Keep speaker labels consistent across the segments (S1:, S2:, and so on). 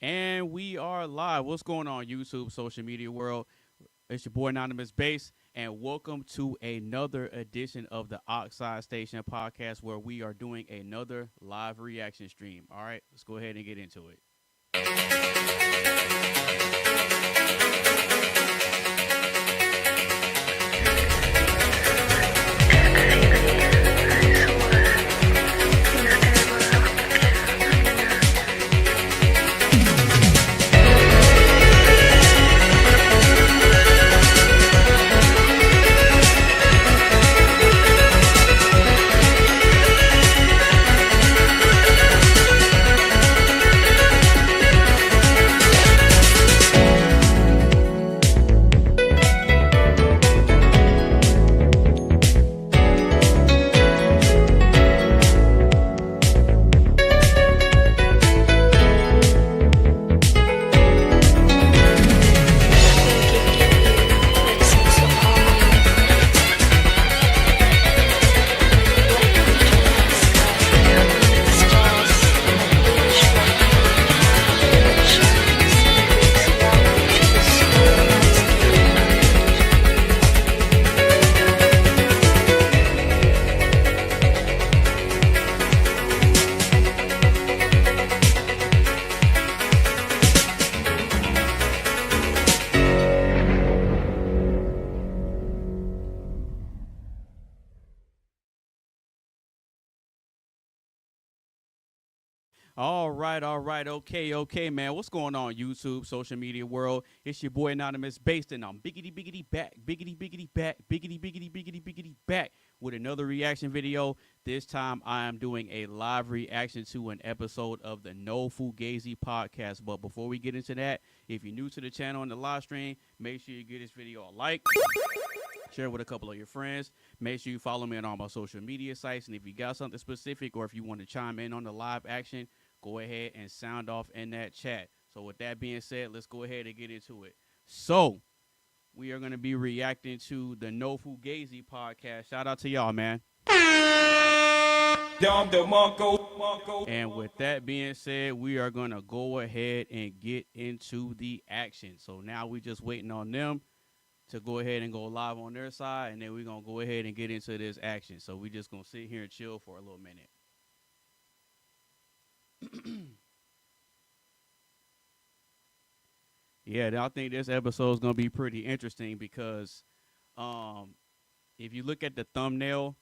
S1: And we are live. What's going on, YouTube, social media world? It's your boy AnonymousBased, and welcome to another edition of the Oxide Station podcast where we are doing another live reaction stream. All right, let's go ahead and get into it. All right, okay, man. What's going on, YouTube, social media world? It's your boy AnonymousBased, and I'm biggity back with another reaction video. This time, I am doing a live reaction to an episode of the No Fugazee Podcast. But before we get into that, if you're new to the channel and the live stream, make sure you give this video a like. Share it with a couple of your friends. Make sure you follow me on all my social media sites. And if you got something specific or if you want to chime in on the live action, go ahead and sound off in that chat. So with that being said, let's go ahead and get into it. So we are going to be reacting to the No Fugazee podcast. Shout out to y'all, man. And with that being said, we are going to go ahead and get into the action. So now we're just waiting on them to go ahead and go live on their side, and then we're going to go ahead and get into this action. So we're just going to sit here and chill for a little minute. Yeah, I think this episode is going to be pretty interesting because if you look at the thumbnail,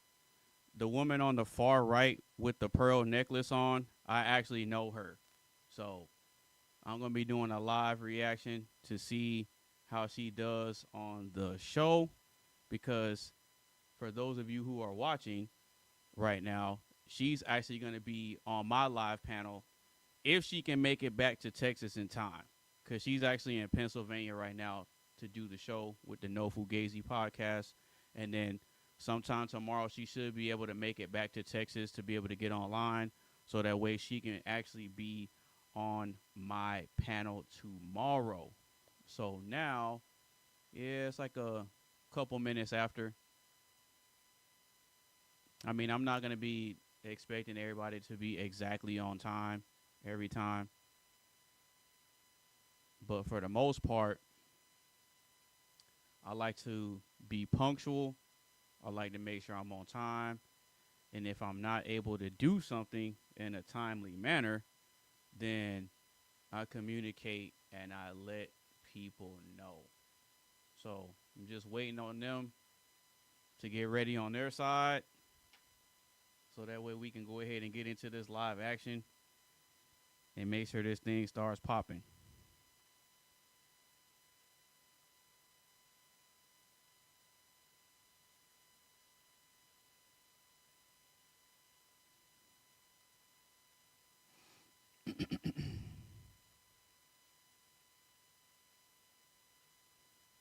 S1: the woman on the far right with the pearl necklace on, I actually know her. So I'm going to be doing a live reaction to see how she does on the show, because for those of you who are watching right now, she's actually going to be on my live panel if she can make it back to Texas in time, because she's actually in Pennsylvania right now to do the show with the No Fugazee podcast. And then sometime tomorrow, she should be able to make it back to Texas to be able to get online, so that way she can actually be on my panel tomorrow. So now, yeah, it's like a couple minutes after. I mean, I'm not going to be expecting everybody to be exactly on time every time. But for the most part, I like to be punctual. I like to make sure I'm on time. And if I'm not able to do something in a timely manner, then I communicate and I let people know. So I'm just waiting on them to get ready on their side, so that way we can go ahead and get into this live action and make sure this thing starts popping.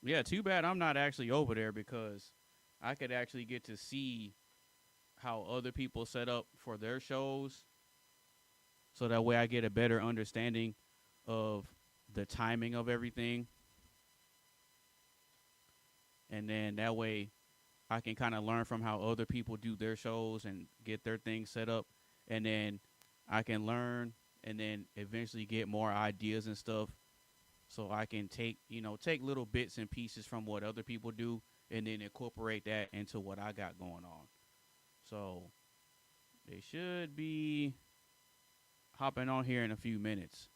S1: Yeah, too bad I'm not actually over there, because I could actually get to see how other people set up for their shows, so that way I get a better understanding of the timing of everything. And then that way I can kind of learn from how other people do their shows and get their things set up. And then I can learn and then eventually get more ideas and stuff, so I can take little bits and pieces from what other people do and then incorporate that into what I got going on. So they should be hopping on here in a few minutes.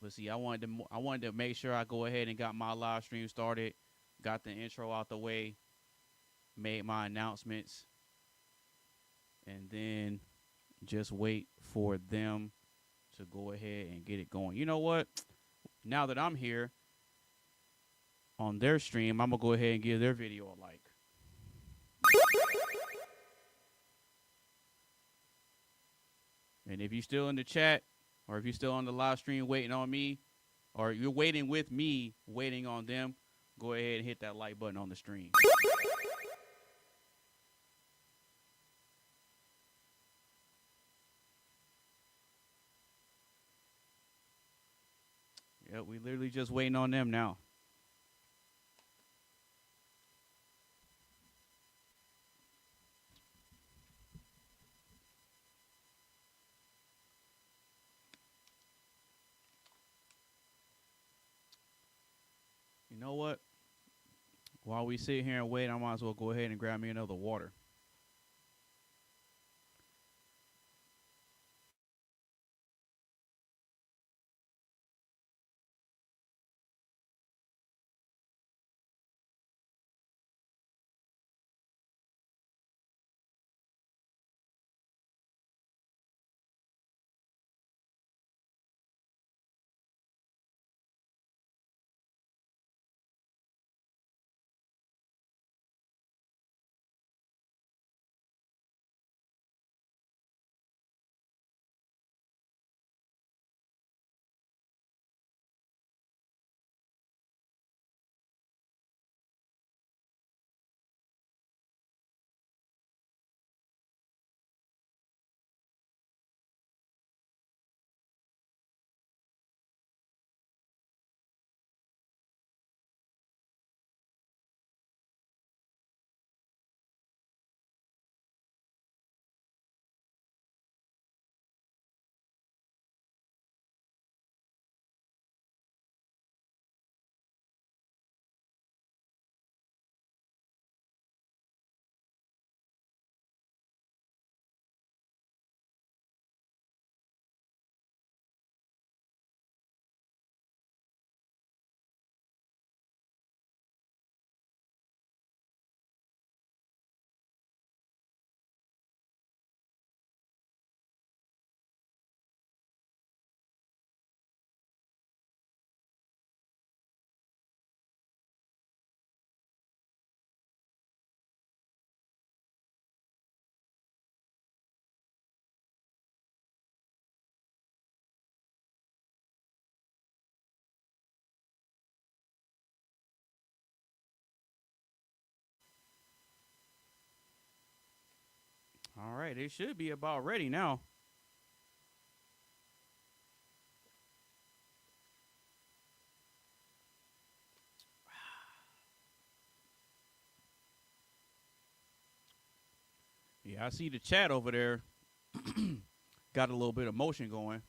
S1: But see, I wanted to make sure I go ahead and got my live stream started, got the intro out the way, made my announcements, and then just wait for them to go ahead and get it going. You know what? Now that I'm here on their stream, I'm gonna go ahead and give their video a like. And if you're still in the chat, or if you're still on the live stream waiting on me, or you're waiting with me, waiting on them, go ahead and hit that like button on the stream. Yep, we literally just waiting on them now. You know what? While we sit here and wait, I might as well go ahead and grab me another water. All right, it should be about ready now. Yeah, I see the chat over there. Got a little bit of motion going.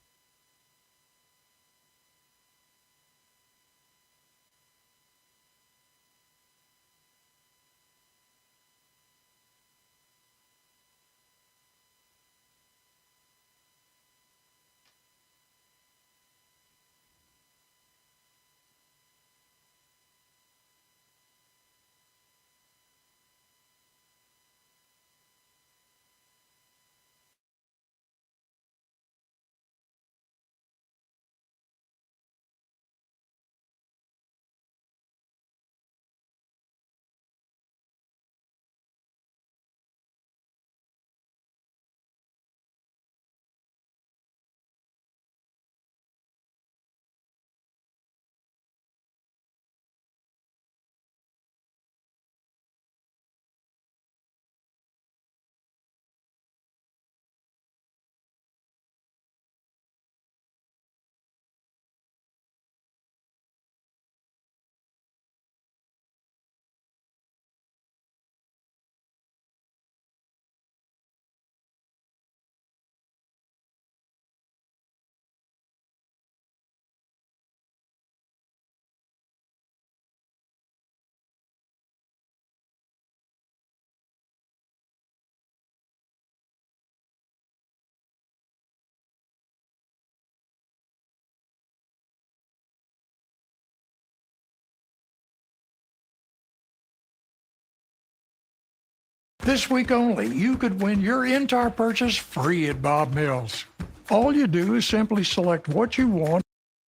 S2: This week only, you could win your entire purchase free at Bob Mills. All you do is simply select what you want.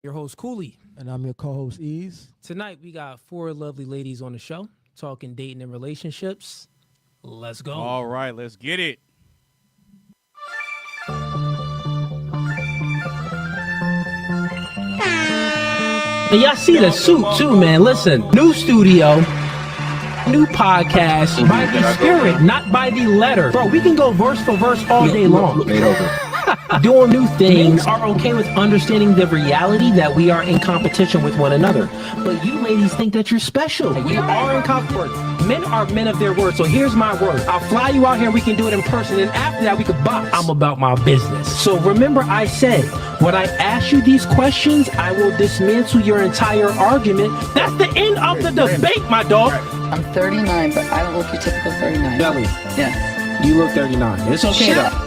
S3: Your host, Cooley.
S4: And I'm your co-host, Ease.
S3: Tonight, we got 4 lovely ladies on the show talking dating and relationships. Let's go.
S1: All right, let's get it.
S3: And y'all see the suit too, man. Listen, new studio, new podcast, by the spirit, not by the letter. Bro, we can go verse for verse all day long. Doing new things, are okay with understanding the reality that we are in competition with one another. But you ladies think that you're special. We are in competition. Men are men of their word, so here's my word. I'll fly you out here, we can do it in person, and after that we could box. I'm about my business. So remember I said, when I ask you these questions, I will dismantle your entire argument. That's the end of the debate, my dog.
S5: I'm 39, but I don't look your typical 39.
S3: Belly.
S5: Yeah.
S3: You look 39. It's okay though.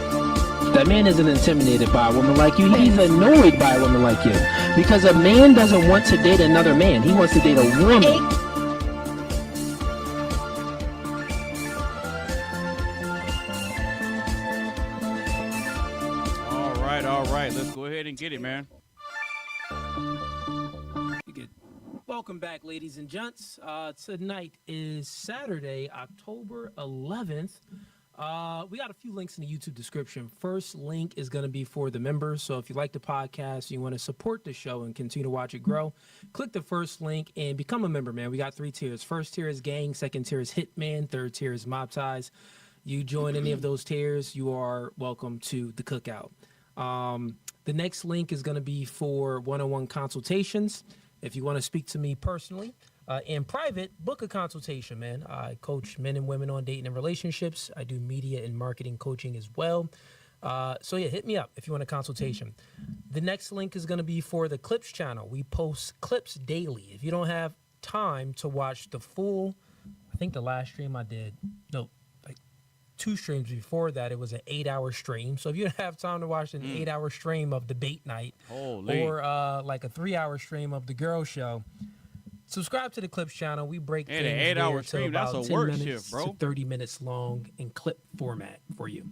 S3: That man isn't intimidated by a woman like you. He's annoyed by a woman like you. Because a man doesn't want to date another man. He wants to date a woman.
S1: All right. Let's go ahead and get it, man.
S3: Welcome back, ladies and gents. Tonight is Saturday, October 11th. We got a few links in the YouTube description. First link is going to be for the members. So if you like the podcast, you want to support the show and continue to watch it grow, click the first link and become a member, man. We got 3 tiers. First tier is gang. Second tier is hitman. Third tier is mob ties. You join any of those tiers, you are welcome to the cookout. The next link is going to be for one-on-one consultations. If you want to speak to me personally, in private, book a consultation, man. I coach men and women on dating and relationships. I do media and marketing coaching as well. So yeah, hit me up if you want a consultation. The next link is going to be for the Clips channel. We post clips daily. If you don't have time to watch the full, I think the last stream I did, no, like 2 streams before that, it was an 8-hour stream. So if you don't have time to watch an 8-hour stream of debate night, or like a 3-hour stream of the girl show, subscribe to the Clips channel. We break things
S1: an 8-hour stream,
S3: about
S1: that's a
S3: 10
S1: work
S3: minutes
S1: shift, bro.
S3: to 30 minutes long in clip format for you.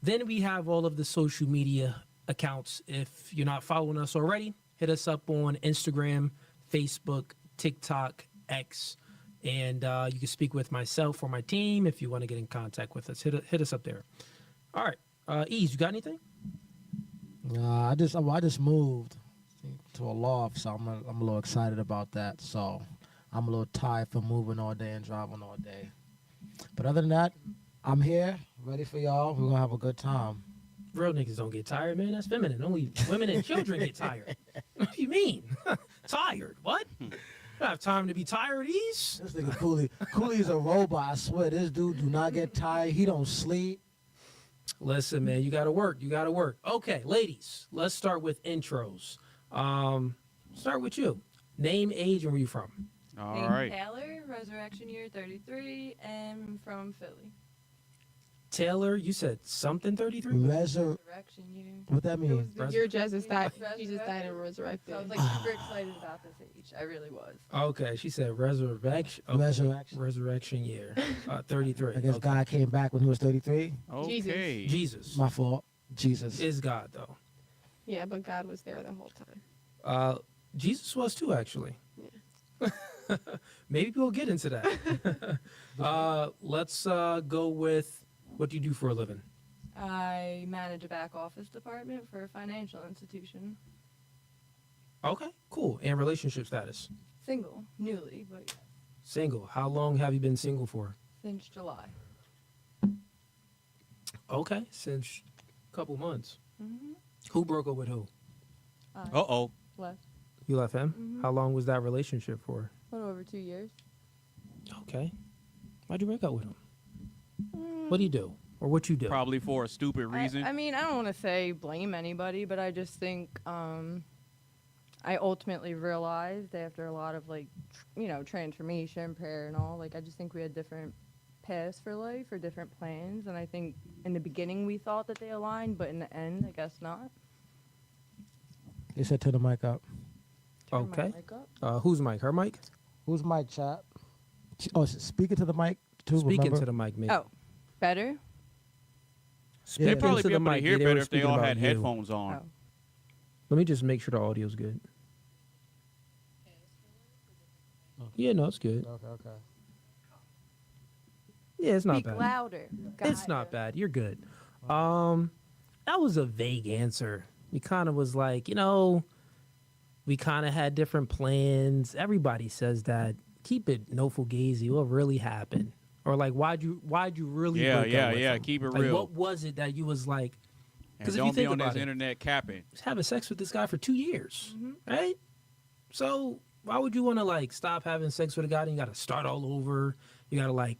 S3: Then we have all of the social media accounts. If you're not following us already, hit us up on Instagram, Facebook, TikTok, X, and you can speak with myself or my team if you want to get in contact with us. Hit us up there. All right, Ease, you got anything?
S4: I just moved to a loft, so I'm a little excited about that. So I'm a little tired from moving all day and driving all day. But other than that, I'm here, ready for y'all. We're gonna have a good time.
S3: Real niggas don't get tired, man. That's feminine. Only women and children get tired. What do you mean? Tired? What? You don't have time to be tired, Ease.
S4: This nigga Cooley's a robot. I swear, this dude do not get tired. He don't sleep.
S3: Listen, man, you gotta work. Okay, ladies, let's start with intros. Start with you. Name, age, and where you from?
S1: All right.
S6: Taylor, resurrection year 33, and from Philly.
S3: Taylor, you said something 33?
S6: Resurrection year.
S4: What that mean?
S6: It was the year
S5: Jesus died. Jesus
S6: resurrected.
S5: died and resurrected.
S6: So I was like super excited about this age. I really was.
S3: Okay, she said resurrection. Okay. Resurrection year. 33.
S4: I guess
S3: okay.
S4: God came back when he was 33.
S1: Okay.
S3: Jesus.
S4: My fault. Jesus
S3: is God, though.
S5: Yeah, but God was there the whole time.
S3: Jesus was too, actually.
S5: Yeah.
S3: Maybe we'll get into that. Let's go with, what do you do for a living?
S6: I manage a back office department for a financial institution.
S3: Okay, cool. And relationship status?
S6: Single, newly, but yes,
S3: Single. How long have you been single for?
S6: since July.
S3: Okay, since a couple months.
S6: Mm-hmm.
S3: Who broke up with who?
S1: Uh-oh.
S6: Left.
S3: You left him?
S6: Mhm.
S3: How long was that relationship for?
S6: A little over 2 years.
S3: Okay. Why'd you break up with him? What do you do? Or what you do?
S1: Probably for a stupid reason.
S6: I mean, I don't want to say blame anybody, but I just think I ultimately realized after a lot of transformation, prayer and all, I just think we had different paths for life or different plans. And I think in the beginning we thought that they aligned, but in the end, I guess not.
S4: They said turn the mic up.
S6: Turn my
S3: Okay.
S6: mic up.
S3: Whose mic? Her mic?
S4: Who's mic, chat? Oh, speaking to the mic too.
S3: Speaking
S4: remember?
S3: to the mic, mate.
S6: Oh, Better?
S1: They
S3: Speak
S1: probably
S3: into
S1: be
S3: the
S1: able to
S3: mic.
S1: hear
S3: Yeah, they
S1: better
S3: were
S1: if they
S3: speaking
S1: all
S3: about
S1: had
S3: you.
S1: headphones on.
S6: Oh.
S3: Let me just make sure the audio's good. Yeah, no, it's good.
S4: Okay.
S3: Yeah, it's not
S6: Speak
S3: bad.
S6: louder.
S3: It's not bad. You're good. That was a vague answer. We kind of was like, we kind of had different plans. Everybody says that. Keep it no fugazi. What really happened? Or like, why'd you really break up with him?
S1: Keep it
S3: Like,
S1: real.
S3: what was it that you was like?
S1: And
S3: Because if you
S1: don't be
S3: think
S1: on
S3: about
S1: this
S3: it,
S1: internet capping.
S3: was having sex with this guy for 2 years, right? So why would you want to like stop having sex with a guy and you got to start all over? You got to like,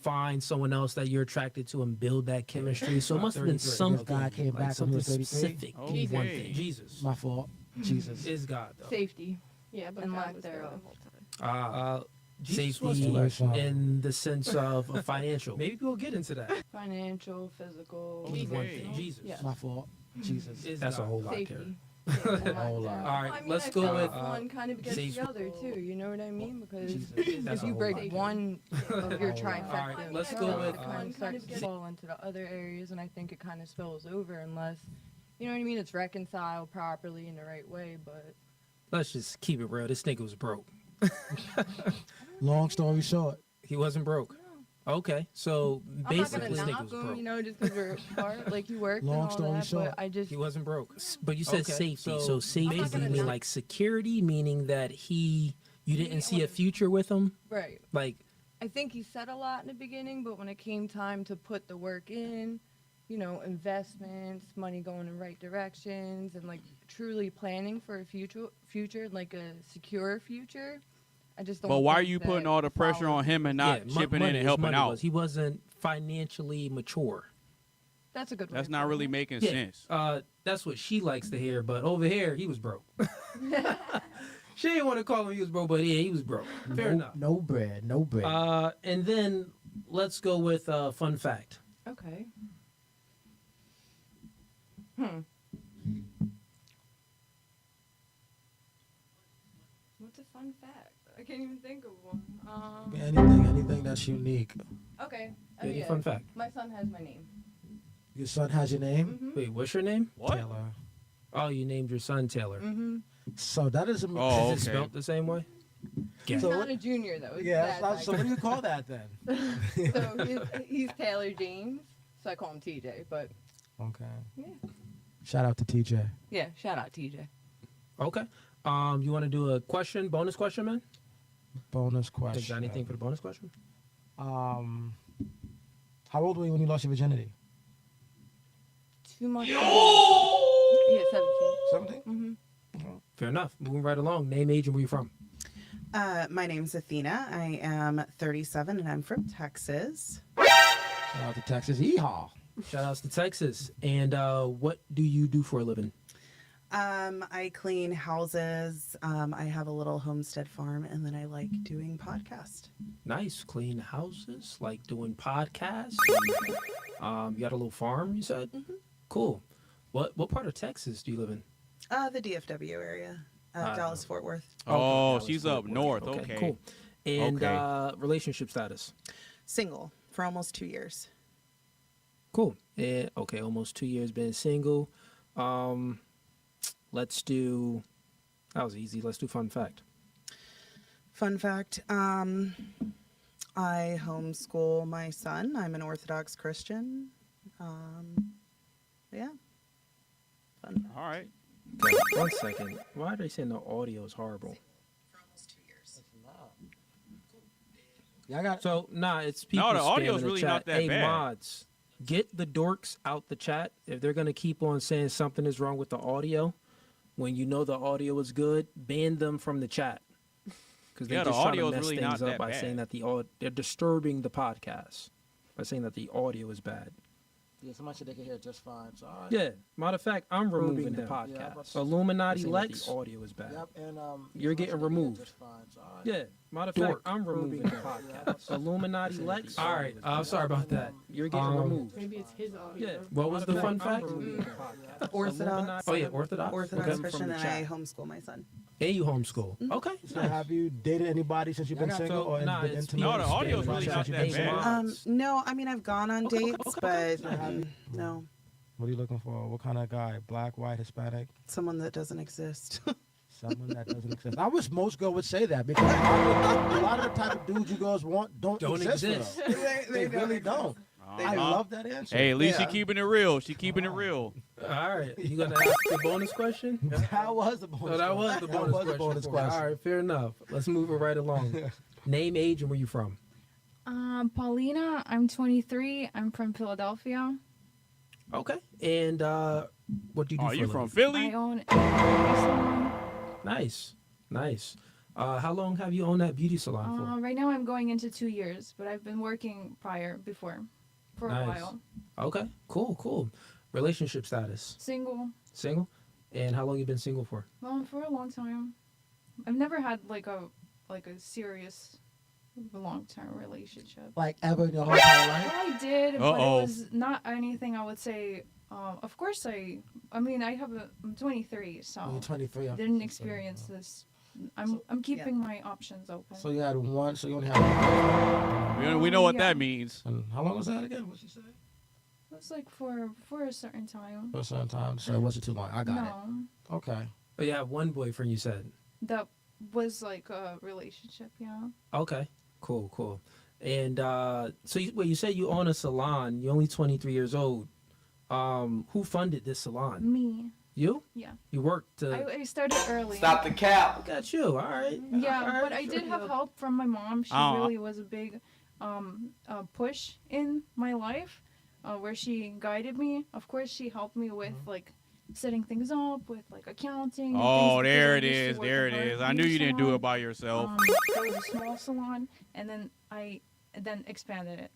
S3: find someone else that you're attracted to and build that chemistry. So it must have been
S4: 33.
S3: something.
S4: Guy came back when he
S3: something
S4: was 33.
S3: specific.
S1: Okay.
S3: Give me one thing. Jesus
S4: My fault. Jesus.
S3: is God though.
S6: Safety.
S5: Yeah, but
S6: And
S5: God
S6: lack
S5: was there the
S6: thereof.
S5: whole time.
S3: Safety
S4: was too.
S3: in the sense of financial. Maybe we'll get into that.
S6: Financial, physical.
S3: Give me one
S1: Okay.
S3: thing. Jesus.
S6: Yeah.
S4: My fault. Jesus.
S3: Is That's a whole lot,
S6: Safety.
S3: Karen.
S4: Whole lot.
S3: All right,
S6: I mean,
S3: let's
S6: I
S3: go
S6: feel
S3: with
S6: like one kind of gets
S3: safety.
S6: the other too. You know what I mean? Because
S3: That's
S6: if
S3: a
S6: you
S3: whole
S6: break
S3: lot.
S6: one of your
S4: All
S6: trifecta,
S3: right, let's
S6: it
S3: go with,
S6: kind of starts to fall into the other areas, and I think it kind of spills over unless, you know what I mean? It's reconciled properly in the right way, but.
S3: Let's just keep it real. This nigga was broke.
S4: Long story short.
S3: He wasn't broke. Okay, so
S6: I'm not
S3: basically,
S6: gonna
S3: this nigga
S6: knock
S3: was
S6: him,
S3: broke.
S6: just because we're apart. Like, you worked
S4: Long
S6: and all
S4: story
S6: that,
S4: short.
S6: but I just.
S3: He wasn't broke. But you said
S1: Okay,
S3: safety. So
S1: so
S3: safety,
S6: I'm not
S3: do you
S6: gonna
S3: mean
S6: knock-
S3: like security, meaning that you didn't see a future with him?
S6: Right.
S3: Like,
S6: I think he said a lot in the beginning, but when it came time to put the work in, investments, money going in right directions, and like truly planning for a future, like a secure future, I just don't.
S1: But why are
S6: think
S1: you
S6: that
S1: putting all the pressure
S6: follows-
S1: on him and not
S3: yeah,
S1: chipping in
S3: money
S1: and
S3: is
S1: helping
S3: money
S1: out?
S3: was. He wasn't financially mature.
S6: That's a good. way
S1: That's
S6: of
S1: not
S6: putting
S1: really
S6: it.
S1: making
S3: Yeah,
S1: sense.
S3: that's what she likes to hear. But over here, he was broke. She didn't want to call him he was broke, but yeah, he was broke. Fair enough.
S4: No bread. No bread.
S3: And then let's go with fun fact.
S6: Okay. What's a fun fact? I can't even think of one.
S4: Anything that's unique.
S6: Okay.
S3: Any fun fact?
S6: My son has my name.
S4: Your son has your name?
S6: Mm-hmm.
S3: Wait, what's your name?
S1: What?
S4: Taylor.
S3: Oh, you named your son Tayller.
S6: Mm-hmm.
S4: So that is a
S1: Oh,
S3: Is it
S1: okay.
S3: spelled the same way?
S6: He's
S4: So
S6: not
S4: what-
S6: a junior though. He's
S4: Yeah,
S6: that
S4: that's- so
S6: back.
S4: what do you call that then?
S6: So he's Taylor James. So I call him TJ. But
S4: Okay.
S6: yeah.
S4: Shout out to TJ.
S6: Yeah. Shout out TJ.
S3: Okay. You want to do a bonus question, man?
S4: Bonus
S3: Is
S4: question.
S3: there anything for the bonus question?
S4: How old were you when you lost your virginity?
S6: 2 months. Yeah, 17.
S4: 17.
S3: Fair enough. Moving right along. Name, age, and where you from?
S7: My name's Athena. I am 37 and I'm from Texas.
S4: Shout out to Texas. Yeehaw.
S3: Shout outs to Texas. And what do you do for a living?
S7: I clean houses. I have a little homestead farm, and then I like doing podcasts.
S3: Nice. Clean houses, like doing podcasts. And, you got a little farm, you said?
S7: Mm-hmm.
S3: Cool. What part of Texas do you live in?
S7: The DFW area, Dallas, Fort Worth.
S1: Oh,
S3: Dallas,
S1: she's
S3: Fort
S1: up
S3: Worth.
S1: north. Okay.
S3: Cool. And
S1: Okay.
S3: relationship status?
S7: Single for almost 2 years.
S3: Cool. Okay, almost 2 years being single. Let's do. That was easy. Let's do fun fact.
S7: Fun fact, I homeschool my son. I'm an Orthodox Christian. Yeah. Fun fact.
S1: All right.
S3: Okay, 1 second. Why are they saying the audio is horrible?
S7: For almost 2 years.
S4: Yeah, I got.
S3: So it's people.
S1: No, the audio's
S3: spamming the
S1: really
S3: chat.
S1: not that
S3: hey,
S1: bad.
S3: mods, get the dorks out the chat. If they're gonna keep on saying something is wrong with the audio, when you know the audio is good, ban them from the chat. Because they're
S1: Yeah, the
S3: just trying to
S1: audio's
S3: mess
S1: really
S3: things
S1: not
S3: up
S1: that
S3: by
S1: bad.
S3: saying that they're disturbing the podcast by saying that the audio is bad.
S4: Yeah, so much they can hear just fine. So, all right.
S3: Yeah. Matter of fact, I'm removing the
S4: Yeah,
S3: podcast.
S4: but-
S3: Illuminati
S8: Seems like
S3: Lex.
S8: the audio is bad.
S4: Yep, and
S3: You're
S4: so much
S3: getting
S4: they can hear
S3: removed.
S4: just fine. So, all right.
S3: Yeah. Matter of
S8: Dork.
S3: fact, I'm removing the podcast. Illuminati
S8: Seems like
S3: Lex.
S8: the
S3: All
S8: audio
S3: right.
S8: is
S3: I'm
S8: bad.
S3: sorry about that. You're getting removed.
S5: Maybe it's his audio.
S3: Yeah.
S8: What was
S3: Matter
S8: the
S3: of
S8: fun
S3: I'm
S8: fact?
S3: removing the podcast.
S7: Orthodox.
S3: Oh yeah, Orthodox.
S7: Orthodox
S3: Okay.
S7: Christian,
S8: from the
S7: and
S8: chat.
S7: I homeschool my son.
S3: And you homeschool. Okay.
S4: So
S3: nice.
S4: have you dated anybody since you've been single or
S3: nah,
S4: been
S3: it's
S4: intimate?
S1: No, the audio's
S3: Spanish.
S1: really not
S3: Since
S1: that
S3: you've been
S1: bad.
S3: single.
S7: No, I mean I've gone on
S3: Okay,
S7: dates,
S3: okay.
S7: but no,
S4: What are you looking for? What kind of guy? Black, white, Hispanic?
S7: someone that doesn't exist.
S4: Someone that doesn't exist. I wish most girls would say that because a lot of the type of dudes you girls want don't exist. For them. They really don't. I love that answer.
S1: Hey, at least
S7: Yeah.
S1: she keeping it real. She keeping it real.
S3: All right. You gonna ask the bonus question?
S4: That was the bonus.
S3: So that was the
S4: That
S3: bonus
S4: was the
S3: question.
S4: bonus
S3: for you.
S4: question.
S3: All right, fair enough. Let's move it right along. Name, age, and where you from?
S9: Paulina, I'm 23. I'm from Philadelphia.
S3: Okay. And what do you do
S1: Oh,
S3: for
S1: you
S3: a
S1: from
S3: living?
S1: Philly?
S9: I own a beauty salon.
S3: Nice. Nice. How long have you owned that beauty salon
S9: Right now I'm going into 2 years, but I've been working before for a
S3: Nice.
S9: while.
S3: for? Okay. Cool. Relationship status?
S9: Single,
S3: Single? And how long you been single for?
S9: for a long time. I've never had like a serious long-term relationship.
S4: Like ever in your whole entire
S9: Well,
S4: life?
S9: I did, but
S1: Uh-oh.
S9: it was not anything I would say. Of course, I'm 23, so
S4: You're 23.
S9: didn't experience this. I'm keeping my options open.
S4: So you had one. So you only had one.
S1: We know what
S9: Yeah.
S1: that means.
S4: And how long was that again? What she say?
S9: It was like for a certain time.
S4: For a certain time. So it wasn't too long. I got
S9: No,
S4: it. Okay.
S3: Oh, you have one boyfriend, you said.
S9: that was like a relationship. Yeah.
S3: Okay. Cool. And so you said you own a salon. You're only 23 years old. Who funded this salon?
S9: Me.
S3: You?
S9: Yeah.
S3: You worked.
S9: I started early.
S10: Stop the cap.
S3: Look at you. All right.
S9: Yeah,
S3: All right,
S9: but I did
S3: sure.
S9: have help from my mom. She
S1: Oh.
S9: really was a big push in my life, where she guided me. Of course, she helped me with like setting things up, with like accounting. and
S1: Oh,
S9: things,
S1: there it
S9: because I used
S1: is.
S9: to work
S1: There
S9: in
S1: it
S9: a
S1: is. I knew
S9: beauty
S1: you didn't do
S9: salon.
S1: it by yourself.
S9: It was a small salon, and then I expanded it.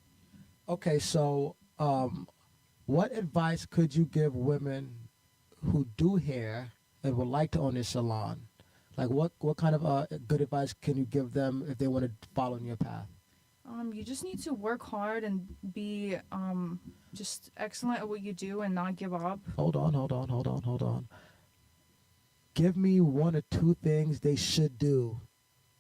S4: Okay. So, what advice could you give women who do hair and would like to own a salon? Like, what kind of good advice can you give them if they want to follow in your path?
S9: You just need to work hard and be just excellent at what you do and not give up.
S4: Hold on. Give me one or two things they should do,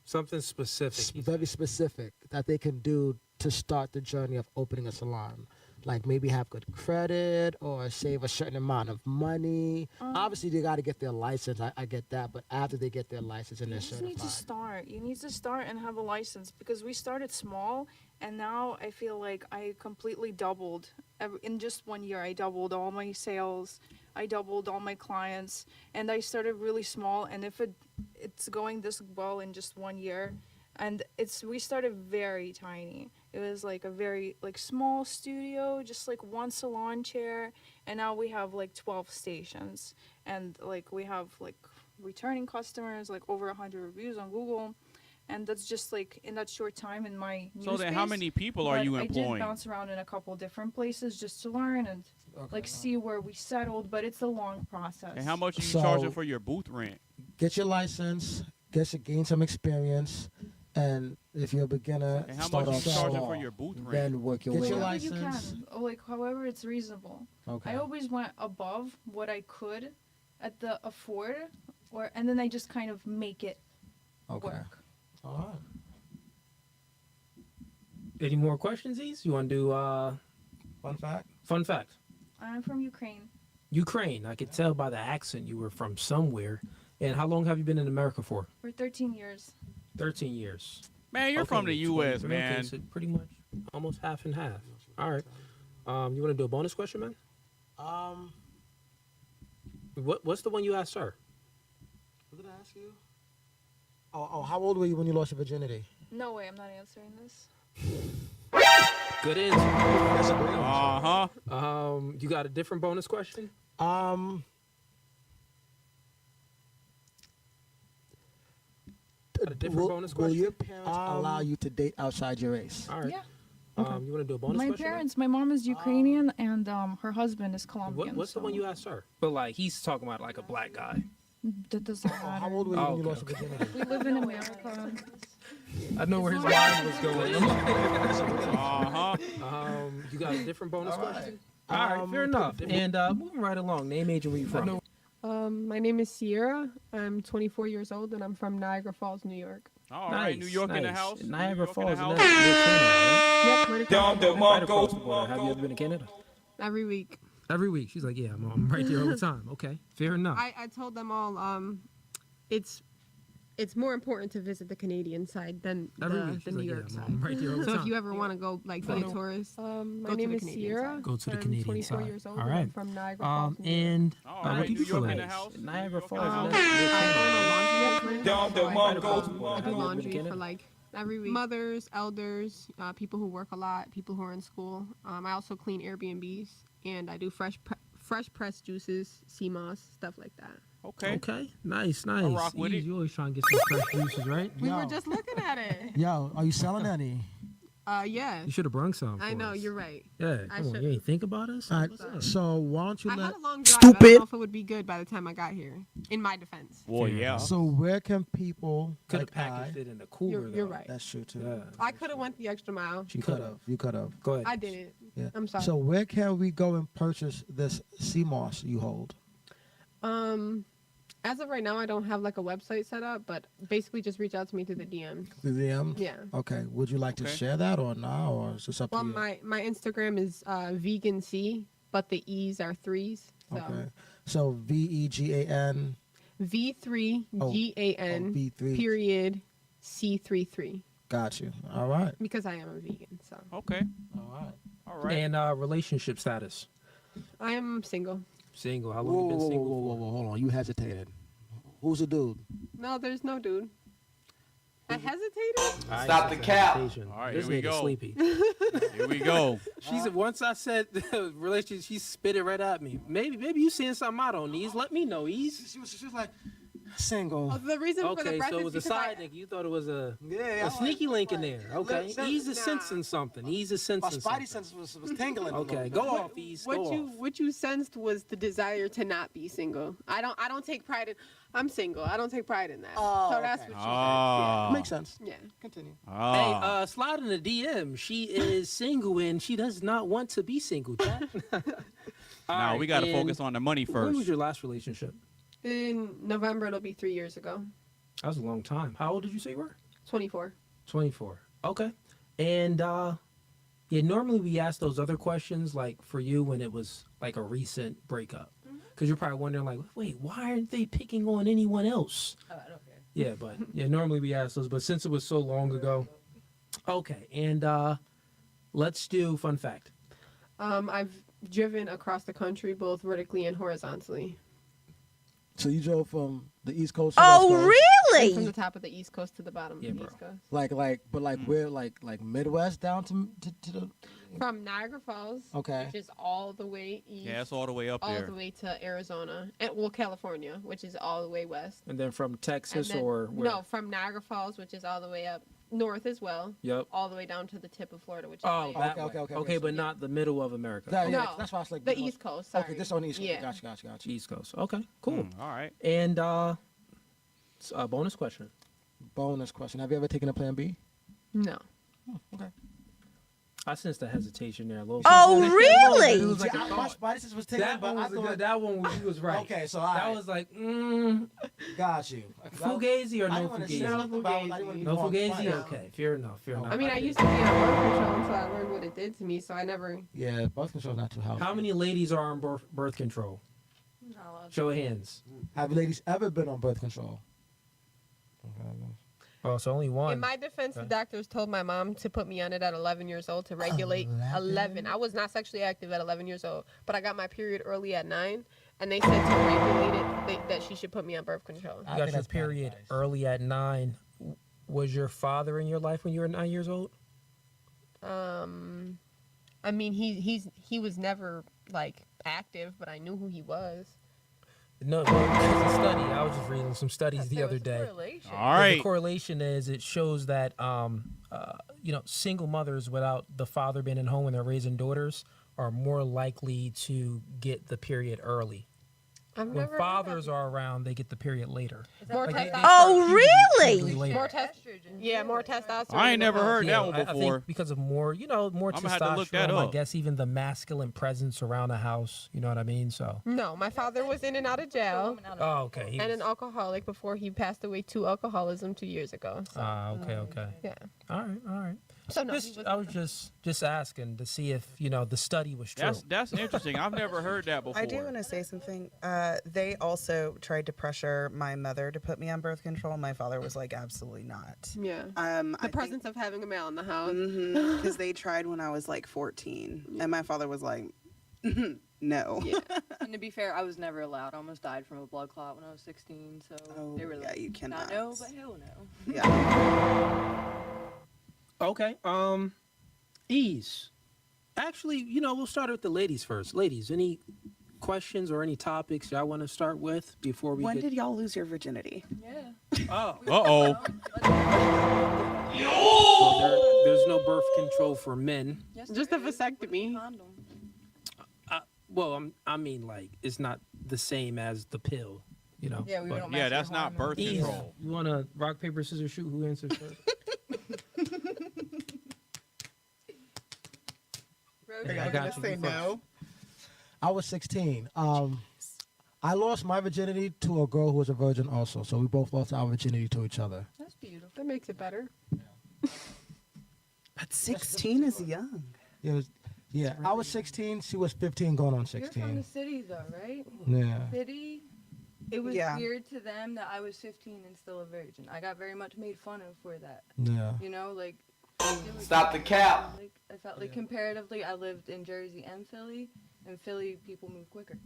S3: Something specific.
S4: very specific, that they can do to start the journey of opening a salon. Like maybe have good credit or save a certain amount of money. Obviously, they got to get their license. I get that. But after they get their license and
S9: You
S4: they're
S9: just need to
S4: certified.
S9: start. You need to start and have a license because we started small, and now I feel like I completely doubled. In just 1 year, I doubled all my sales. I doubled all my clients, and I started really small. And if it's going this well in just 1 year, and we started very tiny. It was like a very like small studio, just like one salon chair, and now we have like 12 stations, and like we have like returning customers, like over 100 reviews on Google, and that's just like in that short time in my new
S1: So then how
S9: space.
S1: many people are
S9: But
S1: you
S9: I did
S1: employing?
S9: bounce around in a couple different places just to learn and like see where we settled, but it's a long process.
S1: And how much are you
S4: So-
S1: charging for your booth rent?
S4: Get your license, gain some experience, and if you're a beginner,
S1: And how
S4: start
S1: much
S4: off
S1: are you charging
S4: small,
S1: for your booth rent?
S4: then work your
S9: Get
S4: way
S9: your
S4: up.
S9: license. You can, like however it's reasonable.
S4: Okay.
S9: I always went above what I could at the afford, and then I just kind of make it
S4: Okay.
S9: work.
S4: All right.
S3: Any more questions, Ease? You want to do
S4: Fun fact.
S3: fun fact?
S9: I'm from Ukraine.
S3: Ukraine. I could tell by the accent you were from somewhere. And how long have you been in America for?
S9: For 13 years.
S3: 13 years.
S1: Man, you're from the
S3: Okay,
S1: U.S.,
S3: 23. Okay,
S1: man.
S3: so pretty much almost half and half. All right. You want to do a bonus question, man? What's the one you asked her?
S4: What did I ask you? Oh, how old were you when you lost your virginity?
S9: No way, I'm not answering this.
S3: Good answer.
S4: That's a great answer.
S1: Uh-huh.
S3: You got a different bonus question? Got a different bonus
S4: Will
S3: question?
S4: your parents allow you to date outside your race?
S3: All right.
S9: Yeah.
S3: You want to do a bonus
S9: My
S3: question?
S9: parents, my mom is Ukrainian and her husband is Colombian.
S3: What's the one you asked her? But like he's talking about like a black guy.
S9: That doesn't matter.
S4: How old were you when you
S3: okay,
S4: lost your virginity?
S9: We live in America.
S3: I know where his mind was going.
S1: Uh-huh.
S3: You got a different bonus question? All right, fair enough. And moving right along, name, age, and where you from?
S5: My name is Sierra. I'm 24 years old, and I'm from Niagara Falls, New York.
S1: All right, New York in the
S3: nice.
S1: house.
S3: Niagara
S1: New York in the
S3: Falls,
S1: house.
S5: Yep, right across the border.
S3: right across the border. Have you ever been to Canada?
S5: Every week.
S3: Every week. She's like, yeah, I'm right there all the time. Okay, fair enough.
S5: I told them all it's more important to visit the Canadian side than
S3: Every
S5: the
S3: week. She's
S5: New
S3: like,
S5: York
S3: yeah,
S5: side.
S3: I'm right there all the
S5: So
S3: time.
S5: if you ever want to go like be a tourist, my go name to is the Canadian Sierra. side.
S3: Go to the
S5: I'm
S3: Canadian
S5: 24
S3: side.
S5: years old.
S3: All
S5: and
S3: right.
S5: I'm from Niagara Falls. New York.
S3: And
S1: All
S3: what
S1: right,
S3: do
S1: New
S3: you
S1: York
S3: feel
S1: in
S3: like?
S1: the house.
S3: Niagara
S1: New York in
S3: Falls.
S1: the
S5: I
S1: house.
S5: own a laundry business, so I do
S3: Have you
S5: laundry
S3: been to
S5: for like
S9: Every week.
S5: mothers, elders, people who work a lot, people who are in school. I also clean Airbnbs, and I do fresh pressed juices, sea moss, stuff like that.
S1: Okay.
S3: Okay, nice.
S1: rock with it.
S3: You always trying to get some fresh juices, right?
S5: We
S4: Yo.
S5: were just looking at it.
S4: Yo, are you selling any?
S5: Yeah.
S3: You should have brung some.
S5: I
S3: for
S5: know,
S3: us.
S5: you're right.
S3: Yeah,
S5: I
S3: come on.
S5: should-
S3: You ain't think about us?
S4: All right,
S3: What's up?
S4: so why don't you
S5: I
S4: let...
S5: had a long drive. I don't
S4: Stupid.
S5: know if it would be good by the time I got here, in my defense.
S1: Well, yeah.
S4: So where can people
S3: Could have
S4: like
S3: packaged it in the cooler.
S5: You're
S3: though.
S5: right.
S4: That's true too.
S3: Yeah.
S5: I could have went the extra mile.
S3: She
S4: You could have. You could have.
S3: Go ahead.
S5: I didn't.
S4: Yeah.
S5: I'm sorry.
S4: So where can we go and purchase this sea moss you hold?
S5: As of right now, I don't have like a website set up, but basically just reach out to me through the DM.
S4: The DM?
S5: Yeah.
S4: Okay. Would you like to
S1: Okay.
S4: share that or not, or is this up
S5: Well,
S4: to you?
S5: my Instagram is vegan C, but the E's are threes. So
S4: Okay. So VEGAN.
S5: V3GAN
S4: V3.
S5: period C33
S4: Got you. All right.
S5: because I am a vegan. So
S1: Okay.
S4: All right.
S1: All right.
S3: And relationship status.
S5: I am single.
S3: Single. How long you been single for?
S4: Hold on. You hesitated. Who's the dude?
S5: No, there's no dude. I hesitated.
S3: Stop the cap. All
S1: right,
S3: this
S1: here we
S3: nigga
S1: go.
S3: sleepy.
S1: Here we go.
S3: She's once I said relationship, she spit it right at me. Maybe you seeing something I don't need. Let me know, Ease.
S4: She was like single.
S5: Oh, the reason for the
S3: Okay,
S5: breath
S3: so it
S5: is
S3: was a
S5: because
S3: side nigga. You thought it was a
S4: Yeah.
S3: sneaky link in there. Okay,
S4: Listen,
S3: Ease is
S5: nah.
S3: sensing something. Ease is
S4: My
S3: sensing
S4: spidey
S3: something.
S4: sense was tingling. a
S3: Okay,
S4: little
S3: go
S4: bit.
S3: off, Ease. Go off.
S5: what you sensed was the desire to not be single. I don't take pride in. I'm single. I don't take pride in that.
S4: Oh,
S5: so that's
S4: okay.
S5: what she
S1: Ah.
S4: Makes sense.
S5: said. Yeah.
S4: Continue.
S3: Hey,
S1: Ah.
S3: slide in the DM. She is single and she does not want to be single, chat.
S1: Now we got to focus on the money
S3: When was
S1: first.
S3: your last relationship?
S5: In November, it'll be 3 years ago.
S3: That was a long time. How old did you say you were?
S5: 24.
S3: 24. Okay. And yeah, normally we ask those other questions like for you when it was like a recent breakup. Because you're probably wondering like, wait, why aren't they picking on anyone else?
S6: Oh, I don't care.
S3: Yeah, but yeah, normally we ask those, but since it was so long ago. Okay, and let's do fun fact.
S5: I've driven across the country both vertically and horizontally.
S4: So you drove from the East Coast to West Coast?
S5: And from the top of the East Coast to the bottom
S3: Yeah,
S5: of the
S3: bro.
S5: East Coast.
S4: But where like Midwest down to the
S5: From Niagara Falls,
S4: Okay.
S5: which is all the way east.
S1: Yeah, it's all the way up
S5: all
S1: there.
S5: the way to Arizona, and California, which is all the way west.
S3: And then from Texas
S5: And then-
S3: or where?
S5: no, from Niagara Falls, which is all the way up north as well,
S3: Yep.
S5: all the way down to the tip of Florida, which is
S3: Oh,
S5: way
S3: that
S4: Okay,
S3: way.
S4: okay,
S3: Okay, but
S5: so-
S3: not the middle of America.
S4: That, yeah,
S5: No,
S4: that's why I was like
S5: the East Coast. Sorry.
S4: Okay, this on the East Coast.
S5: Yeah.
S4: Gotcha.
S3: East Coast. Okay, cool.
S1: All right.
S3: And a bonus question.
S4: Bonus question: have you ever taken a Plan B?
S5: No.
S4: Okay.
S3: I sensed the hesitation there a little.
S8: Oh,
S3: something.
S8: really?
S3: It was like a
S4: My
S3: thought.
S4: spidey sense was tingling,
S3: That
S4: but
S3: one
S4: I
S3: was
S4: thought.
S3: good. That one he was right.
S4: Okay, so
S3: That
S4: I
S3: was like,
S4: got you.
S3: Fugazi or
S4: I
S3: no
S4: didn't want to say
S3: Fugazi?
S4: nothing about. I didn't want to be
S3: No
S4: wrong.
S3: Fugazi?
S4: Fine.
S3: Okay, fair enough, fair enough.
S5: I mean, I used to be on birth control until I learned what it did to me, so I never.
S4: Yeah, birth control's not too healthy.
S3: How many ladies are on birth control?
S6: Not allowed to.
S3: Show of hands.
S4: Have ladies ever been on birth control?
S3: Oh, so only one.
S5: In my defense, the
S3: Okay.
S5: doctors told my mom to put me on it at 11 years old to regulate 11. I was not sexually active at 11 years old, but I got my period early at 9, and they said to regulate it that she should put me on birth control.
S3: You got your period early at 9. Was your father in your life when you were 9 years old?
S5: I mean, he was never like active, but I knew who he was.
S3: No, well, it's a study. I was just reading some studies the other day.
S1: All right.
S3: The correlation is it shows that single mothers without the father being at home when they're raising daughters are more likely to get the period early. When fathers are around, they get the period later.
S5: More
S3: Like,
S5: testosterone.
S8: Oh, really?
S3: later.
S5: More yeah, more testosterone.
S1: I ain't never heard
S3: Yeah,
S1: that one
S3: I
S1: before.
S3: think because of more
S1: I'ma have to look that
S3: testosterone. I
S1: up.
S3: guess even the masculine presence around the house. You know what I mean? So.
S5: No, my father was in and out of jail
S3: Oh, okay. He
S5: and
S3: was-
S5: an alcoholic before he passed away to alcoholism 2 years ago. So,
S3: okay.
S5: yeah.
S3: All right.
S5: So no,
S3: I was just asking to see if the study was true.
S1: That's interesting. I've never heard that before.
S7: I do want to say something. They also tried to pressure my mother to put me on birth control. My father was like, absolutely not.
S5: Yeah.
S7: The
S5: presence of having a male in the house.
S7: Because they tried when I was like 14. And my father was like, no.
S5: Yeah.
S6: And to be fair, I was never allowed. I almost died from a blood clot when I was 16. So
S7: Oh,
S6: they were
S7: yeah,
S6: like,
S7: you cannot.
S6: not no, but hell no.
S7: Yeah.
S3: Okay. Ease. Actually, we'll start with the ladies first. Ladies, any questions or any topics y'all want to start with before we
S7: When
S3: get...
S7: did y'all lose your virginity?
S6: Yeah.
S3: Oh.
S1: Uh-oh.
S3: Well, there's no birth control for men.
S6: Yes,
S5: Just
S6: there
S5: a
S6: is.
S5: vasectomy.
S6: Condom.
S3: Well, I mean, like, it's not the same as the pill,
S6: Yeah, we
S3: but-
S6: don't
S1: Yeah,
S6: mess
S1: that's
S6: with
S1: not birth
S6: hormones.
S3: Ease.
S1: control.
S3: You want to rock, paper, scissors, shoot? Who answers first? I got you. You first.
S4: I was 16. I lost my virginity to a girl who was a virgin also. So we both lost our virginity to each other.
S6: That's beautiful.
S5: That makes it better.
S7: But 16 is young.
S4: It was, yeah, I was 16. She was 15 going on
S6: You're from
S4: 16.
S6: the city, though, right?
S4: Yeah.
S6: City. It was
S7: Yeah.
S6: weird to them that I was 15 and still a virgin. I got very much made fun of for that.
S4: Yeah.
S6: Like.
S10: Stop the cap.
S6: Like, I felt like comparatively, I lived in Jersey and Philly. In Philly, people move quicker.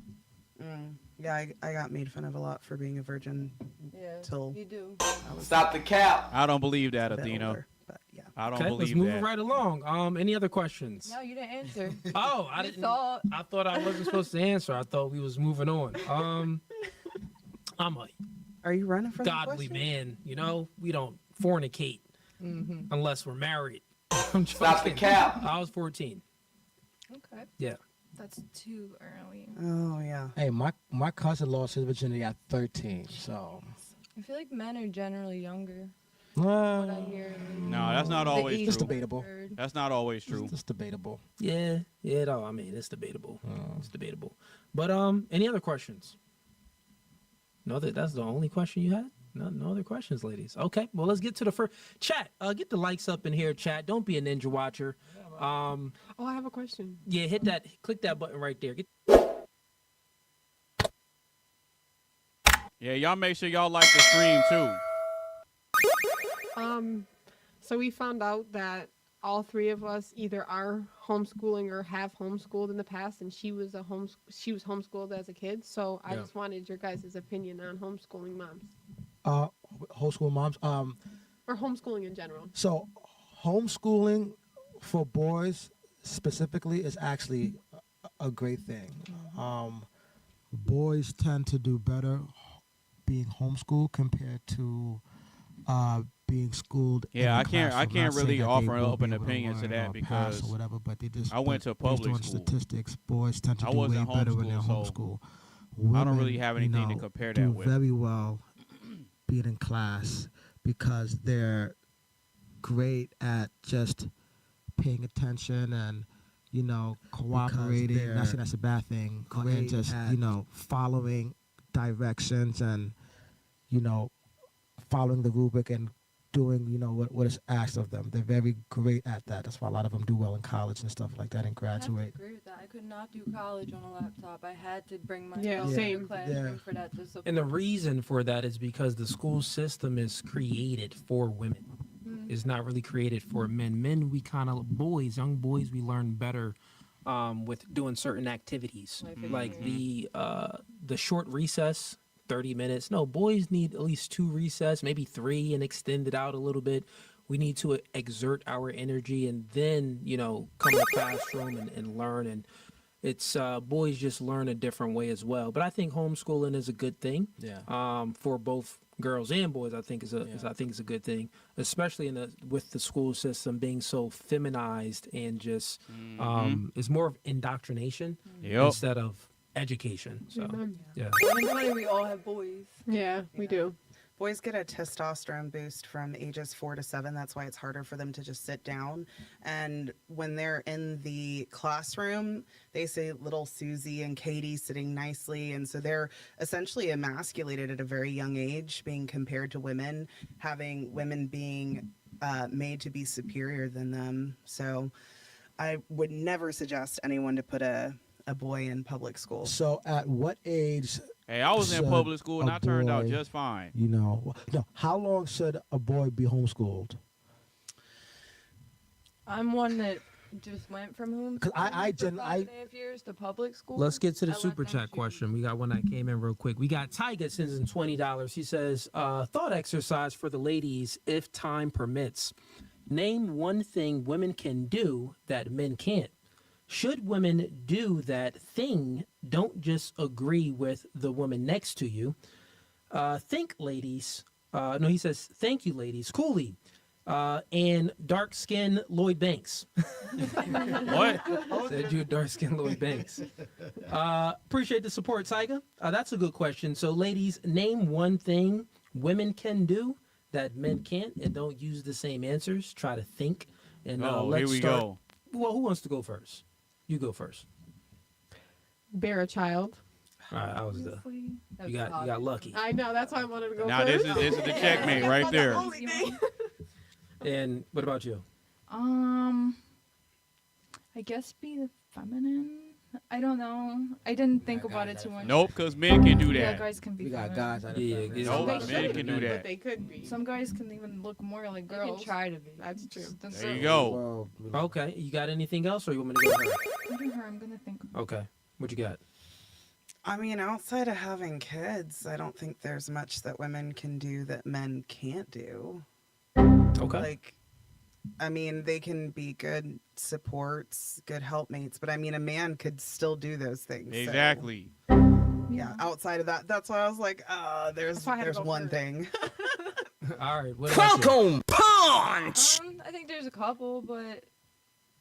S7: Yeah, I got made fun of a lot for being a virgin
S6: Yeah,
S7: till
S6: you do.
S7: I was
S10: Stop the cap.
S1: I don't believe that,
S7: a bit
S1: Athena.
S7: older. But yeah.
S1: I don't
S3: Okay, let's
S1: believe
S3: move
S1: that.
S3: it right along. Any other questions?
S6: No, you didn't answer.
S3: Oh, I
S6: You
S3: didn't.
S6: thought.
S3: I thought I wasn't supposed to answer. I thought we was moving on. I'm a
S7: Are you running from the
S3: godly
S7: question?
S3: man. We don't fornicate unless we're married. I'm
S10: Stop the
S3: joking.
S10: cap.
S3: I was 14.
S6: Okay.
S3: Yeah.
S9: That's too early.
S7: Oh, yeah.
S4: Hey, my cousin lost his virginity at 13. So.
S6: I feel like men are generally younger. What I hear.
S1: No, that's not
S6: The
S1: always
S6: age
S4: It's
S1: true.
S4: debatable.
S6: heard.
S1: That's not always true.
S4: It's debatable.
S3: Yeah. No, I mean, it's debatable. It's debatable. But any other questions? No, that's the only question you had? No other questions, ladies. Okay, well, let's get to the first. Chat, get the likes up in here, chat. Don't be a ninja watcher.
S5: Oh, I have a question.
S3: Yeah, click that button right there.
S1: Yeah, y'all make sure y'all like the stream too.
S5: So we found out that all three of us either are homeschooling or have homeschooled in the past, and she was homeschooled as a kid. So I
S3: Yeah.
S5: just wanted your guys' opinion on homeschooling moms
S4: Homeschool moms.
S5: or homeschooling in general.
S4: So homeschooling for boys specifically is actually a great thing. Boys tend to do better being homeschooled compared to being schooled.
S1: Yeah,
S4: in the
S1: I
S4: classroom.
S1: can't
S4: Not saying
S1: really
S4: that they
S1: offer
S4: will
S1: up
S4: be
S1: an
S4: able to
S1: opinion to
S4: learn
S1: that
S4: or pass
S1: because
S4: or whatever, but they just
S1: I went to
S4: based
S1: public
S4: on
S1: school.
S4: statistics, boys tend to
S1: I
S4: do way
S1: wasn't
S4: better when they're
S1: homeschooled, so
S4: homeschooled.
S1: I don't really
S4: Women,
S1: have
S4: you
S1: anything to
S4: know,
S1: compare
S4: do
S1: that with.
S4: very well being in class because they're great at just paying attention and cooperating. Not saying that's a bad thing. And just following directions and following the rubric and doing what is asked of them. They're very great at that. That's why a lot of them do well in college and stuff like that and
S6: I have to
S4: graduate.
S6: agree with that. I could not do college on a laptop. I had to bring my
S5: Yeah,
S6: phone to
S5: same.
S6: the classroom
S4: Yeah.
S6: for that to support.
S3: And the reason for that is because the school system is created for women. It's not really created for men. Men, we kind of young boys, we learn better with doing certain activities, like the short recess, 30 minutes. No, boys need at least 2 recess, maybe 3, and extend it out a little bit. We need to exert our energy and then come to the classroom and learn. And it's boys just learn a different way as well. But I think homeschooling is a good thing.
S4: Yeah.
S3: For both girls and boys, I think is a good thing, especially with the school system being so feminized and just it's more of indoctrination instead of education. So yeah.
S6: Why we all have boys?
S5: Yeah, we do.
S7: Boys get a testosterone boost from ages 4 to 7. That's why it's harder for them to just sit down. And when they're in the classroom, they say little Susie and Katie sitting nicely. And so they're essentially emasculated at a very young age, being compared to women, having women being made to be superior than them. So I would never suggest anyone to put a boy in public school.
S4: So at what age?
S1: Hey, I was in
S4: should
S1: public school and
S4: a
S1: I turned out
S4: boy,
S1: just fine.
S4: You know, no. How long should a boy be homeschooled?
S6: I'm one that just went from home.
S4: 'Cause I
S6: for 5.5 years to public school.
S3: Let's get to the
S6: I let
S3: super
S6: them
S3: chat
S6: choose.
S3: question. We got one that came in real quick. We got Tyga sends in $20. He says, thought exercise for the ladies if time permits. Name one thing women can do that men can't. Should women do that thing? Don't just agree with the woman next to you. Think, ladies. No, he says, thank you, ladies. Cooley. And dark-skinned Lloyd Banks.
S1: What?
S3: Said you dark-skinned Lloyd Banks. Appreciate the support, Tyga. That's a good question. So, ladies, name one thing women can do that men can't, and don't use the same answers. Try to think. And let's
S1: here we
S3: start.
S1: go.
S3: Well, who wants to go first? You go first.
S5: Bear a child.
S3: All right, I was the. You got lucky.
S5: I know. That's why I wanted to go
S1: Now
S5: first.
S1: this is the checkmate right there.
S3: And what about you?
S9: I guess be the feminine. I don't know. I didn't think about it too much.
S1: Nope, because men can do
S9: Yeah,
S1: that.
S9: guys can be.
S4: We got
S9: feminine.
S4: guys out of
S3: Yeah,
S4: feminine.
S3: yeah.
S1: Nope,
S9: They
S1: men
S9: should
S1: can do
S5: But
S1: that.
S5: they could be.
S9: Some guys can even look more like
S6: They
S9: girls.
S6: can try to be.
S5: That's true.
S1: There you go.
S4: Well,
S3: Okay, you got anything else, or you want me to go first?
S9: I'm gonna think.
S3: Okay, what you got?
S7: I mean, outside of having kids, I don't think there's much that women can do that men can't do.
S3: Okay.
S7: Like, I mean, they can be good supports, good helpmates, but I mean, a man could still do those things. so,
S1: Exactly.
S7: yeah, outside of that, that's why I was like, there's
S9: That's why I had to go
S7: one
S9: first.
S7: thing.
S3: All right. What about you?
S6: I think there's a couple, but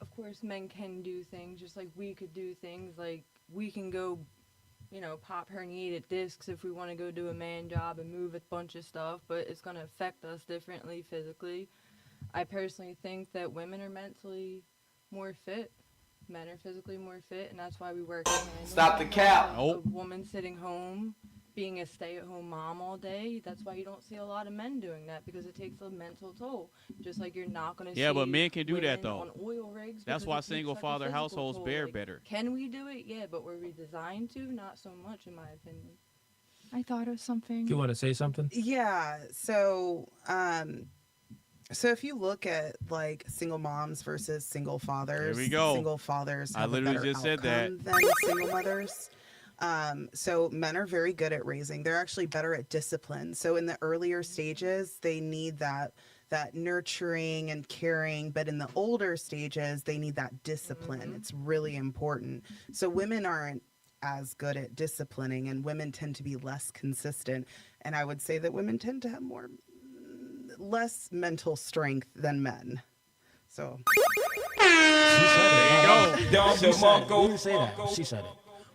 S6: of course men can do things just like we could do things. Like we can go, pop herniated discs if we want to go do a man job and move a bunch of stuff, but it's going to affect us differently physically. I personally think that women are mentally more fit. Men are physically more fit, and that's why we work.
S10: Stop the cap.
S1: Nope.
S6: A woman sitting home, being a stay-at-home mom all day. That's why you don't see a lot of men doing that, because it takes a mental toll. Just like you're not going to see.
S1: Yeah, but men can do that,
S6: women
S1: though.
S6: On oil rigs.
S1: That's
S6: because
S1: why
S6: it takes
S1: single
S6: such a
S1: father
S6: physical
S1: households
S6: toll.
S1: bear
S6: Like,
S1: better.
S6: Can we do it? Yeah, but were we designed to? Not so much, in my opinion.
S9: I thought of something.
S3: You want to say something?
S7: Yeah. So, so if you look at like single moms versus single fathers,
S1: There we go.
S7: Single fathers
S1: I
S7: have
S1: literally
S7: a better
S1: just said that.
S7: outcome than single mothers. So men are very good at raising. They're actually better at discipline. So in the earlier stages, they need that nurturing and caring, but in the older stages, they need that discipline. It's really important. So women aren't as good at disciplining, and women tend to be less consistent. And I would say that women tend to have less mental strength than men. So
S1: There you go.
S4: She didn't say that. She said it.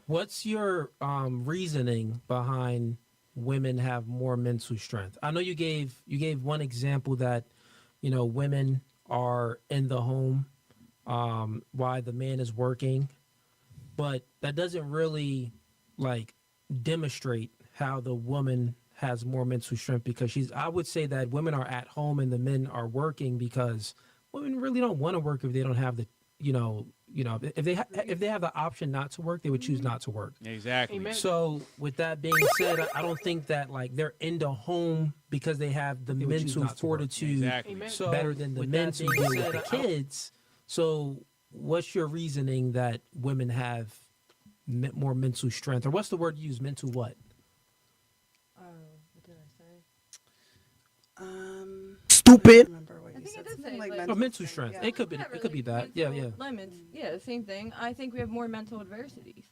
S3: What's your reasoning behind women have more mental strength? I know you gave one example that, women are in the home while the man is working, but that doesn't really demonstrate how the woman has more mental strength, because I would say that women are at home and the men are working, because women really don't want to work if they don't have the, if they have the option not to work, they would choose not to work.
S1: Exactly.
S5: Amen.
S3: So with that being said, I don't think that they're in the home because they have the
S4: would choose
S3: mental
S4: not to work.
S3: fortitude
S1: Exactly.
S5: Amen.
S3: so better than the men to deal with the kids. So what's your reasoning that women have more mental strength, or what's the word you use? Mental what?
S6: What did I say?
S7: stupid. Remember what
S6: I think it does
S7: Something
S6: say
S7: like
S6: like
S7: mental
S3: mental
S7: strength,
S3: strength.
S7: yeah.
S3: It could be.
S6: whatever,
S3: It could be
S6: like,
S3: that. Yeah,
S6: mental
S3: yeah.
S6: Limits. Yeah, same thing. I think we have more mental adversities.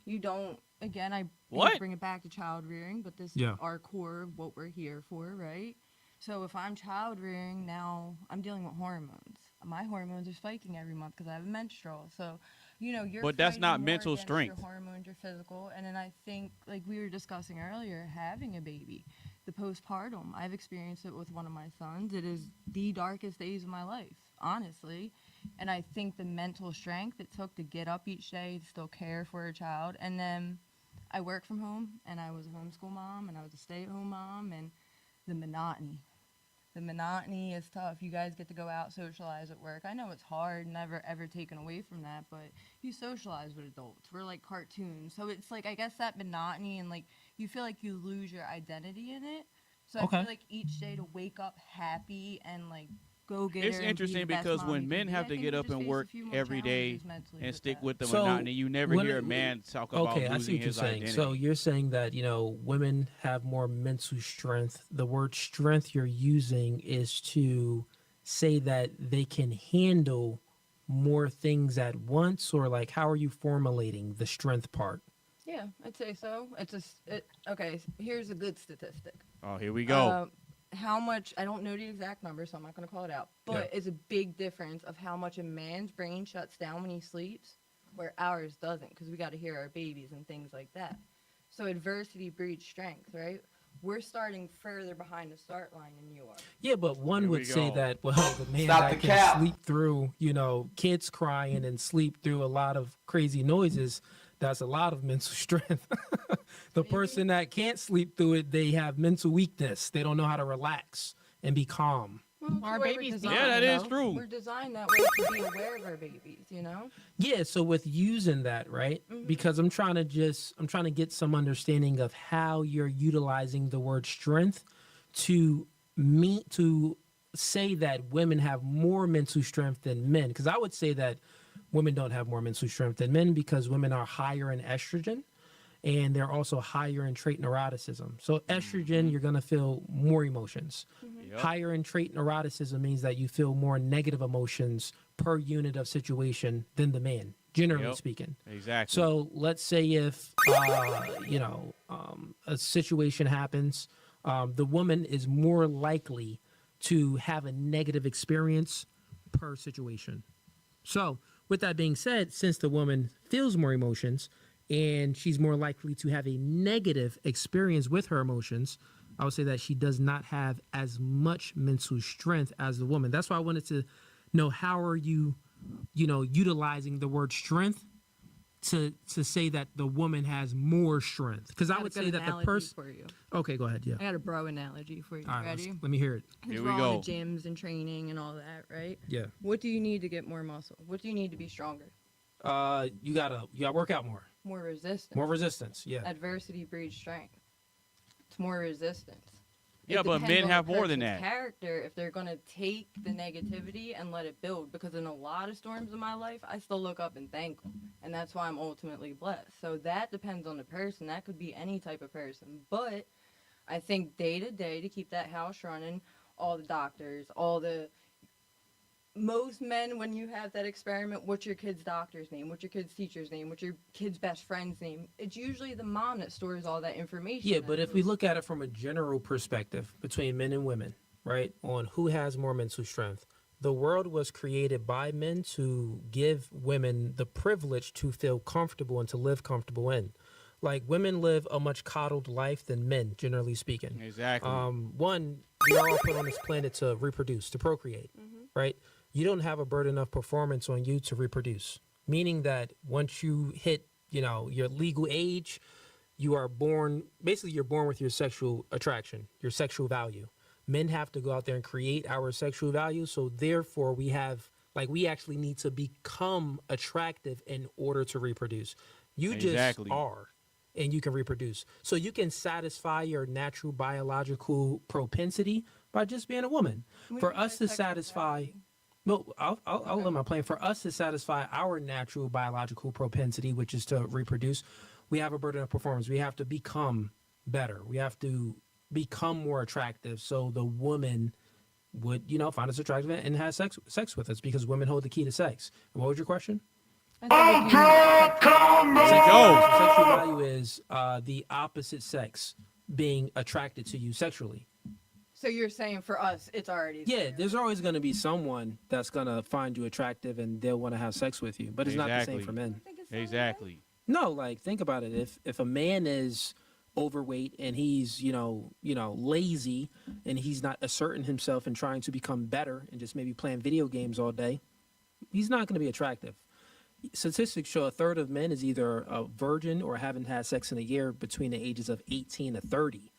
S6: You don't. Again, I hate to
S1: What?
S6: bring it back to child rearing, but this
S3: Yeah.
S6: is our core of what we're here for, right? So if I'm child rearing now, I'm dealing with hormones. My hormones are spiking every month because I have a menstrual. So, you're.
S1: But that's
S6: fighting
S1: not
S6: more
S1: mental
S6: against
S1: strength.
S6: Your hormones, your physical, and then I think, like we were discussing earlier, having a baby, the postpartum. I've experienced it with one of my sons. It is the darkest days of my life, honestly. And I think the mental strength it took to get up each day to still care for a child, and then I work from home, and I was a homeschool mom, and I was a stay-at-home mom, and the monotony. The monotony is tough. You guys get to go out, socialize at work. I know it's hard, never ever taken away from that, but you socialize with adults. We're like cartoons. So it's like, I guess that monotony and like you feel like you lose your identity in it. So I
S3: Okay.
S6: feel like each day to wake up happy and like go get
S1: It's interesting because when men have to get up and work every day and stick with the
S3: So,
S1: monotony, you never
S3: when
S1: hear a
S3: it-
S1: man talk about
S3: Okay, I see
S1: losing
S3: what you're
S1: his
S3: saying.
S1: identity.
S3: So you're saying that, women have more mental strength. The word strength you're using is to say that they can handle more things at once, or like how are you formulating the strength part?
S6: Yeah, I'd say so. Okay, here's a good statistic.
S1: Oh, here we go.
S6: How much, I don't know the exact number, so I'm not going to call it out, but it's a big difference of how much a man's brain shuts down when he sleeps, where ours doesn't, because we got to hear our babies and things like that. So adversity breeds strength, right? We're starting further behind the start line than you are.
S3: Yeah, but one
S1: Here we
S3: would say
S1: go.
S3: that, well, the man
S10: Stop
S3: that
S10: the
S3: can
S10: cap.
S3: sleep through, kids crying and sleep through a lot of crazy noises, that's a lot of mental strength. The person that can't sleep through it, they have mental weakness. They don't know how to relax and be calm.
S6: Well,
S5: Our
S6: we're
S5: babies
S6: designed,
S1: Yeah, that is
S6: though.
S1: true.
S6: We're designed that way to be aware of our babies,
S3: Yeah, so with using that, right? Because I'm trying to get some understanding of how you're utilizing the word strength to say that women have more mental strength than men. Because I would say that women don't have more mental strength than men because women are higher in estrogen and they're also higher in trait neuroticism. So estrogen, you're going to feel more emotions.
S1: Yep.
S3: Higher in trait neuroticism means that you feel more negative emotions per unit of situation than the man, generally
S1: Yep.
S3: speaking.
S1: Exactly.
S3: So let's say if a situation happens, the woman is more likely to have a negative experience per situation. So with that being said, since the woman feels more emotions and she's more likely to have a negative experience with her emotions, I would say that she does not have as much mental strength as the woman. That's why I wanted to know, how are you, utilizing the word strength to say that the woman has more strength? Because I would say that the person.
S6: for you.
S3: Okay, go ahead. Yeah.
S6: I got a bro analogy for you.
S3: All right,
S6: Ready?
S3: let me hear it.
S6: Because
S1: Here
S6: we're
S1: we
S6: all in
S1: go.
S6: the gyms and training and all that, right?
S3: Yeah.
S6: What do you need to get more muscle? What do you need to be stronger?
S3: You gotta work out more.
S6: More resistance.
S3: More resistance. Yeah.
S6: Adversity breeds strength. It's more resistance. It
S1: Yeah, but
S6: depends
S1: men
S6: on the
S1: have more than
S6: person's
S1: that.
S6: Character, if they're gonna take the negativity and let it build, because in a lot of storms in my life, I still look up and thank them, and that's why I'm ultimately blessed. So that depends on the person. That could be any type of person, but I think day to day to keep that house running, all the doctors, most men, when you have that experiment, what's your kid's doctor's name? What's your kid's teacher's name? What's your kid's best friend's name? It's usually the mom that stores all that information.
S3: Yeah, but if we look at it from a general perspective between men and women, right, on who has more mental strength, the world was created by men to give women the privilege to feel comfortable and to live comfortable in. Like, women live a much coddled life than men, generally speaking.
S1: Exactly.
S3: One, we are all put on this planet to reproduce, to procreate, right? You don't have a burden of performance on you to reproduce, meaning that once you hit, your legal age, you are born, basically you're born with your sexual attraction, your sexual value. Men have to go out there and create our sexual value. So therefore we actually need to become attractive in order to reproduce. You
S1: Exactly.
S3: just are, and you can reproduce. So you can satisfy your natural biological propensity by just being a woman. For us to satisfy, well, I'll let my plan. For us to satisfy our natural biological propensity, which is to reproduce, we have a burden of performance. We have to become better. We have to become more attractive so the woman would find us attractive and have sex with us because women hold the key to sex. And what was your question? Sexual value is the opposite sex being attracted to you sexually.
S6: So you're saying for us, it's already there.
S3: There's always going to be someone that's going to find you attractive and they'll want to have sex with you, but it's not the same for men.
S1: Exactly.
S3: No, like think about it. If a man is overweight and he's lazy and he's not asserting himself and trying to become better and just maybe playing video games all day, he's not going to be attractive. Statistics show a third of men is either a virgin or haven't had sex in a year between the ages of 18 to 30.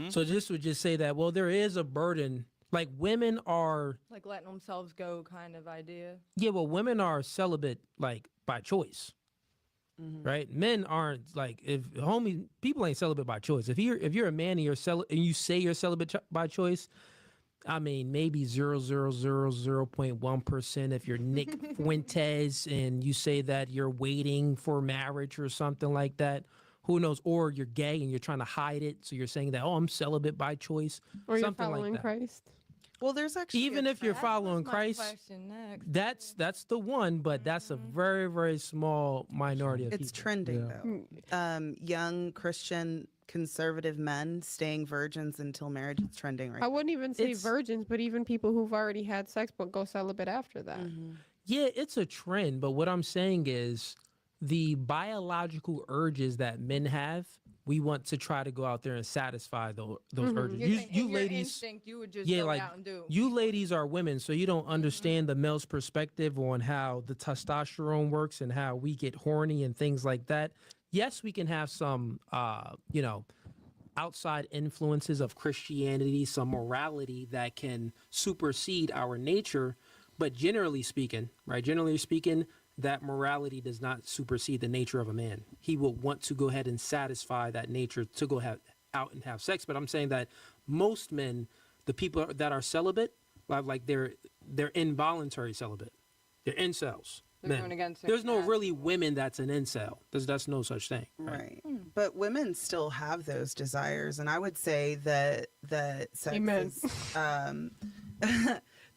S3: So this would just say that, well, there is a burden. Like women are
S6: Like letting themselves go kind of idea.
S3: Yeah, well, women are celibate like by choice. Right? Men aren't like people ain't celibate by choice. If you're a man and and you say you're celibate by choice, I mean maybe 0.1%. If you're Nick Fuentes and you say that you're waiting for marriage or something like that, who knows? Or you're gay and you're trying to hide it, so you're saying that I'm celibate by choice,
S5: Or you're
S3: something
S5: following
S3: like that.
S5: Christ.
S7: Well, there's actually
S3: Even if you're following
S6: my
S3: Christ,
S6: question next.
S3: that's the one, but that's a very, very small minority of
S7: It's
S3: people.
S7: trending though. Young Christian conservative men staying virgins until marriage is trending right
S5: I wouldn't even say
S3: It's-
S5: virgins, but even people who've already had sex but go celibate after that.
S3: Yeah, it's a trend, but what I'm saying is the biological urges that men have, we want to try to go out there and satisfy those urges.
S6: You're saying
S3: You
S6: in your
S3: ladies,
S6: instinct, you would just
S3: yeah,
S6: go
S3: like
S6: out and do.
S3: you ladies are women, so you don't understand the male's perspective on how the testosterone works and how we get horny and things like that. Yes, we can have some, outside influences of Christianity, some morality that can supersede our nature, but generally speaking, that morality does not supersede the nature of a man. He will want to go ahead and satisfy that nature to go out and have sex. But I'm saying that most men, the people that are celibate, like they're involuntary celibate. They're incels.
S6: They're
S3: Men.
S6: going against
S3: There's no
S6: natural.
S3: really women that's an incel. That's no such thing.
S7: Right. But women still have those desires, and I would say that sex
S5: Amen.
S7: is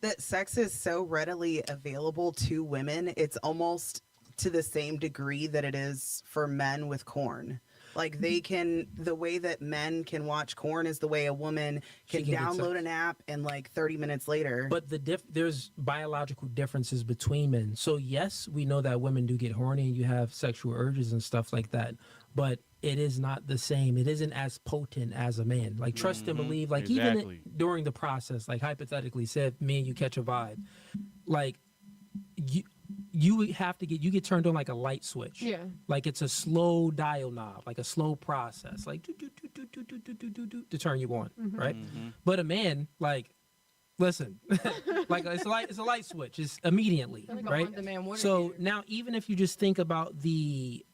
S7: that sex is so readily available to women. It's almost to the same degree that it is for men with corn. Like the way that men can watch corn is the way a woman can
S3: can get
S7: download
S3: sex.
S7: an app and like 30 minutes later.
S3: But there's biological differences between men. So yes, we know that women do get horny and you have sexual urges and stuff like that. But it is not the same. It isn't as potent as a man. Like trust and believe. Like
S1: Exactly.
S3: even during the process, like hypothetically, say if me and you catch a vibe, like you get turned on like a light switch.
S5: Yeah.
S3: Like it's a slow dial knob, like a slow process, like do, to turn you on, right? But a man, like, listen, like it's a light switch. It's immediately,
S6: Like a
S3: right?
S6: on-demand water
S3: So
S6: heater.
S3: now, even if you just think about the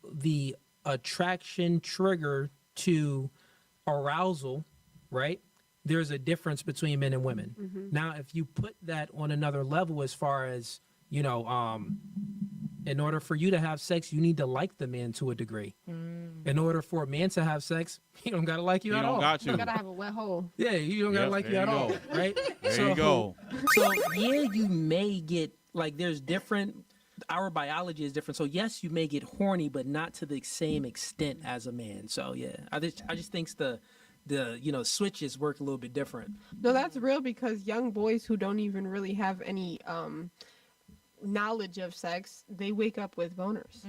S3: attraction trigger to arousal, right? There's a difference between men and women. Now, if you put that on another level, as far as in order for you to have sex, you need to like the man to a degree. In order for a man to have sex, he don't gotta like you
S1: You
S3: at
S1: don't
S3: all.
S1: got
S5: You
S1: to.
S5: gotta have a wet hole.
S3: Yeah, you don't gotta
S1: Yep,
S3: like
S1: there
S3: you at
S1: you
S3: all,
S1: go.
S3: right?
S1: There you go.
S3: So yeah, you may get like there's different. Our biology is different. So yes, you may get horny, but not to the same extent as a man. So yeah, I just think the switches work a little bit different.
S5: No, that's real because young boys who don't even really have any knowledge of sex, they wake up with boners.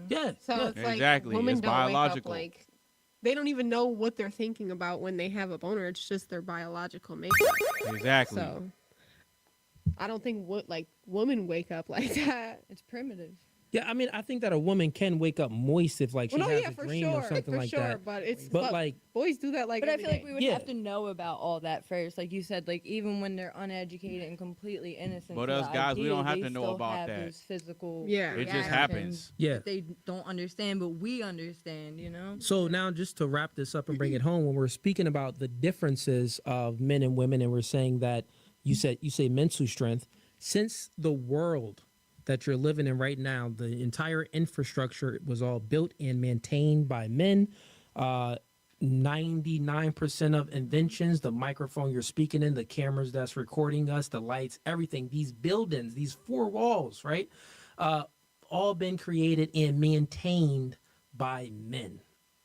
S3: Yeah.
S5: So
S3: yeah.
S5: it's like
S1: Exactly.
S5: women
S1: It's
S5: don't wake up
S1: biological.
S5: like they don't even know what they're thinking about when they have a boner. It's just their biological makeup.
S1: Exactly.
S5: So I don't think women wake up like that.
S6: It's primitive.
S3: Yeah, I mean, I think that a woman can wake up moist if like she
S5: Well, no,
S3: has
S5: yeah,
S3: a
S5: for
S3: dream
S5: sure,
S3: or something
S5: for
S3: like
S5: sure.
S3: that.
S5: But it's
S3: But like,
S5: boys do that like.
S6: But I
S5: every
S6: feel like
S5: day.
S6: we would
S3: Yeah.
S6: have to know about all that first. Like you said, like even when they're uneducated and completely innocent.
S1: But
S6: to
S1: us
S6: the
S1: guys, we
S6: idea,
S1: don't have
S6: they
S1: to know
S6: still
S1: about
S6: have
S1: that.
S6: those physical
S5: Yeah.
S1: It just
S6: reactions
S1: happens.
S3: yeah.
S6: that they don't understand, but we understand.
S3: So now, just to wrap this up and bring it home, when we're speaking about the differences of men and women, and we're saying that you say mental strength, since the world that you're living in right now, the entire infrastructure was all built and maintained by men. 99% of inventions, the microphone you're speaking in, the cameras that's recording us, the lights, everything, these buildings, these four walls, right? All been created and maintained by men.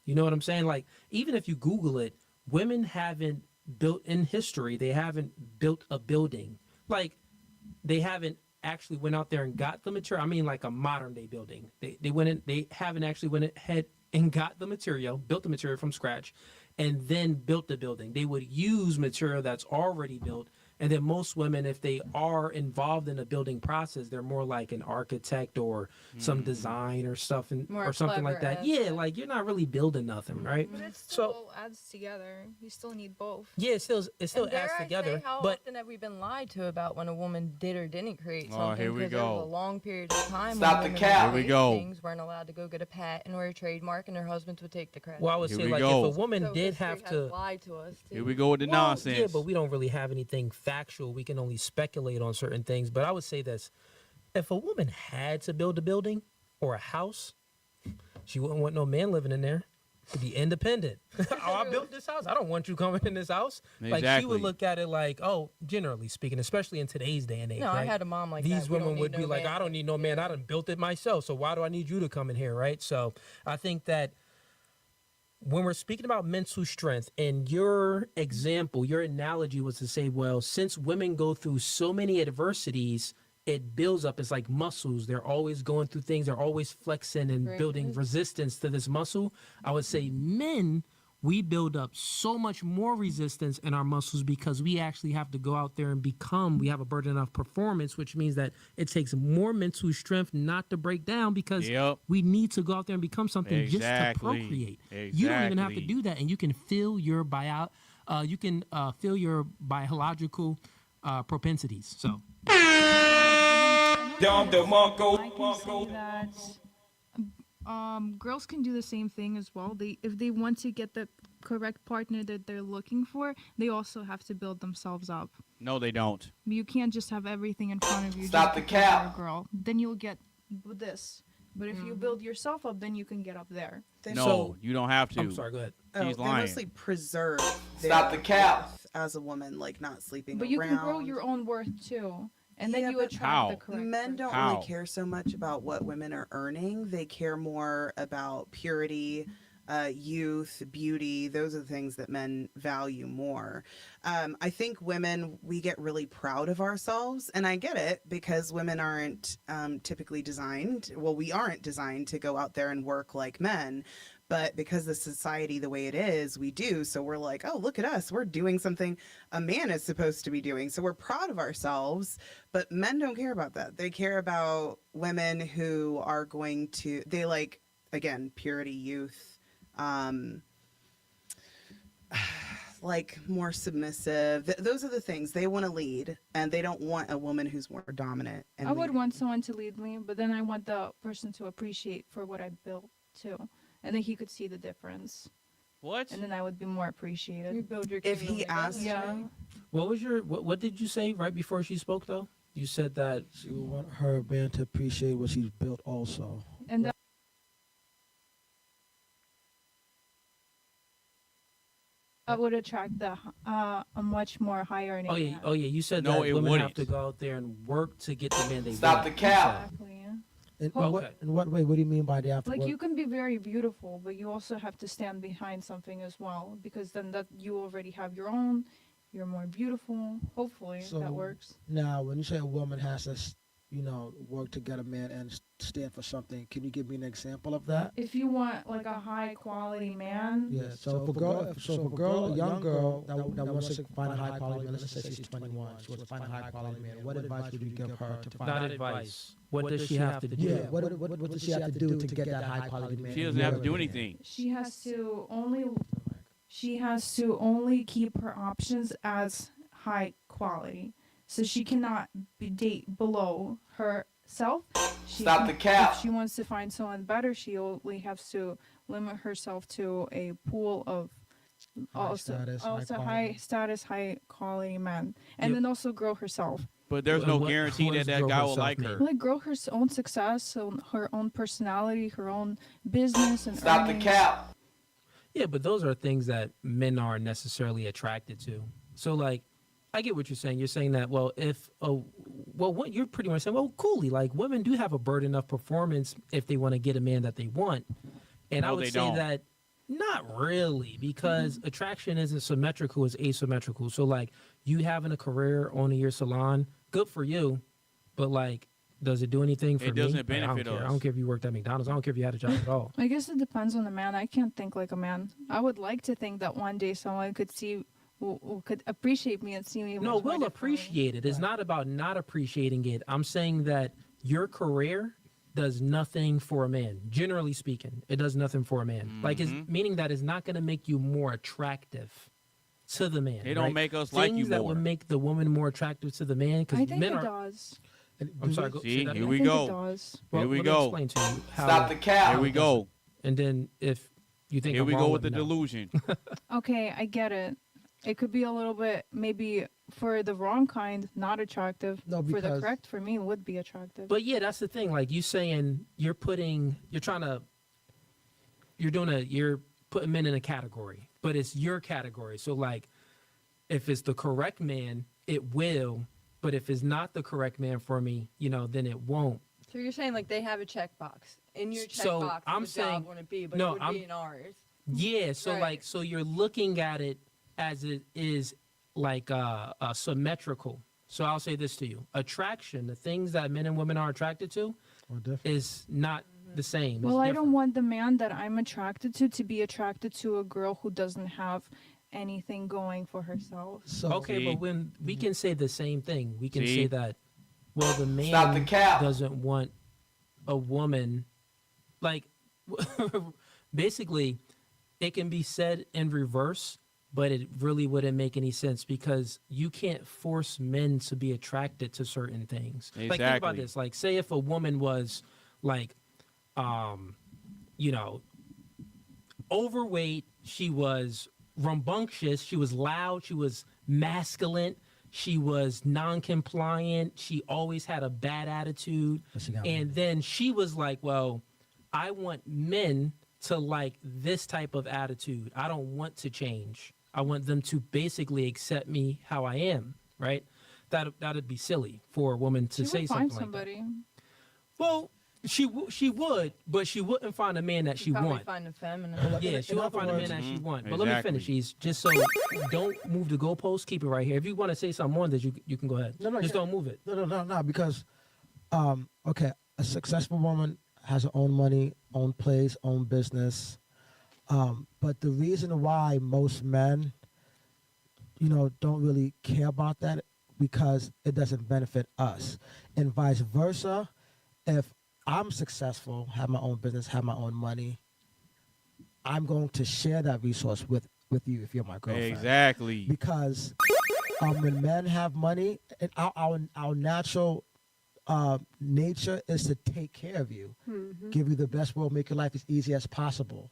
S3: You know what I'm saying? Like, even if you Google it, women haven't built in history, they haven't built a building. Like, they haven't actually went out there and got the material. I mean, like a modern day building. They haven't actually went ahead and got the material, built the material from scratch, and then built the building. They would use material that's already built. And then most women, if they are involved in a building process, they're more like an architect or some design or stuff or something like that. Yeah, like you're not really building nothing, right?
S9: But it still adds together. You still need both.
S3: Yeah, it still adds together.
S6: How
S3: But
S6: often have we been lied to about when a woman did or didn't create
S1: Oh,
S6: something?
S1: here we
S6: 'Cause there was
S1: go.
S6: a long period of time
S10: Stop
S6: when
S10: the
S6: women
S10: cap.
S6: who
S1: Here we
S6: created
S1: go.
S6: things weren't allowed to go get a patent or a trademark, and their husbands would take the credit.
S3: well, I would
S1: Here
S3: say
S1: we
S3: like
S1: go.
S3: if a woman
S6: So
S3: did
S6: history
S3: have
S6: has
S3: to.
S6: lied to us too.
S1: Here we go with the
S3: Well,
S1: nonsense.
S3: Yeah, but we don't really have anything factual. We can only speculate on certain things. But I would say this: if a woman had to build a building or a house, she wouldn't want no man living in there. To be independent. Oh, I built this house. I don't want you coming in this house. Like she
S1: Exactly.
S3: would look at it like, oh, generally speaking, especially in today's day and age.
S6: No, I
S3: right?
S6: had a mom like that.
S3: These
S6: We don't
S3: women
S6: need
S3: would
S6: no
S3: be like,
S6: man.
S3: I don't need no man. I done built it myself. So why do I need you to come in here, right? So I think that when we're speaking about mental strength, and your example, your analogy was to say, well, since women go through so many adversities, it builds up. It's like muscles. They're always going through things. They're always flexing and
S6: Very
S3: building
S6: good.
S3: resistance to this muscle. I would say men, we build up so much more resistance in our muscles because we actually have to go out there and we have a burden of performance, which means that it takes more mental strength not to break down because
S1: Yep.
S3: we need to go out there and become something just to
S1: Exactly.
S3: procreate. You don't even have to
S1: Exactly.
S3: do that, and you can feel your feel your biological propensities. So
S9: I can say that girls can do the same thing as well. If they want to get the correct partner that they're looking for, they also have to build themselves up.
S1: No, they don't.
S9: You can't just have everything in front of you.
S10: Stop
S9: just
S10: the
S9: because you're
S10: cap.
S9: a girl. Then you'll get this. But if you build yourself up, then you can get up there.
S7: They,
S1: No,
S3: So-
S1: you don't have to.
S3: I'm sorry. Go ahead.
S1: She's
S7: they
S1: lying.
S7: mostly preserve
S10: Stop
S7: their
S10: the cap.
S7: worth as a woman, like not sleeping
S9: But
S7: around.
S9: you can grow your own worth too. And then
S7: Yeah,
S9: you
S7: but
S9: attract
S1: How?
S9: the correct
S7: Men
S9: person.
S7: don't
S1: How?
S7: really care so much about what women are earning. They care more about purity, youth, beauty. Those are the things that men value more. I think women, we get really proud of ourselves. And I get it because women aren't typically designed. Well, we aren't designed to go out there and work like men. But because the society the way it is, we do. So we're like, oh, look at us. We're doing something a man is supposed to be doing. So we're proud of ourselves. But men don't care about that. They care about women who are going to, they like, again, purity, youth, like more submissive. Those are the things they want to lead. And they don't want a woman who's more dominant. And
S9: I would
S7: lead.
S9: want someone to lead me, but then I want the person to appreciate for what I built too. And then he could see the difference.
S1: What?
S9: And then I would be more appreciated.
S6: You build your
S7: If
S6: kingdom
S7: he
S6: together.
S7: asked
S9: Yeah.
S7: me,
S3: What did you say right before she spoke though? You said that
S4: She would want her man to appreciate what she's built also.
S9: And that would attract a much more high earning man.
S3: Oh yeah. You said
S1: No,
S3: that
S1: it
S3: women have
S1: wouldn't.
S3: to go out there and work to get the man they
S10: Stop
S3: want.
S10: the cap.
S9: Exactly.
S4: In,
S3: Okay.
S4: in what way? What do you mean by the after
S9: Like
S4: work?
S9: you can be very beautiful, but you also have to stand behind something as well, because then that you already have your own. You're more beautiful. Hopefully
S4: So-
S9: that works.
S4: Now, when you say a woman has to, work to get a man and stand for something, can you give me an example of that?
S9: If you want like a high quality man,
S4: Yeah. So if a young girl that wants to find a high quality man, let's say she's 21, she wants to find a high quality man. What advice would you give her to find?
S3: Not advice. What does she have to do?
S4: Yeah. What does she have to do to get that high quality man?
S1: She doesn't have to do anything.
S9: she has to only keep her options as high quality. So she cannot date below herself.
S10: Stop the cap.
S9: If she wants to find someone better, she only has to limit herself to a pool of
S4: High status, high
S9: high
S4: quality.
S9: status, high quality men, and
S3: Yep.
S9: then also grow herself.
S1: But there's no
S3: What-
S1: guarantee
S3: what
S1: that
S3: does
S1: that
S3: grow
S1: guy will
S3: herself
S1: like
S3: mean?
S1: her.
S9: Like grow her own success, her own personality, her own business, and
S10: Stop the
S9: earnings.
S10: cap.
S3: Yeah, but those are things that men aren't necessarily attracted to. So, like, I get what you're saying. You're saying that, well, what you're pretty much saying, well, coolly, like, women do have a burden of performance if they want to get a man that they want. And I
S1: No,
S3: would
S1: they
S3: say
S1: don't.
S3: that not really, because attraction isn't symmetrical, it's asymmetrical. So, like, you having a career owning your salon, good for you, but, like, does it do anything for me?
S1: It doesn't
S3: Like, I don't
S1: benefit
S3: care. I
S1: us.
S3: don't care if you worked at McDonald's. I don't care if you had a job at all.
S9: I guess it depends on the man. I can't think like a man. I would like to think that one day someone could see, who could appreciate me and see me.
S3: No,
S9: much more
S3: we'll
S9: differently.
S3: appreciate it. It's not about not appreciating it. I'm saying that your career does nothing for a man. Generally speaking, it does nothing for a man. Like, it's meaning that it's not going to make you more attractive to the man.
S1: It don't
S3: right?
S1: make us
S3: Things
S1: like you
S3: that
S1: more.
S3: would make the woman more attractive to the man,
S9: I
S3: because
S9: think
S3: men
S9: it
S3: are.
S9: does.
S3: I'm sorry. Go,
S1: See,
S3: say that
S1: here
S3: again.
S1: we
S9: I think
S1: go.
S9: it does.
S3: Well,
S1: Here we
S3: let me
S1: go.
S3: explain to you how.
S10: Stop the cap.
S1: Here we go.
S3: And then if you think
S1: Here
S3: I'm
S1: we
S3: wrong,
S1: go
S3: let
S1: with the
S3: me know.
S1: delusion.
S9: Okay, I get it. It could be a little bit, maybe for the wrong kind, not attractive.
S4: No,
S9: for the
S4: because-
S9: correct, for me, would be attractive.
S3: But yeah, that's the thing. Like, you saying you're putting men in a category, but it's your category. So, like, if it's the correct man, it will. But if it's not the correct man for me, then it won't.
S6: So you're saying like they have a checkbox in your
S3: So,
S6: checkbox.
S3: I'm
S6: the
S3: saying-
S6: job wouldn't be, but
S3: no,
S6: it would
S3: I'm-
S6: be in ours.
S3: Yeah. So
S6: Right.
S3: like, so you're looking at it as it is, like symmetrical. So I'll say this to you: attraction, the things that men and women are attracted to,
S4: Or different.
S3: is not the same.
S9: Well,
S3: It's
S9: I don't
S3: different.
S9: want the man that I'm attracted to be attracted to a girl who doesn't have anything going for herself.
S4: So
S3: Okay,
S1: See?
S3: but when we can say the same thing, we can
S1: See?
S3: say that, well, the
S10: Stop the
S3: man
S10: cap.
S3: doesn't want a woman, like, basically, it can be said in reverse, but it really wouldn't make any sense, because you can't force men to be attracted to certain things. Like, think about
S1: Exactly.
S3: this. Like, say if a woman was like, overweight, she was rambunctious, she was loud, she was masculine, she was non-compliant, she always had a bad attitude,
S4: But she got
S3: and then she was like, well, I want men to like this type of attitude. I don't want to change. I want them to basically accept me how I am, right? That'd be silly for a woman to
S9: She
S3: say
S9: would find
S3: something like that.
S9: somebody.
S3: Well, she would, but she wouldn't find a man that she
S6: Probably
S3: want.
S6: find a feminine.
S3: Yeah, she
S4: in
S3: won't
S4: other
S3: find a man
S4: words-
S3: that she want. But
S1: Exactly.
S3: let me finish these, just so don't move the goalpost. Keep it right here. If you want to say something more on this, you can go ahead.
S4: No,
S3: Just
S4: yeah.
S3: don't move it.
S4: No, because, okay, a successful woman has her own money, own place, own business. But the reason why most men, don't really care about that, because it doesn't benefit us. And vice versa, if I'm successful, have my own business, have my own money, I'm going to share that resource with you if you're my girlfriend.
S1: Exactly.
S4: Because when men have money, and our natural nature is to take care of you, give you the best world, make your life as easy as possible.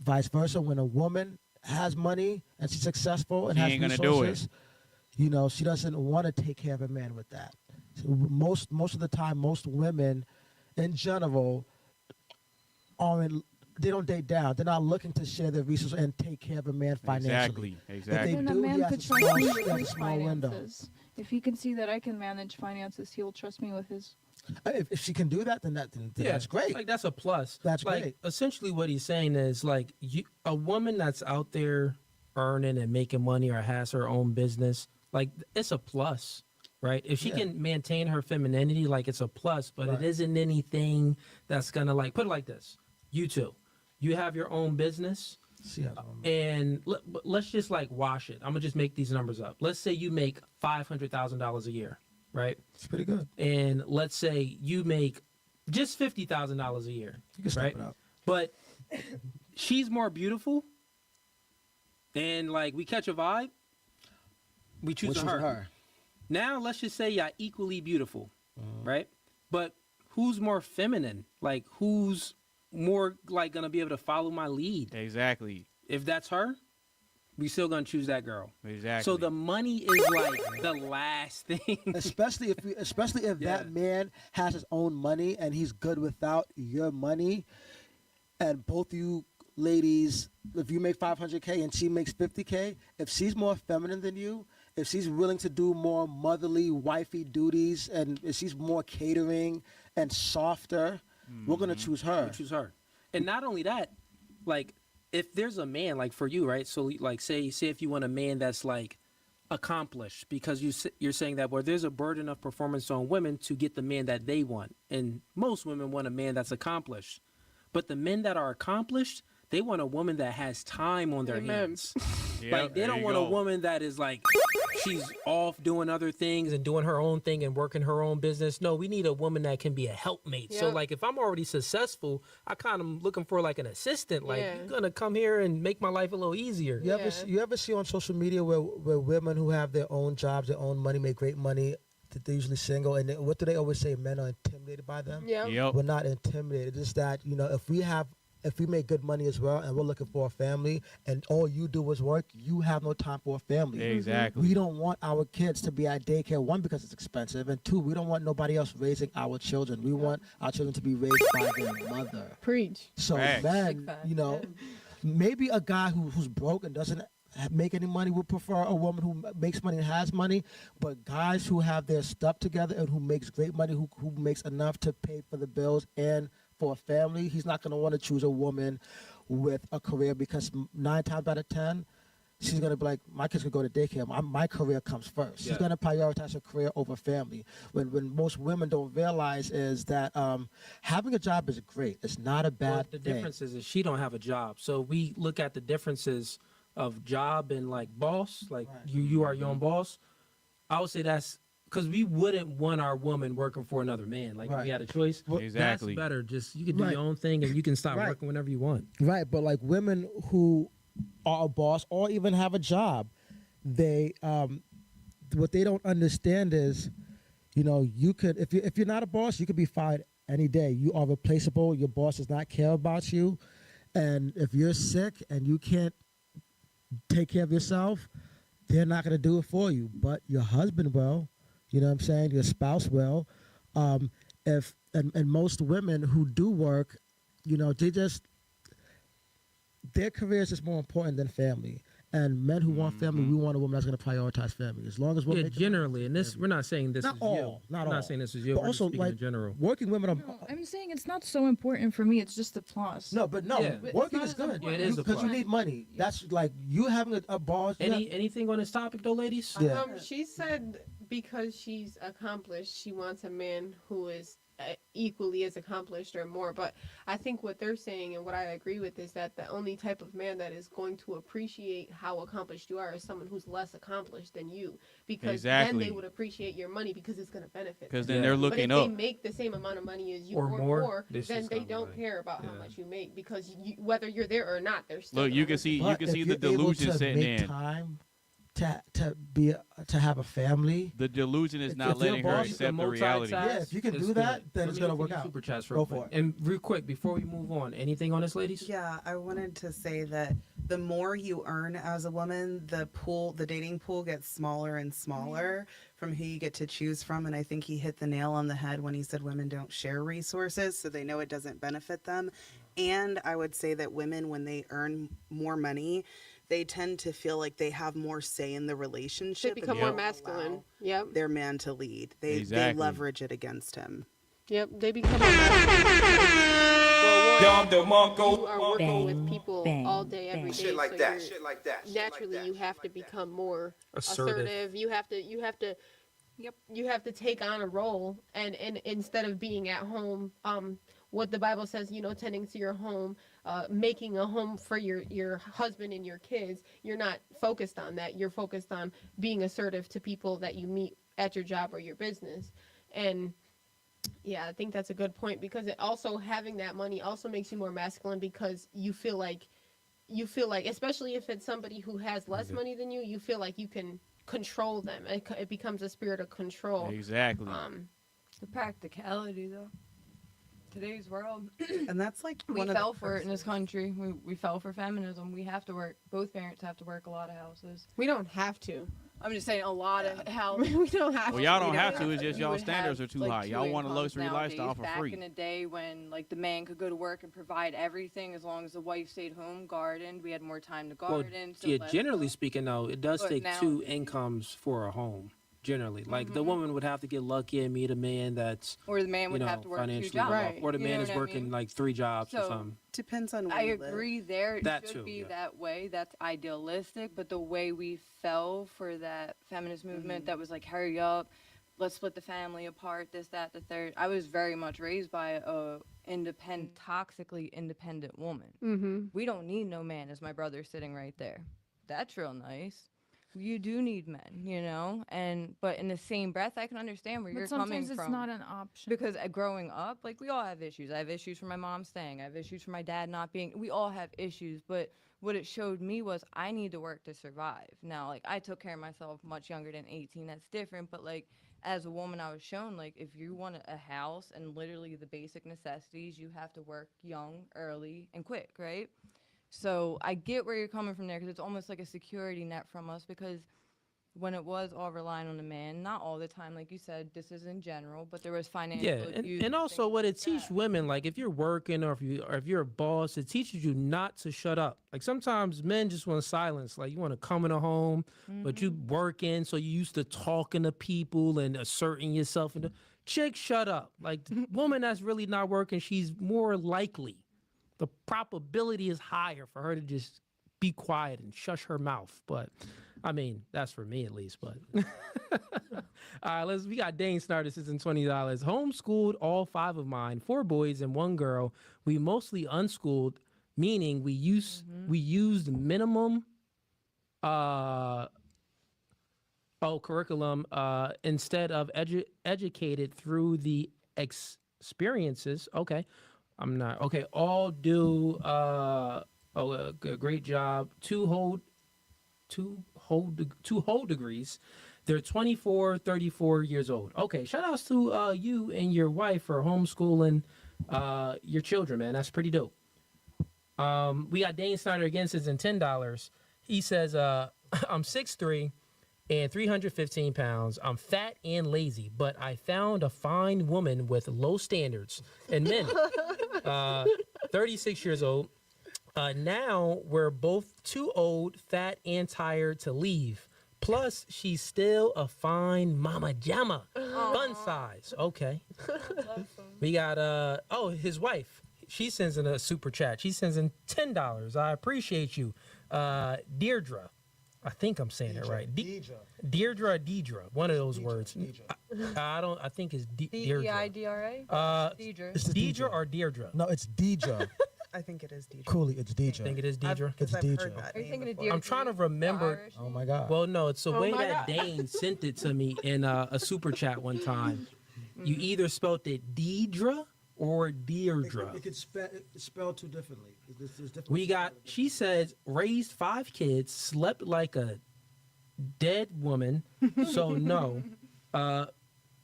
S4: Vice versa, when a woman has money and she's successful and
S1: She
S4: has
S1: ain't gonna do it.
S4: resources, she doesn't want to take care of a man with that. So most of the time, most women, in general, they don't date down. They're not looking to share their resources and take care of a man financially.
S1: Exactly.
S4: They
S9: Then a
S4: do,
S9: man
S4: he has
S9: could
S4: a
S9: trust
S4: small-
S9: me
S4: he
S9: with
S4: has a
S9: his
S4: small window.
S9: finances. If he can see that I can manage finances, he'll trust me with his.
S4: If she can do that, then that's great.
S3: Like, that's a plus.
S4: That's
S3: like,
S4: great.
S3: Essentially, what he's saying is, like, a woman that's out there earning and making money or has her own business, like, it's a plus, right? If she
S4: Yeah.
S3: can maintain her femininity, like, it's a plus, but
S4: Right.
S3: it isn't anything that's gonna, like, put it like this: you two, you have your own business, and let's just like wash it. I'm gonna just make these numbers up. Let's say you make $500,000 a year, right?
S4: It's pretty good.
S3: And let's say you make just $50,000 a year,
S4: You can step
S3: right?
S4: it up.
S3: But she's more beautiful, and like we catch a vibe, we choose
S4: Which is
S3: her. Now let's just say you're equally beautiful, right? But who's more feminine? Like, who's more like gonna be able to follow my lead?
S1: Exactly.
S3: If that's her, we still gonna choose that girl.
S1: Exactly.
S3: So the money is like the last thing.
S4: especially if
S3: Yeah.
S4: that man has his own money and he's good without your money, and both of you ladies, if you make 500K and she makes 50K, if she's more feminine than you, if she's willing to do more motherly, wifey duties, and if she's more catering and softer, we're gonna choose her.
S3: Choose her. And not only that, like if there's a man like for you, right? So like say if you want a man that's like accomplished, because you're saying that where there's a burden of performance on women to get the man that they want, and most women want a man that's accomplished, but the men that are accomplished, they want a woman that has time on their hands.
S1: Yep,
S3: Like they
S1: there
S3: don't
S1: you
S3: want
S1: go.
S3: a woman that is like she's off doing other things and doing her own thing and working her own business. No, we need a woman that can be a helpmate. So
S5: Yep.
S3: like if I'm already successful, I kind of looking for like an assistant. Like
S5: Yeah.
S3: you're gonna come here and make my life a little easier.
S4: You ever see on social media where women who have their own jobs, their own money, make great money, that they're usually single, and what do they always say? Men are intimidated by them.
S5: Yeah.
S1: Yep.
S4: We're not intimidated. It's that, if we make good money as well and we're looking for a family and all you do is work, you have no time for a family.
S1: Exactly.
S4: We don't want our kids to be at daycare, one, because it's expensive, and two, we don't want nobody else raising our children. We want our children to be raised by their mother.
S5: Preach.
S4: So
S1: Facts.
S4: then,
S6: Big fact.
S4: maybe a guy who's broke and doesn't make any money would prefer a woman who makes money and has money, but guys who have their stuff together and who makes great money, who makes enough to pay for the bills and for a family, he's not going to want to choose a woman with a career, because 9 times out of 10, she's going to be like, my kids could go to daycare. My career comes first.
S3: Yeah.
S4: She's going to prioritize her career over family. When most women don't realize is that having a job is great. It's not a
S3: Well,
S4: bad
S3: the
S4: thing.
S3: difference is she don't have a job. So we look at the differences of job and like boss, like you are your own boss. I would say that's because we wouldn't want our woman working for another man. Like if we
S4: Right.
S3: had a choice.
S1: Exactly.
S3: That's better. Just you can do
S4: Right.
S3: your own thing and you can stop
S4: Right.
S3: working whenever you want.
S4: Right, but like women who are a boss or even have a job, they what they don't understand is, you could if you're not a boss, you could be fired any day. You are replaceable. Your boss does not care about you, and if you're sick and you can't take care of yourself, they're not going to do it for you. But your husband will. You know what I'm saying? Your spouse will. And most women who do work, their careers is more important than family. And men who want family, we want a woman that's going to prioritize family. As long as we're
S3: Yeah,
S4: making
S3: generally, and this we're not saying this
S4: Not
S3: is
S4: all,
S3: you.
S4: not
S3: We're
S4: all.
S3: not saying this is you.
S4: But
S3: We're just
S4: also,
S3: speaking
S4: like,
S3: in general.
S4: working women are
S9: No, I'm saying it's not so important for me. It's just a plus.
S4: no, but
S3: Yeah.
S4: working
S9: not
S4: is
S9: as
S4: good.
S9: important.
S3: Yeah, it is a
S4: because you
S3: plus.
S4: need money. That's like you having a boss. you have-
S3: Anything on this topic though, ladies?
S4: Yeah.
S5: She said because she's accomplished, she wants a man who is equally as accomplished or more. But I think what they're saying and what I agree with is that the only type of man that is going to appreciate how accomplished you are is someone who's less accomplished than you, because then
S1: Exactly.
S5: they would appreciate your money because it's going to benefit
S1: Because
S5: them.
S1: then they're
S5: But
S1: looking
S5: if they
S1: up.
S5: make the same amount of money as you
S3: Or
S5: or
S3: more,
S5: more,
S3: this
S5: then
S3: is
S5: they
S3: not
S5: don't
S3: right.
S5: care about how
S3: Yeah.
S5: much you make, because whether you're there or not, they're still
S1: Look,
S5: gonna
S1: you can
S5: look
S1: see
S5: at
S1: you
S4: But
S1: can
S4: if
S1: see the
S4: you're able
S1: delusion
S4: to
S1: setting
S4: make
S1: in.
S4: time to have a family.
S1: The delusion is
S4: If
S1: not
S4: your
S1: letting her
S4: boss is
S1: accept the reality.
S4: Yeah, if you can do that, then it's gonna work out.
S3: Super chats
S4: Go
S3: real
S4: for
S3: quick.
S4: it.
S3: And real quick before we move on, anything on this, ladies?
S7: Yeah, I wanted to say that the more you earn as a woman, the dating pool gets smaller and smaller from who you get to choose from. And I think he hit the nail on the head when he said women don't share resources, so they know it doesn't benefit them. And I would say that women, when they earn more money, they tend to feel like they have more say in the relationship.
S5: They become
S7: and
S5: more
S7: don't
S5: masculine.
S7: allow
S5: Yep.
S7: their man to lead. They
S1: Exactly.
S7: leverage it against him.
S5: Yep. They become more masculine. Well,
S10: the Monko.
S5: you are working with
S8: Bang,
S5: people
S8: bang,
S5: all day, every
S8: bang.
S5: day.
S10: Shit like
S5: so
S10: that.
S5: you're-
S10: Shit like that. shit like
S5: naturally
S10: that,
S5: you
S10: shit
S5: have
S10: like
S5: to
S10: that.
S5: become more
S3: Assertive.
S5: assertive. You have to
S9: Yep.
S5: you have to take on a role, and instead of being at home, what the Bible says, tending to your home, making a home for your husband and your kids, you're not focused on that. You're focused on being assertive to people that you meet at your job or your business. And yeah, I think that's a good point, because it also, having that money also makes you more masculine, because you feel like, especially if it's somebody who has less money than you feel like you can control them. It becomes a spirit of control.
S1: Exactly.
S6: The practicality, though. Today's world,
S7: And that's like
S6: we
S7: one of
S6: fell
S7: the
S6: for it in this country. We fell for feminism. We have to work. Both parents have to work a lot of houses.
S5: We don't have to.
S6: I'm just saying a lot of how
S5: We don't have.
S1: Well, y'all
S5: to.
S1: don't
S5: We
S1: have to. It's just
S6: we
S1: y'all
S6: would
S1: standards
S6: have,
S1: are too
S6: like,
S1: high. Y'all want a
S6: incomes
S1: luxury
S6: nowadays.
S1: lifestyle for
S6: Back
S1: free.
S6: in the day when like the man could go to work and provide everything as long as the wife stayed home, gardened, we had more time to
S3: Well,
S6: garden. So
S3: yeah,
S6: less
S3: generally
S6: stuff.
S3: speaking, though, it does
S6: But
S3: take
S6: now-
S3: 2 incomes for a home. Generally, like the woman would have to get lucky and meet a man that's
S6: Or the man would have to work 2
S3: financially
S6: jobs.
S3: well off, or the
S6: You
S3: man
S6: know
S3: is
S6: what I
S3: working
S6: mean?
S3: like 3 jobs or
S6: So-
S3: something.
S7: Depends on where
S6: I
S7: you live.
S6: agree there. It
S3: That
S6: should
S3: too,
S6: be
S3: yeah.
S6: that way. That's idealistic. But the way we fell for that feminist movement that was like, hurry up, let's split the family apart, this, that, the third. I was very much raised by a independent, toxically independent woman.
S5: Mm-hmm.
S6: We don't need no man, as my brother's sitting right there. That's real nice. You do need men, you know? But in the same breath, I can understand where
S9: But
S6: you're coming
S9: sometimes it's
S6: from.
S9: not an option.
S6: Because growing up, like we all have issues. I have issues for my mom staying. I have issues for my dad not being. We all have issues. But what it showed me was I need to work to survive. Now, like I took care of myself much younger than 18. That's different. But like as a woman, I was shown like if you want a house and literally the basic necessities, you have to work young, early, and quick, right? So I get where you're coming from there because it's almost like a security net from us because when it was all relying on the man, not all the time, like you said, this is in general, but there was financial
S3: Yeah,
S6: abuse
S3: and also
S6: things
S3: what it
S6: like
S3: teaches
S6: that.
S3: women, like if you're working or if you're a boss, it teaches you not to shut up. Like sometimes men just want silence. Like you want to come in a home, but you working, so you used to talking to people and asserting yourself. And chick, shut up. Like the woman that's really not working, she's more likely. The probability is higher for her to just be quiet and shush her mouth. But I mean, that's for me at least. But all right, we got Dane started since $20. Homeschooled all 5 of mine, 4 boys and 1 girl. We mostly unschooled, meaning we used minimum curriculum instead of educated through the experiences. Okay. I'm not okay. All do great job. Two whole degrees. They're 24, 34 years old. Okay, shout outs to you and your wife for homeschooling your children, man. That's pretty dope. We got Dane Snyder again, says in $10. He says, I'm 6'3" and 315 pounds. I'm fat and lazy, but I found a fine woman with low standards and men. 36 years old. Now we're both too old, fat, and tired to leave. Plus, she's still a fine mama jamma. Fun size. Okay. We got, his wife. She sends in a super chat. She sends in $10. I appreciate you. Deirdre. I think I'm saying it right. Deirdre or Deidre. One of those words. I think it's Deirdre.
S6: D-E-I-D-R-A? Deidre.
S8: It's
S3: Deidre or Deirdre?
S8: No, it's Deidre.
S7: I think it is DJ.
S8: Cooley, it's Deidre.
S3: I think it is Deidre.
S8: It's
S7: I've
S8: Deidre.
S7: heard that
S6: Are you
S7: name
S6: thinking of
S7: before.
S6: Deirdre?
S3: I'm trying to remember.
S8: Oh my God.
S3: Well, no, it's the way
S5: my
S3: that
S5: God.
S3: Dane sent it to me in a super chat one time. You either spelled it Deidre or Deirdre.
S8: It could spell too differently. There's different
S3: We got, she says, raised 5 kids, slept like a dead woman. So no.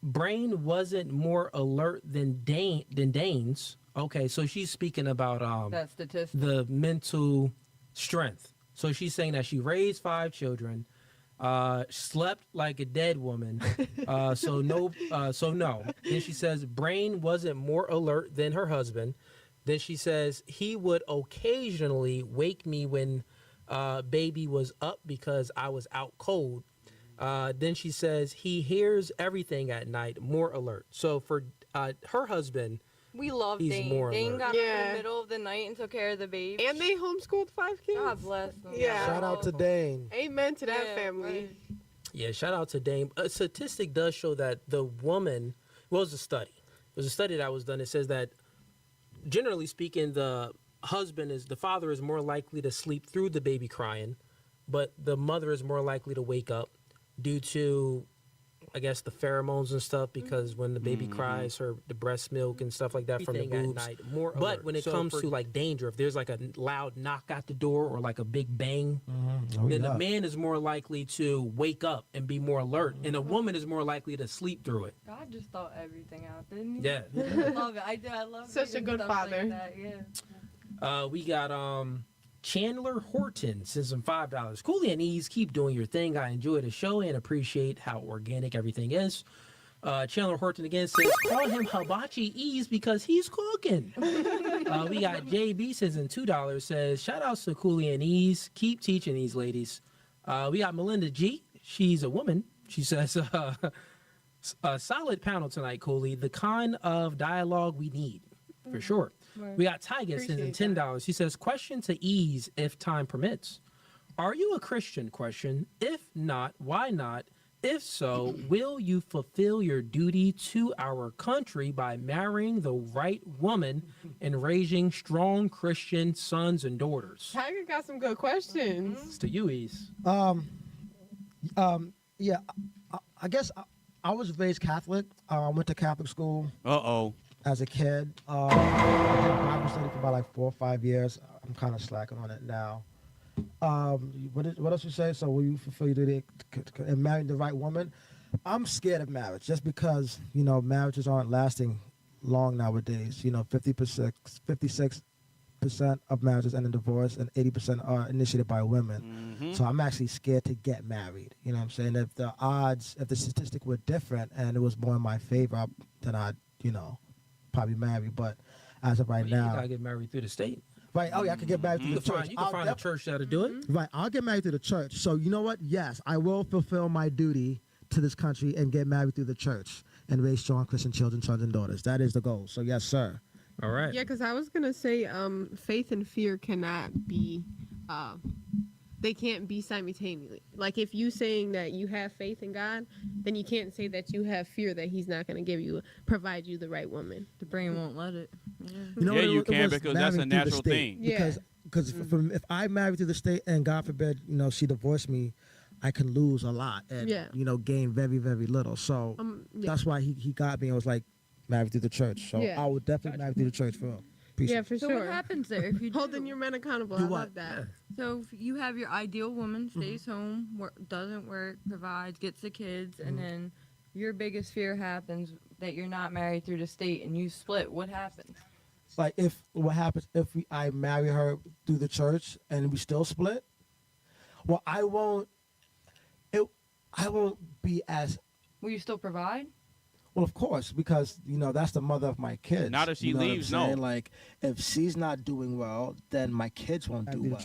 S3: Brain wasn't more alert than Dane's. Okay, so she's speaking about
S6: That statistic.
S3: the mental strength. So she's saying that she raised 5 children, slept like a dead woman. So no. Then she says brain wasn't more alert than her husband. Then she says he would occasionally wake me when baby was up because I was out cold. Then she says he hears everything at night, more alert. So for her husband,
S6: We love
S3: He's
S6: Dane.
S3: more
S6: Dane
S3: alert.
S6: got up in
S5: Yeah.
S6: the middle of the night and took care of the baby.
S5: And they homeschooled 5 kids.
S6: God bless them.
S5: Yeah.
S8: Shout out to Dane.
S5: Amen to that
S6: Yeah,
S5: family.
S6: right.
S3: yeah, shout out to Dame. A statistic does show that the woman, well, it was a study. It was a study that was done. It says that generally speaking, the father is more likely to sleep through the baby crying, but the mother is more likely to wake up due to, I guess, the pheromones and stuff, because when the baby cries, the breast milk and stuff like that from the boobs. But when it comes to like danger, if there's like a loud knock at the door or like a big bang, then the man is more likely to wake up and be more alert, and a woman is more likely to sleep through it.
S6: God just thought everything out, didn't he?
S3: Yeah.
S6: I love it. I do. I love
S5: Such a
S6: reading
S5: good
S6: stuff like
S5: father.
S6: that, yeah.
S3: We got Chandler Horton sends some $5. Cooley and Ease, keep doing your thing. I enjoy the show and appreciate how organic everything is. Chandler Horton again says, call him Hibachi Ease because he's cooking. We got JB sends in $2, says, shout outs to Cooley and Ease. Keep teaching these ladies. We got Melinda G. She's a woman. She says, a solid panel tonight, Cooley. The kind of dialogue we need, for sure.
S6: Right.
S3: We got Tyga sends in $10. He says, question to Ease if time permits. Are you a Christian? Question. If not, why not? If so, will you fulfill your duty to our country by marrying the right woman and raising strong Christian sons and daughters?
S5: Tiger got some good questions.
S3: It's to you, Ease.
S4: Yeah, I guess I was raised Catholic. I went to Catholic school
S1: Uh-oh.
S4: as a kid. I did Bible study for about like 4 or 5 years. I'm kind of slacking on it now. What else you say? So will you fulfill your duty and marry the right woman? I'm scared of marriage just because, marriages aren't lasting long nowadays. 56% of marriages end in divorce and 80% are initiated by women. So I'm actually scared to get married. You know what I'm saying? If the statistic were different and it was more in my favor, then I'd, probably marry. But as of right
S3: You
S4: now,
S3: gotta get married through the state.
S4: right? Oh yeah, I could get married through the church.
S3: You can find a church that'll do it.
S4: Right, I'll get married through the church. So you know what? Yes, I will fulfill my duty to this country and get married through the church and raise strong Christian children, sons and daughters. That is the goal. So yes, sir.
S3: All right.
S5: Yeah, because I was gonna say, faith and fear cannot be, they can't be simultaneously. Like if you saying that you have faith in God, then you can't say that you have fear that He's not gonna provide you the right woman.
S6: The brain won't let it.
S1: Yeah, you can because that's a natural thing.
S5: Yeah.
S4: Because if I marry through the state and God forbid, she divorced me, I can lose a lot and gain very, very little. So that's why he got me. I was like, married through the church. So I would definitely marry through the church for real.
S5: Yeah, for
S6: So
S5: sure.
S6: what happens there if you
S5: Holding your men accountable. I love that.
S6: So if you have your ideal woman, stays home, doesn't work, provides, gets the kids, and then your biggest fear happens that you're not married through the state and you split. What happens?
S4: Like what happens if I marry her through the church and we still split? Well, I won't be as.
S6: Will you still provide?
S4: Well, of course, because that's the mother of my kids.
S1: Not if she
S4: You know what I'm
S1: leaves,
S4: saying?
S1: no.
S4: Like if she's not doing well, then my kids won't do well.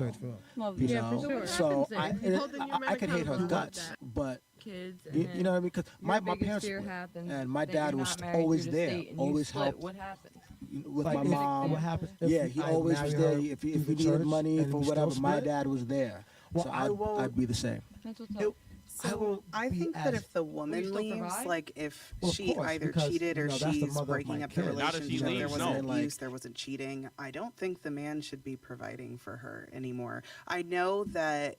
S6: Love
S4: You
S6: that.
S5: Yeah,
S4: know?
S5: for sure.
S4: So
S6: What happens
S5: then? Holding your men
S4: I can hate her
S5: accountable.
S4: guts, but
S6: Kids. And
S4: you
S6: then
S4: know what I mean? Because
S6: your
S4: my
S6: biggest
S4: parents
S6: fear
S4: split,
S6: happens
S4: and my
S6: that
S4: dad
S6: you're
S4: was
S6: not married
S4: always
S6: through the
S4: there,
S6: state and you
S4: always
S6: split.
S4: helped
S6: What happens?
S4: with Like my if- mom.
S6: what
S4: happens?
S7: Yeah, he always was there. If you needed money
S4: and
S7: for
S4: we still
S7: whatever, my
S4: split?
S7: dad was there.
S4: Well,
S7: So
S4: I won't.
S7: I'd be the same.
S6: That's what's up.
S7: So I
S4: be
S7: think that
S4: as-
S7: if the
S6: Will you
S7: woman
S6: still
S7: leaves,
S6: provide?
S7: like if
S4: Well, of
S7: she
S4: course,
S7: either
S4: because,
S7: cheated or
S4: that's the
S7: she's
S4: mother of
S7: breaking
S4: my
S7: up the
S4: kids.
S1: Not if she
S7: relationship, there
S1: leaves,
S7: wasn't
S1: no.
S7: abuse, there wasn't cheating, I don't think the man should be providing for her anymore. I know that,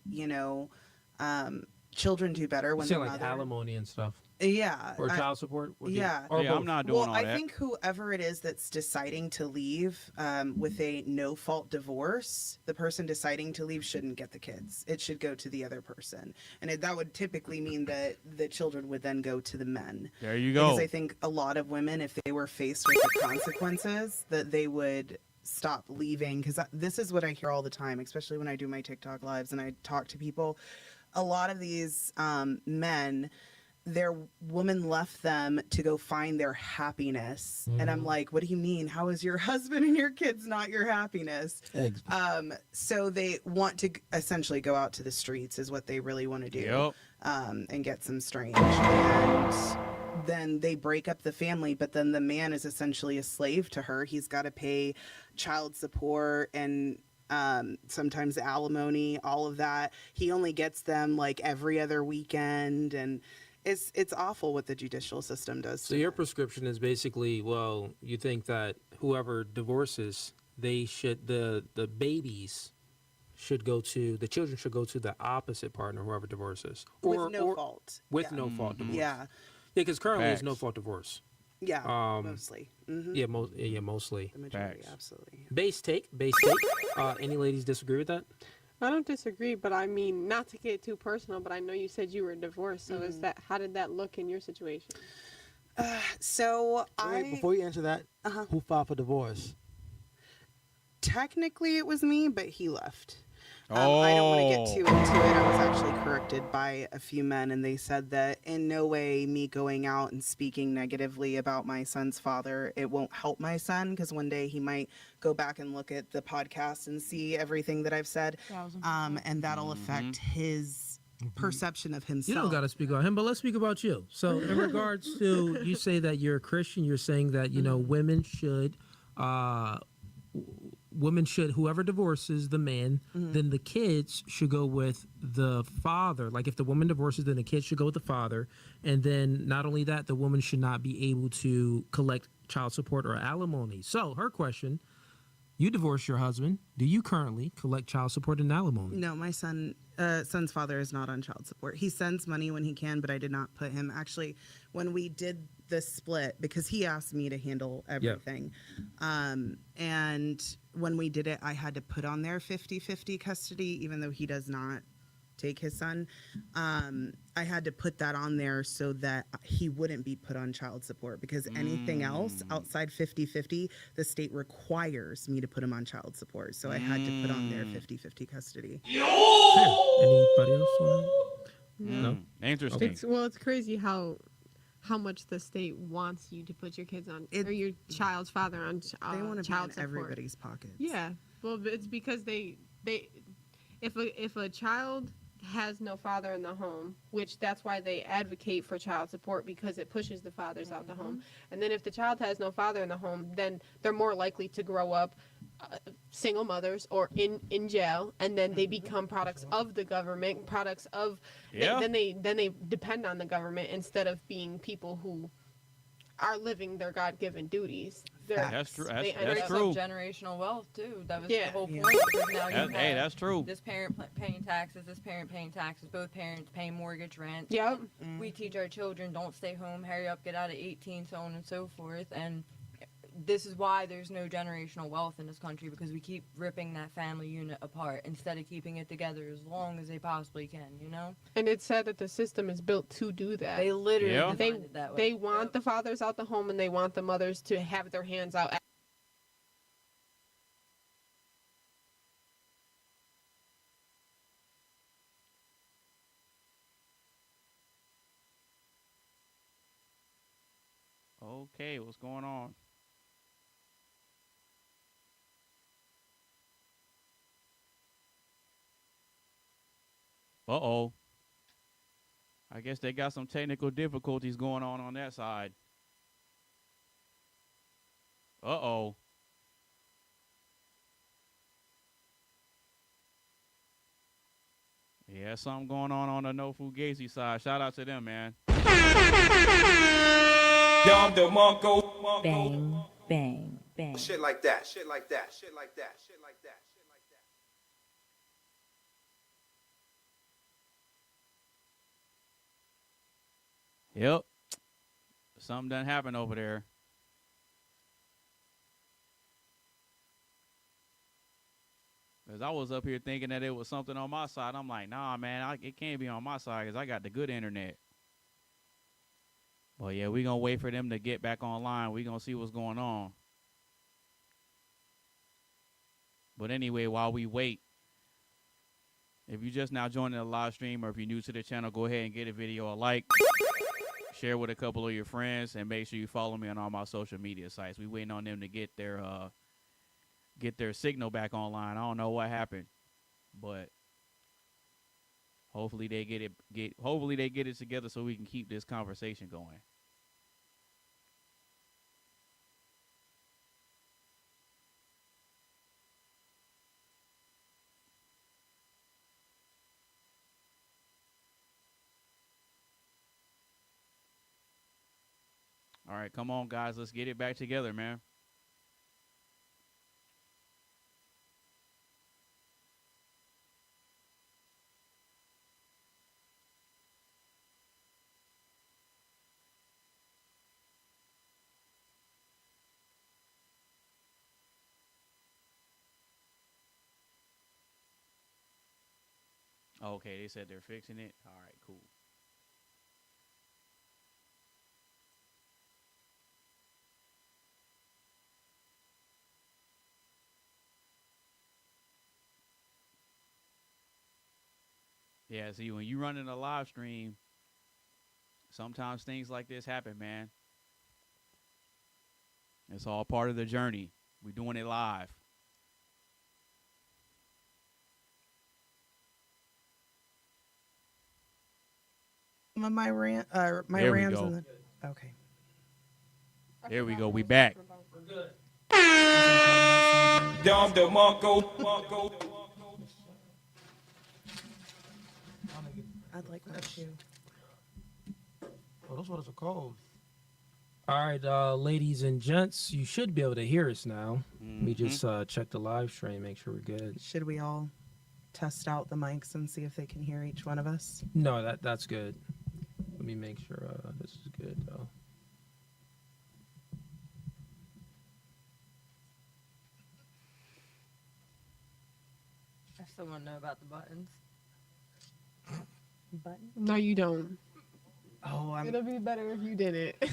S7: children do better when
S3: Say
S7: their
S3: like
S7: mother...
S3: alimony and stuff
S7: Yeah.
S3: or child support. Or
S7: yeah.
S3: Or
S1: Yeah,
S3: both.
S1: I'm not doing
S7: Well,
S1: all
S7: I
S1: that.
S7: think whoever it is that's deciding to leave with a no-fault divorce, the person deciding to leave shouldn't get the kids. It should go to the other person. And that would typically mean that the children would then go to the men.
S1: There you go.
S7: Because I think a lot of women, if they were faced with the consequences, that they would stop leaving. Because this is what I hear all the time, especially when I do my TikTok lives and I talk to people. A lot of these men, their woman left them to go find their happiness. And I'm like, what do you mean? How is your husband and your kids not your happiness? So they want to essentially go out to the streets is what they really want to do.
S1: Yep.
S7: And get some strange. And then they break up the family, but then the man is essentially a slave to her. He's got to pay child support and sometimes alimony, all of that. He only gets them like every other weekend, and it's awful what the judicial system does.
S3: So your prescription is basically, well, you think that whoever divorces, they should the babies should go to the children should go to the opposite partner, whoever divorces,
S7: with no fault.
S3: With
S7: Yeah.
S3: no fault divorce.
S7: Yeah,
S3: because currently it's no
S1: Facts.
S3: fault divorce.
S7: yeah, mostly.
S3: Yeah, mostly.
S7: The majority,
S1: Facts.
S7: absolutely.
S3: Base take. Any ladies disagree with that?
S5: I don't disagree, but I mean, not to get too personal, but I know you said you were divorced. So how did that look in your situation?
S7: So
S4: Wait, before you answer that, who filed for divorce?
S7: technically it was me, but he left. I don't want to get
S1: Oh.
S7: too into it. I was actually corrected by a few men, and they said that in no way me going out and speaking negatively about my son's father, it won't help my son, because one day he might go back and look at the podcast and see everything that I've said, and that'll affect his perception of himself.
S3: You don't got to speak about him, but let's speak about you. So, in regards to, you say that you're a Christian, you're saying that, you know, women should, whoever divorces the man, then the kids should go with the father. Like, if the woman divorces, then the kids should go with the father. And then not only that, the woman should not be able to collect child support or alimony. So, her question, you divorced your husband. Do you currently collect child support and alimony?
S7: No, my son's father is not on child support. He sends money when he can, but I did not put him. Actually, when we did the split, because he asked me to handle everything, and when we did it, I had to put on there 50-50 custody, even though he does not take his son. I had to put that on there so that he wouldn't be put on child support, because anything else outside 50-50, the state requires me to put him on child support. So I had to put on there 50-50 custody.
S3: Anybody else want to? No.
S1: Interesting.
S5: It's crazy how much the state wants you to put your kids on, or your child's father on
S7: They want to be
S5: child
S7: in
S5: support.
S7: everybody's pockets.
S5: Yeah, well, it's because if a child has no father in the home, which that's why they advocate for child support, because it pushes the fathers out the home. And then if the child has no father in the home, then they're more likely to grow up single mothers or in jail, and then they become products of the government, products of then they depend on the government instead of being people who are living their God-given duties.
S1: That's true. That's
S6: Breaks
S1: true.
S6: up generational wealth too. That was
S5: Yeah.
S6: the whole
S7: Yeah.
S6: point. Because now you
S1: Hey,
S6: have
S1: that's true.
S6: this parent paying taxes, this parent paying taxes, both parents paying mortgage rent.
S5: Yep.
S6: We teach our children, don't stay home, hurry up, get out at 18, so on and so forth. And this is why there's no generational wealth in this country, because we keep ripping that family unit apart instead of keeping it together as long as they possibly can, you know?
S5: And it's sad that the system is built to do that.
S6: They literally
S1: Yeah.
S6: designed it that way.
S5: They want the fathers out the home, and they want the mothers to have their hands out.
S1: Okay, what's going on? Uh-oh. I guess they got some technical difficulties going on that side. Uh-oh. Yeah, something going on the No Fugazee side. Shout out to them, man.
S11: Bang, bang, bang.
S10: Shit like that. Shit like that. Shit like that. Shit like that. Shit like that.
S1: Yep. Something done happened over there. Because I was up here thinking that it was something on my side. I'm like, nah, man, it can't be on my side because I got the good internet. Well, yeah, we're going to wait for them to get back online. We're going to see what's going on. But anyway, while we wait, if you just now joining the live stream or if you're new to the channel, go ahead and get a video a like. Share with a couple of your friends, and make sure you follow me on all my social media sites. We waiting on them to get their signal back online. I don't know what happened, but hopefully they get it together so we can keep this conversation going. All right, come on, guys. Let's get it back together, man. Okay, they said they're fixing it. All right, cool. Yeah, see, when you running a live stream, sometimes things like this happen, man. It's all part of the journey. We're doing it live.
S7: My rant, my
S1: There we
S7: Rams
S1: go.
S7: in the. Okay.
S1: There we go. We back.
S7: I'd like that too.
S8: Oh, those waters are cold.
S3: All right, ladies and gents, you should be able to hear us now. We just checked the live stream, make sure we're good.
S7: Should we all test out the mics and see if they can hear each one of us?
S3: No, that's good. Let me make sure this is good though.
S6: I still want to know about the buttons.
S5: No, you don't.
S7: Oh,
S5: It'll be better if you did it.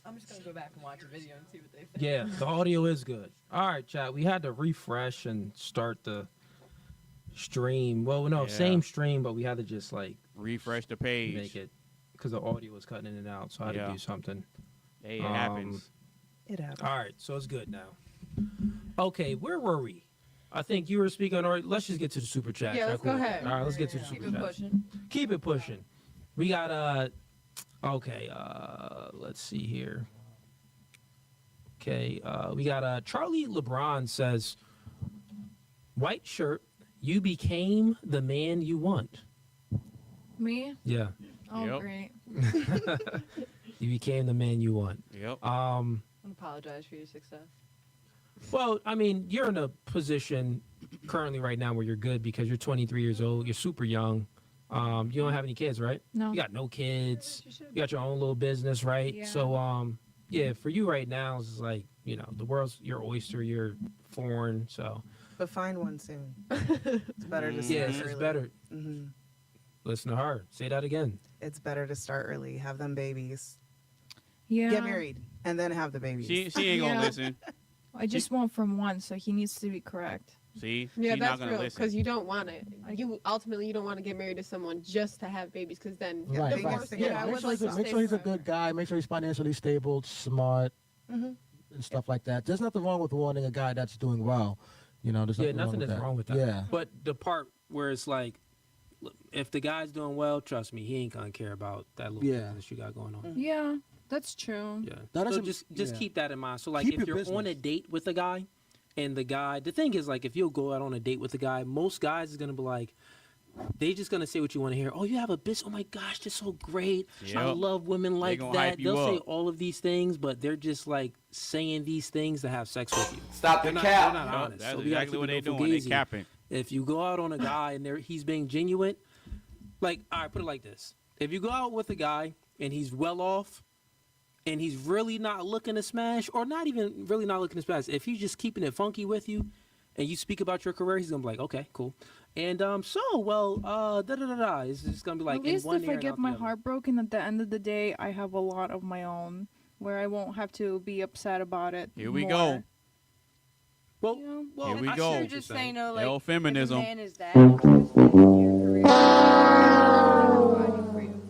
S6: I'm just gonna go back and watch a video and see what they think.
S3: Yeah, the audio is good. All right, chat. We had to refresh and start the stream. Well, no,
S1: Yeah.
S3: same stream, but we had to just like
S1: Refresh the page.
S3: make it because the audio was cutting in and out. So I had
S1: Yeah.
S3: to do something.
S1: Hey, it happens.
S7: It happens.
S3: All right, so it's good now. Okay, where were we? I think you were speaking. Or let's just get to the super chat.
S5: Yeah, let's go ahead.
S3: All right, let's get to the
S6: Keep
S3: super
S6: it
S3: chat.
S6: pushing.
S3: Keep it pushing. We got okay, let's see here. Okay, we got Charlie LeBron says, white shirt, you became the man you want.
S9: Me?
S3: Yeah.
S9: Oh,
S1: Yep.
S9: great.
S3: You became the man you want.
S1: Yep.
S6: I apologize for your success.
S3: Well, I mean, you're in a position currently right now where you're good because you're 23 years old. You're super young. You don't have any kids, right?
S9: No.
S3: You got no kids. You got your own little business, right?
S9: Yeah.
S3: So, yeah, for you right now, it's like, you know, the world's your oyster. You're foreign, so.
S7: But find one soon. It's better to start
S3: Yeah,
S7: early.
S3: it's better.
S7: hmm
S3: Listen to her. Say that again.
S7: It's better to start early. Have them babies.
S9: Yeah.
S7: Get married and then have the babies.
S1: She ain't gonna
S9: Yeah.
S1: listen.
S9: I just want from one, so he needs to be correct.
S1: See,
S5: Yeah,
S1: she's not
S5: that's
S1: gonna
S5: real.
S1: listen.
S5: Because you don't want it. You ultimately you don't want to get married to someone just to have babies. Because then
S8: Right,
S7: the
S8: right.
S7: divorce thing,
S8: Yeah,
S7: I
S8: make
S7: would
S8: sure,
S7: like
S8: he's,
S7: to
S8: make
S7: stay
S8: sure he's a
S7: forever.
S8: good guy. Make sure he's financially stable, smart,
S7: Mhm.
S8: and stuff like that. There's nothing wrong with wanting a guy that's doing well. You know, there's
S3: Yeah,
S8: nothing
S3: nothing is wrong with that.
S8: Yeah.
S3: But the part where it's like, look, if the guy's doing well, trust me, he ain't gonna care about that little
S8: Yeah.
S3: business you got going on.
S9: Yeah, that's true.
S3: Yeah.
S8: That
S3: So
S8: doesn't-
S3: just
S8: yeah.
S3: keep that in mind. So like
S8: Keep
S3: if
S8: your
S3: you're on a
S8: business.
S3: date with a guy and the thing is like if you'll go out on a date with a guy, most guys is gonna be like, they just gonna say what you want to hear. Oh, you have a business. Oh my gosh, that's so great. I
S1: Yep.
S3: love women like
S1: gonna
S3: that.
S1: hype you
S3: They'll say
S1: up.
S3: all of these things, but they're just like saying these things to have sex with you.
S10: Stop
S3: They're
S10: the
S3: not,
S10: cap.
S3: they're not
S1: Yep,
S3: honest.
S1: that's
S3: So we gotta
S1: exactly
S3: keep
S1: what
S3: it
S1: they
S3: no
S1: doing. They
S3: fugazi.
S1: capping.
S3: If you go out on a guy and he's being genuine, like, all right, put it like this. If you go out with a guy and he's well off and he's really not looking to smash or not even really not looking to smash, if he's just keeping it funky with you and you speak about your career, he's going to be like, okay, cool. And it's just going to be like,
S9: At least
S3: in one
S9: if
S3: ear
S9: I
S3: and
S9: get
S3: out the
S9: my
S3: other.
S9: heart broken, at the end of the day, I have a lot of my own, where I won't have to be upset about it.
S1: Here we
S9: more.
S1: go.
S3: Well,
S9: You know?
S3: well,
S1: Here we
S3: I
S1: go.
S3: see
S6: You're
S3: what
S6: just
S3: you're
S6: saying,
S3: saying.
S6: no, like,
S1: Hell, feminism.
S6: if a man is that interested in your career, for you.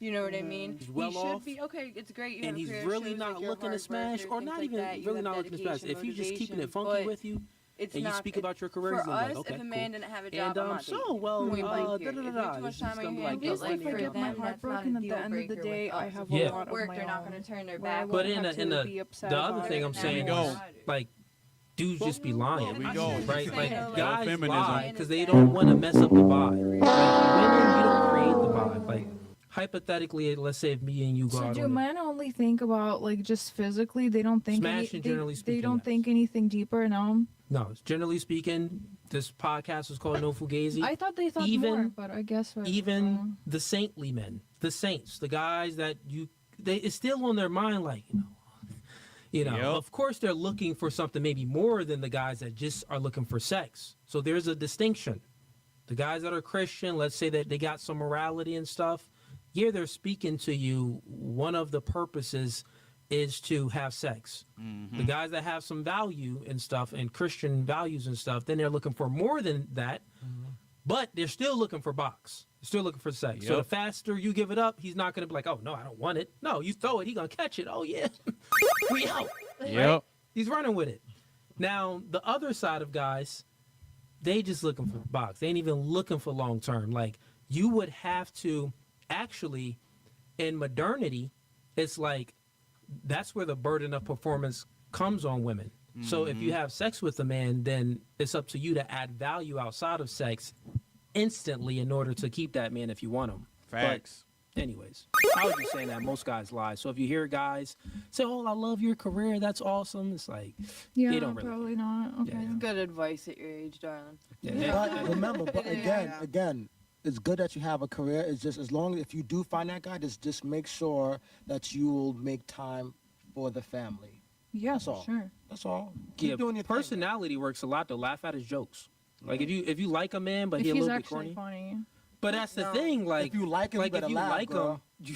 S6: You know what I mean?
S3: He's well
S6: he should
S3: off,
S6: be okay. It's great. You
S3: and
S6: have a
S3: he's
S6: career,
S3: really
S6: shows,
S3: not
S6: like, you're
S3: looking to
S6: hard
S3: smash
S6: worker,
S3: or
S6: things
S3: not
S6: like
S3: even
S6: that. You
S3: really
S6: have
S3: not looking to smash.
S6: dedication,
S3: If he's just keeping it funky
S6: motivation,
S3: with you
S6: it's
S3: and you
S6: not,
S3: speak about your career,
S6: for
S3: he's gonna be
S6: us,
S3: like, okay,
S6: if a
S3: cool.
S6: man didn't have a job,
S3: And
S6: I'm not
S3: so,
S6: dating.
S3: well,
S6: Point blank period. If you have too
S3: it's
S6: much
S3: just
S6: time on
S3: gonna
S6: your
S3: be
S6: hands,
S3: like,
S9: At least
S6: like,
S9: if I
S6: for
S9: get my
S6: them,
S9: heart
S6: that's not a
S9: broken, at
S6: deal
S9: the end of the
S6: breaker
S9: day,
S6: with
S9: I
S6: us.
S9: have
S3: Yeah.
S9: a lot of
S6: Work,
S9: my
S6: they're not
S9: own.
S6: going to turn their
S9: where I
S6: back.
S9: won't
S3: But in
S9: have
S3: the- in
S9: to
S3: the-
S9: be upset
S3: The other
S9: about
S3: thing
S9: it.
S3: I'm
S1: Here we
S3: saying
S1: go.
S3: is, like, dudes just be lying.
S1: Here we
S3: I
S1: go.
S3: see, Right? Like,
S6: Hell,
S3: guys
S1: feminism.
S3: lie because they don't want to mess up the vibe. Like, women, you don't create the vibe. Like, hypothetically, let's say if me and you go
S9: So
S3: out
S9: do
S3: on a
S9: men only think about like just physically? They don't think
S3: Smashing, generally
S9: they
S3: speaking,
S9: don't
S3: yes.
S9: think anything deeper. No,
S3: No, generally speaking, this podcast is called No Fugazee.
S9: I thought they thought
S3: Even-
S9: more, but I guess we're
S3: Even
S9: wrong.
S3: the saintly men, the saints, the guys that it's still on their mind, like,
S1: Yep.
S3: of course they're looking for something maybe more than the guys that just are looking for sex. So there's a distinction. The guys that are Christian, let's say that they got some morality and stuff, yeah, they're speaking to you. One of the purposes is to have sex. The guys that have some value and stuff and Christian values and stuff, then they're looking for more than that. But they're still looking for box. They're still looking for sex. So the
S1: Yep.
S3: faster you give it up, he's not going to be like, oh, no, I don't want it. No, you throw it, he's going to catch it. Oh, yeah. We out.
S1: Yep.
S3: He's running with it. Now, the other side of guys, they just looking for box. They ain't even looking for long term. Like, you would have to actually, in modernity, it's like that's where the burden of performance comes on women. So if you have sex with a man, then it's up to you to add value outside of sex instantly in order to keep that man if you want him.
S1: Facts.
S3: But anyways, I was just saying that most guys lie. So if you hear guys say, oh, I love your career, that's awesome. It's like,
S9: Yeah,
S3: they don't really
S9: probably not. Okay.
S3: Yeah.
S6: Good advice at your age, darling.
S8: But remember, but
S7: Yeah.
S8: again, it's good that you have a career. It's just as long as if you do find that guy, just make sure that you will make time for the family.
S9: Yeah,
S8: That's all.
S9: sure.
S8: That's all. Keep
S3: Yeah,
S8: doing your thing.
S3: personality works a lot to laugh at his jokes. Like if you like a man, but
S9: If
S3: he a
S9: he's
S3: little bit
S9: actually
S3: corny.
S9: funny.
S3: But that's the thing. Like
S8: if you like him,
S3: like
S8: you
S3: if
S8: better
S3: you
S8: laugh,
S3: like
S8: girl.
S3: him, you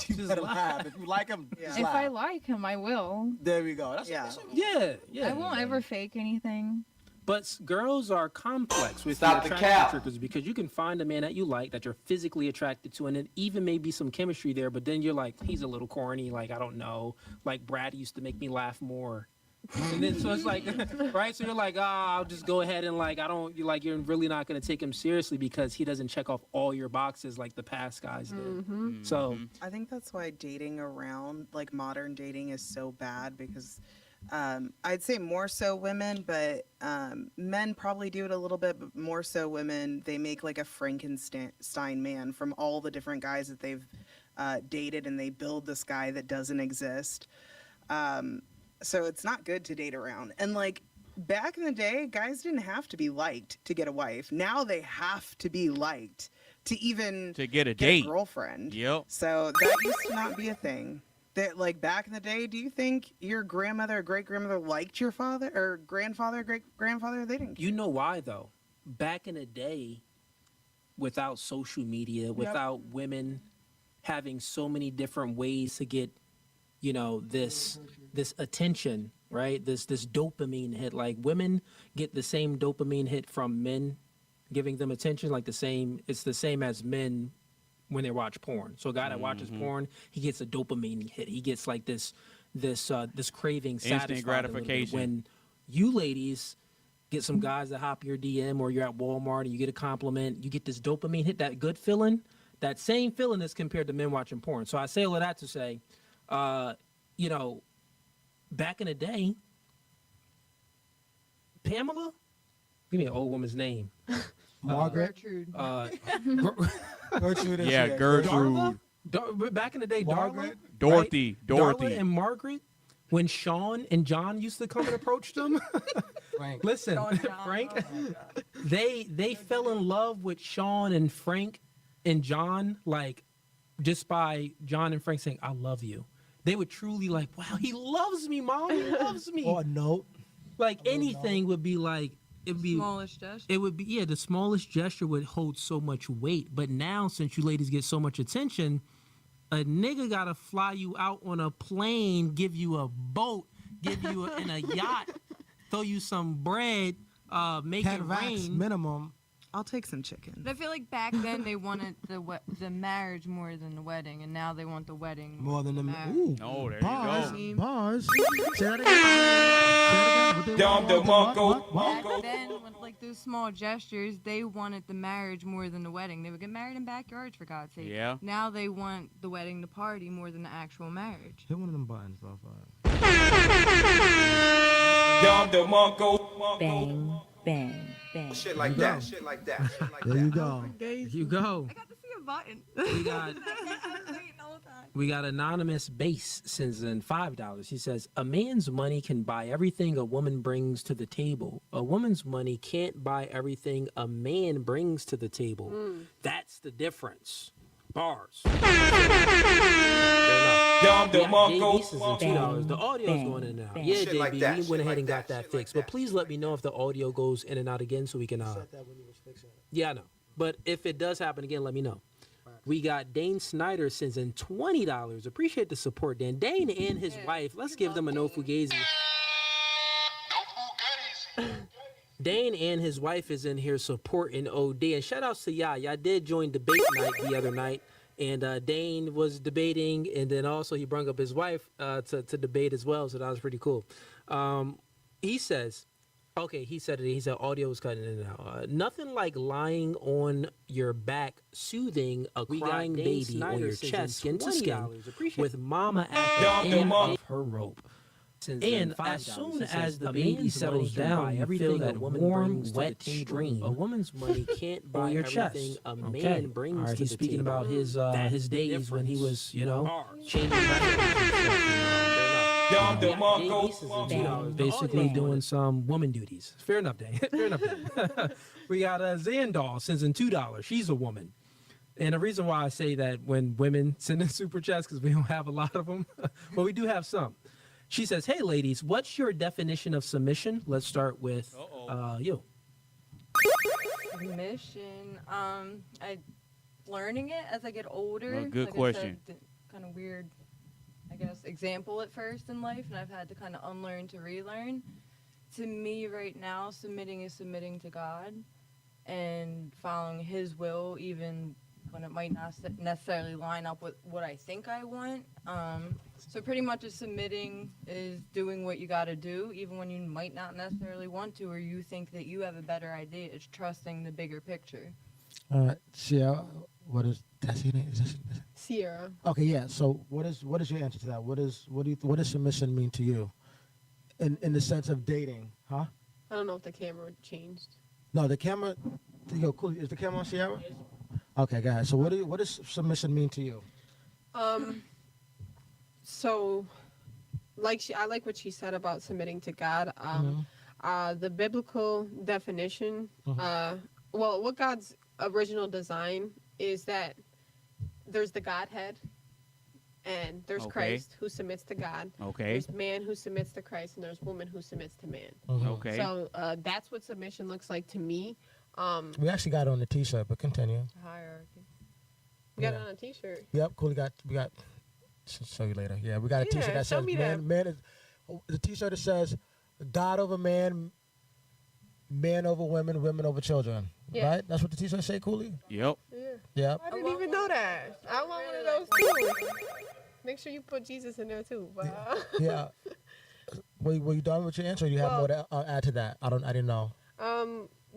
S8: You
S3: just
S8: better
S3: laugh.
S8: laugh. If you like him, just
S9: If
S8: laugh.
S9: I like him, I will.
S8: There we go. That's
S7: Yeah.
S3: Yeah.
S9: I won't ever fake anything.
S3: But girls are complex with
S10: Stop
S3: the
S10: the
S3: attraction
S10: cap.
S3: triggers because you can find a man that you like, that you're physically attracted to, and it even may be some chemistry there, but then you're like, he's a little corny, like, I don't know. Like, Brad used to make me laugh more. And then, so it's like, right? So you're like, I'll just go ahead and, like, you're really not going to take him seriously because he doesn't check off all your boxes like the past guys did. So,
S7: I think that's why dating around, like modern dating, is so bad because I'd say more so women, but men probably do it a little bit, but more so women. They make like a Frankenstein man from all the different guys that they've dated, and they build this guy that doesn't exist. So it's not good to date around. And like back in the day, guys didn't have to be liked to get a wife. Now they have to be liked to even
S1: To get a date.
S7: girlfriend.
S1: Yep.
S7: So that used to not be a thing. That like back in the day, do you think your grandmother or great grandmother liked your father or grandfather, great grandfather? They didn't.
S3: you know why, though? Back in the day, without social media, without women having so many different ways to get, this attention, right? This dopamine hit. Like women get the same dopamine hit from men giving them attention, like it's the same as men when they watch porn. So a guy that watches porn, he gets a dopamine hit. He gets like this craving, satisfied
S1: gratification.
S3: When you ladies get some guys that hop your DM, or you're at Walmart and you get a compliment, you get this dopamine hit, that good feeling, that same feeling is compared to men watching porn. So I say all of that to say, back in the day, Pamela, give me an old woman's name.
S8: Margaret.
S6: Gertrude.
S8: Gertrude. is
S1: Yeah,
S8: here.
S1: Gertrude.
S3: Back in the day,
S8: Margaret.
S1: Dorothy.
S3: Darla and Margaret, when Sean and John used to come and approach them.
S8: Frank.
S3: Listen, Frank, they fell in love with Sean and Frank and John, like just by John and Frank saying, I love you. They would truly like, wow, he loves me, Mom. He loves me.
S8: Or a note.
S3: Like anything would be like, it'd be
S6: Smallest gesture.
S3: it would be, the smallest gesture would hold so much weight. But now, since you ladies get so much attention, a nigga gotta fly you out on a plane, give you a boat, give you in a yacht, throw you some bread, make
S8: 10
S3: it
S8: racks
S3: rain.
S8: minimum.
S7: I'll take some chicken.
S6: But I feel like back then they wanted the marriage more than the wedding, and now they want the wedding
S8: More than the
S6: marriage.
S8: ooh.
S1: Oh, there
S8: Bars.
S1: you go.
S8: Bars. Say that again. Say that again. What?
S6: Back then, with like those small gestures, they wanted the marriage more than the wedding. They would get married in backyards, for God's sake.
S1: Yeah.
S6: Now they want the wedding, the party, more than the actual marriage.
S8: Hit one of them buttons, bro.
S11: Bang, bang, bang.
S10: Shit like that. Shit like that. Shit like
S8: There
S10: that.
S8: you go.
S3: There you go.
S6: I got to see a button.
S3: We got we got AnonymousBased sends in $5. He says, a man's money can buy everything a woman brings to the table. A woman's money can't buy everything a man brings to the table. That's the difference. Bars. Fair enough. Yeah, JB says $2. The audio's going in and out. Yeah,
S10: Shit like
S3: JB,
S10: that,
S3: we
S10: shit
S3: went ahead
S10: like
S3: and got
S10: that,
S3: that
S10: shit like
S3: fixed. But
S10: that,
S3: please
S10: shit
S3: let
S10: like
S3: me know if the audio goes in and out again so we can yeah, I know. But if it does happen again, let me know. We got Dane Snyder sends in $20. Appreciate the support, Dan. Dane and his wife. Let's give them a No Fugazee. Dane and his wife is in here supporting OD. And shout outs to y'all. Y'all did join debate night the other night. And Dane was debating, and then also he brought up his wife to debate as well. So that was pretty cool. He says, okay, he said it. He said audio was cutting in and out. Nothing like lying on your back, soothing a crying baby on your chest, skin to skin, with mama at the end of her rope. And as soon as the baby settles down, you feel that warm, wet stream. A woman's money can't buy your chest. A man brings. All right, he's speaking about his days when he was, changing basically doing some woman duties. Fair enough, Dan. Fair enough, Dan. We got Zandal sends in $2. She's a woman. And the reason why I say that when women send in super chats, because we don't have a lot of them, but we do have some. She says, hey, ladies, what's your definition of submission? Let's start with you.
S6: Submission. I learning it as I get older.
S1: Good question.
S6: Kind of weird, I guess, example at first in life, and I've had to kind of unlearn to relearn. To me right now, submitting is submitting to God and following His will, even when it might not necessarily line up with what I think I want. So pretty much submitting is doing what you got to do, even when you might not necessarily want to, or you think that you have a better idea. It's trusting the bigger picture.
S4: All right, Sierra, that's your name?
S5: Sierra.
S4: Okay, yeah. So what is your answer to that? What does submission mean to you, in the sense of dating? Huh?
S5: I don't know if the camera changed.
S4: No, the camera. Yo, cool. Is the camera on, Sierra? Okay, guys. So what does submission mean to you?
S5: So, I like what she said about submitting to God. The biblical definition, what God's original design is that there's the Godhead, and there's Christ who submits to God.
S1: Okay.
S5: There's man who submits to Christ, and there's woman who submits to man.
S1: Okay.
S5: So that's what submission looks like to me.
S4: We actually got it on the T-shirt, but continue.
S6: Hierarchy.
S5: We got it on a T-shirt.
S4: Yep, cool. We got. Show you later. Yeah, we got a T-shirt that says man is. The T-shirt that says God over man, man over women, women over children. Yeah. Right? That's what the T-shirt say, Cooley?
S1: Yep.
S4: Yep.
S5: I didn't even know that. I want one of those too. Make sure you put Jesus in there too.
S4: Yeah. Were you done with your answer? Or do you have more to add to that? I didn't know.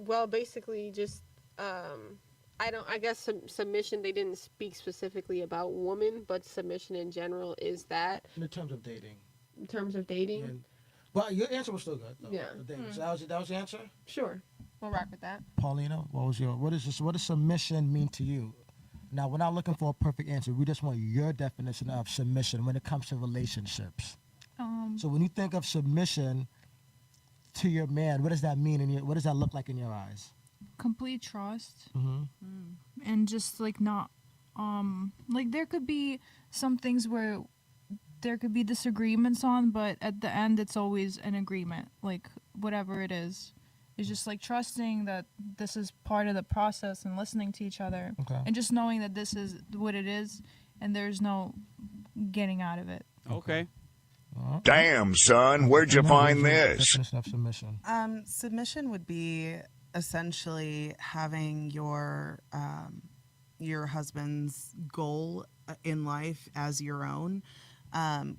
S5: Well, basically, just I guess submission. They didn't speak specifically about woman, but submission in general is that.
S4: In terms of dating.
S5: In terms of dating.
S4: And, well, your answer was still good. Though,
S5: yeah.
S4: So that was your answer.
S5: Sure, we'll rock with that.
S4: Paulina, what does submission mean to you? Now, we're not looking for a perfect answer. We just want your definition of submission when it comes to relationships. So when you think of submission to your man, what does that mean? What does that look like in your eyes?
S12: Complete trust. And just like not, like there could be some things where there could be disagreements on, but at the end it's always an agreement, like whatever it is. It's just like trusting that this is part of the process and listening to each other.
S4: Okay.
S12: And just knowing that this is what it is and there's no getting out of it.
S1: Okay.
S13: Damn, son, where'd you find this?
S4: Definition of submission.
S7: Submission would be essentially having your husband's goal in life as your own.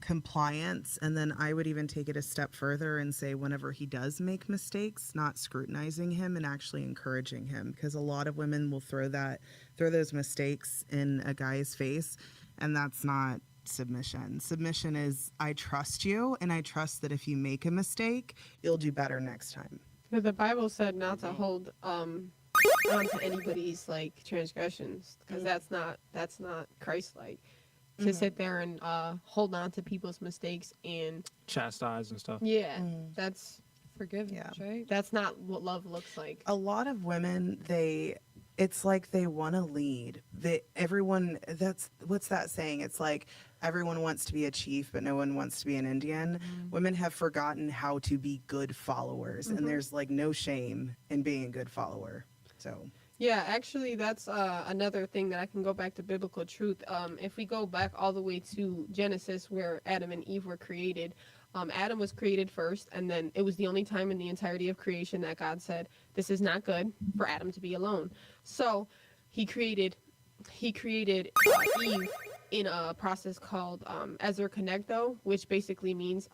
S7: Compliance, and then I would even take it a step further and say whenever he does make mistakes, not scrutinizing him and actually encouraging him, because a lot of women will throw those mistakes in a guy's face, and that's not submission. Submission is I trust you, and I trust that if you make a mistake, you'll do better next time.
S5: But the Bible said not to hold on to anybody's like transgressions, because that's not Christ-like. To sit there and hold on to people's mistakes and
S3: chastise and stuff.
S5: Yeah, that's
S6: forgiveness, right?
S5: That's not what love looks like.
S7: A lot of women, it's like they want to lead. What's that saying? It's like everyone wants to be a chief, but no one wants to be an Indian. Women have forgotten how to be good followers, and there's like no shame in being a good follower. So.
S5: Yeah, actually, that's another thing that I can go back to biblical truth. If we go back all the way to Genesis, where Adam and Eve were created, Adam was created first, and then it was the only time in the entirety of creation that God said, this is not good for Adam to be alone. So he created Eve in a process called Ezer Kenegdo, which basically means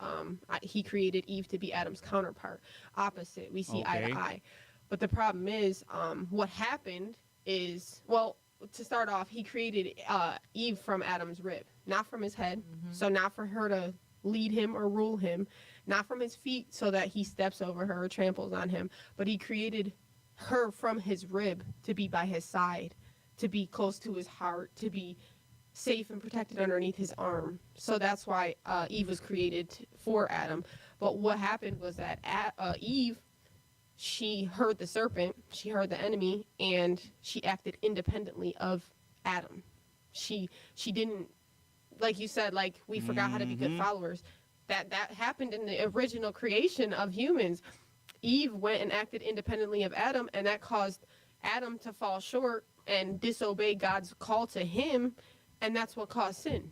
S5: he created Eve to be Adam's counterpart, opposite. We see eye to eye. But the problem is, what happened is, well, to start off, he created Eve from Adam's rib, not from his head. So not for her to lead him or rule him, not from his feet so that he steps over her or tramples on him, but he created her from his rib to be by his side, to be close to his heart, to be safe and protected underneath his arm. So that's why Eve was created for Adam. But what happened was that Eve, she heard the serpent, she heard the enemy, and she acted independently of Adam. She didn't, like you said, like we forgot how to be good followers. That happened in the original creation of humans. Eve went and acted independently of Adam, and that caused Adam to fall short and disobey God's call to him, and that's what caused sin.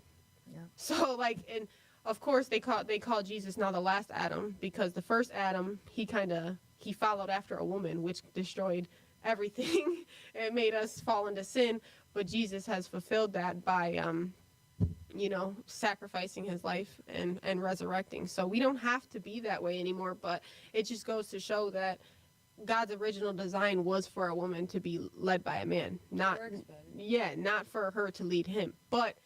S5: Yeah. So like, and of course they call Jesus now the last Adam, because the first Adam, he followed after a woman, which destroyed everything. It made us fall into sin, but Jesus has fulfilled that by sacrificing his life and resurrecting. So we don't have to be that way anymore, but it just goes to show that God's original design was for a woman to be led by a man, not for her to lead him, but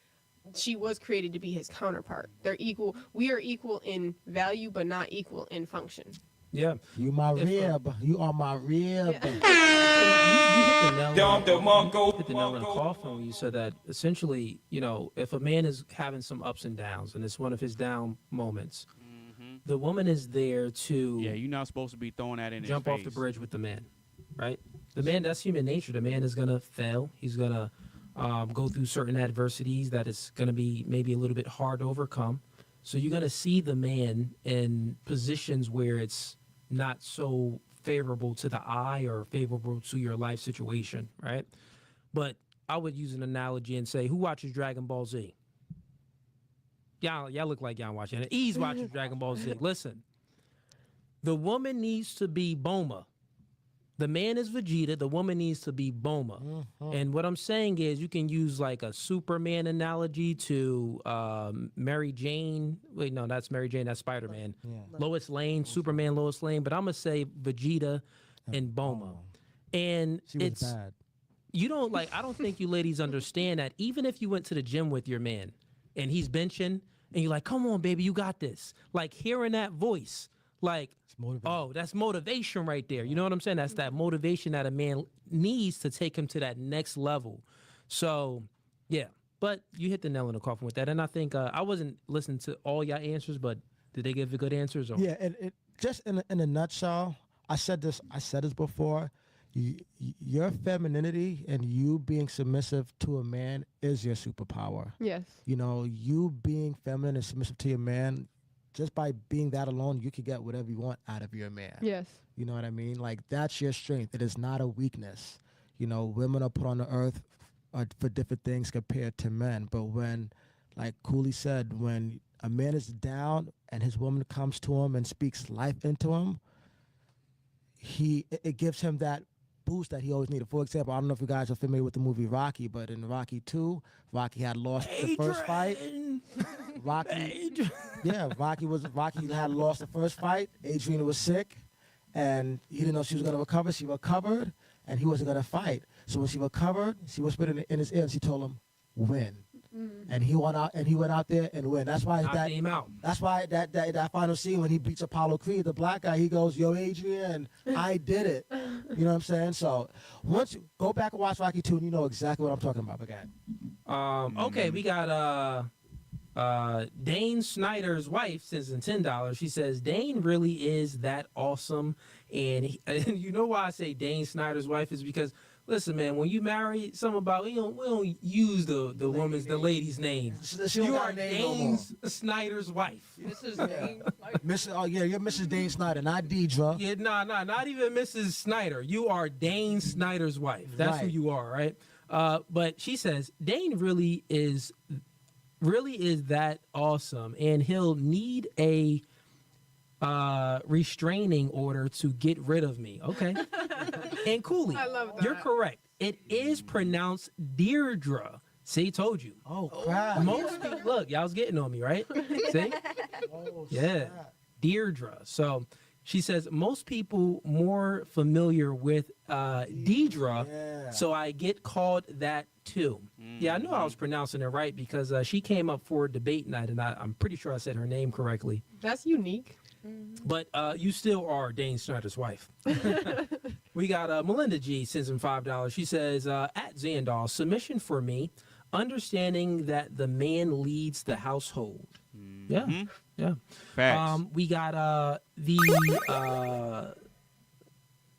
S5: she was created to be his counterpart. They're equal. We are equal in value, but not equal in function.
S3: Yeah.
S4: You my rib. You are my rib.
S3: You hit the nail on the coffin when you said that essentially, if a man is having some ups and downs and it's one of his down moments, the woman is there to
S1: you're not supposed to be throwing that in
S3: jump
S1: his
S3: off
S1: face.
S3: the bridge with the man, right? The man, that's human nature. The man is going to fail. He's going to go through certain adversities that is going to be maybe a little bit hard to overcome. So you're going to see the man in positions where it's not so favorable to the eye or favorable to your life situation, right? But I would use an analogy and say, who watches Dragon Ball Z? Y'all look like y'all watching it. Ease watches Dragon Ball Z. Listen, the woman needs to be Bulma. The man is Vegeta. The woman needs to be Bulma. And what I'm saying is you can use like a Superman analogy to Mary Jane. Wait, no, that's Mary Jane. That's Spider-Man. Yeah. Lois Lane, Superman, Lois Lane. But I'm going to say Vegeta and Bulma. And
S4: she was bad.
S3: You don't I don't think you ladies understand that even if you went to the gym with your man and he's benching and you're like, come on, baby, you got this. Like hearing that voice, oh, that's motivation right there. You know what I'm saying? That's that motivation that a man needs to take him to that next level. So, yeah. But you hit the nail in the coffin with that. And I think I wasn't listening to all your answers, but did they give you good answers? Or?
S4: Yeah, it just in a nutshell, I said this before. Your femininity and you being submissive to a man is your superpower.
S5: Yes.
S4: You being feminine and submissive to your man, just by being that alone, you could get whatever you want out of your man.
S5: Yes.
S4: You know what I mean? Like, that's your strength. It is not a weakness. Women are put on the earth for different things compared to men. But when, like Cooley said, when a man is down and his woman comes to him and speaks life into him, it gives him that boost that he always needed. For example, I don't know if you guys are familiar with the movie Rocky, but in Rocky 2, Rocky had lost the first fight. Rocky had lost the first fight. Adrian was sick, and he didn't know she was going to recover. She recovered, and he wasn't going to fight. So when she recovered, she whispered in his ear, and she told him, "Win." And he went out there and win. That's why That's why that final scene when he beats Apollo Creed, the black guy, he goes, "Yo, Adrian, I did it." You know what I'm saying? So once you go back and watch Rocky 2, and you know exactly what I'm talking about. Again.
S3: Okay, we got Dane Snyder's wife sends in $10. She says Dane really is that awesome, and you know why I say Dane Snyder's wife is because. Listen, man, when you marry we don't use the lady's name. You are Dane Snyder's wife.
S4: Mrs. Dane. You're Mrs. Dane Snyder, not Deidre.
S3: Yeah, not even Mrs. Snyder. You are Dane Snyder's wife. That's right. Who you are, right? But she says Dane really is really is that awesome, and he'll need a restraining order to get rid of me. Okay. And Cooley,
S9: I love that.
S3: you're correct. It is pronounced Deirdre. See, told you.
S8: Oh crap!
S3: Most people, look, y'all was getting on me, right? See? Yeah. Deirdre. So she says most people more familiar with Deidre, so I get called that too. Yeah, I knew I was pronouncing it right because she came up for debate night, and I'm pretty sure I said her name correctly.
S5: That's unique.
S3: But you still are Dane Snyder's wife. We got Melinda G sends him $5. She says, at Zandal, submission for me, understanding that the man leads the household. Yeah, yeah.
S1: Facts.
S3: We got the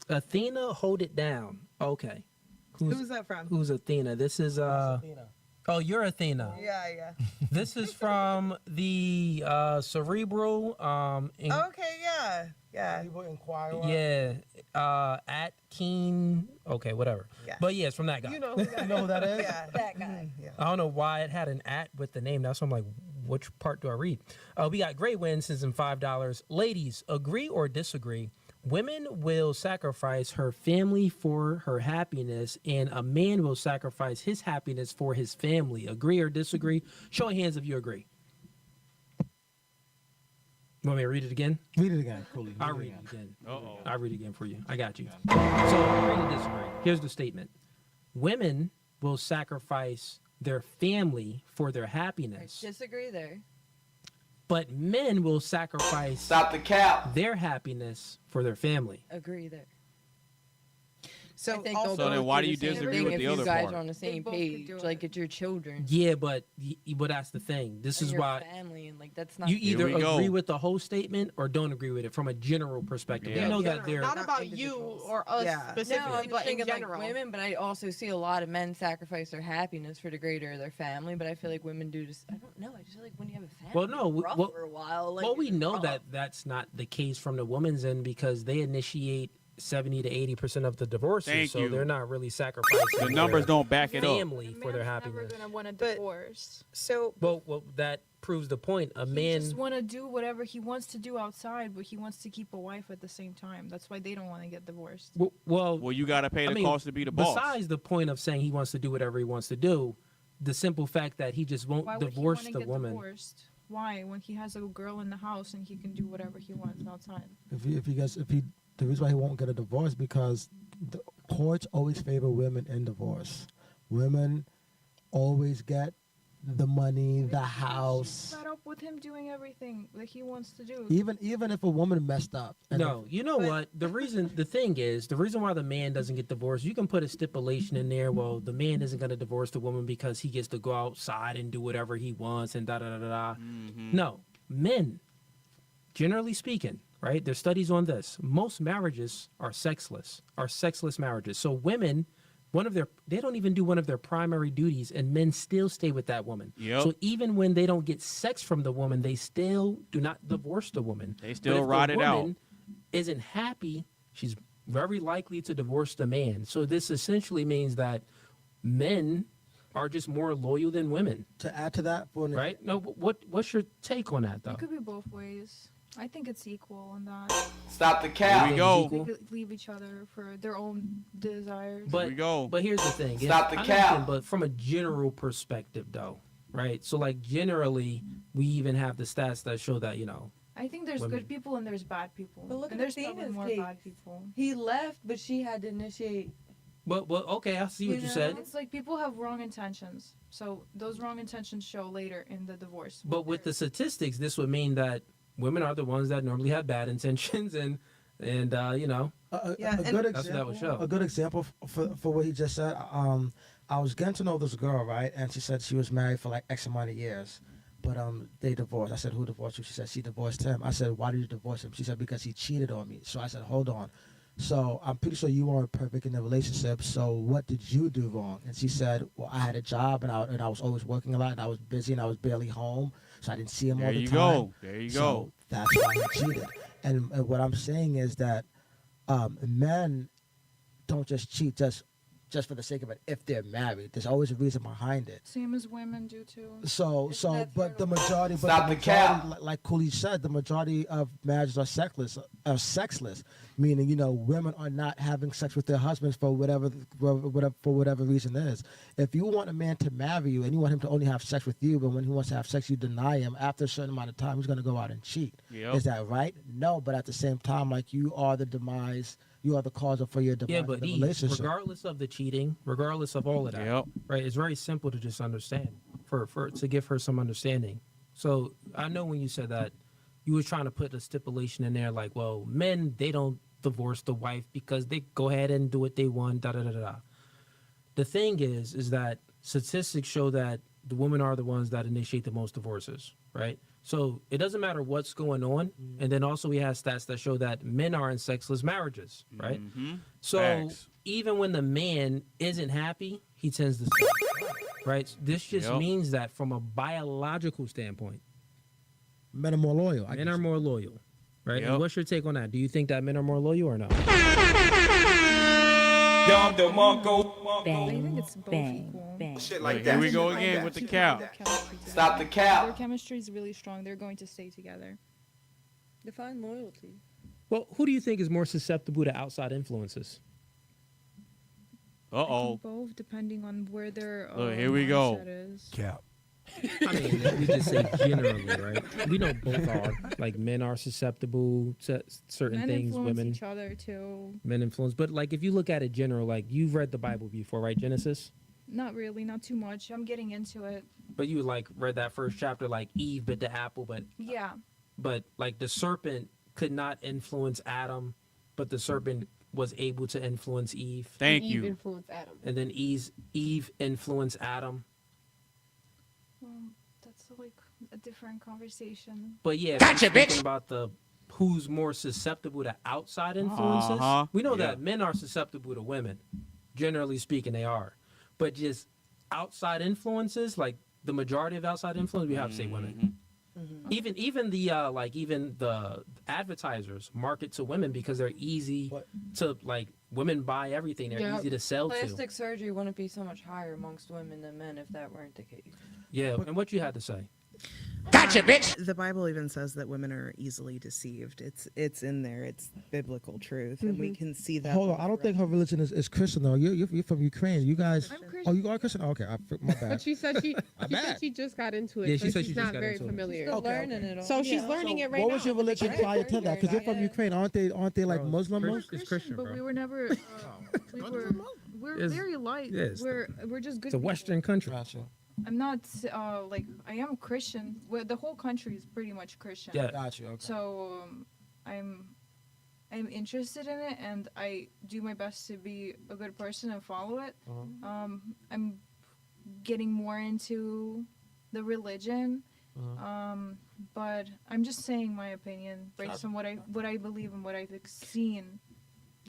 S3: Athena, hold it down. Okay.
S7: Who's that from?
S3: Who's Athena? This is Oh, you're Athena.
S7: Yeah.
S3: This is from the Cerebral.
S7: Okay, yeah.
S8: People inquire.
S3: Yeah, at Keen. Okay, whatever.
S7: Yeah.
S3: But yeah, it's from that guy.
S7: You know who that is? Yeah.
S6: That guy.
S7: Yeah.
S3: I don't know why it had an at with the name. That's why I'm like, which part do I read? We got Great Win sends in $5. Ladies, agree or disagree? Women will sacrifice her family for her happiness, and a man will sacrifice his happiness for his family. Agree or disagree? Show of hands if you agree. You want me to read it again?
S8: Read it again, Cooley.
S3: I'll read it again. I'll read it again for you. I got you. So, agree or disagree? Here's the statement. Women will sacrifice their family for their happiness,
S6: Disagree there.
S3: but men will sacrifice
S10: Stop the cap.
S3: their happiness for their family.
S6: Agree there.
S7: So,
S6: I think
S7: also,
S6: they'll
S1: So then
S6: both
S1: why
S6: do
S1: do you
S6: the same
S1: disagree
S6: thing
S1: with
S6: if
S1: the
S6: you
S1: other
S6: guys
S1: part?
S6: are on the same
S9: both could
S6: page,
S9: do
S6: like it's your children.
S3: Yeah, but that's the thing. This
S6: and
S3: is
S6: your
S3: why
S6: family, and like that's not.
S3: you either
S1: we go.
S3: agree with the whole statement or don't agree with it from a general perspective.
S1: Yeah.
S3: We know that there.
S5: Not about you
S6: individuals.
S5: or us
S7: Yeah.
S5: specifically,
S6: No, I'm
S5: but
S6: just thinking
S5: in general.
S6: like women, but I also see a lot of men sacrifice their happiness for the greater of their family. But I feel like women do just. I don't know. I just feel like when you have a family,
S3: Well, no,
S6: it's rough
S3: well-
S6: for a while. Like,
S3: Well, we
S6: it's
S3: know
S6: rough.
S3: that that's not the case from the woman's end because they initiate 70 to 80% of the divorces,
S1: Thank
S3: so
S1: you.
S3: they're not really sacrificing
S1: The numbers
S3: their
S1: don't back it up.
S3: family for their happiness.
S9: Never gonna want a
S7: But-
S9: divorce.
S7: so
S3: Well, that proves the point. A man.
S12: Just want to do whatever he wants to do outside, but he wants to keep a wife at the same time. That's why they don't want to get divorced.
S1: Well, you got to pay the cost to be the boss.
S3: Besides the point of saying he wants to do whatever he wants to do, the simple fact that he just won't
S12: Why would he
S3: divorce
S12: want to
S3: the
S12: get
S3: woman.
S12: divorced? Why? When he has a girl in the house and he can do whatever he wants outside.
S8: The reason why he won't get a divorce because the courts always favor women in divorce. Women always get the money, the house.
S12: Fed up with him doing everything that he wants to do.
S8: Even if a woman messed up. and
S3: No, you know what? The reason why the man doesn't get divorced, you can put a stipulation in there. Well, the man isn't going to divorce the woman because he gets to go outside and do whatever he wants and da da da da da. No, men, generally speaking, right? There's studies on this. Most marriages are sexless marriages. So women, they don't even do one of their primary duties, and men still stay with that woman.
S1: Yep.
S3: So even when they don't get sex from the woman, they still do not divorce the woman.
S1: They
S3: But
S1: still
S3: if the
S1: ride it out.
S3: woman isn't happy, she's very likely to divorce the man. So this essentially means that men are just more loyal than women,
S8: to add to that,
S3: right? No, what's your take on that, though?
S12: It could be both ways. I think it's equal in that.
S10: Stop the
S1: Here
S10: cap.
S1: we go.
S12: They could leave each other for their own desires.
S3: But
S1: we go.
S3: But here's the thing.
S10: Stop the
S3: I
S10: cap.
S3: understand, but from a general perspective, though, right? So like generally, we even have the stats that show that
S12: I think there's
S3: women.
S12: good people and there's bad people.
S6: But look
S12: and
S6: at
S12: there's probably
S6: Athena's
S12: more
S6: case.
S12: bad people.
S6: He left, but she had to initiate.
S3: Well, okay, I see what you
S6: know?
S3: said.
S12: It's like people have wrong intentions. So those wrong intentions show later in the divorce.
S3: But with the statistics, this would mean that women are the ones that normally have bad intentions, and
S8: a good
S3: that's what that would show.
S8: A good example for what he just said. I was getting to know this girl, right? And she said she was married for like X amount of years, but they divorced. I said, "Who divorced you?" She said she divorced him. I said, "Why did you divorce him?" She said, "Because he cheated on me." So I said, "Hold on." So I'm pretty sure you weren't perfect in the relationship. So what did you do wrong? And she said, "Well, I had a job and I was always working a lot and I was busy and I was barely home, so I didn't see him all the time."
S3: There you
S8: So
S3: go.
S8: that's why he cheated. And what I'm saying is that men don't just cheat just just for the sake of it if they're married. There's always a reason behind it.
S12: Same as women do too.
S8: But the majority, like Cooley said, the majority of marriages are sexless, meaning women are not having sex with their husbands for whatever reason it is. If you want a man to marry you and you want him to only have sex with you, but when he wants to have sex, you deny him. After a certain amount of time, he's going to go out and cheat.
S1: Yep.
S8: Is that right? No, but at the same time, like you are the cause for your demise.
S3: Yeah, but
S8: in the relationship.
S3: regardless of the cheating, regardless of all of that, right? It's very simple to just understand to give her some understanding. So I know when you said that, you were trying to put a stipulation in there like, well, men, they don't divorce the wife because they go ahead and do what they want. Da da da da. The thing is that statistics show that the women are the ones that initiate the most divorces, right? So it doesn't matter what's going on. And then also we have stats that show that men are in sexless marriages, right?
S1: Mm-hmm.
S3: So even when the man isn't happy, he tends to stay, right? This just means that from a biological standpoint,
S8: men are more loyal.
S3: Men are more loyal, right? And what's your take on that? Do you think that men are more loyal or no?
S11: Bang,
S10: bang. Shit like that.
S1: Here we go again with the cow.
S10: Stop the cow.
S12: Their chemistry is really strong. They're going to stay together.
S6: Define loyalty.
S3: Well, who do you think is more susceptible to outside influences?
S12: I think both, depending on where their
S1: here we go.
S12: mindset is.
S8: Cap.
S3: I mean, we just say generally, right? We know both are. Like, men are susceptible to certain things.
S12: Men influence
S3: Women,
S12: each other too.
S3: men influence. But like, if you look at it general, like you've read the Bible before, right? Genesis.
S12: Not really, not too much. I'm getting into it.
S3: But you like read that first chapter, like Eve bit the apple,
S12: Yeah.
S3: but like the serpent could not influence Adam, but the serpent was able to influence Eve.
S1: Thank
S5: Eve
S1: you.
S5: influenced Adam.
S3: And then Eve influenced Adam.
S12: Well, that's like a different conversation.
S3: But yeah, gotcha, bitch. About who's more susceptible to outside influences. We know that men are susceptible to women. Generally speaking, they are. But just outside influences, like the majority of outside influence, we have to say women. Mm-hmm. Even the advertisers market to women because they're easy to like. Women buy everything. They're easy to sell to.
S6: Plastic surgery wouldn't be so much higher amongst women than men if that weren't the case.
S3: Yeah, and what you had to say?
S7: Gotcha, bitch. The Bible even says that women are easily deceived. It's in there. It's biblical truth, and we can see that.
S8: Hold on, I don't think her religion is Christian though. You're from Ukraine. You guys.
S5: I'm Christian.
S8: Oh, you are Christian. Okay, my bad.
S5: But she said she just got into it.
S3: Yeah, she
S5: so
S3: said
S5: she's
S3: she just
S5: not
S3: got
S5: very
S3: into it.
S5: familiar.
S6: Still learning it all.
S5: So she's learning it right now.
S8: What was your religion prior to that? Because you're from Ukraine, aren't they? Like Muslim?
S3: It's Christian,
S12: but
S3: bro.
S12: we were never. We're very light.
S3: Yes.
S12: We're just good.
S3: It's a Western country.
S12: I'm not like I am Christian. Well, the whole country is pretty much Christian.
S3: Yeah,
S8: got you. Okay.
S12: So I'm interested in it, and I do my best to be a good person and follow it. I'm getting more into the religion, but I'm just saying my opinion based on what I believe and what I've seen.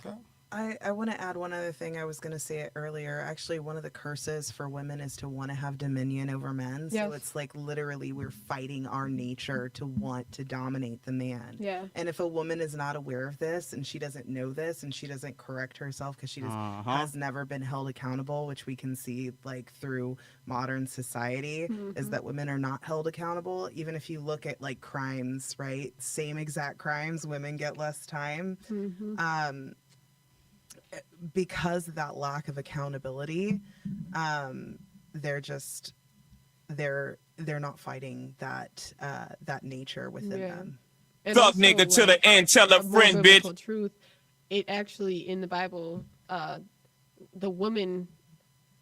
S8: Okay.
S7: I want to add one other thing. I was going to say it earlier. Actually, one of the curses for women is to want to have dominion over men.
S5: Yes.
S7: So it's like literally we're fighting our nature to want to dominate the man.
S5: Yeah.
S7: And if a woman is not aware of this and she doesn't know this and she doesn't correct herself because she has never been held accountable, which we can see like through modern society, is that women are not held accountable. Even if you look at like crimes, right? Same exact crimes, women get less time. Because of that lack of accountability, they're not fighting that nature within them.
S5: And
S10: Fuck
S5: also,
S10: nigga to the end, tell a
S5: more
S10: friend,
S5: biblical
S10: bitch.
S5: Truth, it actually in the Bible, the women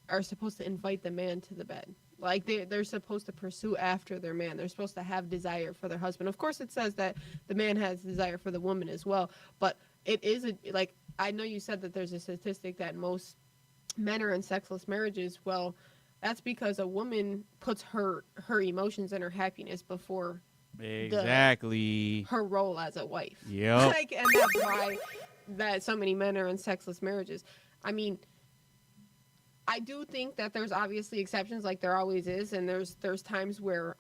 S5: are supposed to invite the man to the bed. Like they're supposed to pursue after their man. They're supposed to have desire for their husband. Of course, it says that the man has desire for the woman as well. But it is like I know you said that there's a statistic that most men are in sexless marriages. Well, that's because a woman puts her emotions and her happiness before her role as a wife.
S1: Yeah.
S5: Like, and that's why that so many men are in sexless marriages. I mean, I do think that there's obviously exceptions, like there always is, and there's times where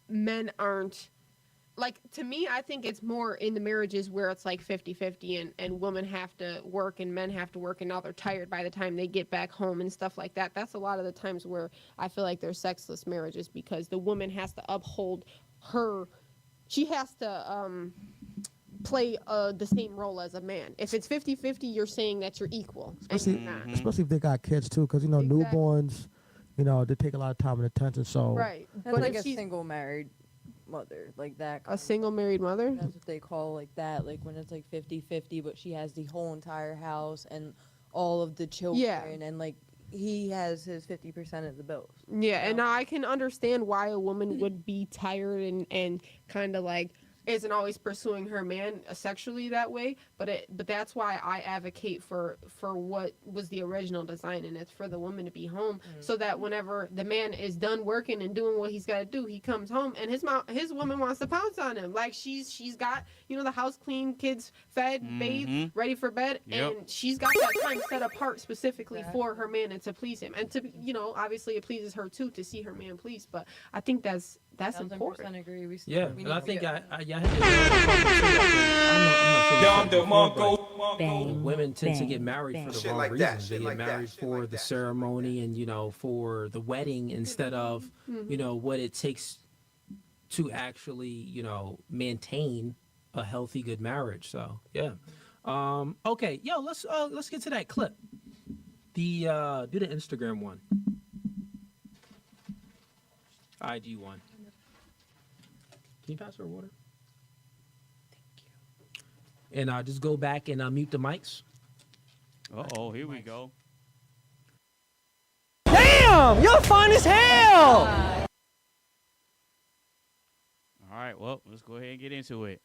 S5: men aren't like, to me, I think it's more in the marriages where it's like 50-50 and women have to work and men have to work, and now they're tired by the time they get back home and stuff like that. That's a lot of the times where I feel like there's sexless marriages, because the woman has to uphold she has to play the same role as a man. If it's 50-50, you're saying that you're equal.
S8: Especially if they got kids too, because newborns, they take a lot of time and attention. So
S5: right,
S6: that's like a single married mother, like that.
S5: A single married mother?
S6: That's what they call like that, like when it's like 50-50, but she has the whole entire house and all of the children, and like he has his 50% of the bills.
S5: Yeah, and now I can understand why a woman would be tired and kind of like isn't always pursuing her man sexually that way, but that's why I advocate for what was the original design, and it's for the woman to be home, so that whenever the man is done working and doing what he's got to do, he comes home and his woman wants to pounce on him, like she's got the house clean, kids fed, bathed, ready for bed, and she's got that time set apart specifically for her man and to please him, and to obviously it pleases her too to see her man pleased. But I think that's important.
S6: Agree.
S3: And I think women tend to get married for the wrong reasons. They get married for the ceremony and for the wedding instead of what it takes to actually maintain a healthy, good marriage. So yeah. Okay, let's get to that clip. Do the Instagram one, IG one. Can you pass her water? Thank you. And just go back and mute the mics.
S1: Uh-oh, here we go.
S14: Damn, you're fine as hell!
S1: All right, well, let's go ahead and get into it.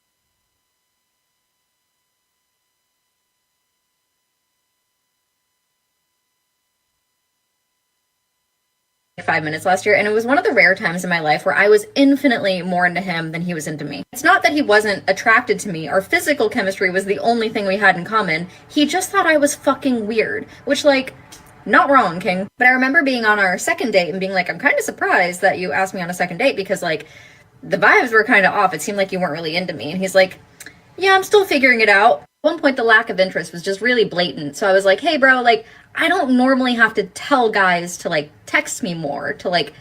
S15: 5 minutes last year, and it was one of the rare times in my life where I was infinitely more into him than he was into me. It's not that he wasn't attracted to me. Our physical chemistry was the only thing we had in common. He just thought I was fucking weird, which, like, not wrong, King. But I remember being on our second date and being like, I'm kind of surprised that you asked me on a second date, because, like, the vibes were kind of off. It seemed like you weren't really into me. And he's like, yeah, I'm still figuring it out. At one point, the lack of interest was just really blatant. So I was like, hey, bro, like, I don't normally have to tell guys to, like, text me more, to, like,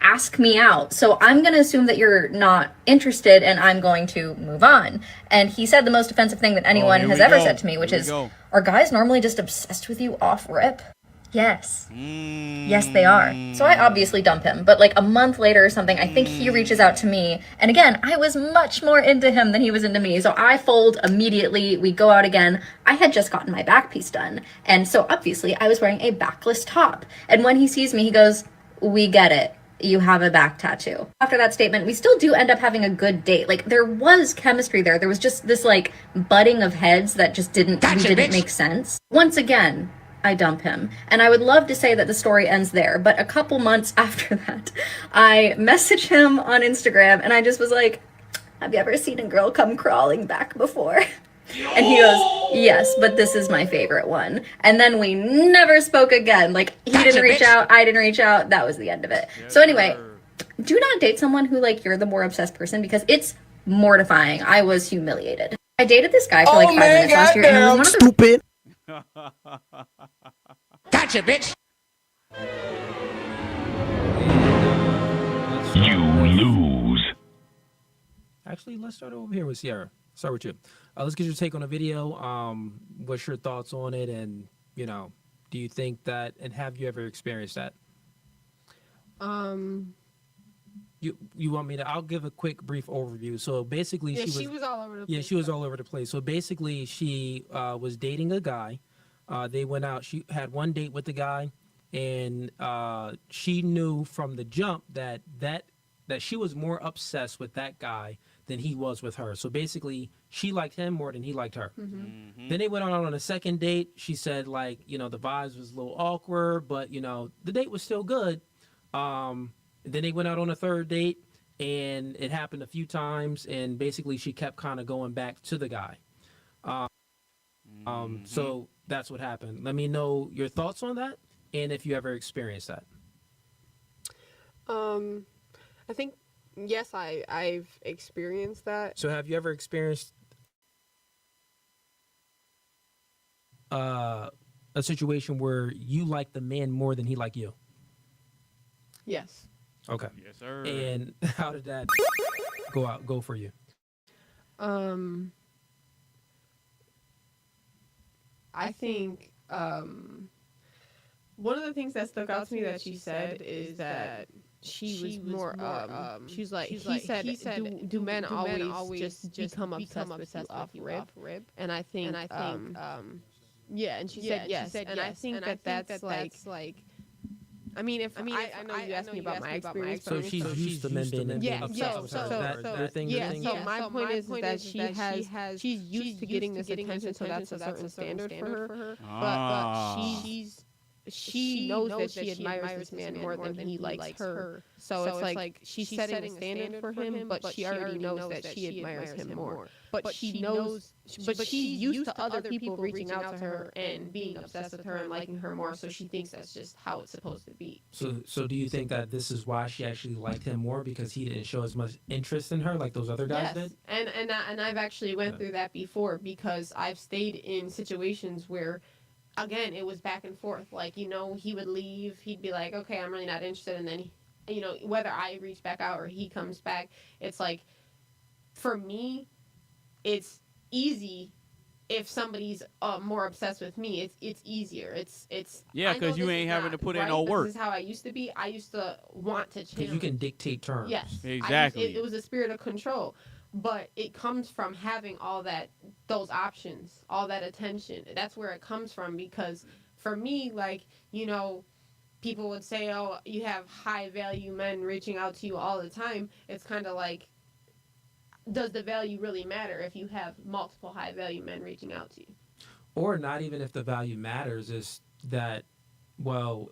S15: ask me out. So I'm going to assume that you're not interested, and I'm going to move on. And he said the most offensive thing that anyone has ever said to me, which is, are guys normally just obsessed with you off rip? Yes. Yes, they are. So I obviously dump him. But like a month later or something, I think he reaches out to me. And again, I was much more into him than he was into me. So I fold immediately. We go out again. I had just gotten my back piece done. And so obviously I was wearing a backless top. And when he sees me, he goes, we get it. You have a back tattoo. After that statement, we still do end up having a good date. Like, there was chemistry there. There was just this, like, butting of heads that just didn't make sense. Once again, I dump him. And I would love to say that the story ends there, but a couple months after that, I messaged him on Instagram and I just was like, have you ever seen a girl come crawling back before? And he goes, yes, but this is my favorite one. And then we never spoke again. Like, he didn't reach out, I didn't reach out. That was the end of it. So anyway, do not date someone who, like, you're the more obsessed person, because it's mortifying. I was humiliated. I dated this guy for like 5 minutes last year, and it was one of the
S14: stupid. Gotcha, bitch.
S3: You lose. Actually, let's start over here with Sierra. Start with you. Let's get your take on the video. What's your thoughts on it? And, you know, do you think that, and have you ever experienced that? You want me to? I'll give a quick, brief overview. So basically,
S5: she was all over the place.
S3: Yeah, she was all over the place. So basically, she was dating a guy. They went out. She had one date with the guy, and she knew from the jump that she was more obsessed with that guy than he was with her. So basically, she liked him more than he liked her. Then they went on a second date. She said, like, you know, the vibes was a little awkward, but, you know, the date was still good. Then they went out on a third date, and it happened a few times, and basically she kept kind of going back to the guy. So that's what happened. Let me know your thoughts on that, and if you ever experienced that.
S5: I think yes, I've experienced that.
S3: So have you ever experienced a situation where you like the man more than he like you?
S5: Yes.
S3: Okay.
S1: Yes, sir.
S3: And how did that go for you?
S5: I think one of the things that stuck out to me that she said is that she was more she's like he said do men always just become obsessed with you off rib? And I think yeah, and she said yes, and I think that's like I mean, I know you asked me about my experience.
S3: So she's used to men being obsessed with her.
S5: So my point is that she's used to getting this attention, so that's a certain standard for her. But she knows that she admires this man more than he likes her. So it's like she's setting a standard for him, but she already knows that she admires him more. But she knows, but she's used to other people reaching out to her and being obsessed with her and liking her more. So she thinks that's just how it's supposed to be.
S3: So do you think that this is why she actually liked him more, because he didn't show as much interest in her like those other guys did?
S5: And I've actually went through that before, because I've stayed in situations where, again, it was back and forth. Like, you know, he would leave, he'd be like, okay, I'm really not interested, and then you know, whether I reach back out or he comes back, it's like, for me, it's easy if somebody's more obsessed with me. It's easier. It's
S1: yeah, because you ain't having to put in no work.
S5: This is how I used to be. I used to want to change.
S3: Because you can dictate terms.
S5: Yes,
S1: exactly.
S5: It was a spirit of control, but it comes from having all those options, all that attention. That's where it comes from. Because for me, like, you know, people would say, oh, you have high value men reaching out to you all the time. It's kind of like, does the value really matter if you have multiple high value men reaching out to you?
S3: Or not even if the value matters, is that, well,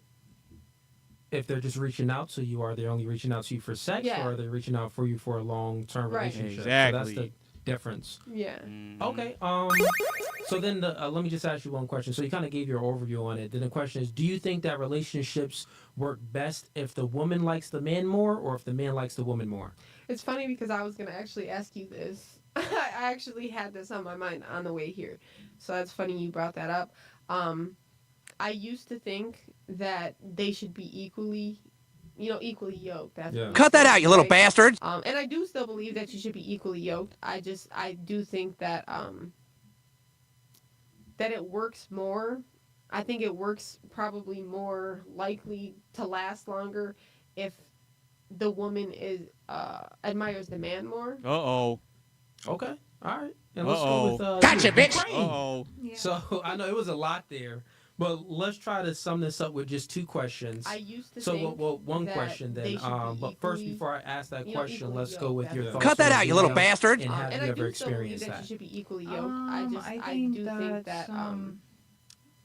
S3: if they're just reaching out to you, are they only reaching out to you for sex, or are they reaching out for you for a long-term relationship?
S1: Exactly.
S3: So that's the difference.
S5: Yeah.
S3: Okay. So then let me just ask you one question. So you kind of gave your overview on it. Then the question is, do you think that relationships work best if the woman likes the man more, or if the man likes the woman more?
S5: It's funny because I was going to actually ask you this. I actually had this on my mind on the way here. So that's funny you brought that up. I used to think that they should be equally yoked.
S14: Cut that out, you little bastards.
S5: And I do still believe that you should be equally yoked. I do think that that it works more. I think it works probably more likely to last longer if the woman admires the man more.
S3: Okay. All right. And let's go with
S14: Gotcha, bitch.
S12: Yeah.
S3: So I know it was a lot there, but let's try to sum this up with just two questions.
S5: I used to
S3: so
S5: think
S3: one
S5: that
S3: question then.
S5: they should be
S3: But first,
S5: equally,
S3: before I ask that question,
S5: equally
S3: let's go
S5: yoked.
S3: with your thoughts.
S14: Cut that
S3: on
S14: out, you little
S3: the
S14: bastard.
S3: And have
S5: And
S3: you
S5: I
S3: ever
S5: do still believe
S3: experienced
S5: that you
S3: that?
S5: should be equally yoked. I do think that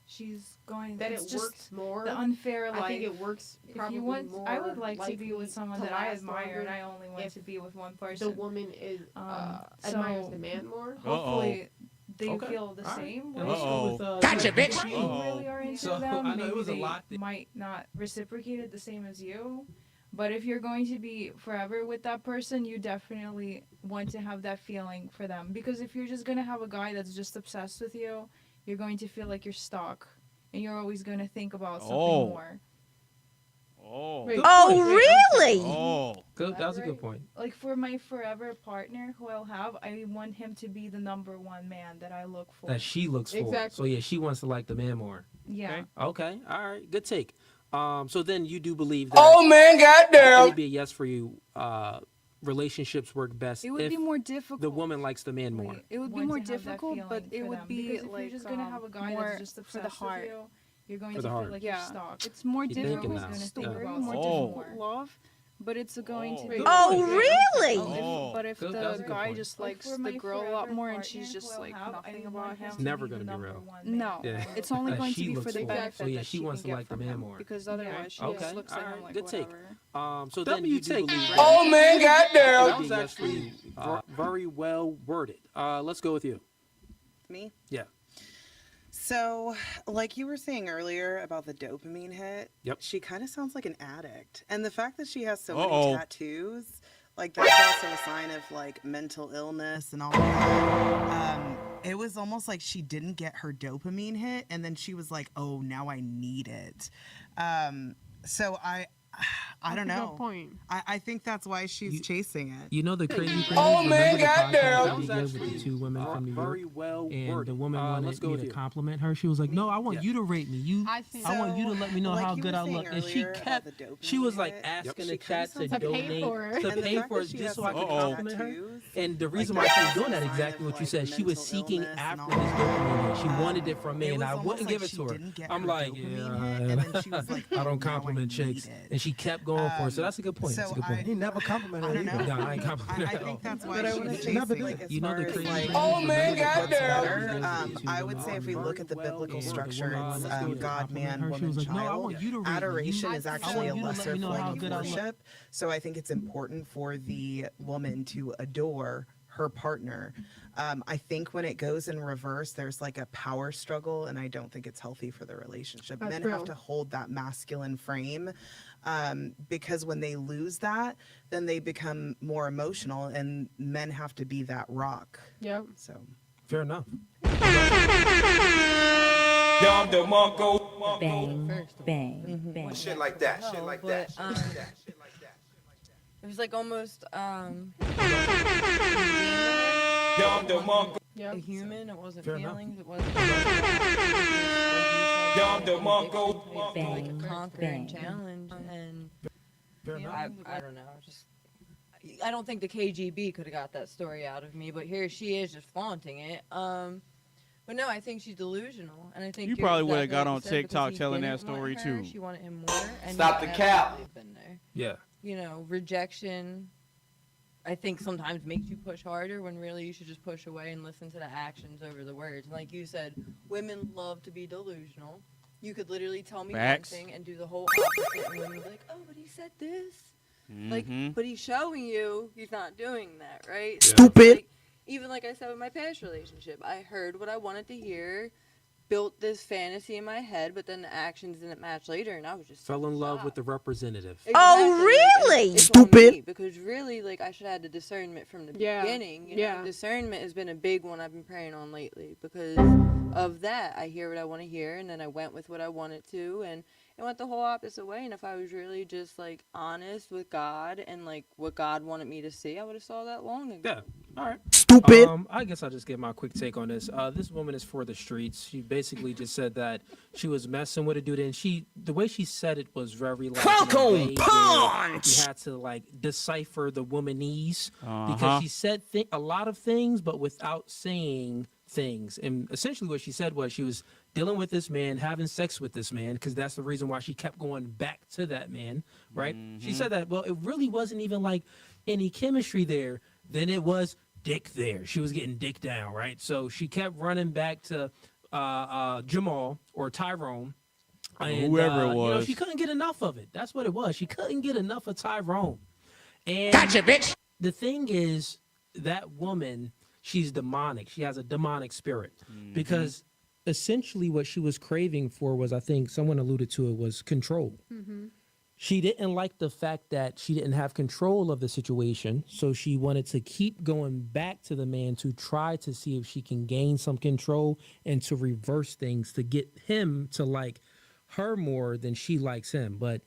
S12: she's going.
S5: that
S12: it's
S5: it
S12: just
S5: works more.
S12: the unfair life.
S5: I think it works probably
S12: If you want,
S5: more.
S12: I would like to be with
S5: likely
S12: someone
S5: to
S12: that I
S5: last
S12: admire,
S5: longer
S12: and I only want
S5: if
S12: to be with one
S5: the
S12: person.
S5: woman is
S12: so
S5: admires the man more.
S12: hopefully, they
S3: Okay.
S12: feel the
S3: All right.
S12: same
S3: And
S12: way.
S3: let's go with,
S14: Gotcha,
S12: If
S14: bitch.
S12: you really are into
S3: So,
S12: them,
S3: I know
S12: maybe
S3: it was a
S12: they
S3: lot there.
S12: might not reciprocate it the same as you. But if you're going to be forever with that person, you definitely want to have that feeling for them. Because if you're just going to have a guy that's just obsessed with you, you're going to feel like you're stuck. And you're always going to think about something more.
S14: Oh, really?
S3: Good. That was a good point.
S12: Like for my forever partner who I'll have, I want him to be the number one man that I look for.
S3: That she looks for.
S5: Exactly.
S3: So yeah, she wants to like the man more.
S12: Yeah.
S3: Okay. All right. Good take. So then you do believe that.
S14: Oh, man,
S3: It
S14: goddamn.
S3: would be a yes for you. Relationships work best
S12: It would
S3: if
S12: be more difficult.
S3: the woman likes the man more.
S12: It would be
S6: want
S12: more
S6: to have that
S12: difficult, but
S6: feeling
S12: it
S6: for
S12: would
S6: them.
S12: be
S6: Because
S12: if
S6: like,
S12: you're just gonna have a guy
S6: more
S12: that's just obsessed
S6: for the heart.
S12: with you, you're going
S3: For
S12: to
S3: the
S12: feel
S3: heart.
S12: like
S6: Yeah.
S12: you're stuck.
S6: It's more
S3: You're
S6: difficult.
S3: thinking
S12: You're
S3: now.
S12: always
S6: It's
S12: gonna think
S6: very
S12: about
S6: more
S12: something
S6: difficult
S12: more.
S6: love, but it's going to be.
S14: Oh, really?
S6: But if
S3: Good, that was
S6: the
S3: a good
S6: guy
S3: point.
S6: just
S12: Like,
S6: likes
S12: for
S6: the
S12: my
S6: girl a lot
S12: forever
S6: more and
S12: partner
S6: she's just
S12: who I'll
S6: like
S12: have, I
S6: nothing
S12: want
S6: about
S12: him
S6: him.
S3: It's
S12: to
S3: never
S12: be the
S3: gonna be
S12: number
S3: real.
S12: one
S6: No,
S3: Yeah.
S6: it's only
S3: That
S6: going to
S3: she
S6: be
S3: looks
S6: for the
S3: for.
S6: benefit
S3: So yeah,
S6: that
S3: she
S6: she
S3: wants
S6: can
S3: to
S6: get
S3: like the
S6: from
S3: man
S6: him.
S3: more.
S6: Because otherwise she
S3: Okay.
S6: just looks at
S3: All
S6: him
S3: right.
S6: like
S3: Good take.
S6: whatever.
S3: So then you do believe that
S14: Oh, man, goddamn.
S3: that was actually very well worded. Let's go with you.
S7: Me?
S3: Yeah.
S7: So, like you were saying earlier about the dopamine hit,
S3: Yep.
S7: she kind of sounds like an addict. And the fact that she has so
S1: Uh-oh.
S7: many tattoos, Like that's also a sign of like mental illness and all that. It was almost like she didn't get her dopamine hit, and then she was like, "Oh, now I need it." So I don't know.
S5: Good point.
S7: I think that's why she's chasing it.
S3: You know the crazy thing?
S14: Oh,
S3: is,
S14: man,
S3: remember the podcast
S14: goddamn.
S3: that we did with the two women from New York?
S16: Very well
S3: And
S16: worded.
S3: the woman
S16: Let's
S3: wanted
S16: go
S3: me
S16: with
S3: to
S16: you.
S3: compliment her. She was like, "No, I want you to rate me. I want you to let me know
S7: like
S3: how
S7: you
S3: good
S7: were
S3: I
S7: saying
S3: look." And she
S7: earlier,
S3: kept.
S7: the dopamine
S3: She was like
S7: hit.
S3: asking
S7: She
S3: the chat to
S7: kinda sounds like
S3: donate
S5: for it.
S3: to
S7: And the
S3: pay
S7: fact
S3: for
S7: that
S3: it
S7: she
S3: just
S7: has
S3: so I could
S7: some
S3: compliment her.
S7: tattoos,
S3: And the reason
S7: like,
S3: why she
S7: that's
S3: was doing
S7: a
S3: that
S7: sign
S3: exactly
S7: of,
S3: what you
S7: like,
S3: said. She was
S7: mental
S3: seeking
S7: illness and
S3: after
S7: all
S3: this
S7: that.
S3: dopamine. She wanted it from me,
S7: It
S3: and
S7: was
S3: I
S7: almost
S3: wouldn't
S7: like
S3: give it
S7: she
S3: to her.
S7: didn't get
S3: I'm
S7: her
S3: like,
S7: dopamine hit, and then she was like,
S3: I
S7: "Oh,
S3: don't
S7: now I
S3: compliment
S7: need
S3: chicks,
S7: it."
S3: and she kept going for it. So that's a good point. That's a good point.
S8: He never complimented her
S7: I don't
S8: either.
S7: know.
S3: No, I ain't complimenting
S7: I
S3: her at all.
S7: think that's why
S8: But I
S7: she's
S8: wanna
S7: chasing.
S8: never did.
S7: Like, as
S3: You know
S7: far
S3: the
S7: as,
S3: crazy
S7: like,
S3: thing
S14: Oh,
S3: is,
S14: man,
S3: remember the
S14: goddamn.
S3: better,
S7: I would say if we look at the biblical structure, it's God, man,
S3: She
S7: woman,
S3: was like, "No, I
S7: child.
S3: want you to rate me.
S7: Adoration is
S3: I
S7: actually a
S3: want you to let
S7: lesser
S3: me know how
S7: form of
S3: good I look."
S7: worship. So I think it's important for the woman to adore her partner. I think when it goes in reverse, there's like a power struggle, and I don't think it's healthy for the relationship.
S5: That's
S7: Men
S5: real.
S7: have to hold that masculine frame, because when they lose that, then they become more emotional, and men have to be that rock.
S5: Yep.
S7: So
S3: Fair enough.
S11: Bang, bang, bang.
S10: Shit like that. Shit like that. Shit like that. Shit like that. Shit like that.
S6: It was like almost
S5: Yep.
S6: a human. It wasn't
S3: Fair enough.
S6: feelings. It wasn't.
S11: Bang,
S6: Like a conquering
S11: bang.
S6: challenge, and
S3: Fair enough.
S6: I don't know. Just I don't think the KGB could have got that story out of me, but here she is just flaunting it. But no, I think she's delusional, and I think
S1: You
S6: you're
S1: probably would've
S6: exactly
S1: got
S6: like
S1: on
S6: you said, because
S1: TikTok
S6: he
S1: telling
S6: didn't
S1: that story,
S6: want her,
S1: too.
S6: She wanted him more. And
S14: Stop
S6: he
S14: the cap.
S6: absolutely been there.
S3: Yeah.
S6: You know, rejection, I think sometimes makes you push harder when really you should just push away and listen to the actions over the words. And like you said, women love to be delusional. You could literally tell me
S1: Facts.
S6: one thing and do the whole opposite, and women would be like, "Oh, but he said this." Like, but he's showing you he's not doing that, right? So it's
S14: Stupid.
S6: like, even like I said with my past relationship, I heard what I wanted to hear, built this fantasy in my head, but then the actions didn't match later, and I was just
S3: Fell in love with the representative.
S14: Oh, really?
S6: It's on
S14: Stupid.
S6: me, because really, like, I should have had the discernment from the
S5: Yeah.
S6: beginning. You
S5: Yeah.
S6: know, discernment has been a big one I've been praying on lately because of that. I hear what I want to hear, and then I went with what I wanted to, and it went the whole opposite way. And if I was really just like honest with God and like what God wanted me to see, I would have saw that long ago.
S3: Yeah. All right.
S14: Stupid.
S3: I guess I'll just give my quick take on this. This woman is for the streets. She basically just said that she was messing with a dude, and the way she said it was very like
S14: Falcon
S3: in a way where
S14: punch!
S3: you had to like decipher the womanese
S1: Uh-huh.
S3: because she said a lot of things, but without saying things. And essentially, what she said was she was dealing with this man, having sex with this man, because that's the reason why she kept going back to that man, right? She said that, well, it really wasn't even like any chemistry there. Then it was dick there. She was getting dick down, right? So she kept running back to Jamal or Tyrone. And,
S1: Whoever it
S3: You know,
S1: was.
S3: she couldn't get enough of it. That's what it was. She couldn't get enough of Tyrone. And
S14: Gotcha, bitch.
S3: the thing is, that woman, she's demonic. She has a demonic spirit. Because essentially what she was craving for was, I think someone alluded to it, was control. She didn't like the fact that she didn't have control of the situation, so she wanted to keep going back to the man to try to see if she can gain some control and to reverse things to get him to like her more than she likes him. But,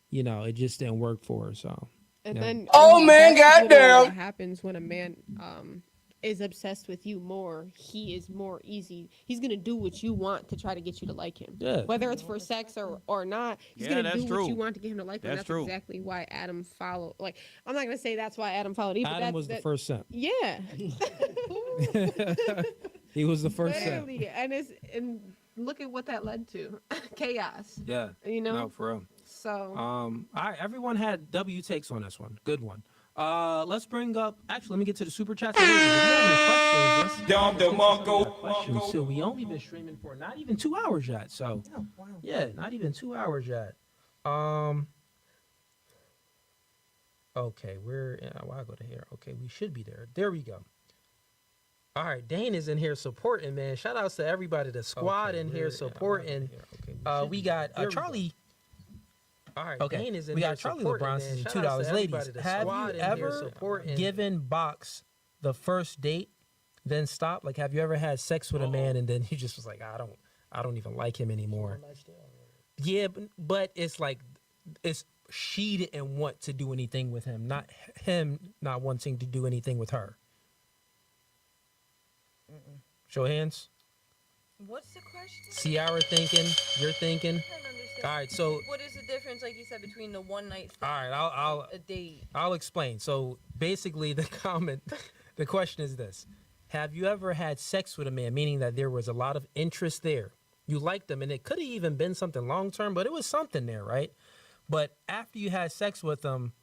S3: you know, it just didn't work for her, so.
S5: And
S3: yeah.
S5: then,
S14: Oh, man,
S5: that's literally
S14: goddamn.
S5: what happens when a man is obsessed with you more. He is more easy. He's gonna do what you want to try to get you to like him.
S3: Yeah.
S5: Whether it's for sex or not, he's
S1: Yeah,
S5: gonna
S1: that's
S5: do
S1: true.
S5: what you want to get him to like him.
S1: That's
S5: That's
S1: true.
S5: exactly why Adam followed. Like, I'm not gonna say that's why Adam followed Eve. but
S3: Adam
S5: that's,
S3: was the
S5: that-
S3: first simp.
S5: Yeah.
S3: He was the first simp.
S5: Literally, and look at what that led to. Chaos.
S3: Yeah.
S5: You know?
S3: No, for real.
S5: So
S3: All right, everyone had W takes on this one. Good one. Let's bring up. Actually, let me get to the super chat. So we only been streaming for not even 2 hours yet. So yeah, not even 2 hours yet. Okay, why I go to here? Okay, we should be there. There we go. All right, Dane is in here supporting, man. Shout outs to everybody, the squad in here supporting. We got Charlie. All right,
S16: Okay,
S3: Dane is in
S16: we
S3: there
S16: got Charlie
S3: supporting,
S16: LeBron
S3: man.
S16: says
S3: Shout out to
S16: $2. Ladies,
S3: everybody, the
S16: have
S3: squad
S16: you
S3: in here
S16: ever
S3: supporting.
S16: given Box the first date, then stop? Like, have you ever had sex with a man and then he just was like, I don't even like him anymore? Yeah, but it's like, she didn't want to do anything with him, not him not wanting to do anything with her. Show of hands.
S6: What's the question?
S16: Ciara thinking, you're thinking.
S6: I don't understand.
S16: All right, so
S6: what is the difference, like you said, between the one night
S16: all right, I'll
S6: a date?
S16: I'll explain. So basically, the question is this: have you ever had sex with a man, meaning that there was a lot of interest there? You liked them, and it could have even been something long term, but it was something there, right? But after you had sex with them,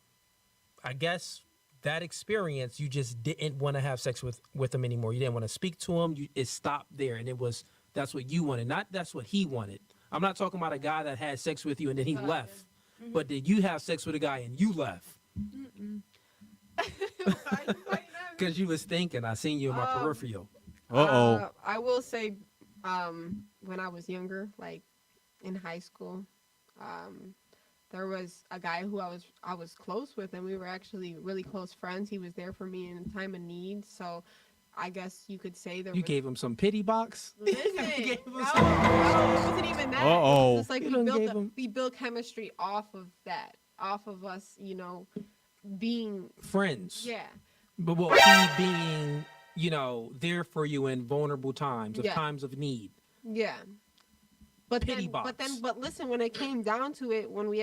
S16: I guess that experience, you just didn't want to have sex with them anymore. You didn't want to speak to him. It stopped there, and that's what you wanted, not that's what he wanted. I'm not talking about a guy that had sex with you and then he left. But did you have sex with a guy and you left? Because you was thinking, I seen you in my peripheral.
S5: I will say, when I was younger, like in high school, there was a guy who I was close with, and we were actually really close friends. He was there for me in a time of need, so I guess you could say there.
S16: You gave him some pity box.
S5: Listen, it wasn't even that. It was just like we built chemistry off of that, off of us, being
S16: friends.
S5: Yeah.
S16: But he being, there for you in vulnerable times, times of need.
S5: Yeah. But listen, when it came down to it, when we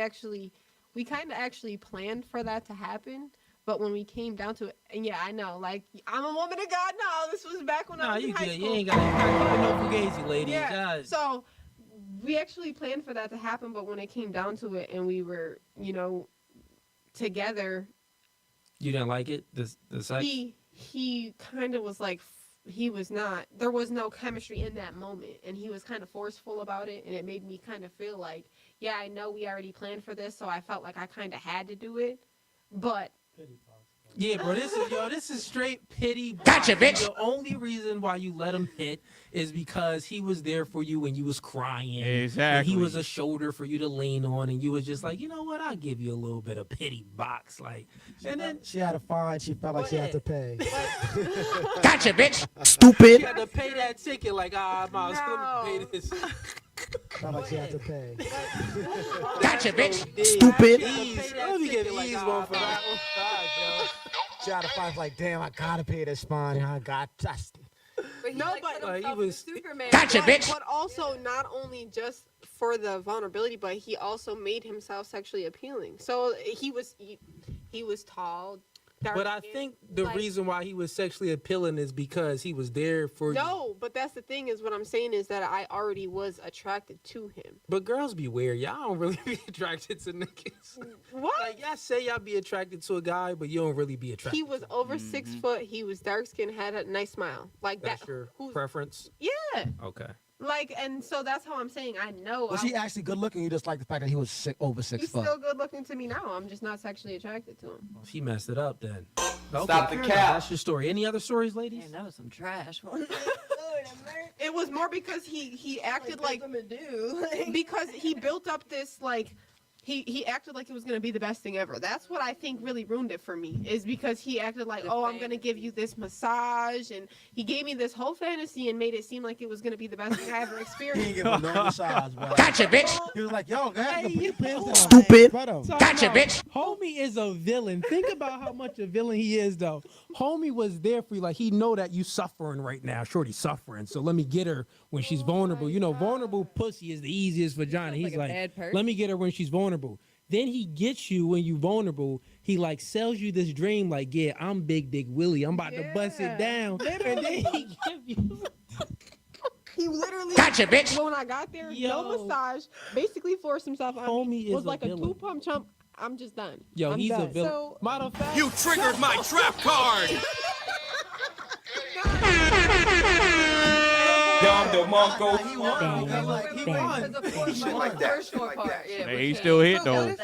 S5: kind of actually planned for that to happen. But when we came down to it, and yeah, I know, like, I'm a woman of God now. This was back when I was in high school.
S16: You ain't got no Fugazee, lady.
S5: Yeah.
S16: God.
S5: So we actually planned for that to happen, but when it came down to it, and we were, together.
S16: You didn't like it? The sex?
S5: He kind of was like, there was no chemistry in that moment, and he was kind of forceful about it, and it made me kind of feel like, yeah, I know we already planned for this, so I felt like I kind of had to do it, but.
S16: Yeah, bro, this is straight pity.
S14: Gotcha, bitch.
S16: The only reason why you let him hit is because he was there for you when you was crying.
S1: Exactly.
S16: And he was a shoulder for you to lean on, and you was just like, you know what? I'll give you a little bit of pity box, like. And then
S8: she had a fine. She felt like she had to pay.
S14: Gotcha, bitch. Stupid.
S16: She had to pay that ticket. Like, I might as well pay this.
S8: Felt like she had to pay.
S14: Gotcha, bitch. Stupid.
S16: Let me give Ease one for that one.
S8: She had to find like, damn, I gotta pay this fine. I got just.
S5: He
S6: was Superman.
S14: Gotcha, bitch.
S5: But also not only just for the vulnerability, but he also made himself sexually appealing. So he was tall.
S16: But I think the reason why he was sexually appealing is because he was there for you.
S5: No, but that's the thing is what I'm saying is that I already was attracted to him.
S16: But girls be weird. Y'all don't really be attracted to niggas.
S5: What?
S16: Like, y'all say y'all be attracted to a guy, but you don't really be attracted.
S5: He was over 6 foot. He was dark skinned, had a nice smile. Like
S16: That's
S5: that.
S16: your preference?
S5: Yeah.
S16: Okay.
S5: Like, and so that's how I'm saying I know.
S8: Was he actually good looking? You just like the fact that he was over 6
S5: He's
S8: foot.
S5: still good looking to me now. I'm just not sexually attracted to him.
S16: He messed it up then.
S14: Stop the cap.
S16: That's your story. Any other stories, ladies?
S6: Man, that was some trash.
S5: It was more because he acted like because he built up this like he acted like it was gonna be the best thing ever. That's what I think really ruined it for me. Is because he acted like, I'm gonna give you this massage, and he gave me this whole fantasy and made it seem like it was gonna be the best thing I ever experienced.
S8: He didn't give him no massage, bro.
S14: Gotcha, bitch.
S8: He was like, yo, guys,
S14: Stupid.
S16: Time
S14: Gotcha,
S16: out.
S14: bitch.
S16: Homie is a villain. Think about how much a villain he is, though. Homie was there for you. Like, he know that you suffering right now. Shorty's suffering. So let me get her when she's vulnerable. Vulnerable pussy is the easiest vagina. He's like, let me get her when she's vulnerable. Then he gets you when you vulnerable. He like sells you this dream like, yeah, I'm Big Dick Willie. I'm about to bust it down. And then he give you...
S5: He literally
S14: Gotcha, bitch.
S5: When I got there, no massage. Basically forced himself on
S16: Homie
S5: me.
S16: is
S5: Was
S16: a
S5: like a
S16: villain.
S5: 2-pump chump. I'm just done.
S16: Yo,
S5: I'm
S16: he's
S5: done.
S16: a villain.
S5: So,
S16: Matter of fact,
S14: You triggered my trap card.
S11: Dom DeMarco.
S8: He won.
S1: He still hit though.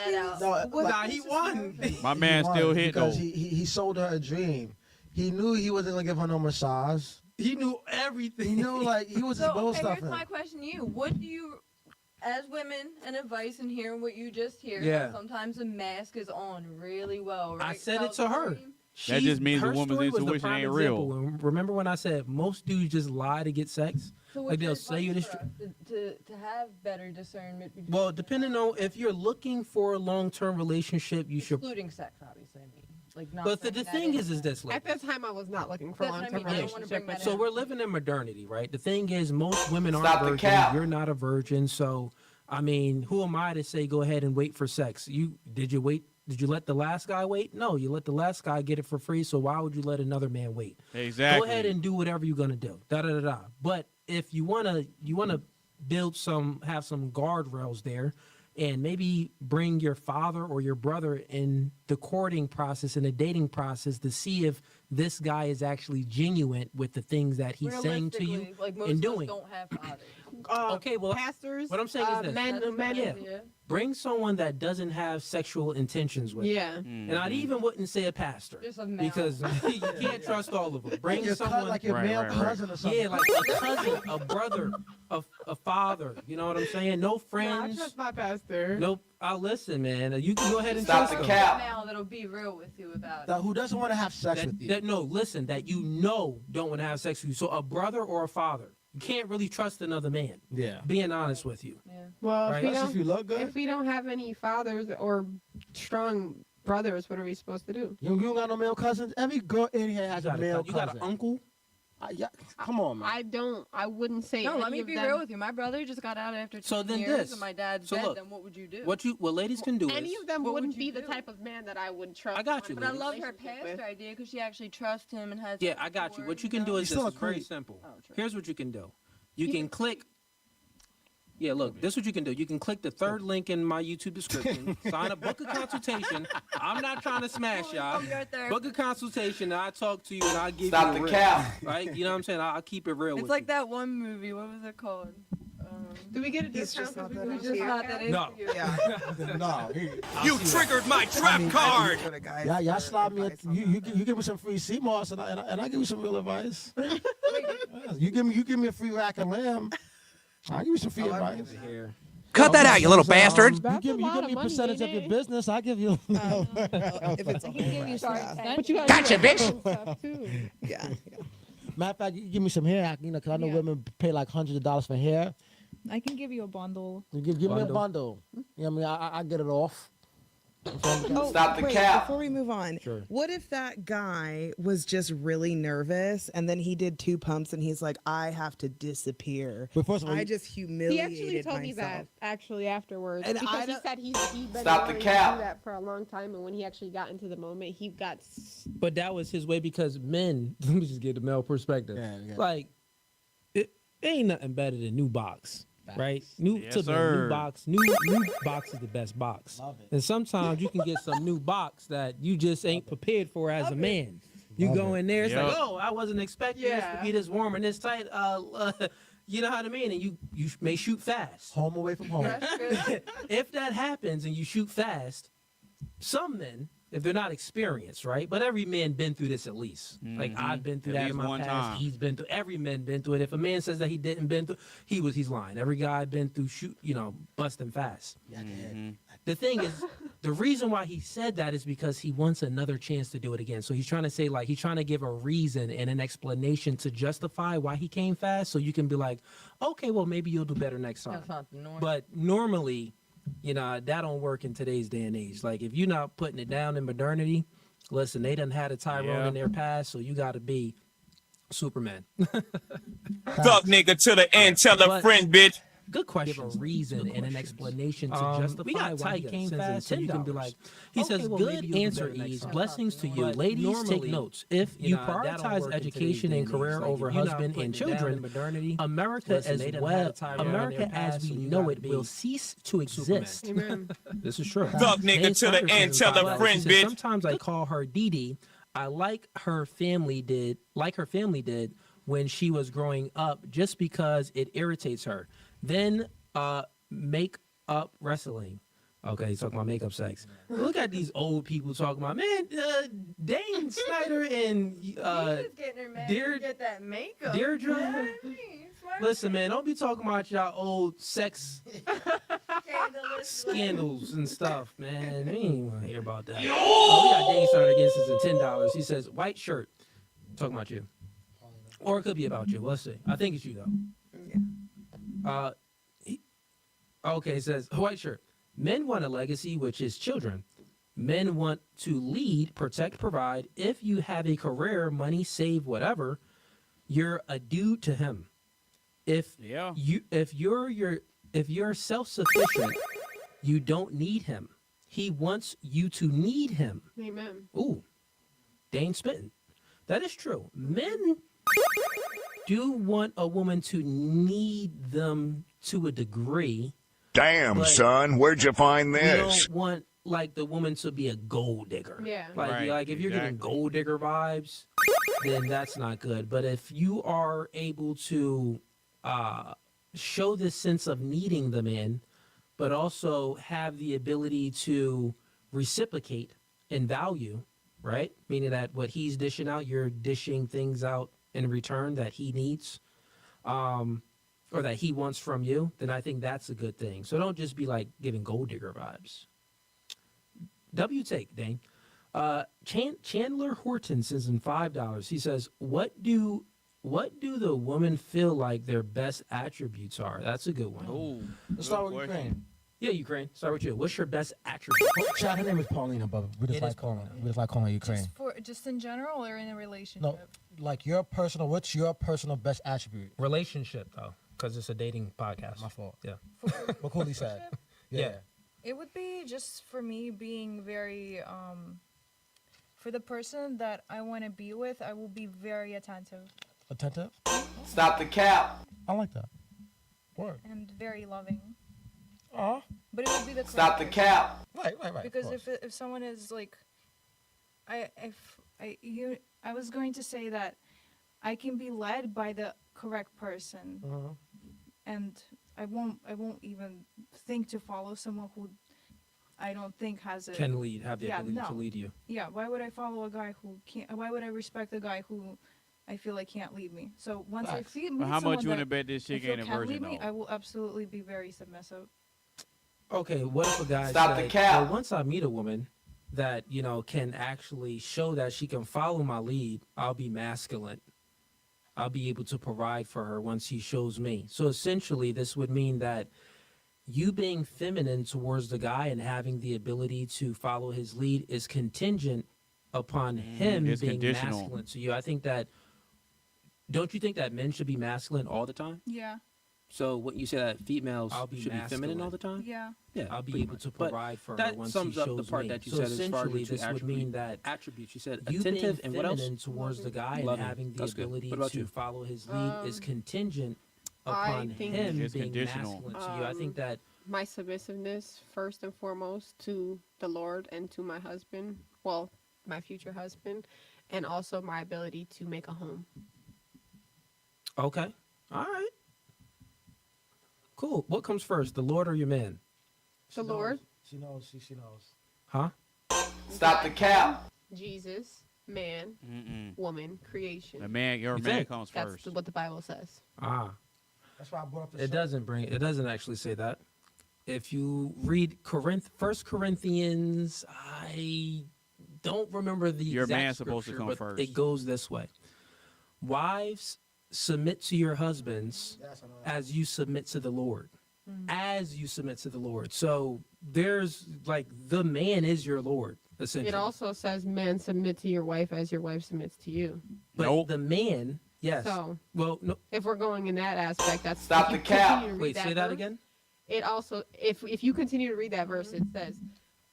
S8: Nah,
S7: he won.
S1: My man still hit though.
S8: because he sold her a dream. He knew he wasn't gonna give her no massage.
S16: he knew everything.
S8: He knew like he was just
S6: So,
S8: bull
S6: okay, here's
S8: stuffing.
S6: my question to you. What do you as women and advice and hearing what you just hear,
S16: Yeah.
S6: sometimes the mask is on really well, right?
S16: I said it to her.
S1: That just means the
S16: her
S1: woman's
S16: story was the
S1: intuition
S16: prime
S1: ain't real.
S16: example. And remember when I said most dudes just lie to get sex?
S6: So
S16: Like
S6: what's
S16: they'll
S6: your
S16: say you
S6: advice
S16: this.
S6: for us to have better discernment between
S16: Well, depending on if you're looking for a long-term relationship, you should.
S6: excluding sex, obviously. I mean, like not.
S16: But the
S6: bringing that
S16: thing
S6: in.
S16: is this.
S5: At that time, I was not looking for a
S6: That's what I
S5: long-term
S6: mean, I don't wanna
S5: relationship.
S6: bring that
S16: So we're living in modernity, right? The thing is, most women
S14: Stop
S16: aren't
S14: the
S16: virgins.
S14: cap.
S16: You're not a virgin, so I mean, who am I to say go ahead and wait for sex? Did you wait? Did you let the last guy wait? No, you let the last guy get it for free. So why would you let another man wait?
S1: Exactly.
S16: Go ahead and do whatever you're gonna do. Da da da da. But if you wanna have some guardrails there, and maybe bring your father or your brother in the courting process and the dating process to see if this guy is actually genuine with the things that he's saying to you
S6: Realistically, like most
S16: and
S6: of us
S16: doing.
S6: don't have fathers.
S16: Okay, well,
S5: pastors.
S16: what I'm saying is this.
S5: Men.
S16: Yeah. Bring someone that doesn't have sexual intentions with you.
S5: Yeah.
S16: And I even wouldn't say a pastor
S6: Just a male.
S16: because you can't trust all of them. Bring
S8: Your
S16: someone
S8: like your male cousin or something.
S16: yeah, like a cousin, a brother, a father. You know what I'm saying? No
S5: No, I
S16: friends.
S5: trust my pastor.
S16: Nope. I'll listen, man. You can go ahead and
S14: Stop
S16: trust
S14: the
S16: them.
S14: cap.
S6: Male that'll be real with you about it.
S8: That who doesn't want to have sex with you?
S16: No, listen, that you know don't want to have sex with you. So a brother or a father. You can't really trust another man.
S8: Yeah.
S16: Being honest with you.
S6: Yeah.
S5: Well,
S16: Right.
S8: Unless if you look good.
S5: if we don't have any fathers or strong brothers, what are we supposed to do?
S8: You don't got no male cousins? Every girl in here has a male
S16: You
S8: cousin.
S16: got an uncle?
S8: Yeah, come on, man.
S5: I don't. I wouldn't say.
S6: No, let
S5: any
S6: me
S5: of
S6: be
S5: them.
S6: real with you. My brother just got out after 10
S16: So then
S6: years,
S16: this.
S6: and my dad's
S16: So
S6: dead.
S16: look,
S6: Then what would you do?
S16: What ladies can do
S5: Any
S16: is
S5: of them
S6: What would
S5: wouldn't
S6: you
S5: be the
S6: do?
S5: type of man that I would trust.
S16: I got you,
S6: But I
S16: ladies.
S6: love her
S5: relationship
S6: pastor
S5: with.
S6: idea because she actually trusts him and has.
S16: Yeah, I got you. What you can do is
S8: You're still
S16: this.
S8: a
S16: It's very
S8: creep.
S16: simple.
S6: Oh, true.
S16: Here's what you can do. You can click. Yeah, look, this is what you can do. You can click the third link in my YouTube description. Sign up, book a consultation. I'm not trying to smash y'all. Book a consultation, and I'll talk to you, and I'll give
S14: Stop
S16: you
S14: the
S16: a real.
S14: cap.
S16: Right? You know what I'm saying? I'll keep it real
S6: It's
S16: with
S6: like
S16: you.
S6: that one movie. What was it called?
S5: Do we get a
S7: He's
S5: discount?
S7: just not
S5: if
S7: that
S5: we
S7: into
S5: do
S7: it.
S6: Not that into
S16: No.
S6: you.
S7: Yeah.
S8: No.
S14: You triggered my trap card.
S7: For the guys
S8: Y'all
S7: for
S8: slide me.
S7: advice on
S8: You
S7: that.
S8: give me some free sea moss, and I give you some real advice. Yeah, you give me a free rack of lamb. I give you some free advice.
S16: Here.
S14: Cut that out, you little bastard.
S8: You
S5: That's
S8: give
S5: a lot
S8: me
S5: of
S8: a
S5: money,
S8: percentage of
S5: ain't
S8: your
S5: it?
S8: business. I give you.
S7: If it's a
S6: I can give you some.
S5: But you gotta
S14: Gotcha,
S5: do
S14: bitch.
S5: other stuff, too.
S7: Yeah.
S8: Matter of fact, you give me some hair, because I know
S12: Yeah.
S8: women pay like hundreds of dollars for hair.
S12: I can give you a bundle.
S8: You give me a
S16: Bundle.
S8: bundle. You know what I mean? I get it off.
S14: Stop the
S7: wait,
S14: cap.
S7: Before we move on,
S16: Sure.
S7: what if that guy was just really nervous and then he did 2 pumps and he's like, I have to disappear.
S8: But first of all,
S7: I just
S5: He
S7: humiliated
S5: actually told me
S7: myself.
S5: that actually afterwards
S7: And I
S5: because he
S7: don't-
S5: said he'd been
S14: Stop the
S5: wanting to
S14: cap.
S5: do that for a long time, and when he actually got into the moment, he got.
S16: But that was his way because men, let me just get the male perspective.
S8: Yeah.
S16: Like, it ain't nothing better than new box, right? New
S1: Yes,
S16: to me,
S1: sir.
S16: new box. New box is the best box.
S8: Love it.
S16: And sometimes you can get some new box that you just ain't prepared for as a man. You
S8: Love
S16: go
S8: it.
S16: in there, it's like,
S1: Yep.
S16: oh, I wasn't expecting this to be this warm and this tight. You know what I mean? And you may shoot fast.
S8: home away from home.
S16: If that happens and you shoot fast, some men, if they're not experienced, right? But every man been through this at least. Like I've been through
S1: At
S16: that in
S1: least
S16: my
S1: one
S16: past.
S1: time.
S16: He's been through. Every man been through it. If a man says that he didn't been through, he's lying. Every guy been through busting fast. The thing is, the reason why he said that is because he wants another chance to do it again. So he's trying to say, like, he's trying to give a reason and an explanation to justify why he came fast. So you can be like, okay, well, maybe you'll do better next time.
S6: That's not the norm.
S16: But normally, that don't work in today's day and age. Like, if you're not putting it down in modernity, listen, they done had a Tyrone
S1: Yeah.
S16: in their past, so you got to be Superman.
S14: Fuck nigga to the end. Tell a
S16: But-
S14: friend, bitch.
S16: Good question. Give a reason and an explanation to justify we got why he Tiger came sends fast. in So you can be $10. like, he says,
S1: well,
S16: good
S1: maybe you'll do
S16: answer,
S1: better next
S16: Ease.
S1: time.
S16: Blessings to you.
S1: But
S16: Ladies, take
S1: normally,
S16: notes. If you
S1: that don't
S16: prioritize
S1: work in
S16: education
S1: today's
S16: and
S1: day and
S16: career
S1: age. Like,
S16: over
S1: if you're not
S16: husband
S1: putting
S16: and
S1: it down in
S16: children,
S1: modernity,
S16: America
S1: listen,
S16: as
S1: they done
S16: well,
S1: had a Tyrone in their
S16: America
S1: past,
S16: as
S1: so
S16: we
S1: you
S16: know
S1: gotta
S16: it will
S1: be
S16: cease to exist.
S5: Amen.
S16: This is true.
S14: Fuck nigga
S16: James
S14: to the
S16: Tucker
S14: end.
S16: says
S14: Tell a
S16: about it.
S14: friend,
S16: He says,
S14: bitch.
S16: Sometimes I call her Dee Dee. I like her family did when she was growing up, just because it irritates her. Then make up wrestling. Okay, he's talking about makeup sex. Look at these old people talking about, man, Dane Snyder and
S6: He's just getting her mad to get that makeup.
S16: Deirdre.
S6: You know what I mean?
S3: Listen, man, don't be talking about y'all old sex scandals and stuff, man. We ain't want to hear about that. Oh, we got Dane started against us at $10. He says, white shirt. Talking about you. Or it could be about you. Let's see. I think it's you, though. Okay, it says, white shirt. Men want a legacy, which is children. Men want to lead, protect, provide. If you have a career, money, save, whatever, you're a dude to him. If you're self-sufficient, you don't need him. He wants you to need him.
S5: Amen.
S3: Ooh, Dane spitting. That is true. Men do want a woman to need them to a degree.
S13: Damn, son, where'd you find this?
S3: You don't want like the woman to be a gold digger.
S5: Yeah.
S3: Like if you're getting gold digger vibes, then that's not good. But if you are able to show this sense of needing the man, but also have the ability to reciprocate in value, right? Meaning that what he's dishing out, you're dishing things out in return that he needs, or that he wants from you, then I think that's a good thing. So don't just be like giving gold digger vibes. W take, Dane. Chandler Horton sends in $5. He says, what do the women feel like their best attributes are? That's a good one.
S1: Oh,
S8: Let's start with Ukraine.
S3: Yeah, Ukraine. Start with you. What's your best attribute?
S8: Chad, her name is Paulina, but we just like calling her Ukraine.
S12: Just in general or in a relationship?
S8: No, like what's your personal best attribute?
S3: Relationship, though, because it's a dating podcast.
S8: My fault.
S3: Yeah.
S8: What Cooley said. Yeah.
S12: It would be just for me being very, for the person that I want to be with, I will be very attentive.
S8: Attentive?
S14: Stop the cap.
S8: I like that. Word.
S12: And very loving.
S8: Aw.
S12: But it would be the
S14: Stop the cap.
S8: Right.
S12: Because if someone is like, I was going to say that I can be led by the correct person, and I won't even think to follow someone who I don't think has a
S3: Can lead, have the ability to lead you.
S12: Yeah, why would I follow a guy who can't? Why would I respect a guy who I feel like can't lead me? So once I meet
S1: But how much you
S12: want
S1: to bet this chick ain't a virgin
S12: lead me,
S1: though?
S12: I will absolutely be very submissive.
S3: Okay, what if a guy
S14: Stop
S3: said,
S14: the cap.
S3: well, once I meet a woman that, can actually show that she can follow my lead, I'll be masculine. I'll be able to provide for her once he shows me. So essentially, this would mean that you being feminine towards the guy and having the ability to follow his lead is contingent upon him
S1: it's
S3: being
S1: conditional.
S3: masculine. So don't you think that men should be masculine all the time?
S12: Yeah.
S14: So what you say that females
S3: I'll be
S14: should be feminine
S3: masculine.
S14: all the time?
S12: Yeah.
S14: Yeah,
S3: I'll be
S14: pretty
S3: able
S14: much.
S3: to
S14: But
S3: provide for her
S14: that
S3: once
S14: sums
S3: he
S14: up
S3: shows
S14: the part
S3: me.
S14: that you
S3: So
S14: said as far as
S3: essentially,
S14: the
S3: this would mean that
S14: attributes. You said
S3: you
S14: attentive
S3: being
S14: and what else?
S3: feminine towards the guy and
S14: Loving.
S3: having the
S14: That's good.
S3: ability
S14: What about
S3: to
S14: you?
S3: follow his lead is contingent
S5: I
S3: upon
S5: think
S3: him
S1: It's
S3: being
S1: conditional.
S3: masculine to you. I think that
S5: my submissiveness first and foremost to the Lord and to my husband, well, my future husband, and also my ability to make a home.
S3: okay, all right, cool. What comes first, the Lord or your man?
S5: The Lord,
S8: She knows. She knows.
S3: Huh?
S14: Stop the cap.
S5: Jesus, man,
S1: Mm-mm.
S5: woman, creation.
S1: The man, your
S3: You
S1: man
S3: think?
S1: comes
S5: That's
S1: first.
S5: what the Bible says.
S3: Ah,
S8: That's why I brought up the
S3: it doesn't actually say that. If you read First Corinthians, I don't remember the
S1: Your
S3: exact
S1: man's supposed to
S3: scripture,
S1: come
S3: but
S1: first.
S3: it goes this way: wives, submit to your husbands as you submit to the Lord. As you submit to the Lord. So there's like the man is your Lord, essentially.
S5: It also says, "Man, submit to your wife as your wife submits to you."
S3: But the man, yes.
S5: So,
S3: well, no.
S5: If we're going in that aspect, that's
S14: Stop
S5: if you
S14: the cap.
S5: continue to read
S3: Wait, say that
S5: verse,
S3: again.
S5: It also, if you continue to read that verse, it says,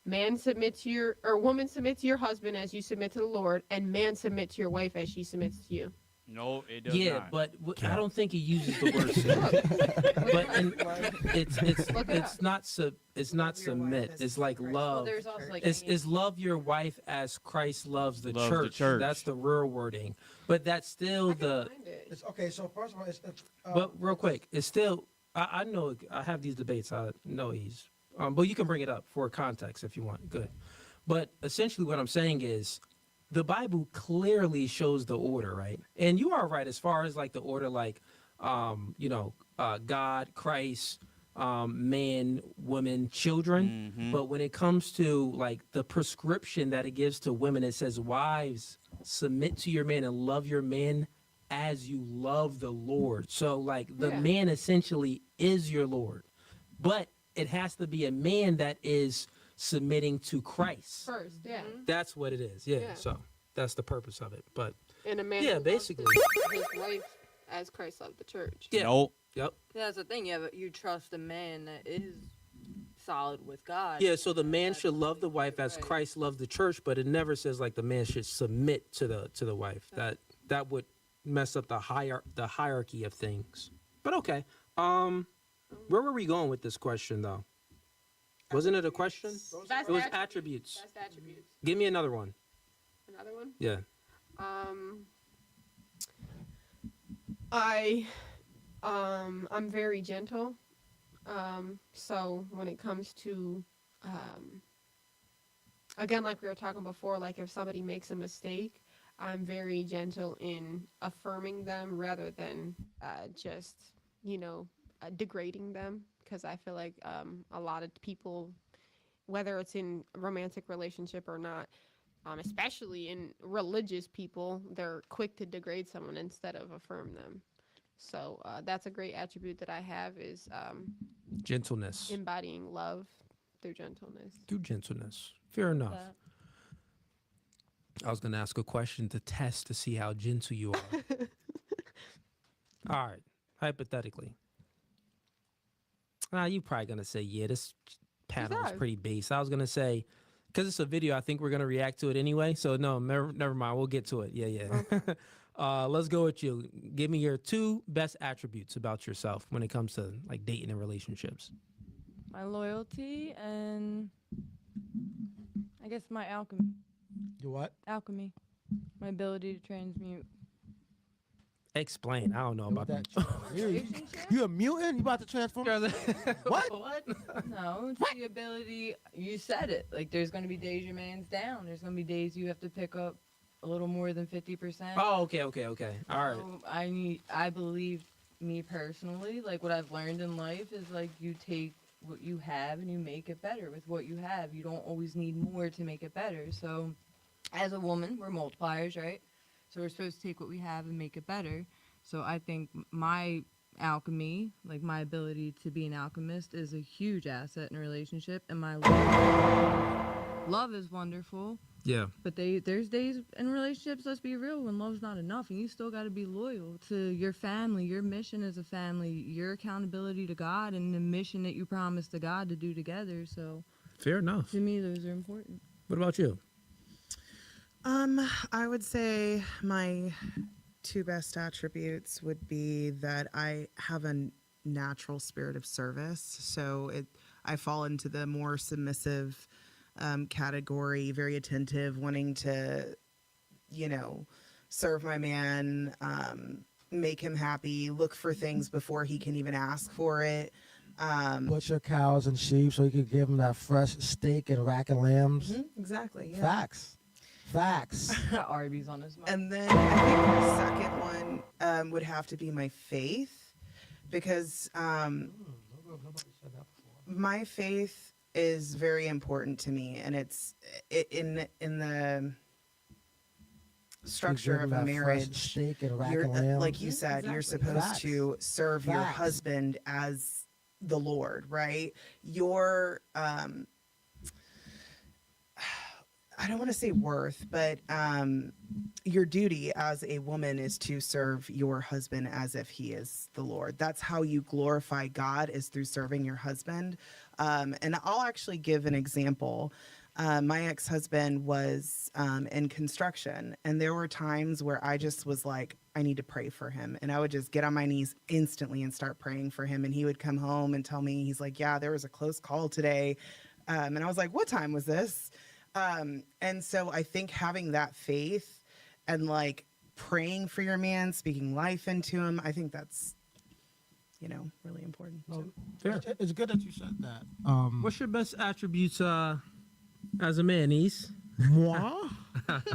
S5: "Man submit to your, or woman submit to your husband as you submit to the Lord, and man submit to your wife as she submits to you."
S1: No, it does
S3: Yeah,
S1: not.
S3: but I don't think he uses the word submit. But it's not submit. It's like love.
S5: there's also, like,
S3: It's love your wife as Christ loves the
S1: Loves the
S3: church.
S1: church.
S3: That's the real wording. But that's still the.
S8: It's okay. So first of all, it's
S3: But real quick, it's still. I know I have these debates. I know he's. But you can bring it up for context if you want. Good. But essentially, what I'm saying is, the Bible clearly shows the order, right? And you are right as far as like the order, like
S16: God, Christ, man, woman, children. But when it comes to like the prescription that it gives to women, it says, wives, submit to your man and love your man as you love the Lord. So like the man essentially is your Lord, but it has to be a man that is submitting to Christ
S5: first. Yeah.
S16: That's what it is. Yeah. So that's the purpose of it. But
S5: And a man.
S16: yeah,
S5: who loves
S16: basically.
S5: his wife as Christ loved the church.
S16: Yeah.
S1: Nope.
S16: Yep.
S6: That's the thing. You trust a man that is solid with God.
S16: Yeah, so the man should love the wife as
S6: Right.
S16: Christ loved the church, but it never says like the man should submit to the wife. That would mess up the hierarchy of things. But okay. Where were we going with this question though? Wasn't it a question?
S5: Best
S16: It was
S5: attributes.
S16: attributes.
S5: Best attributes.
S16: Give me another one.
S5: Another one.
S16: Yeah.
S5: I'm very gentle. So when it comes to, again, like we were talking before, like if somebody makes a mistake, I'm very gentle in affirming them rather than just, degrading them. Because I feel like a lot of people, whether it's in a romantic relationship or not, especially in religious people, they're quick to degrade someone instead of affirm them. So that's a great attribute that I have is
S16: Gentleness.
S5: embodying love through gentleness.
S16: Through gentleness. Fair enough. I was going to ask a question to test to see how gentle you are. All right. Hypothetically. You're probably going to say, yeah, this panel is pretty base. I was going to say, because it's a video, I think we're going to react to it anyway. So, no, never mind. We'll get to it. Yeah. Okay. Let's go with you. Give me your 2 best attributes about yourself when it comes to like dating and relationships.
S6: My loyalty and I guess my alchemy.
S8: You what?
S6: Alchemy. My ability to transmute.
S16: Explain. I don't know about that.
S8: You a mutant? You about to transform? What?
S6: No, it's the ability. You said it. Like, there's going to be days your man's down. There's going to be days you have to pick up a little more than 50%.
S16: Oh, okay. All right.
S6: So I believe, me personally, like what I've learned in life is like you take what you have and you make it better with what you have. You don't always need more to make it better. So as a woman, we're multipliers, right? So we're supposed to take what we have and make it better. So I think my alchemy, like my ability to be an alchemist, is a huge asset in a relationship. And my love is wonderful.
S16: Yeah.
S6: But there's days in relationships, let's be real, when love's not enough, and you still got to be loyal to your family, your mission as a family, your accountability to God, and the mission that you promised to God to do together. So
S16: fair enough.
S6: To me, those are important.
S16: What about you?
S7: I would say my 2 best attributes would be that I have a natural spirit of service. So I fall into the more submissive category, very attentive, wanting to, serve my man, make him happy, look for things before he can even ask for it.
S8: Butcher cows and sheep so you could give them that fresh steak and rack of lambs.
S7: Exactly. Yeah.
S8: Facts.
S6: Arby's on his mind.
S7: And then I think the second one would have to be my faith, because my faith is very important to me, and it's in the structure of a marriage. Like you said, you're supposed to serve your husband as the Lord, right? Your I don't want to say worth, but your duty as a woman is to serve your husband as if he is the Lord. That's how you glorify God, is through serving your husband. And I'll actually give an example. My ex-husband was in construction, and there were times where I just was like, I need to pray for him. And I would just get on my knees instantly and start praying for him. And he would come home and tell me, he's like, yeah, there was a close call today. And I was like, what time was this? And so I think having that faith and like praying for your man, speaking life into him, I think that's, really important.
S16: Fair.
S8: It's good that you said that.
S16: What's your best attributes as a man, East?
S8: Moi?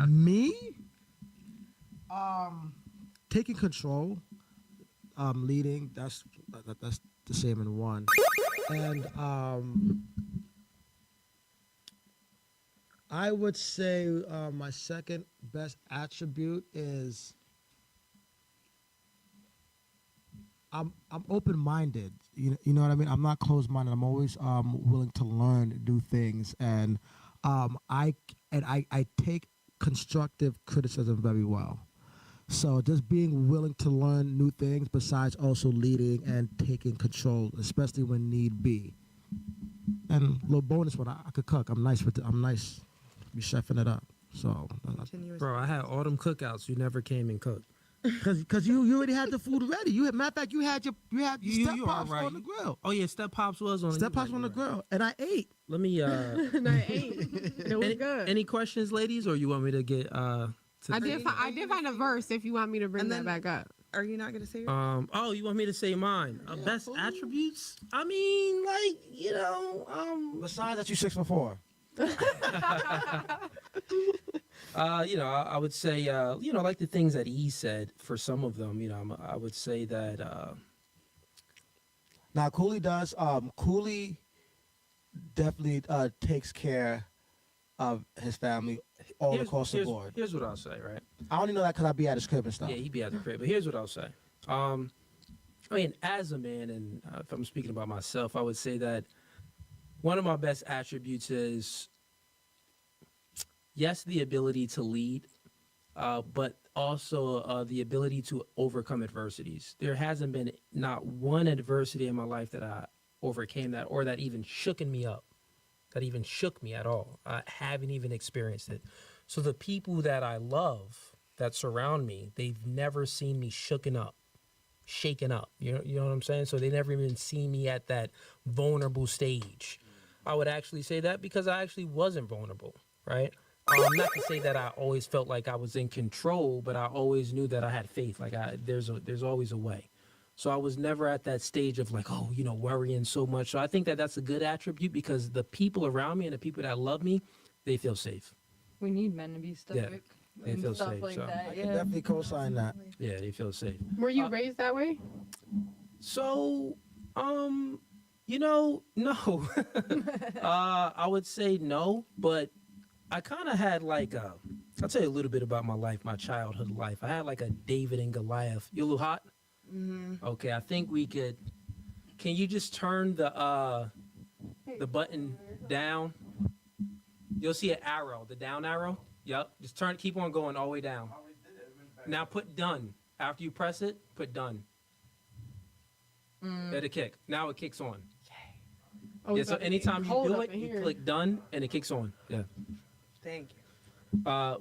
S8: Me? Taking control. leading. That's the same in one. And I would say my second best attribute is I'm open-minded. You know what I mean? I'm not closed-minded. I'm always willing to learn new things, and I take constructive criticism very well. So just being willing to learn new things, besides also leading and taking control, especially when need be. And a little bonus one, I could cook. I'm nice be chefing it up. So,
S16: bro, I had all them cookouts. You never came and cooked.
S8: Cause you already had the food ready. Matter of fact, you had step pops
S16: right.
S8: on the grill.
S16: Oh yeah, step pops was on.
S8: Step pops on the grill, and I ate.
S16: Let me.
S5: And I ate. It was good.
S16: Any questions, ladies, or you want me to get?
S5: I did find a verse. If you want me to bring that back up.
S7: Are you not gonna say yours?
S16: Oh, you want me to say mine? Best attributes? I mean, like, you know,
S8: besides that, you 6'4".
S16: You know, I would say, you know, like the things that he said. For some of them, you know, I would say that.
S8: Now, Cooley does. Cooley definitely takes care of his family all across the board.
S16: Here's what I'll say, right?
S8: I only know that because I be at his crib and stuff.
S16: Yeah, he be at the crib. But here's what I'll say. I mean, as a man, and if I'm speaking about myself, I would say that one of my best attributes is, yes, the ability to lead, but also the ability to overcome adversities. There hasn't been not one adversity in my life that I overcame that, or that even shook me up, that even shook me at all. I haven't even experienced it. So the people that I love, that surround me, they've never seen me shaken up. You know what I'm saying? So they never even see me at that vulnerable stage. I would actually say that because I actually wasn't vulnerable, right? Not to say that I always felt like I was in control, but I always knew that I had faith. Like there's always a way. So I was never at that stage of like, oh, you know, worrying so much. So I think that that's a good attribute because the people around me and the people that love me, they feel safe.
S6: We need men to be stoic.
S16: Yeah, they feel safe.
S6: Like
S16: so.
S6: that,
S8: I can definitely co-sign that.
S16: Yeah, they feel safe.
S5: Were you raised that way?
S16: So, you know, no. I would say no, but I kind of had like I'll tell you a little bit about my life, my childhood life. I had like a David and Goliath. You a little hot?
S7: Mm-hmm.
S16: Okay, I think we could. Can you just turn the button down? You'll see an arrow, the down arrow. Yep. Just keep on going all the way down. Now put done. After you press it, put done. Let it kick. Now it kicks on.
S5: Oh,
S16: yeah, so anytime you do it, you click done and it kicks on. Yeah.
S7: Thank you.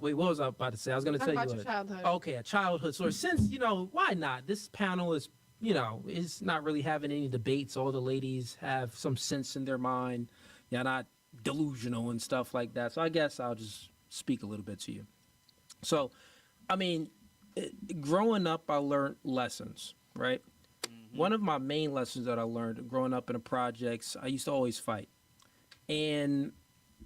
S16: Wait, what was I about to say? I was going to tell
S5: about
S16: you.
S5: Your childhood.
S16: Okay, a childhood story. Since, you know, why not? This panel is, you know, is not really having any debates. All the ladies have some sense in their mind. You're not delusional and stuff like that. So I guess I'll just speak a little bit to you. So, I mean, growing up, I learned lessons, right? Mm-hmm. One of my main lessons that I learned growing up in the projects, I used to always fight. And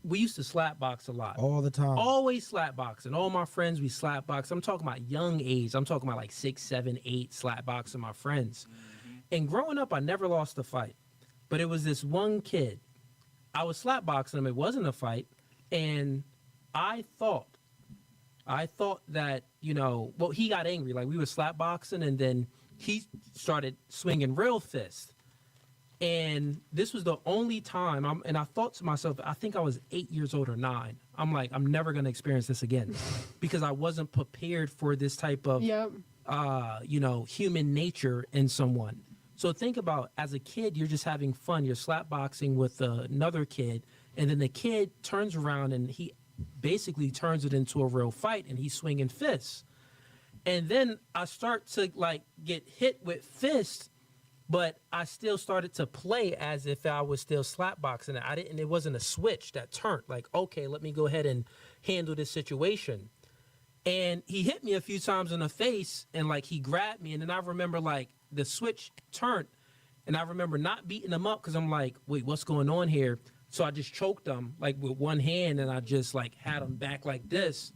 S16: we used to slap box a lot.
S8: All the time.
S16: Always slap boxing. All my friends, we slap box. I'm talking about young age. I'm talking about like 6, 7, 8 slap boxing my friends. Mm-hmm. And growing up, I never lost a fight. But it was this one kid. I was slap boxing him. It wasn't a fight. And I thought that, you know, well, he got angry. Like we were slap boxing and then he started swinging real fists. And this was the only time, and I thought to myself, I think I was 8 years old or 9. I'm like, I'm never going to experience this again because I wasn't prepared for this type of, you know, human nature in someone. So think about, as a kid, you're just having fun. You're slap boxing with another kid, and then the kid turns around and he basically turns it into a real fight, and he's swinging fists. And then I start to like get hit with fists, but I still started to play as if I was still slap boxing. It wasn't a switch that turned like, okay, let me go ahead and handle this situation. And he hit me a few times in the face and like he grabbed me. And then I remember like the switch turned and I remember not beating him up because I'm like, wait, what's going on here? So I just choked him like with one hand and I just like had him back like this.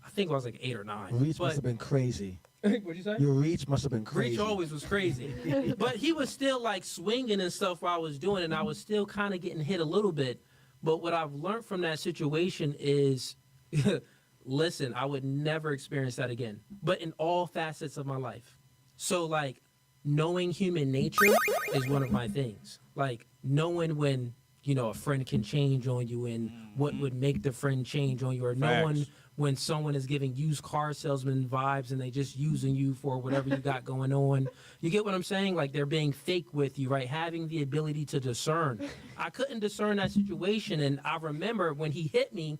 S16: I think I was like 8 or 9.
S8: Reese must have been crazy.
S16: What'd you say?
S8: Your reach must have been crazy.
S16: Reach always was crazy. But he was still like swinging and stuff while I was doing it, and I was still kind of getting hit a little bit. But what I've learned from that situation is, listen, I would never experience that again, but in all facets of my life. So like knowing human nature is one of my things. Like knowing when, you know, a friend can change on you and what would make the friend change on you, or knowing when someone is giving used car salesman vibes and they just using you for whatever you got going on. You get what I'm saying? Like they're being fake with you, right? Having the ability to discern. I couldn't discern that situation. And I remember when he hit me,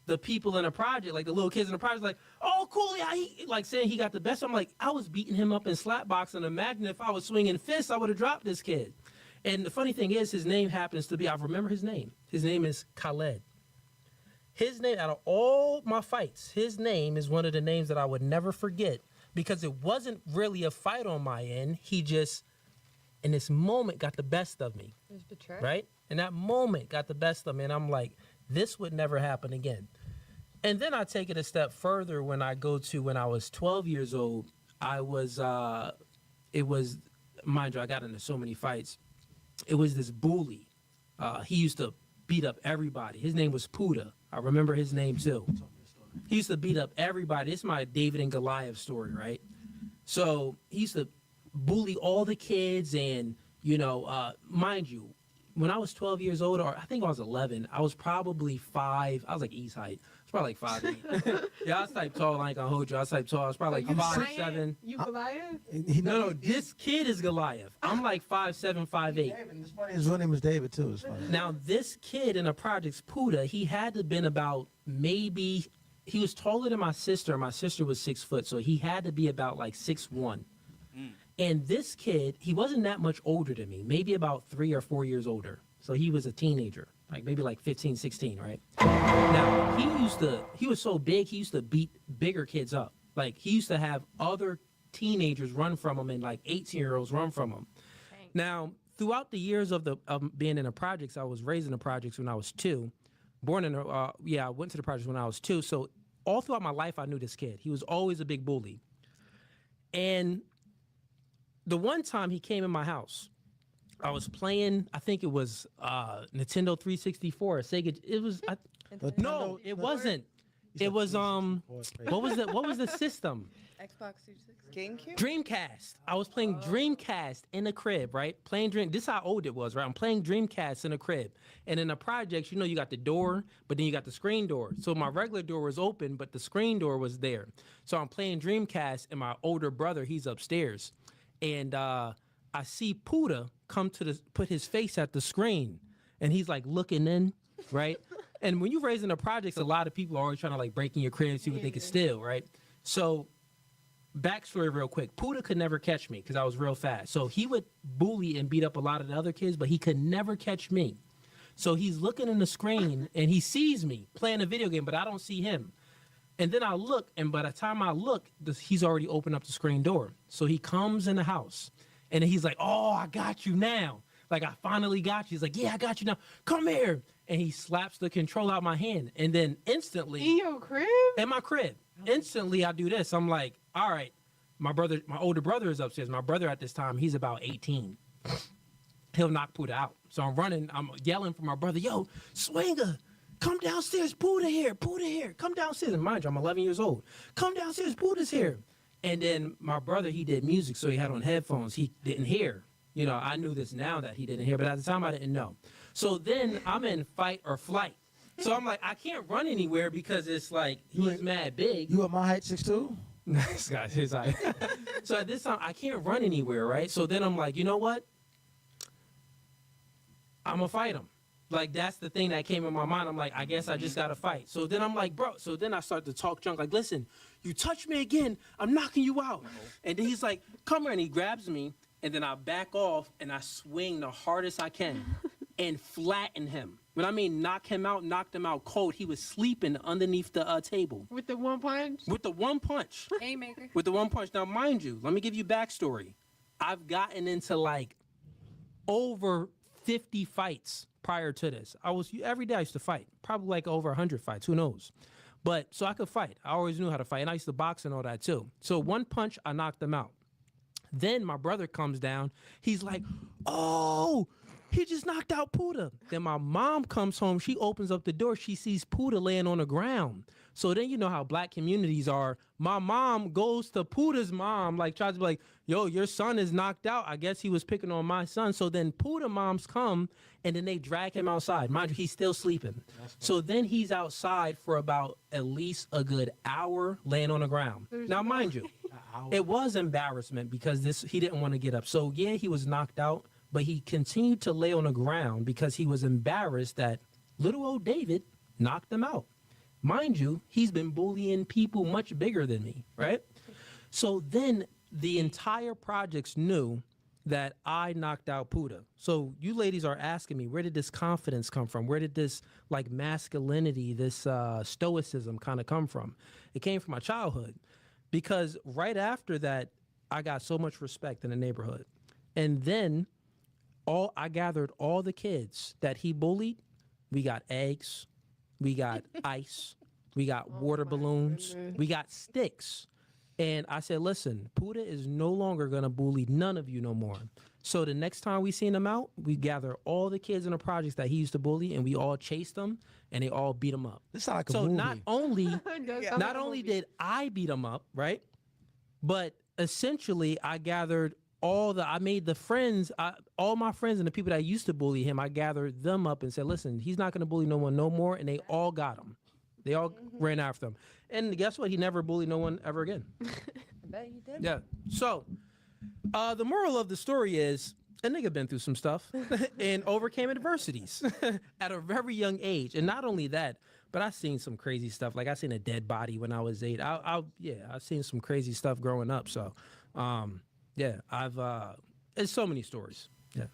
S16: the people in the project, like the little kids in the project, like, oh, cool, yeah, he, like saying he got the best. I'm like, I was beating him up in slap boxing. Imagine if I was swinging fists, I would have dropped this kid. And the funny thing is, his name happens to be, I remember his name. His name is Khaled. His name, out of all my fights, his name is one of the names that I would never forget, because it wasn't really a fight on my end. He just, in this moment, got the best of me.
S6: It was betrayal.
S16: Right? In that moment, got the best of me. And I'm like, this would never happen again. And then I take it a step further when I go to when I was 12 years old. I was, mind you, I got into so many fights. It was this bully. He used to beat up everybody. His name was Puda. I remember his name too. He used to beat up everybody. It's my David and Goliath story, right? So he used to bully all the kids, and, you know, mind you, when I was 12 years old, or I think I was 11, I was probably 5. I was like East height. I was probably like 5'8". Yeah, I was type tall. I ain't gonna hold you. I was type tall. I was probably like 5'7".
S5: You Goliath?
S16: No, this kid is Goliath. I'm like 5'7", 5'8".
S8: His real name is David too. It's funny.
S16: Now this kid in the projects, Puda, he had to been about maybe, he was taller than my sister. My sister was 6 foot, so he had to be about like 6'1". And this kid, he wasn't that much older than me, maybe about 3 or 4 years older. So he was a teenager, like maybe like 15, 16, right? Now, he was so big, he used to beat bigger kids up. Like he used to have other teenagers run from him and like 18-year-olds run from him. Now, throughout the years of being in the projects, I was raised in the projects when I was 2. I went to the projects when I was 2. So all throughout my life, I knew this kid. He was always a big bully. And the one time he came in my house, I was playing, I think it was Nintendo 364, Sega. It was, no, it wasn't. It was, what was the system?
S6: Xbox 360.
S7: GameCube?
S16: Dreamcast. I was playing Dreamcast in the crib, right? This is how old it was, right? I'm playing Dreamcast in the crib. And in the projects, you know, you got the door, but then you got the screen door. So my regular door was open, but the screen door was there. So I'm playing Dreamcast, and my older brother, he's upstairs. And I see Puda come put his face at the screen, and he's like looking in, right? And when you're raising the projects, a lot of people are always trying to like break in your crib and see what they can steal, right? So backstory real quick, Puda could never catch me because I was real fast. So he would bully and beat up a lot of the other kids, but he could never catch me. So he's looking in the screen and he sees me playing a video game, but I don't see him. And then I look, and by the time I look, he's already opened up the screen door. So he comes in the house, and he's like, oh, I got you now. Like, I finally got you. He's like, yeah, I got you now. Come here. And he slaps the control out my hand. And then instantly.
S5: In your crib?
S16: In my crib. Instantly, I do this. I'm like, all right, my older brother is upstairs. My brother at this time, he's about 18. He'll knock Puda out. So I'm running. I'm yelling for my brother, yo, Swinger. Come downstairs, Puda here, come downstairs. And mind you, I'm 11 years old. Come downstairs, Puda's here. And then my brother, he did music, so he had on headphones. He didn't hear. You know, I knew this now that he didn't hear, but at the time I didn't know. So then I'm in fight or flight. So I'm like, I can't run anywhere because it's like, he's mad big.
S8: You at my height, 6'2"?
S16: This guy's his height. So at this time, I can't run anywhere, right? So then I'm like, you know what? I'm going to fight him. Like, that's the thing that came in my mind. I'm like, I guess I just got to fight. So then I'm like, bro. So then I start to talk junk. Like, listen, you touch me again, I'm knocking you out. And then he's like, come here. And he grabs me. And then I back off and I swing the hardest I can and flatten him. When I mean knocked him out cold, he was sleeping underneath the table.
S5: With the one punch?
S16: With the one punch.
S6: Haymaker.
S16: With the one punch. Now, mind you, let me give you backstory. I've gotten into like over 50 fights prior to this. Every day I used to fight, probably like over 100 fights, who knows? But so I could fight. I always knew how to fight. And I used to box and all that too. So one punch, I knocked him out. Then my brother comes down. He's like, oh, he just knocked out Puda. Then my mom comes home. She opens up the door. She sees Puda laying on the ground. So then you know how black communities are. My mom goes to Puda's mom, like tries to be like, yo, your son is knocked out. I guess he was picking on my son. So then Puda moms come and then they drag him outside. Mind you, he's still sleeping. So then he's outside for about at least a good hour laying on the ground. Now, mind you, it was embarrassment because he didn't want to get up. So yeah, he was knocked out, but he continued to lay on the ground because he was embarrassed that little old David knocked him out. Mind you, he's been bullying people much bigger than me, right? So then the entire projects knew that I knocked out Puda. So you ladies are asking me, where did this confidence come from? Where did this like masculinity, this stoicism kind of come from? It came from my childhood because right after that, I got so much respect in the neighborhood. And then I gathered all the kids that he bullied. We got eggs. We got ice. We got water balloons. We got sticks. And I said, listen, Puda is no longer going to bully none of you no more. So the next time we seen him out, we gather all the kids in the projects that he used to bully, and we all chased them, and they all beat him up.
S8: This sounds like a
S16: so
S8: movie.
S16: not only did I beat him up, right, but essentially I gathered I made the friends, all my friends and the people that used to bully him, I gathered them up and said, listen, he's not going to bully no one no more. And they all got him. They all ran after him. And guess what? He never bullied no one ever again.
S6: I bet he did.
S16: Yeah. So the moral of the story is a nigga been through some stuff and overcame adversities at a very young age. And not only that, but I've seen some crazy stuff. Like I seen a dead body when I was 8. I've seen some crazy stuff growing up. So, yeah, it's so many stories. Yeah.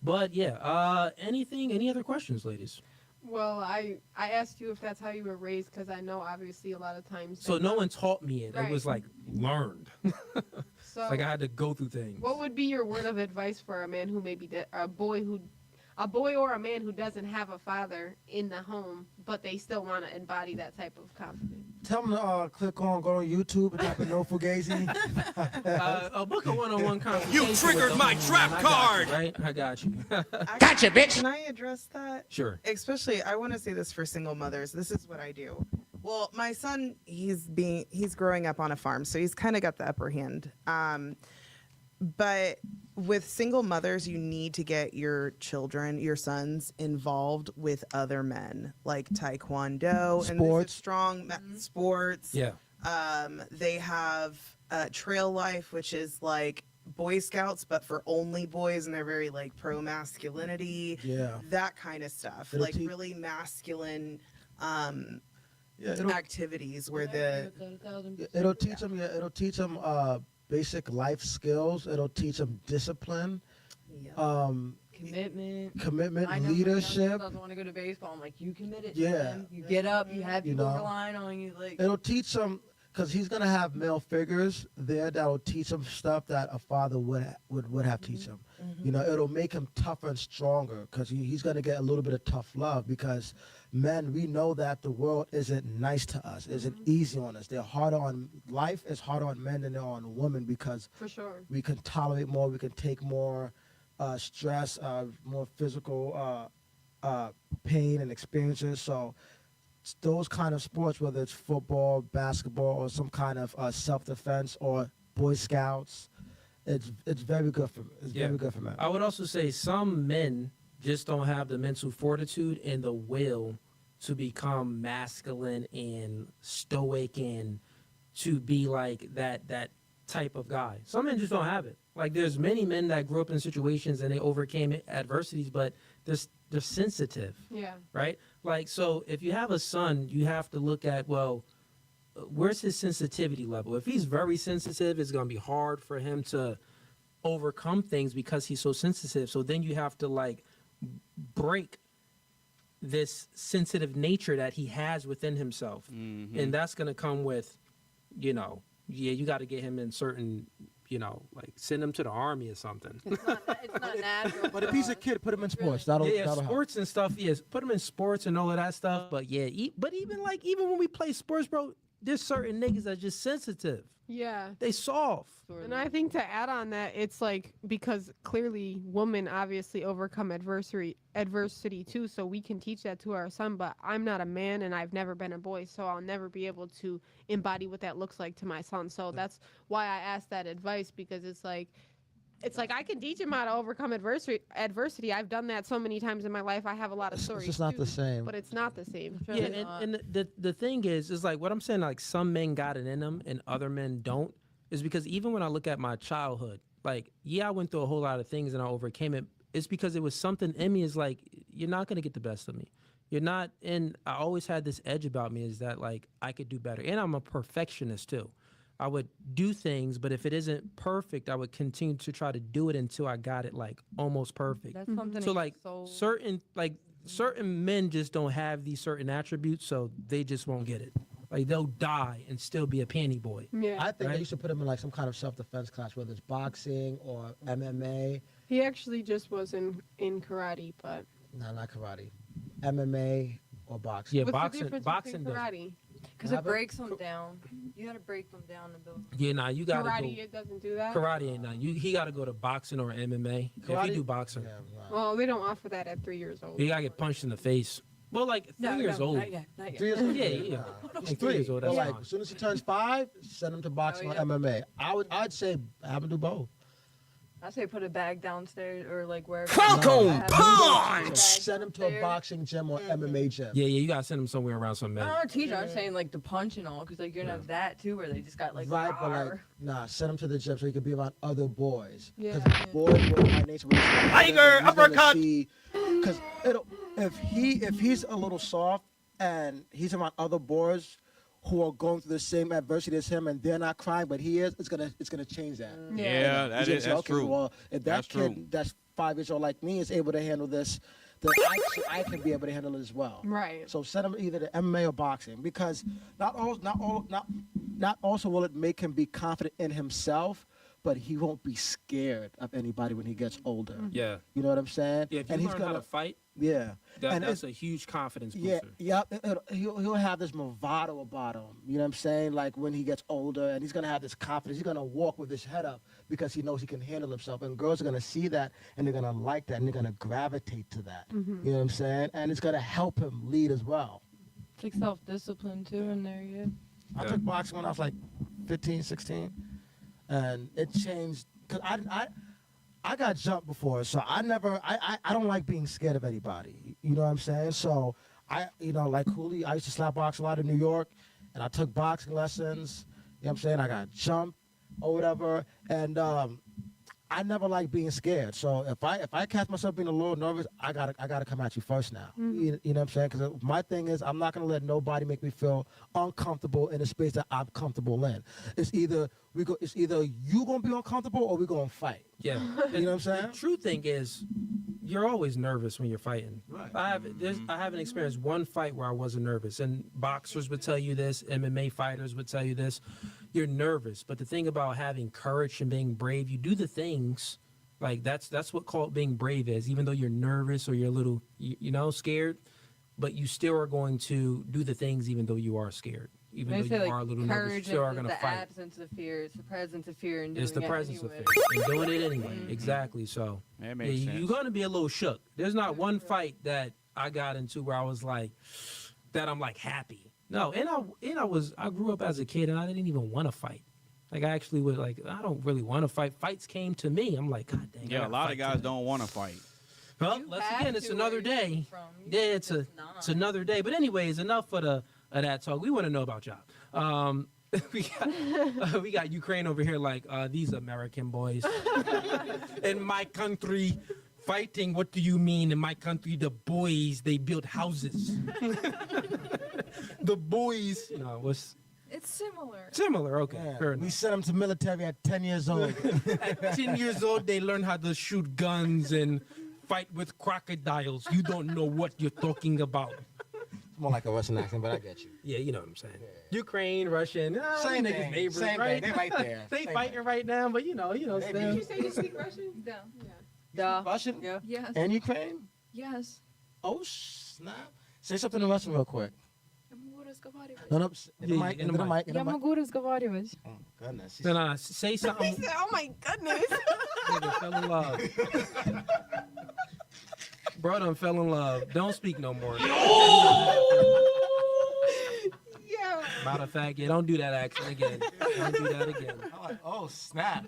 S16: But yeah, any other questions, ladies?
S5: Well, I asked you if that's how you were raised because I know obviously a lot of times.
S16: So no one taught me it.
S5: Right.
S16: It was like learned.
S5: So
S16: like I had to go through things.
S5: What would be your word of advice for a man who maybe a boy or a man who doesn't have a father in the home, but they still want to embody that type of confidence?
S8: Tell them to go on YouTube and type in No Fugazee.
S16: A book of one-on-one conversation.
S11: You triggered my trap card!
S16: Right? I got you.
S7: Gotcha, bitch! Can I address that?
S16: Sure.
S7: Especially, I want to say this for single mothers. This is what I do. Well, my son, he's growing up on a farm, so he's kind of got the upper hand. But with single mothers, you need to get your sons involved with other men, like taekwondo
S8: Sports.
S7: and this is strong sports.
S16: Yeah.
S7: They have trail life, which is like Boy Scouts, but for only boys, and they're very like pro masculinity.
S8: Yeah.
S7: That kind of stuff,
S8: It'll
S7: like really masculine activities where
S8: it'll teach them. Yeah, it'll teach them basic life skills. It'll teach them discipline, commitment,
S6: I know
S8: leadership.
S6: doesn't want to go to baseball. I'm like, you committed.
S8: Yeah.
S6: To them. You get up. You have people
S8: know,
S6: relying on you. Like
S8: it'll teach them because he's gonna have male figures there that'll teach him stuff that a father would have teach him. You know, it'll make him tougher and stronger because he's gonna get a little bit of tough love because men, we know that the world isn't nice to us, isn't easy on us. Life is harder on men than they're on women because
S5: for sure
S8: we can tolerate more, we can take more stress, more physical pain and experiences. So those kind of sports, whether it's football, basketball, or some kind of self-defense or Boy Scouts, it's very good for very good for men.
S16: I would also say some men just don't have the mental fortitude and the will to become masculine and stoic and to be like that type of guy. Some men just don't have it. Like there's many men that grew up in situations and they overcame adversities, but they're sensitive.
S5: Yeah.
S16: Right? Like, so if you have a son, you have to look at, well, where's his sensitivity level? If he's very sensitive, it's going to be hard for him to overcome things because he's so sensitive. So then you have to like break this sensitive nature that he has within himself. And that's going to come with, you got to get him in certain like send them to the army or something.
S6: It's not natural.
S8: But if he's a kid, put him in sports. That'll
S16: Yeah,
S8: help.
S16: sports and stuff. Yes, put them in sports and all of that stuff. But yeah, but even when we play sports, bro, there's certain niggas that's just sensitive.
S5: Yeah.
S16: They soft.
S5: And I think to add on that, it's like, because clearly women obviously overcome adversity too, so we can teach that to our son, but I'm not a man and I've never been a boy, so I'll never be able to embody what that looks like to my son. So that's why I asked that advice, because it's like I can teach him how to overcome adversity. I've done that so many times in my life. I have a lot of stories.
S8: It's just not
S5: too,
S8: the same.
S5: But it's not the same.
S16: Yeah, and the thing is like what I'm saying, like some men got it in them and other men don't, is because even when I look at my childhood, like, yeah, I went through a whole lot of things and I overcame it. It's because it was something in me is like, you're not going to get the best of me. You're not, and I always had this edge about me is that like I could do better. And I'm a perfectionist too. I would do things, but if it isn't perfect, I would continue to try to do it until I got it like almost perfect.
S6: That's something.
S16: So like certain men just don't have these certain attributes, so they just won't get it. Like they'll die and still be a panty boy.
S5: Yeah.
S8: I think you should put him in like some kind of self-defense class, whether it's boxing or MMA.
S5: He actually just was in karate, but
S8: No, not karate. MMA or boxing.
S16: Yeah,
S5: what's the difference
S16: boxing
S5: between
S16: does.
S5: karate?
S6: Because it breaks them down. You gotta break them down to build.
S16: Yeah, nah, you gotta
S5: Karate,
S16: go.
S5: it doesn't do that.
S16: Karate ain't nothing. He gotta go to boxing or MMA. If
S8: Karate?
S16: he do boxing,
S5: Well, they don't offer that at 3 years old.
S16: he gotta get punched in the face. Well, like 3 years old.
S6: Not yet.
S8: 3 years old?
S16: Yeah. Like 3 years old.
S8: But
S16: That's
S8: like
S16: fine.
S8: as soon as he turns 5, send him to boxing or MMA. I'd say have him do both.
S6: I say put a bag downstairs or like wherever.
S11: Falcon
S8: Punch! Send him to a boxing gym or MMA gym.
S16: Yeah, you gotta send him somewhere around some men.
S6: I don't teach. I'm saying like the punch and all, because like you're gonna have that too, where they just got like.
S8: Right, but like,
S6: "Rawr."
S8: nah, send him to the gym so he can be around other boys.
S6: Yeah.
S8: Because boys will by nature.
S11: Tiger, uppercut!
S8: Because if he's a little soft and he's around other boys who are going through the same adversity as him and they're not crying, but he is, it's gonna change that.
S1: Yeah, that's true.
S8: Well, if that kid that's 5 years old like me is able to handle this, then I can be able to handle it as well.
S5: Right.
S8: So send him either to MMA or boxing, because not also will it make him be confident in himself, but he won't be scared of anybody when he gets older.
S16: Yeah.
S8: You know what I'm saying?
S16: Yeah, if you
S8: and
S16: learn how to fight,
S8: yeah,
S16: that's a huge confidence booster.
S8: Yeah, he'll have this bravado about him. You know what I'm saying? Like when he gets older, and he's gonna have this confidence. He's gonna walk with his head up because he knows he can handle himself. And girls are gonna see that, and they're gonna like that, and they're gonna gravitate to that. You know what I'm saying? And it's gonna help him lead as well.
S6: It's like self-discipline too in there. Yeah.
S8: I took boxing when I was like 15, 16, and it changed because I got jumped before, so I don't like being scared of anybody. You know what I'm saying? So like Cooley, I used to slap box a lot in New York, and I took boxing lessons. You know what I'm saying? I got jumped or whatever, and I never like being scared. So if I catch myself being a little nervous, I gotta come at you first now. You know what I'm saying? Because my thing is, I'm not gonna let nobody make me feel uncomfortable in a space that I'm comfortable in. It's either you gonna be uncomfortable or we gonna fight.
S16: Yeah.
S8: You know what I'm saying?
S16: The true thing is, you're always nervous when you're fighting.
S8: Right.
S16: I haven't experienced one fight where I wasn't nervous, and boxers would tell you this, MMA fighters would tell you this. You're nervous, but the thing about having courage and being brave, you do the things. Like that's what being brave is. Even though you're nervous or you're a little, scared, but you still are going to do the things even though you are scared. Even
S6: They
S16: though
S6: say
S16: you are a little nervous, you still are going to
S6: the
S16: fight.
S6: absence of fear. It's the presence of fear and doing
S16: It's the
S6: it
S16: presence
S6: anyway.
S16: of fear and doing it anyway. Exactly. So
S1: That makes sense.
S16: you're going to be a little shook. There's not one fight that I got into where I was like, that I'm like happy. No, and I grew up as a kid and I didn't even want to fight. Like I actually was like, I don't really want to fight. Fights came to me. I'm like, God dang.
S1: Yeah, a lot of guys don't want to fight.
S16: Well, it's another day. Yeah, it's another day. But anyways, enough of that talk. We want to know about y'all. We got Ukraine over here like these American boys. In my country, fighting. What do you mean? In my country, the boys they build houses. The boys, what's
S12: It's similar.
S16: similar? Okay,
S8: Yeah,
S16: fair
S8: we
S16: enough.
S8: sent them to military at 10 years old.
S16: At 10 years old, they learn how to shoot guns and fight with crocodiles. You don't know what you're talking about.
S8: more like a Russian accent, but I get you.
S16: Yeah, you know what I'm saying. Ukraine, Russian,
S8: Same
S16: niggas
S8: thing,
S16: neighbors,
S8: same
S16: right?
S8: thing. They right there.
S16: They
S8: Same
S16: fighting right now, but you know.
S8: Maybe.
S16: Still.
S5: Did you say you speak Russian?
S12: Yeah.
S6: Duh.
S8: Russian?
S6: Yeah.
S12: Yes.
S8: And Ukraine?
S12: Yes.
S8: Oh, snap. Say something in Russian real quick.
S12: Я могу разговаривать.
S8: No, in the
S16: Yeah,
S8: mic,
S16: in
S8: in
S16: the
S8: the
S16: mic.
S8: mic, in the
S12: Я
S8: mic.
S12: могу разговаривать.
S8: Oh, goodness.
S16: No, say something.
S5: He said, "Oh my goodness."
S16: Nigga fell in love. Bro done fell in love. Don't speak no more.
S5: Yeah.
S16: Matter of fact, yeah, don't do that accent again. Don't do that again.
S8: I'm like, oh, snap.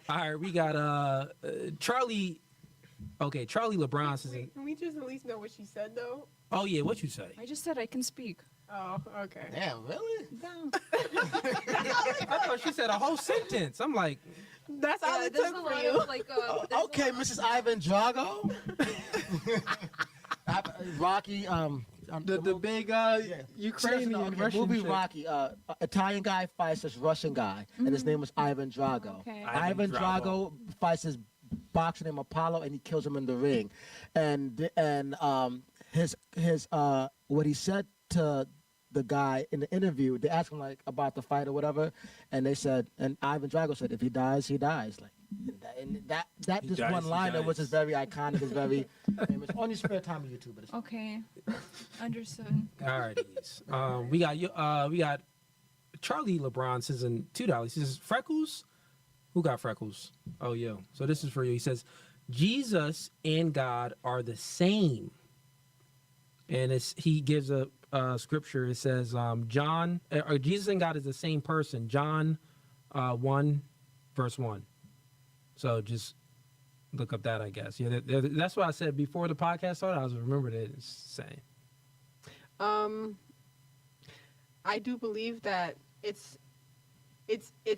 S16: All right, we got Charlie. Okay, Charlie LeBron says.
S5: Wait, can we just at least know what she said though?
S16: Oh yeah, what you say?
S12: I just said I can speak.
S5: Oh, okay.
S8: Damn, really?
S16: I thought she said a whole sentence. I'm like,
S5: That's all it took for you.
S8: Okay, Mrs. Ivan Drago. Rocky,
S16: the big Ukrainian
S8: okay,
S16: Russian
S8: movie
S16: chick.
S8: Rocky. Italian guy fights this Russian guy, and his name was Ivan Drago.
S12: Okay.
S8: Ivan Drago fights this boxer named Apollo, and he kills him in the ring. And his what he said to the guy in the interview, they asked him like about the fight or whatever, and they said, and Ivan Drago said, if he dies, he dies. Like, and that
S16: He
S8: just
S16: dies,
S8: one
S16: he
S8: liner, which
S16: dies.
S8: is very iconic, is very famous. On your spare time on YouTube, it's
S12: Okay. Understood.
S16: All right, we got Charlie LeBron says in $2. He says freckles. Who got freckles? Oh, yo. So this is for you. He says Jesus and God are the same, and he gives a scripture. It says Jesus and God is the same person. John 1 verse 1. So just look up that, I guess. Yeah, that's what I said before the podcast started. I was remembered it saying.
S5: I do believe that it's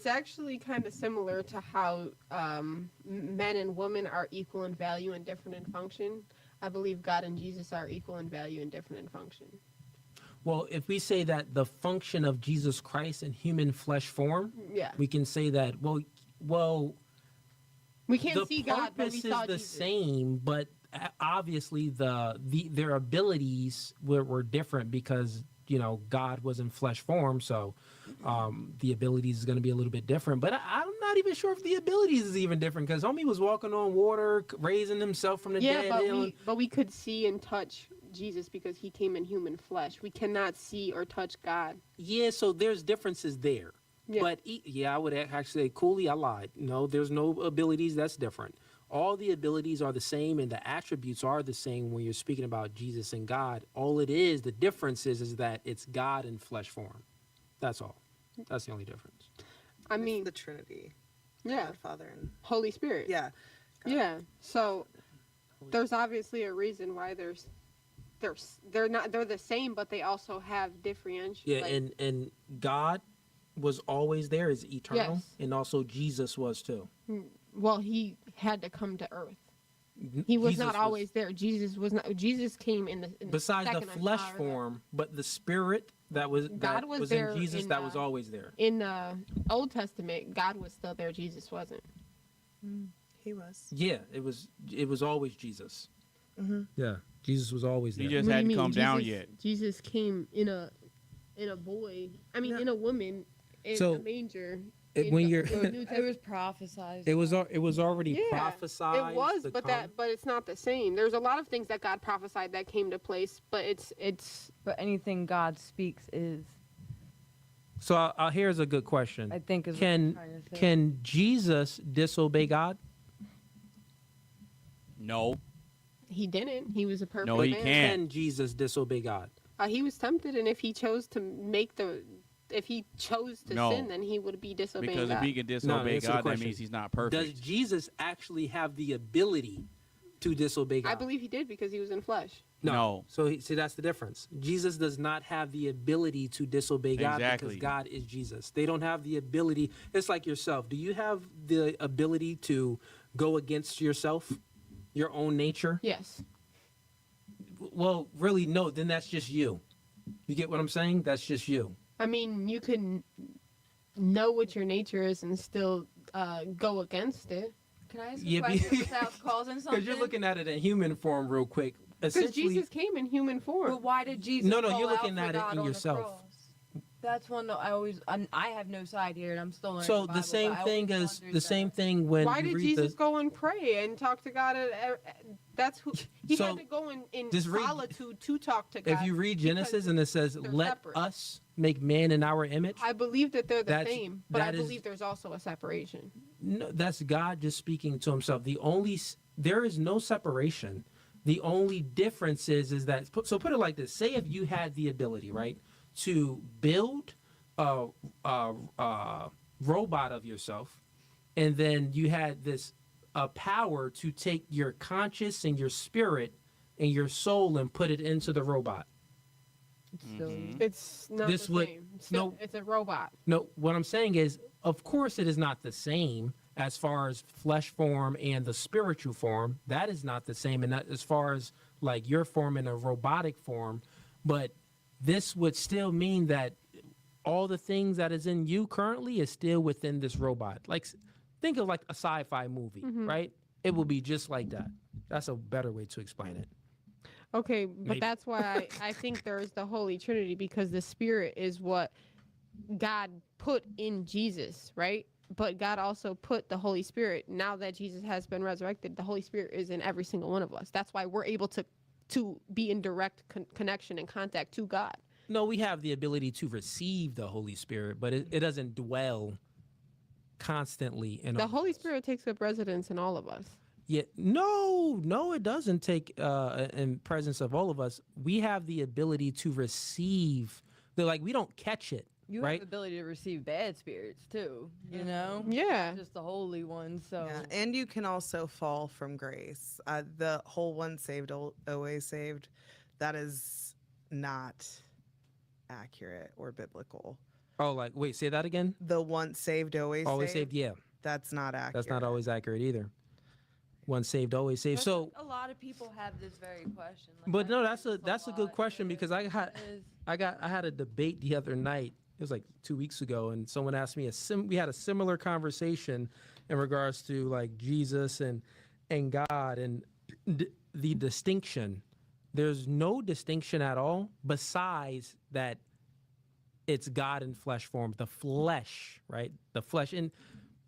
S5: actually kind of similar to how men and women are equal in value and different in function. I believe God and Jesus are equal in value and different in function.
S16: Well, if we say that the function of Jesus Christ in human flesh form,
S5: Yeah.
S16: we can say that, well,
S5: We can't
S16: the
S5: see God, but we
S16: purpose
S5: saw
S16: is the
S5: Jesus.
S16: same, but obviously their abilities were different because, God was in flesh form, so the abilities is going to be a little bit different. But I'm not even sure if the abilities is even different because homie was walking on water, raising himself from the dead.
S5: But we could see and touch Jesus because he came in human flesh. We cannot see or touch God.
S16: Yeah, so there's differences there.
S5: Yeah.
S16: But I would actually say, Cooley, I lied. No, there's no abilities. That's different. All the abilities are the same and the attributes are the same when you're speaking about Jesus and God. All it is, the difference is that it's God in flesh form. That's all. That's the only difference.
S5: I mean,
S7: the Trinity.
S5: Yeah.
S7: God, Father, and
S5: Holy Spirit.
S7: yeah.
S5: Yeah. So there's obviously a reason why they're the same, but they also have differentiation.
S16: Yeah, and God was always there, is eternal,
S5: Yes.
S16: and also Jesus was too.
S5: Well, he had to come to earth. He was
S16: Jesus
S5: not always there. Jesus was not. Jesus came in the
S16: besides the
S5: second
S16: flesh
S5: hour.
S16: form, but the spirit that was
S5: God was
S16: was
S5: there
S16: in Jesus
S5: in,
S16: that was always there.
S5: In the Old Testament, God was still there. Jesus wasn't.
S7: He was.
S16: Yeah, it was always Jesus.
S7: Mm-hmm.
S16: Yeah, Jesus was always there.
S1: He just hadn't come down yet.
S5: Jesus came in a boy. I mean, in a woman in
S16: So,
S5: a manger.
S16: when you're-
S6: It was prophesized.
S16: It was already
S5: Yeah,
S16: prophesied.
S5: It was,
S16: to
S5: but
S16: come.
S5: but it's not the same. There's a lot of things that God prophesied that came to place, but it's.
S6: But anything God speaks is.
S16: So here's a good question.
S6: I think is what
S16: can
S6: I'm trying to say.
S16: can Jesus disobey God?
S1: No.
S5: He didn't. He was a perfect
S1: No, he
S5: man.
S1: can't.
S16: Can Jesus disobey God?
S5: He was tempted, and if he chose to
S1: No.
S5: sin, then he would be disobeying
S1: Because
S5: God.
S1: if he can disobey
S16: answer the
S1: God, that
S16: question.
S1: means he's not
S16: Does
S1: perfect.
S16: Jesus actually have the ability to disobey God?
S5: I believe he did because he was in flesh.
S1: No.
S16: So see, that's the difference. Jesus does not have the ability to disobey God
S1: Exactly.
S16: because God is Jesus. They don't have the ability. It's like yourself. Do you have the ability to go against yourself, your own nature?
S5: Yes.
S16: Well, really, no. Then that's just you. You get what I'm saying? That's just you.
S5: I mean, you can know what your nature is and still go against it.
S6: Can I ask
S16: Yeah,
S6: a question without causing something?
S16: Because you're looking at it in human form real quick.
S5: Jesus came in human form.
S6: But why did Jesus?
S16: No,
S6: call
S16: you're
S6: out
S16: looking
S6: for
S16: at it
S6: God
S16: in
S6: on the
S16: yourself.
S6: cross? That's one that I have no side here, and I'm still learning.
S16: So
S6: the
S16: the
S6: Bible,
S16: same
S6: but I
S16: thing
S6: always
S16: as
S6: wondered
S16: the
S6: that.
S16: same thing when
S5: Why
S16: you
S5: did
S16: read
S5: Jesus go and pray and talk to God? That's who he
S16: So,
S5: had to go in
S16: just read-
S5: solitude to talk to God.
S16: If you read Genesis and it says,
S5: they're
S16: "Let
S5: separate.
S16: us make man in our image,"
S5: I believe that they're the
S16: That's-
S5: same, but I
S16: that is-
S5: believe there's also a separation.
S16: no, that's God just speaking to himself. There is no separation. The only difference is that, so put it like this: say if you had the ability, right, to build a robot of yourself, and then you had this power to take your conscious and your spirit and your soul and put it into the robot.
S5: It's not
S16: This
S5: the
S16: would-
S5: same.
S16: no.
S5: It's a robot.
S16: No, what I'm saying is, of course, it is not the same as far as flesh form and the spiritual form. That is not the same, and that, as far as like your form in a robotic form. But this would still mean that all the things that is in you currently is still within this robot. Like, think of like a sci-fi movie, right? It will be just like that. That's a better way to explain it.
S5: Okay, but
S16: Maybe.
S5: that's why I think there is the Holy Trinity, because the Spirit is what God put in Jesus, right? But God also put the Holy Spirit. Now that Jesus has been resurrected, the Holy Spirit is in every single one of us. That's why we're able to be in direct connection and contact to God.
S16: No, we have the ability to receive the Holy Spirit, but it doesn't dwell constantly in
S5: The
S16: our
S5: Holy Spirit takes up residence in all of us.
S16: Yeah, no, it doesn't take in presence of all of us. We have the ability to receive. We don't catch it,
S6: You
S16: right?
S6: have the ability to receive bad spirits too, you know?
S5: Yeah.
S6: Not just the holy ones. So
S7: Yeah, and you can also fall from grace. The whole once saved, always saved, that is not accurate or biblical.
S16: Oh, wait, say that again.
S7: The once saved, always
S16: Saved, yeah.
S7: That's not accurate.
S16: That's not always accurate either. Once saved, always saved. So,
S6: a lot of people have this very question.
S16: but no, that's a good question, because I had a debate the other night. It was like 2 weeks ago, and someone asked me we had a similar conversation in regards to like Jesus and God and the distinction. There's no distinction at all besides that it's God in flesh form, the flesh, right? The flesh. And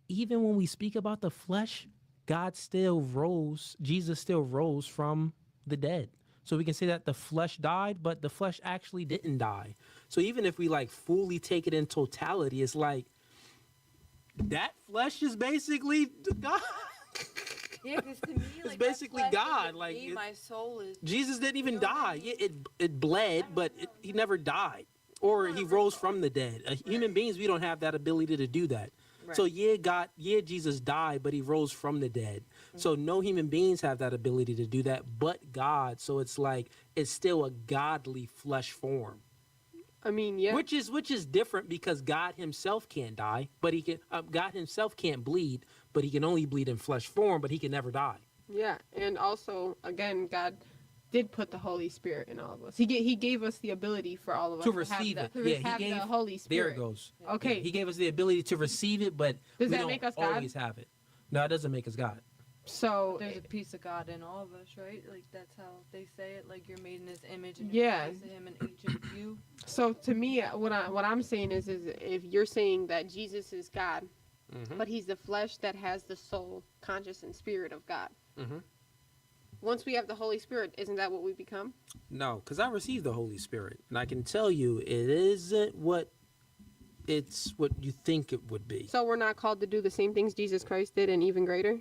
S16: even when we speak about the flesh, Jesus still rose from the dead. So we can say that the flesh died, but the flesh actually didn't die. So even if we fully take it in totality, it's like that flesh is basically God.
S6: yeah, because to me,
S16: It's basically God.
S6: My soul is.
S16: Jesus didn't even die. Yeah, it bled, but he never died, or he rose from the dead. Human beings, we don't have that ability to do that.
S6: Right.
S16: So Jesus died, but he rose from the dead. Mm-hmm. So no human beings have that ability to do that, but God. So it's still a godly flesh form.
S5: I mean, yeah.
S16: Which is different, because God himself can't die, but he can. God himself can't bleed, but he can only bleed in flesh form, but he can never die.
S5: Yeah, and also, again, God did put the Holy Spirit in all of us. He gave us the ability for all of us
S16: To receive it.
S5: to have the Holy Spirit.
S16: There it goes.
S5: Okay.
S16: Yeah, he gave us the ability to receive it, but
S5: Does
S16: we
S5: that
S16: don't
S5: make us God?
S16: always have it. No, it doesn't make us God.
S5: So
S6: there's a piece of God in all of us, right? Like that's how they say it. Like you're made in His image, and
S5: Yeah.
S6: you're to Him, and each of you.
S5: So to me, what I'm saying is if you're saying that Jesus is God, but He's the flesh that has the soul, conscious, and spirit of God.
S16: Mm-hmm.
S5: Once we have the Holy Spirit, isn't that what we become?
S16: No, because I received the Holy Spirit, and I can tell you, it isn't what you think it would be.
S5: So we're not called to do the same things Jesus Christ did and even greater?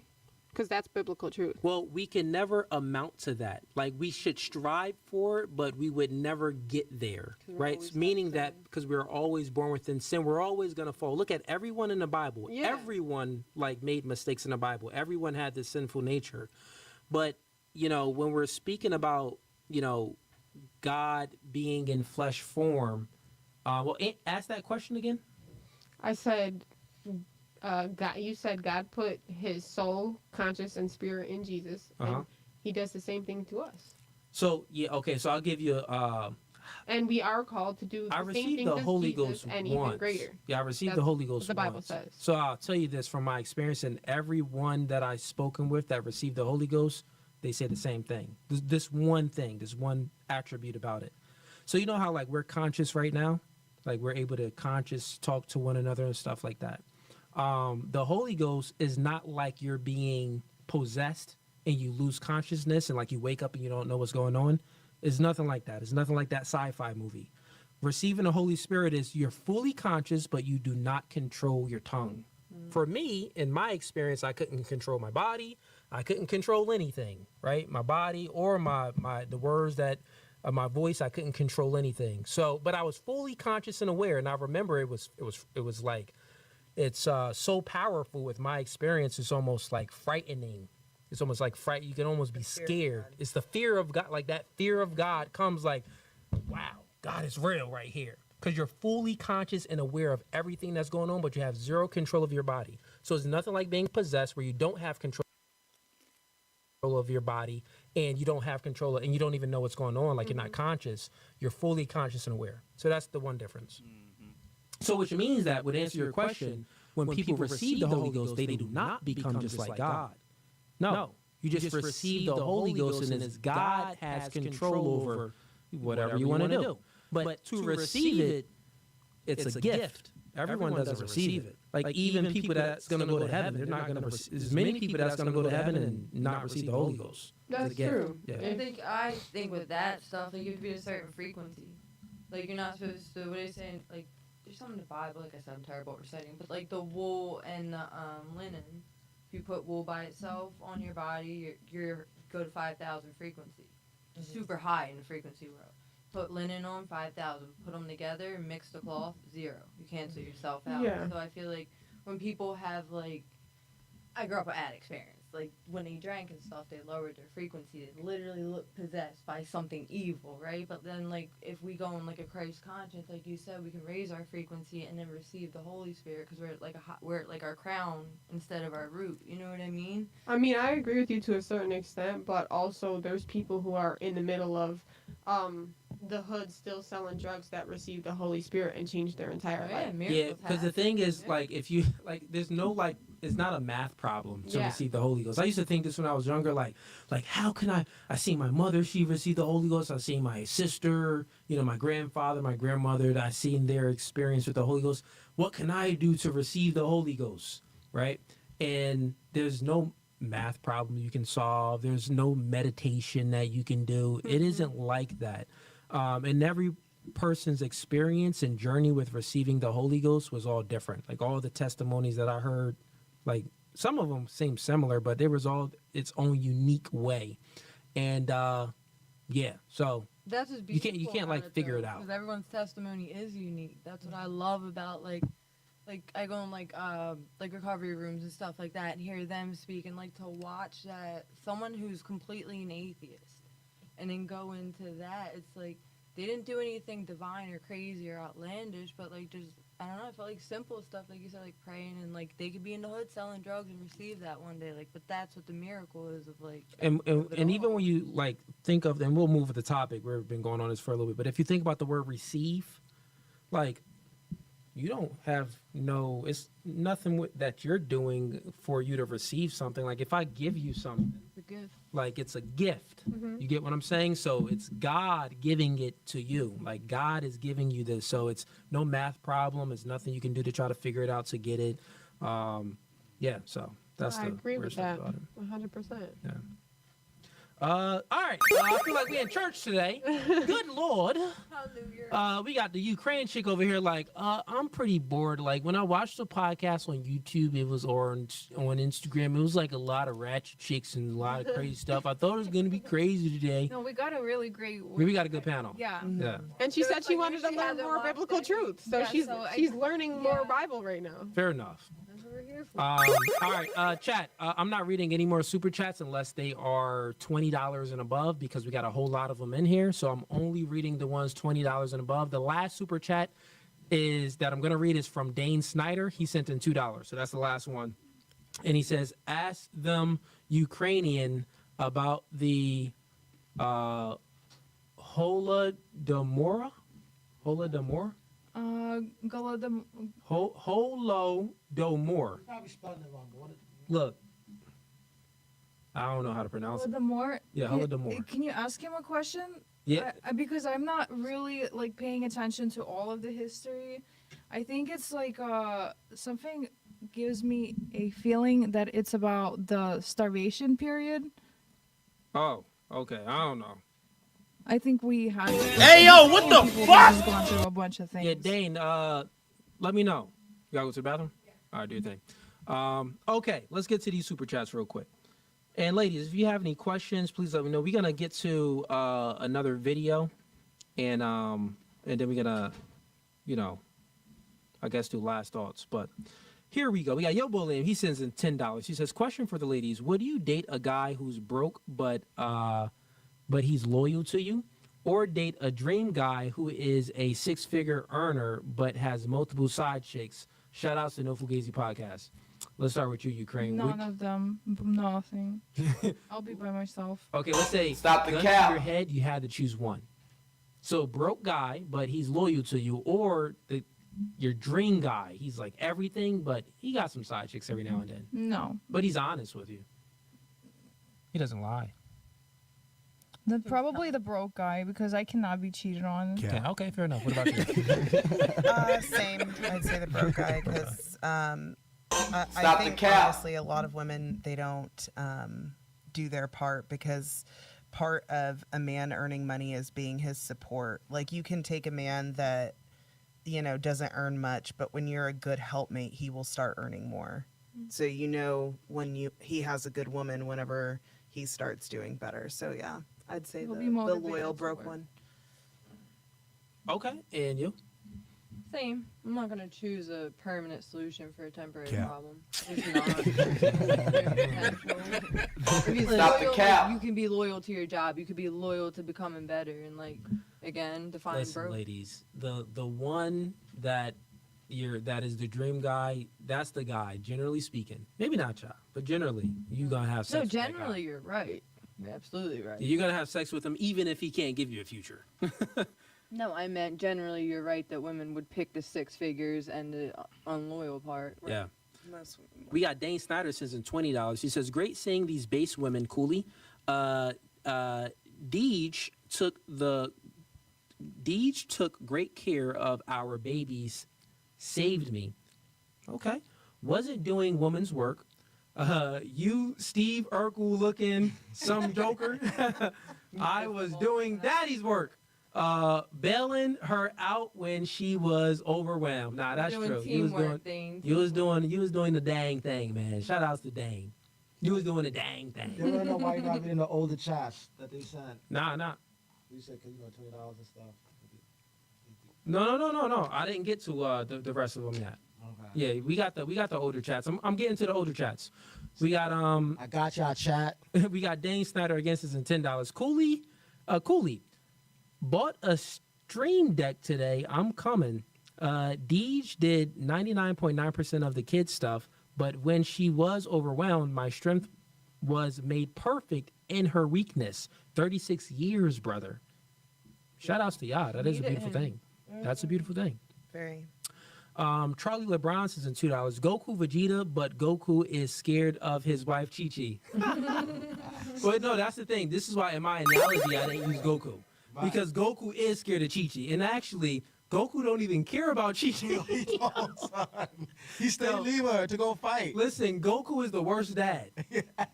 S5: Because that's biblical truth.
S16: Well, we can never amount to that. We should strive for it, but we would never get there, right? Meaning that because we're always born within sin, we're always going to fall. Look at everyone in the Bible.
S5: Yeah.
S16: Everyone made mistakes in the Bible. Everyone had this sinful nature. But, when we're speaking about, God being in flesh form, ask that question again.
S5: I said, God. You said God put His soul, conscious, and spirit in Jesus, and He does the same thing to us.
S16: So okay. So I'll give you.
S5: And we are called to do the same
S16: received
S5: things
S16: the
S5: as
S16: Holy
S5: Jesus
S16: Ghost
S5: and
S16: once.
S5: even greater.
S16: Yeah, I received
S5: That's
S16: the Holy Ghost
S5: what the Bible
S16: once.
S5: says.
S16: So I'll tell you this from my experience, and everyone that I've spoken with that received the Holy Ghost, they say the same thing. This one thing, this one attribute about it. So you know how like we're conscious right now, like we're able to conscious talk to one another and stuff like that. The Holy Ghost is not like you're being possessed and you lose consciousness and like you wake up and you don't know what's going on. It's nothing like that. It's nothing like that sci-fi movie. Receiving the Holy Spirit is you're fully conscious, but you do not control your tongue. For me, in my experience, I couldn't control my body. I couldn't control anything, right? My body or the words that my voice, I couldn't control anything. So, but I was fully conscious and aware. And I remember it was like, it's so powerful with my experience. It's almost like frightening. It's almost like fright. You can almost be scared. It's the fear of God. Like that fear of God comes like, wow, God is real right here. Because you're fully conscious and aware of everything that's going on, but you have zero control of your body. So it's nothing like being possessed where you don't have control of your body and you don't have control and you don't even know what's going on. Like you're not conscious. You're fully conscious and aware. So that's the one difference. So which means that would answer your question, when people receive the Holy Ghost, they do not become just like God. No, you just receive the Holy Ghost and as God has control over whatever you want to do. But to receive it, it's a gift. Everyone doesn't receive it. Like even people that's going to go to heaven, they're not going to receive. There's many people that's going to go to heaven and not receive the Holy Ghost.
S6: That's
S16: true.
S6: Yeah. I think with that stuff, like you have to be at a certain frequency. Like you're not supposed to. What are you saying? Like there's something in the Bible. Like I said, I'm terrible at reciting. But like the wool and the linen, if you put wool by itself on your body, you're go to 5,000 frequency, super high in the frequency world. Put linen on 5,000, put them together, mix the cloth, 0. You cancel yourself out.
S5: Yeah.
S6: So I feel like when people have like, I grew up with ad experience. Like when they drank and stuff, they lowered their frequency. They literally look possessed by something evil, right? But then like if we go in like a Christ conscience, like you said, we can raise our frequency and then receive the Holy Spirit because we're at like our crown instead of our root. You know what I mean?
S5: I mean, I agree with you to a certain extent, but also there's people who are in the middle of the hood still selling drugs that receive the Holy Spirit and change their entire life.
S16: Yeah, because the thing is, like, if you, like, there's no, like, it's not a math problem to receive the Holy Ghost. I used to think this when I was younger, like how can I see my mother, she received the Holy Ghost. I see my sister, you know, my grandfather, my grandmother, I seen their experience with the Holy Ghost. What can I do to receive the Holy Ghost, right? And there's no math problem you can solve. There's no meditation that you can do. It isn't like that. And every person's experience and journey with receiving the Holy Ghost was all different. Like all the testimonies that I heard, like some of them seem similar, but there was all its own unique way. And so
S6: that's just
S16: you can't like figure it out.
S6: Because everyone's testimony is unique. That's what I love about like I go in like recovery rooms and stuff like that and hear them speak and like to watch that someone who's completely an atheist and then go into that. It's like they didn't do anything divine or crazy or outlandish, but like just I don't know, I felt like simple stuff like you said, like praying and like they could be in the hood selling drugs and receive that one day. Like, but that's what the miracle is of like.
S16: And even when you like think of, and we'll move with the topic. We've been going on this for a little bit, but if you think about the word receive, like. You don't have it's nothing that you're doing for you to receive something. Like if I give you something,
S6: it's a gift.
S16: Like it's a gift.
S5: Mm-hmm.
S16: You get what I'm saying? So it's God giving it to you. Like God is giving you this. So it's no math problem. It's nothing you can do to try to figure it out to get it. So that's
S5: I agree with that. 100%.
S16: Yeah. All right. I feel like we're in church today. Good Lord. We got the Ukraine chick over here. Like, I'm pretty bored. Like, when I watched the podcast on YouTube, it was on Instagram. It was like a lot of ratchet chicks and a lot of crazy stuff. I thought it was gonna be crazy today.
S12: No, we got a really great.
S16: We got a good panel.
S12: Yeah.
S16: Yeah.
S5: And she said she wanted to learn more biblical truth, so she's learning more Bible right now.
S16: Fair enough. All right, chat. I'm not reading any more super chats unless they are $20 and above because we got a whole lot of them in here. So I'm only reading the ones $20 and above. The last super chat that I'm going to read is from Dane Snyder. He sent in $2. So that's the last one. And he says, ask them Ukrainian about the Holodomor? Holodomor?
S4: Probably
S16: Holodomor.
S4: spelling it wrong.
S16: Look, I don't know how to pronounce it.
S12: Holodomor.
S16: Yeah, Holodomor.
S12: Can you ask him a question?
S16: Yeah.
S12: Because I'm not really like paying attention to all of the history. I think it's like something gives me a feeling that it's about the starvation period.
S16: Oh, okay. I don't know.
S12: I think we had.
S11: Hey, yo, what the fuck?
S12: Gone through a bunch of things.
S16: Yeah, Dane. Let me know. You gotta go to the bathroom. All right, do your thing. Okay, let's get to these super chats real quick. And ladies, if you have any questions, please let me know. We're gonna get to another video, and then we're gonna, I guess do last thoughts. But here we go. We got Yo Bullion. He sends in $10. He says, "Question for the ladies: would you date a guy who's broke but he's loyal to you, or date a dream guy who is a six-figure earner but has multiple side chicks?" Shout outs to No Fugazee Podcast. Let's start with you, Ukraine.
S12: None of them. Nothing. I'll be by myself.
S16: Okay, let's say
S14: Stop the
S16: gun
S14: cap.
S16: to your head, you had to choose one. So broke guy, but he's loyal to you, or your dream guy. He's like everything, but he got some side chicks every now and then.
S12: No.
S16: But he's honest with you. He doesn't lie.
S12: Probably the broke guy, because I cannot be cheated on.
S16: Okay, fair enough. What about you?
S7: Same. I'd say the broke guy because I
S14: Stop the
S7: think
S14: cap.
S7: honestly a lot of women they don't do their part because part of a man earning money is being his support. Like you can take a man that doesn't earn much, but when you're a good helpmate, he will start earning more. So when he has a good woman whenever he starts doing better. So yeah, I'd say the loyal broke one.
S16: Okay, and you?
S6: Same. I'm not gonna choose a permanent solution for a temporary
S13: Cap.
S6: problem. It's not. If he's
S14: Stop the
S6: loyal,
S14: cap.
S6: you can be loyal to your job. You could be loyal to becoming better, and define
S16: Listen,
S6: broke.
S16: ladies, the one that is the dream guy. That's the guy. Generally speaking, maybe not y'all, but generally, you gonna have sex.
S6: No,
S16: with that guy.
S6: generally you're right. You're absolutely right.
S16: You're gonna have sex with him, even if he can't give you a future.
S6: No, I meant generally you're right that women would pick the six figures and the unloyal part. Right?
S16: Yeah. We got Dane Snyder sends in $20. He says, "Great seeing these base women, Cooley. Deej took great care of our babies, saved me. Okay. Wasn't doing woman's work. You, Steve Urkel looking some joker. I was doing daddy's work. Bailing her out when she was overwhelmed." Nah, that's
S6: Doing
S16: true.
S6: things.
S16: You was doing the dang thing, man. Shout outs to Dang. You was doing the dang thing.
S8: They want to know why you're not reading the older chats that they sent.
S16: Nah.
S8: You said because $20 and stuff.
S16: No. I didn't get to the rest of them yet.
S8: Okay.
S16: Yeah, we got the older chats. I'm getting to the older chats. We got
S8: I got y'all chat.
S16: we got Dane Snyder against us in $10. Cooley bought a Stream Deck today. I'm coming. Deej did 99.9% of the kids stuff, but when she was overwhelmed, my strength was made perfect in her weakness. 36 years, brother. Shout outs to y'all. That is a beautiful thing. That's a beautiful thing.
S7: Very.
S16: Charlie LeBron says in $2, Goku Vegeta, but Goku is scared of his wife Chi-Chi. But no, that's the thing. This is why in my analogy I didn't use Goku. Because Goku is scared of Chi-Chi. And actually, Goku don't even care about Chi-Chi.
S8: He stayed leave her to go fight.
S16: Listen, Goku is the worst dad.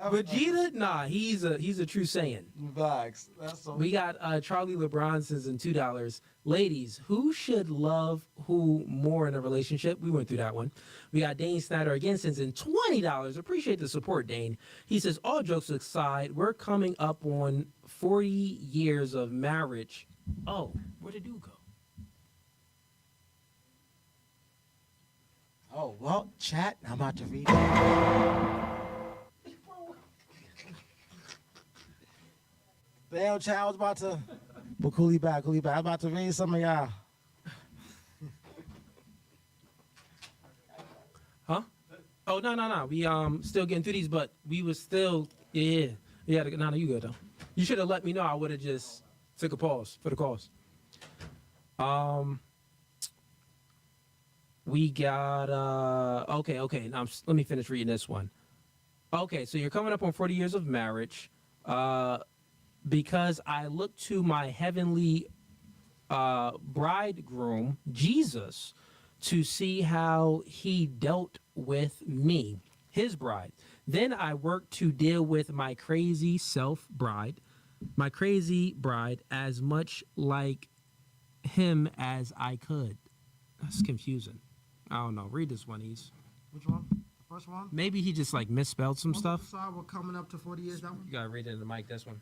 S16: Vegeta, nah, he's a true Saiyan.
S8: Facts. That's so
S16: We got Charlie LeBron says in $2. Ladies, who should love who more in a relationship? We went through that one. We got Dane Snyder again sends in $20. Appreciate the support, Dane. He says, all jokes aside, we're coming up on 40 years of marriage. Oh, where did dude go?
S8: Oh, well, chat. I'm about to read. Damn, chat. I was about to. But Cooley back. I'm about to read some of y'all.
S16: Huh? Oh, no. We still getting through these, but we was still, yeah. No, you good, though. You should have let me know. I would have just took a pause for the calls. We got, okay. Now, let me finish reading this one. Okay, so you're coming up on 40 years of marriage. Because I look to my heavenly bridegroom, Jesus, to see how he dealt with me, his bride. Then I work to deal with my crazy bride, as much like him as I could. That's confusing. I don't know. Read this one, Ease.
S4: Which one? First one?
S16: Maybe he just like misspelled some stuff.
S4: Aside, we're coming up to 40 years. That one?
S16: You gotta read it in the mic, this one.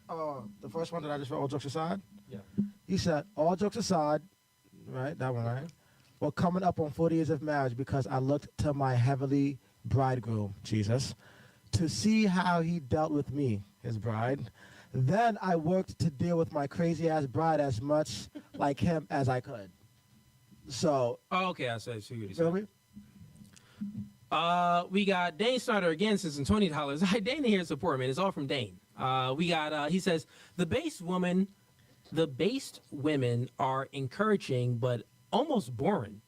S4: The first one that I just read, all jokes aside?
S16: Yeah.
S4: He said, all jokes aside, right? That one, right? We're coming up on 40 years of marriage because I looked to my heavenly bridegroom, Jesus, to see how he dealt with me, his bride. Then I worked to deal with my crazy-ass bride as much like him as I could. So...
S16: Oh, okay, I see what you said.
S4: Really?
S16: We got Dane Snyder again, since $20. Hi, Dane here support, man. It's all from Dane. We got, he says, the based women are encouraging, but almost boring.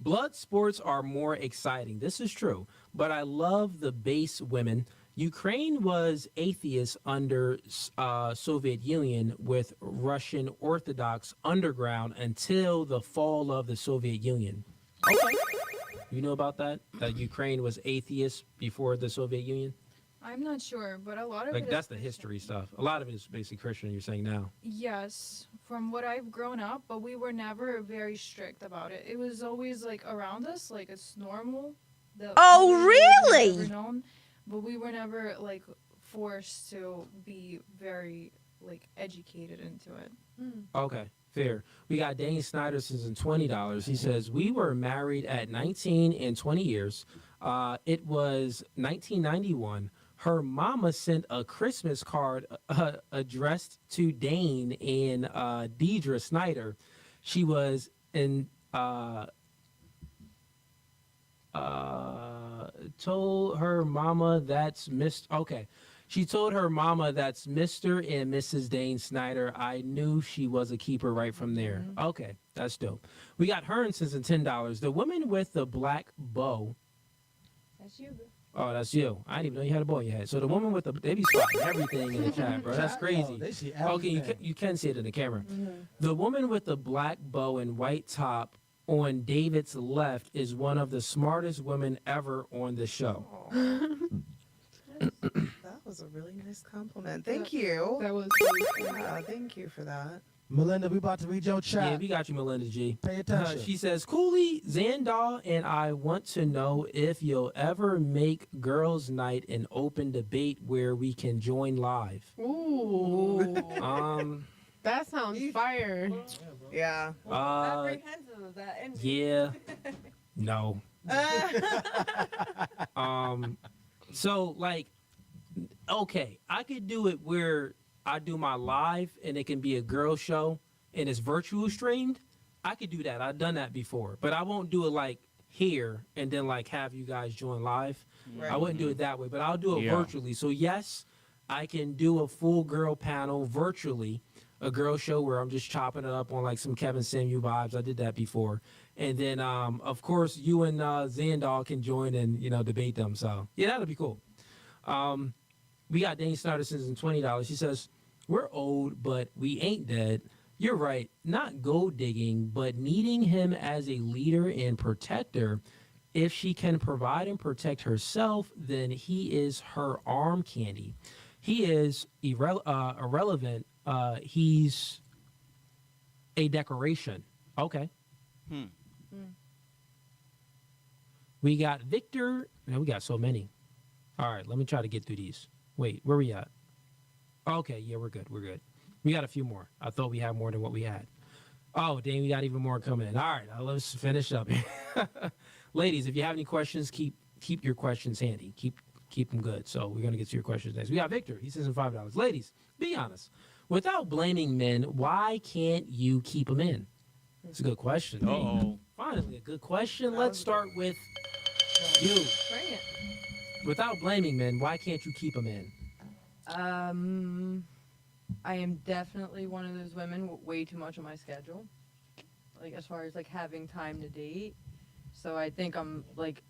S16: Blood sports are more exciting. This is true, but I love the base women. Ukraine was atheist under Soviet Union with Russian Orthodox underground until the fall of the Soviet Union. Okay. You know about that? That Ukraine was atheist before the Soviet Union?
S12: I'm not sure, but a lot of
S16: Like,
S12: it
S16: that's the history stuff. A lot of it is basically Christian, you're saying now.
S12: Yes, from what I've grown up, but we were never very strict about it. It was always like around us, like it's normal.
S17: Oh, really?
S12: Never known, but we were never like forced to be very like educated into it.
S16: Okay, fair. We got Dane Snyder since $20. He says, we were married at 19 and 20 years. It was 1991. Her mama sent a Christmas card addressed to Dane and Deidre Snyder. She was in told her mama that's She told her mama that's Mr. and Mrs. Dane Snyder. I knew she was a keeper right from there. Okay, that's dope. We got Hearn since $10. The woman with the black bow.
S6: That's you, bro.
S16: Oh, that's you. I didn't even know you had a bow in your head. So the woman with the, they be spotting everything in the chat, bro. That's crazy.
S4: They see
S16: Okay,
S4: everything.
S16: you can see it in the camera. The woman with the black bow and white top on David's left is one of the smartest women ever on the show.
S7: That was a really nice compliment. Thank you.
S5: That was
S7: yeah, thank you for that.
S4: Melinda, we about to read your chat.
S16: Yeah, we got you, Melinda G.
S4: Pay attention.
S16: She says, Cooley, Zandal, and I want to know if you'll ever make girls' night an open debate where we can join live.
S5: Ooh. That sounds fire.
S7: Yeah.
S6: Apprehensive of that.
S16: Yeah. No. So like, okay, I could do it where I do my live and it can be a girl show and it's virtual streamed. I could do that. I've done that before, but I won't do it like here and then like have you guys join live.
S7: Right.
S16: I wouldn't do it that way, but I'll do it
S1: Yeah.
S16: virtually. So yes, I can do a full girl panel virtually, a girl show where I'm just chopping it up on like some Kevin Samuel vibes. I did that before. And then, of course, you and Zandal can join and, debate them. So, yeah, that'll be cool. We got Dane Snyder since $20. She says, we're old, but we ain't dead. You're right. Not gold digging, but needing him as a leader and protector. If she can provide and protect herself, then he is her arm candy. He is irrelevant. He's a decoration. Okay. We got Victor. Man, we got so many. All right, let me try to get through these. Wait, where we at? Okay, yeah, we're good. We're good. We got a few more. I thought we had more than what we had. Oh, dang, we got even more coming in. All right, let's finish up here. Ladies, if you have any questions, keep your questions handy. Keep them good. So we're going to get to your questions next. We got Victor. He says $5. Ladies, be honest. Without blaming men, why can't you keep them in? It's a good question.
S1: Uh-oh.
S16: Finally, a good question. Let's start with you.
S6: Bring it.
S16: Without blaming men, why can't you keep them in?
S6: I am definitely one of those women with way too much on my schedule. Like, as far as, like, having time to date. So I think I'm, like,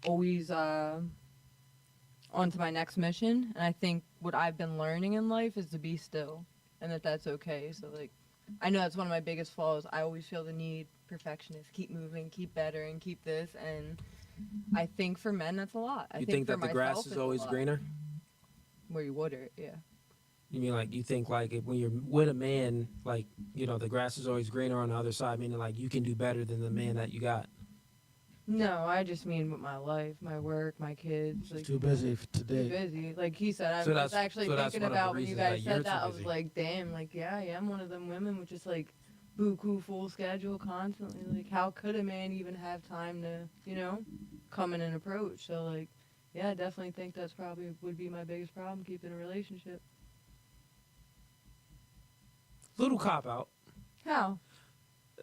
S6: always on to my next mission. And I think what I've been learning in life is to be still, and that's okay. So like, I know that's one of my biggest flaws. I always feel the need, perfectionist, keep moving, keep better, and keep this. And I think for men, that's a lot.
S16: You think that the grass is always greener?
S6: Where you water it, yeah.
S16: You mean like you think like when you're with a man, like, you know, the grass is always greener on the other side, meaning like you can do better than the man that you got?
S6: No, I just mean with my life, my work, my kids. Like,
S8: Too busy today.
S6: Too busy. Like he said, I
S16: So
S6: was actually thinking about when you guys said that, I was
S16: busy.
S6: like, damn, like, yeah, I am one of them women with just like buku full schedule constantly. Like, how could a man even have time to, you know, come in and approach? So like, yeah, I definitely think that's probably would be my biggest problem, keeping a relationship.
S16: Little cop out.
S6: How?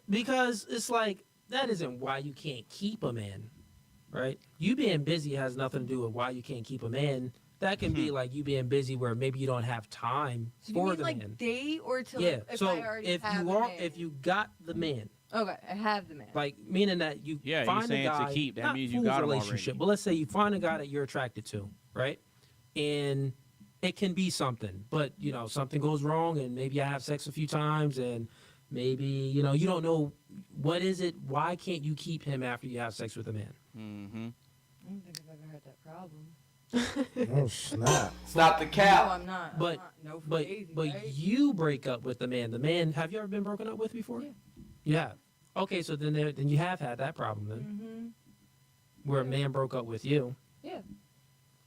S16: Because it's like, that isn't why you can't keep a man, right? You being busy has nothing to do with why you can't keep a man. That can be like you being busy where maybe you don't have time
S6: So
S16: for
S6: you mean
S16: the
S6: like
S16: man.
S6: date or to
S16: Yeah.
S6: like, if
S16: So
S6: I already
S16: if
S6: have
S16: you
S6: a
S16: are,
S6: man?
S16: if you got the man,
S6: Okay, I have the man.
S16: like meaning that you
S1: Yeah,
S16: find
S1: you're saying
S16: a guy,
S1: to keep. That
S16: not
S1: means you
S16: fool's
S1: got him
S16: relationship,
S1: already.
S16: but let's say you find a guy that you're attracted to, right? And it can be something, but you know something goes wrong, and maybe I have sex a few times, and maybe you know you don't know what is it. Why can't you keep him after you have sex with a man?
S1: Mm-hmm.
S6: I don't think I've ever had that problem.
S8: Oh snap!
S14: Stop the cap.
S6: No, I'm not.
S16: But
S6: No
S16: but
S6: Fugazee,
S16: but
S6: right?
S16: you break up with the man. The man. Have you ever been broken up with before?
S6: Yeah.
S16: You have. Okay, so then you have had that problem then, where a man broke up with you.
S6: Yeah.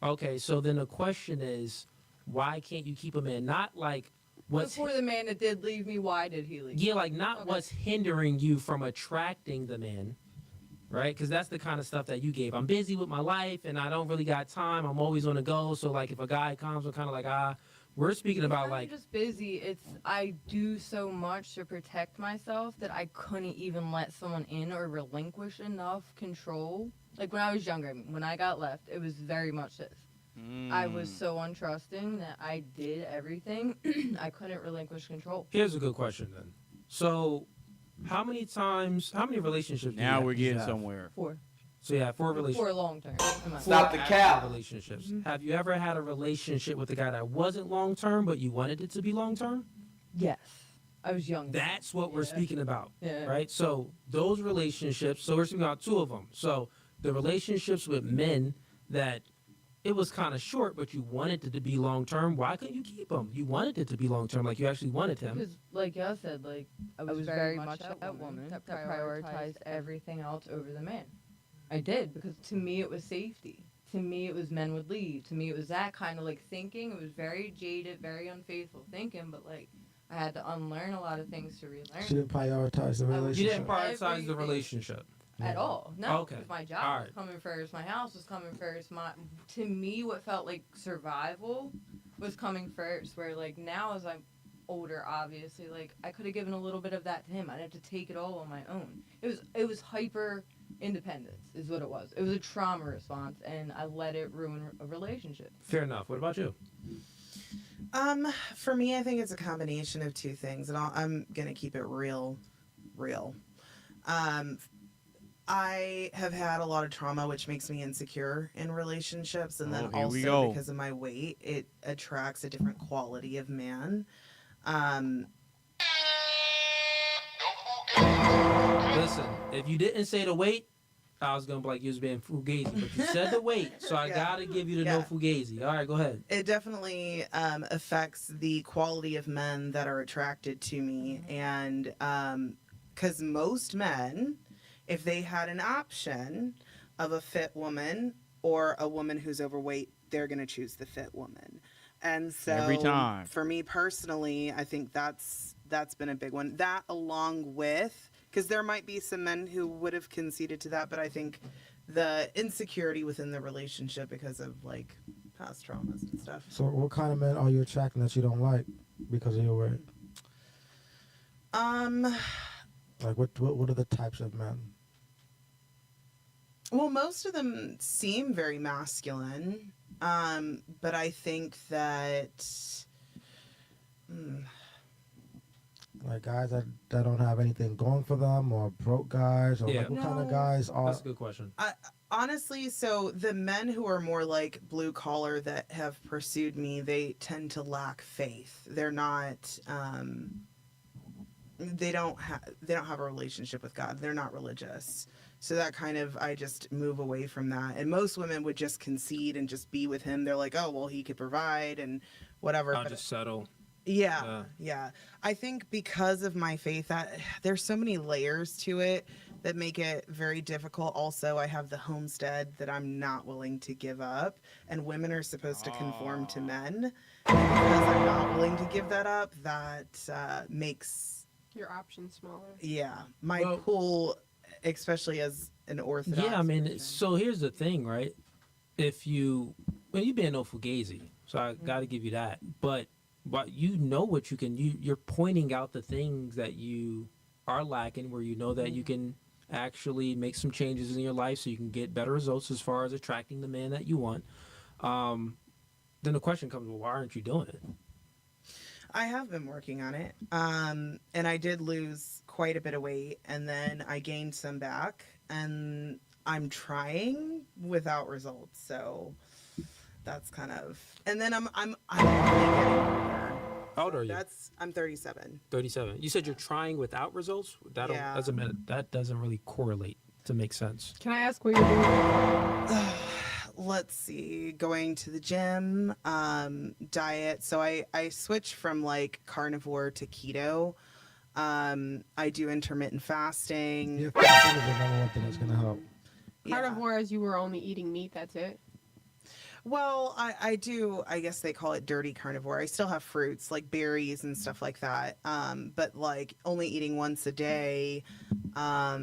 S16: Okay, so then the question is, why can't you keep a man? Not like what's
S6: Before the man that did leave me, why did he leave?
S16: yeah, like not
S6: Okay.
S16: what's hindering you from attracting the man, right? Because that's the kind of stuff that you gave. I'm busy with my life and I don't really got time. I'm always on the go. So like if a guy comes, we're kind of like we're speaking about
S6: I'm
S16: like
S6: just busy. It's I do so much to protect myself that I couldn't even let someone in or relinquish enough control. Like when I was younger, I mean, when I got left, it was very much this. I was so untrusting that I did everything. I couldn't relinquish control.
S16: Here's a good question then. So, how many relationships?
S1: Now we're
S16: did you
S1: getting
S16: have?
S1: somewhere.
S6: 4.
S16: So yeah, 4 relationships.
S6: 4 long term.
S14: Stop the cap.
S16: Relationships. Have you ever had a relationship with a guy that wasn't long term, but you wanted it to be long term?
S6: Yes. I was young.
S16: That's what we're speaking about,
S6: Yeah.
S16: right? So those relationships. So we're speaking about 2 of them. So the relationships with men that it was kind of short, but you wanted it to be long term. Why couldn't you keep them? You wanted it to be long term, like you actually wanted him.
S6: Because, like y'all said, like I was very much that woman that prioritized everything else over the man. I did, because to me it was safety. To me it was men would leave. To me it was that kind of like thinking. It was very jaded, very unfaithful thinking. But like I had to unlearn a lot of things to relearn.
S8: She didn't prioritize the
S6: I was-
S8: relationship.
S16: You didn't prioritize the
S6: Everything.
S16: relationship.
S6: At all. No,
S16: Okay.
S6: because my job
S16: All
S6: was
S16: right.
S6: coming first. My house was coming first. To me, what felt like survival was coming first. Where like now, as I'm older, obviously, like I could have given a little bit of that to him. I'd have to take it all on my own. It was hyper independence, is what it was. It was a trauma response, and I let it ruin a relationship.
S16: Fair enough. What about you?
S7: For me, I think it's a combination of 2 things, and I'm gonna keep it real. I have had a lot of trauma, which makes me insecure in relationships, and then
S1: here we
S7: also
S1: go.
S7: because of my weight, it attracts a different quality of man.
S16: Listen, if you didn't say the weight, I was gonna be like you was being fugazi, but you said the weight, so I gotta give you the no fugazi. All right, go ahead.
S7: It definitely affects the quality of men that are attracted to me, and because most men, if they had an option of a fit woman or a woman who's overweight, they're going to choose the fit woman. And so
S1: Every time.
S7: For me personally, I think that's been a big one. That along with, because there might be some men who would have conceded to that, but I think the insecurity within the relationship because of like past traumas and stuff.
S8: So what kind of men are you attracting that you don't like because of your weight? Like what are the types of men?
S7: Well, most of them seem very masculine, but I think that
S8: Like guys that don't have anything going for them, or broke guys, or
S16: Yeah.
S8: like what kind of guys are?
S16: That's a good question.
S7: Honestly, so the men who are more like blue collar that have pursued me, they tend to lack faith. They're not they don't have a relationship with God. They're not religious. So that kind of, I just move away from that. And most women would just concede and just be with him. They're like, oh, well, he could provide and whatever.
S16: I'll just settle.
S7: Yeah. I think because of my faith, there's so many layers to it that make it very difficult. Also, I have the homestead that I'm not willing to give up, and women are supposed to conform to men. And because I'm not willing to give that up, that makes
S5: your options smaller.
S7: Yeah, my pool, especially as an Orthodox.
S16: Yeah, I mean,
S7: Christian.
S16: so here's the thing, right? You've been No Fugazee, so I got to give you that. But you know what you can. You're pointing out the things that you are lacking, where you know that you can actually make some changes in your life so you can get better results as far as attracting the man that you want. Then the question comes, well, why aren't you doing it?
S7: I have been working on it. And I did lose quite a bit of weight, and then I gained some back, and I'm trying without results. So that's kind of, and then I'm only getting older.
S16: How old are you?
S7: I'm 37.
S16: 37. You said you're trying without results?
S7: Yeah.
S16: That doesn't really correlate to make sense.
S5: Can I ask what you're doing?
S7: Let's see, going to the gym, diet. So I switched from like carnivore to keto. I do intermittent fasting.
S8: Yeah, fasting is the number one thing that's gonna help.
S5: Carnivore, as you were only eating meat, that's it?
S7: Well, I do, I guess they call it dirty carnivore. I still have fruits like berries and stuff like that. But like only eating once a day. A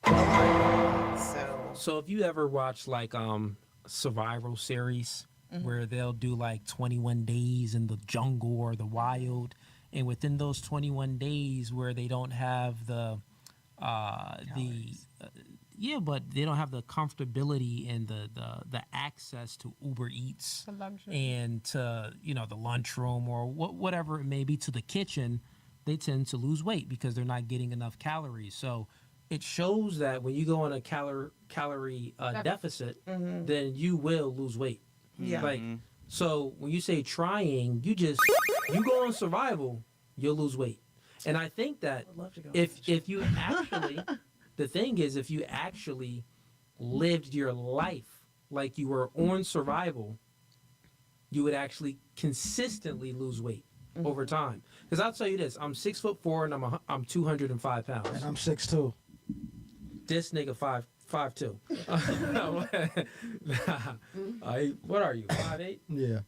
S7: lot of
S16: So if you ever watch like survival series where they'll do like 21 days in the jungle or the wild, and within those 21 days where they don't have the but they don't have the comfortability and the access to Uber Eats and to the lunchroom or whatever it may be, to the kitchen, they tend to lose weight because they're not getting enough calories. So it shows that when you go on a calorie deficit, then you will lose weight.
S7: Yeah.
S16: So when you say trying, you go on survival, you'll lose weight. And I think that if you actually, the thing is, if you actually lived your life like you were on survival, you would actually consistently lose weight over time. Because I'll tell you this, I'm 6'4" and I'm 205 pounds.
S8: And I'm 6'2".
S16: This nigga 5'2". What are you, 5'8"?
S8: Yeah.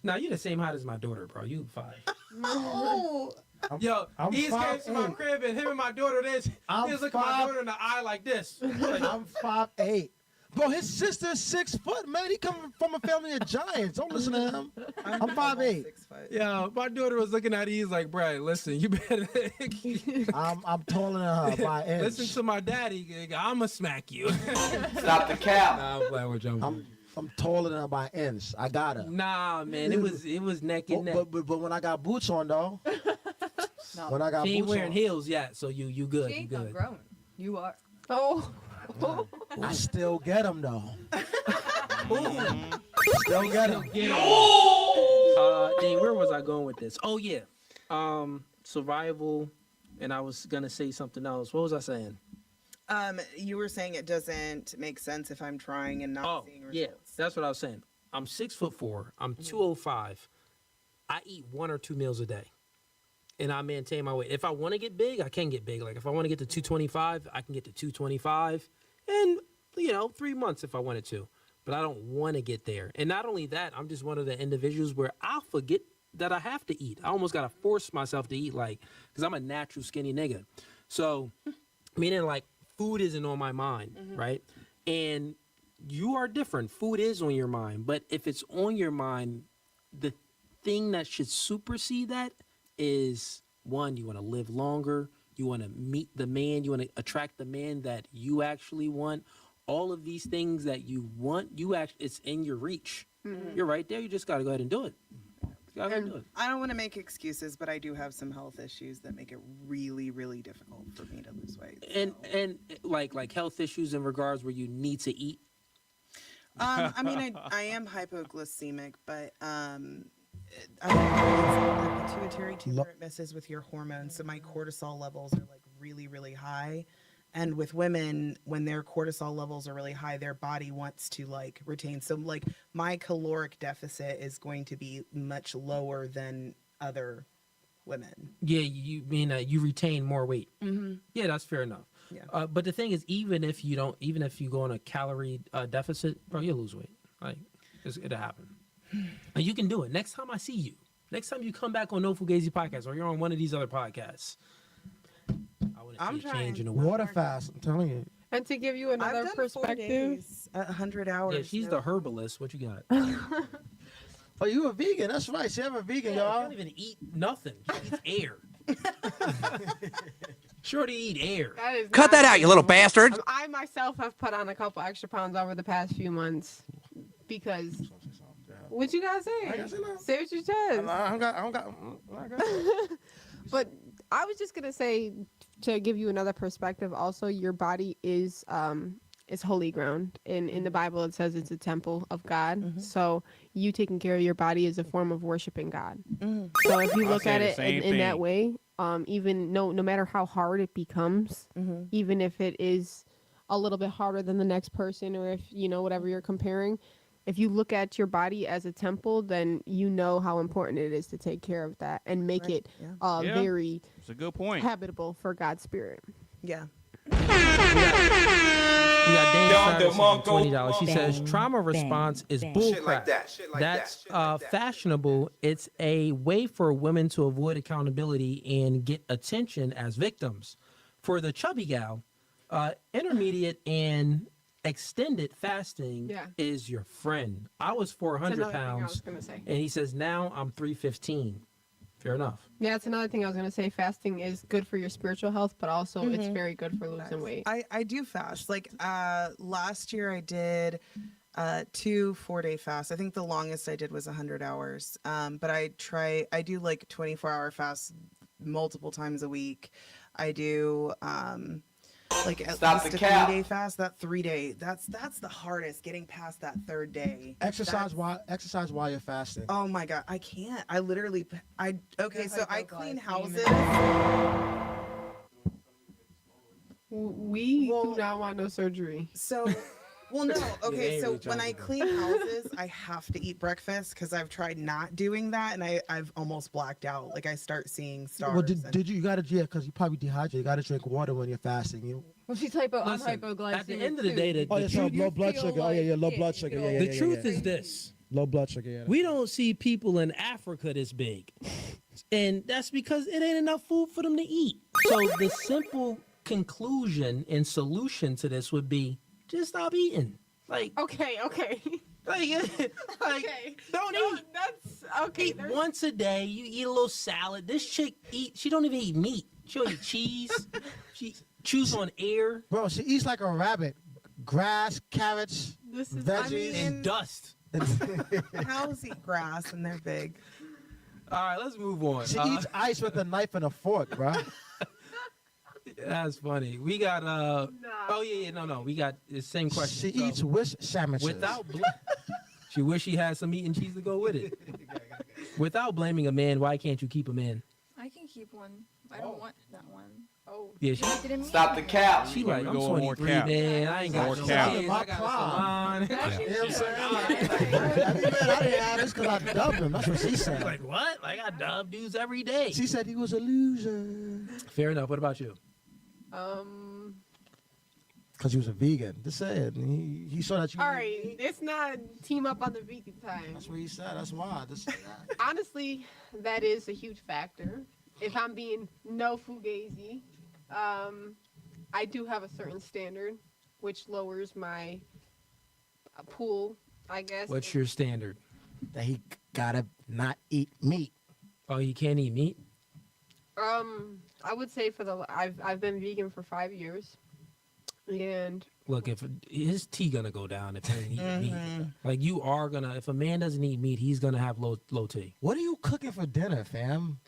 S16: Nah, you the same height as my daughter, bro. You 5.
S7: Oh.
S16: Yo,
S8: I'm
S16: he just came to my
S8: 5'8".
S16: crib and him and my daughter this. He was looking at my daughter in the eye like this.
S8: I'm 5'8". Bro, his sister's 6 foot, man. He coming from a family of giants. Don't listen to him. I'm 5'8".
S16: Yeah, my daughter was looking at it. He's like, Brad, listen, you better.
S8: I'm taller than her by an inch.
S16: Listen to my daddy. I'ma smack you.
S14: Stop the cap.
S16: Nah, I'm playing with you.
S8: I'm taller than her by an inch. I got her.
S16: Nah, man, it was neck and neck.
S8: But when I got boots on though, when I got
S16: she ain't
S8: boots
S16: wearing
S8: on,
S16: heels yet, so you good.
S6: She
S16: You
S6: ain't
S16: good.
S6: grown. You are.
S5: Oh.
S8: I still get them though. Still get them.
S16: Dang, where was I going with this? Oh yeah, survival, and I was gonna say something else. What was I saying?
S7: You were saying it doesn't make sense if I'm trying and not seeing results.
S16: Yeah, that's what I was saying. I'm 6'4". I'm 205. I eat 1 or 2 meals a day, and I maintain my weight. If I want to get big, I can get big. Like if I want to get to 225, I can get to 225, and 3 months if I wanted to. But I don't want to get there. And not only that, I'm just one of the individuals where I'll forget that I have to eat. I almost gotta force myself to eat, because I'm a natural skinny nigga. So, meaning food isn't on my mind, right? And you are different. Food is on your mind. But if it's on your mind, the thing that should supersede that is, one, you want to live longer. You want to meet the man. You want to attract the man that you actually want. All of these things that you want, it's in your reach. You're right there. You just got to go ahead and do it. Go ahead and do it.
S7: I don't want to make excuses, but I do have some health issues that make it really, really difficult for me to lose weight.
S16: And like health issues in regards where you need to eat.
S7: I mean, I am hypoglycemic, but it's the pituitary tumor. It messes with your hormones, so my cortisol levels are like really, really high. And with women, when their cortisol levels are really high, their body wants to like retain. So like my caloric deficit is going to be much lower than other women.
S16: Yeah, you mean you retain more weight.
S7: Mm-hmm.
S16: Yeah, that's fair enough.
S7: Yeah.
S16: But the thing is, even if you go on a calorie deficit, bro, you'll lose weight. Like it'll happen, and you can do it. Next time I see you, next time you come back on No Fugazee Podcast, or you're on one of these other podcasts.
S7: I'm trying.
S8: Water fast. I'm telling you.
S5: And to give you another
S7: I've done 4
S5: perspective,
S7: days, 100 hours.
S16: Yeah, she's the herbalist. What you got?
S8: Oh, you a vegan? That's right. She have a vegan,
S16: Yeah,
S8: y'all.
S16: I don't even eat nothing. She eats air. Shorty eat air.
S5: that is
S11: Cut
S5: not
S11: that out, you little
S5: true.
S11: bastard.
S5: I myself have put on a couple extra pounds over the past few months because. What you gotta say?
S8: I gotta say no.
S5: Say what you said.
S8: I don't got.
S5: But I was just gonna say, to give you another perspective, also your body is holy ground. In the Bible it says it's a temple of God.
S7: Mm-hmm.
S5: So you taking care of your body is a form of worshiping God.
S7: Mm.
S5: So if you
S1: I'll
S5: look
S1: say
S5: at
S1: the
S5: it
S1: same
S5: in that
S1: thing.
S5: way, even no matter how hard it becomes,
S7: Mm-hmm.
S5: even if it is a little bit harder than the next person, or if whatever you're comparing, if you look at your body as a temple, then you know how important it is to take care of that and make
S7: Right,
S5: it
S7: yeah.
S1: Yeah.
S5: very
S1: It's a good point.
S5: habitable for God's spirit.
S7: Yeah.
S16: We got Dane
S10: Down the
S16: Cyrus
S10: Mongo.
S16: $20. She says trauma response is bullcrap.
S10: Shit like that. Shit like
S16: That's
S10: that. Shit like that.
S16: fashionable. It's a way for women to avoid accountability and get attention as victims. For the chubby gal, intermediate and extended fasting is your friend. I was 400
S5: another thing I was
S16: pounds,
S5: gonna say.
S16: and he says now I'm 315. Fair enough.
S5: Yeah, that's another thing I was going to say. Fasting is good for your spiritual health, but also it's very good for losing weight.
S7: I do fast. Like last year I did 2 4-day fasts. I think the longest I did was 100 hours. But I do like 24-hour fasts multiple times a week. I do like at
S14: Stop
S7: least
S14: the
S7: a
S14: cap.
S7: 3-day fast. That 3-day, that's the hardest, getting past that 3rd day.
S8: Exercise while you're fasting.
S7: Oh my God, I can't. I literally, so I clean houses.
S5: We do not want no surgery.
S7: So, well, no. Okay,
S16: ain't
S7: so
S16: really
S7: when I
S16: trying to
S7: clean houses, I have to eat breakfast because I've tried not doing that and I've almost blacked out. Like I start seeing stars.
S8: Well,
S7: and-
S8: did you gotta because you probably dehydrated. You gotta drink water when you're fasting. You.
S5: Well, she's I'm
S16: Listen,
S5: hypoglycemic.
S16: at the end of the day, the
S8: Oh, yeah, so
S16: truth,
S8: low blood sugar. Oh yeah, low blood sugar. Yeah,
S16: the truth is this.
S8: low blood sugar. Yeah.
S16: We don't see people in Africa this big. And that's because it ain't enough food for them to eat. So the simple conclusion and solution to this would be just stop eating. Like,
S5: Okay.
S16: don't
S5: No,
S16: eat.
S5: That's okay.
S16: Eat once a day. You eat a little salad. This chick she don't even eat meat. She'll eat cheese. She chews on air.
S8: Bro, she eats like a rabbit. Grass, carrots,
S5: This is
S8: veggies.
S16: And dust.
S7: Cows eat grass and they're big.
S16: All right, let's move on.
S8: She eats ice with a knife and a fork, bro.
S16: That's funny. We got we got the same question.
S8: She
S16: So,
S8: eats wish sandwiches.
S16: she wish she had some meat and cheese to go with it. Without blaming a man, why can't you keep a man?
S9: I can keep one. I don't want that one. Oh.
S16: Yeah, she
S14: Stop the cap.
S16: She like, I'm
S1: Go more
S16: 23,
S1: cap.
S16: man. I ain't got
S1: More
S16: no
S1: cap.
S16: kids. I got a salon.
S8: You know what I'm saying? I didn't have this because I dubbed him. That's what she said.
S16: Like, what? Like, I dub dudes every day.
S8: She said he was a loser.
S16: Fair enough. What about you?
S8: Because he was a vegan. Just say it. He saw that you.
S5: All right, it's not team up on the vegan time.
S8: That's what he said. That's why.
S5: Honestly, that is a huge factor. If I'm being no fugazi, I do have a certain standard, which lowers my pool, I guess.
S16: What's your standard?
S8: That he gotta not eat meat.
S16: Oh, you can't eat meat?
S5: I would say I've been vegan for 5 years. And
S16: look, if his tea gonna go down if he doesn't eat meat. Like you are gonna, if a man doesn't eat meat, he's gonna have low tea.
S8: What are you cooking for dinner, fam?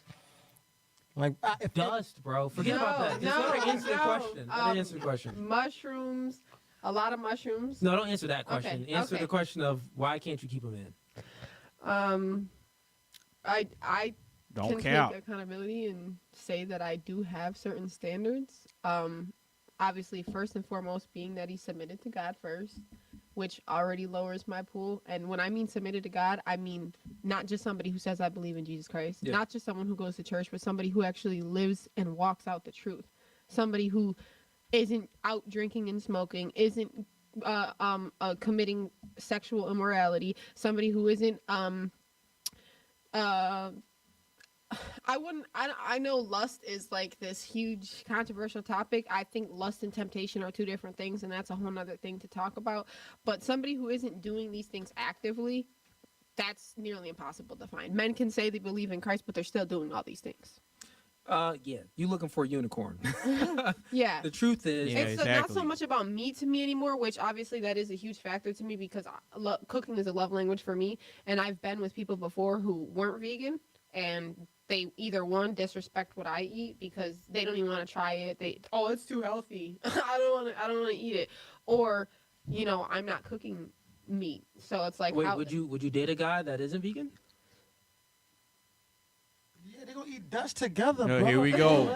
S8: Like
S16: dust, bro. Forget about that. Just let her answer the question. Let her answer the question.
S5: Mushrooms, a lot of mushrooms.
S16: No, don't answer that question.
S5: Okay,
S16: Answer
S5: okay.
S16: the question of why can't you keep them in?
S5: I
S1: Don't
S5: can
S1: count.
S5: take accountability and say that I do have certain standards. Obviously, first and foremost, being that he submitted to God first, which already lowers my pool. And when I mean submitted to God, I mean not just somebody who says I believe in Jesus Christ, not just someone who goes to church, but somebody who actually lives and walks out the truth. Somebody who isn't out drinking and smoking, isn't committing sexual immorality. Somebody who isn't I know lust is like this huge controversial topic. I think lust and temptation are two different things, and that's a whole nother thing to talk about. But somebody who isn't doing these things actively, that's nearly impossible to find. Men can say they believe in Christ, but they're still doing all these things.
S16: Yeah, you looking for a unicorn.
S5: Yeah.
S16: The truth is,
S5: It's not so much about me to me anymore, which obviously that is a huge factor to me because cooking is a love language for me. And I've been with people before who weren't vegan, and they either one disrespect what I eat because they don't even want to try it. It's too healthy. I don't want to eat it. Or, I'm not cooking meat. So it's like,
S16: wait, would you date a guy that isn't vegan?
S8: Yeah, they're gonna eat dust together,
S1: No,
S8: bro.
S1: here we go.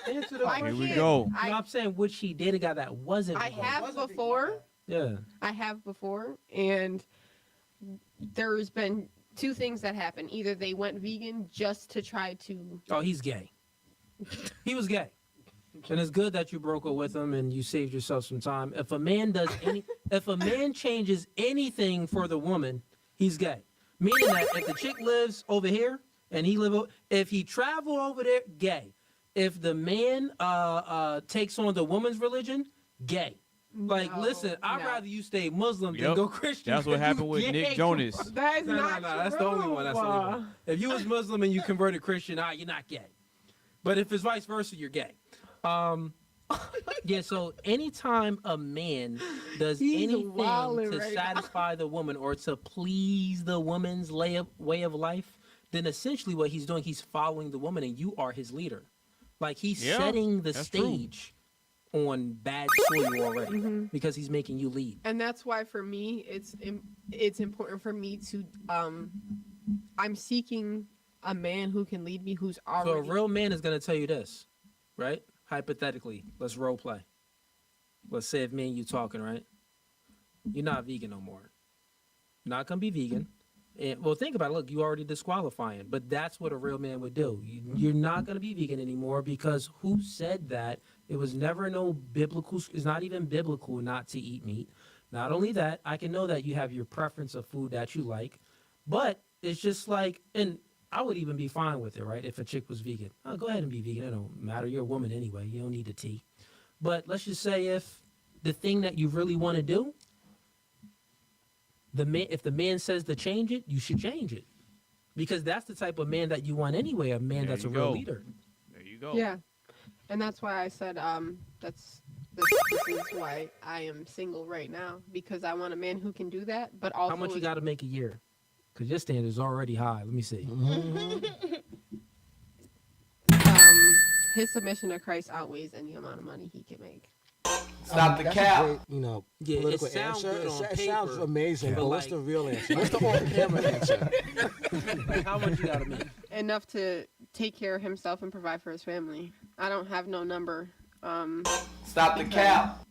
S16: Answer the
S1: Here we
S16: question.
S1: go.
S16: No, I'm saying, would she date a guy that wasn't
S5: I
S16: vegan?
S5: have before.
S16: Yeah.
S5: I have before, and there's been two things that happen. Either they went vegan just to try to...
S16: Oh, he's gay. He was gay. And it's good that you broke up with him and you saved yourself some time. If a man changes anything for the woman, he's gay. Meaning that if the chick lives over here and if he travel over there, gay. If the man takes on the woman's religion, gay. Like, listen, I'd rather you stay Muslim than go Christian.
S1: That's what happened with Nick Jonas.
S5: That is
S16: No,
S5: not
S16: that's the only one. That's the only one. If you was Muslim and you converted Christian, you're not gay. But if it's vice versa, you're gay. Yeah, so anytime a man does anything to satisfy the woman or to please the woman's way of life, then essentially what he's doing, he's following the woman and you are his leader. Like he's setting the stage on bad soil already because he's making you lead.
S5: And that's why for me, it's important for me to, I'm seeking a man who can lead me, who's already...
S16: So a real man is going to tell you this, right? Hypothetically, let's role play. Let's say if me and you talking, right? You're not vegan no more. You're not going to be vegan. And, well, think about it. Look, you already disqualifying, but that's what a real man would do. You're not going to be vegan anymore because who said that? It was never it's not even biblical not to eat meat. Not only that, I can know that you have your preference of food that you like, but it's just like, and I would even be fine with it, right? If a chick was vegan, go ahead and be vegan. It don't matter. You're a woman anyway. You don't need the tea. But let's just say if the thing that you really want to do, if the man says to change it, you should change it. Because that's the type of man that you want anyway, a man that's a real leader.
S1: There you go.
S5: Yeah. And that's why I said this is why I am single right now, because I want a man who can do that, but also...
S16: How much you got to make a year? Because your standard is already high. Let me see.
S5: His submission to Christ outweighs any amount of money he can make.
S14: Stop the cap.
S8: Great,
S16: Yeah,
S8: political
S16: it sounds
S8: answer.
S16: good on
S8: It sounds
S16: paper,
S8: amazing, but what's
S16: like-
S8: the real answer? What's the on-camera answer?
S16: Like, how much you got to make?
S5: Enough to take care of himself and provide for his family. I don't have no number.
S14: Stop the cap.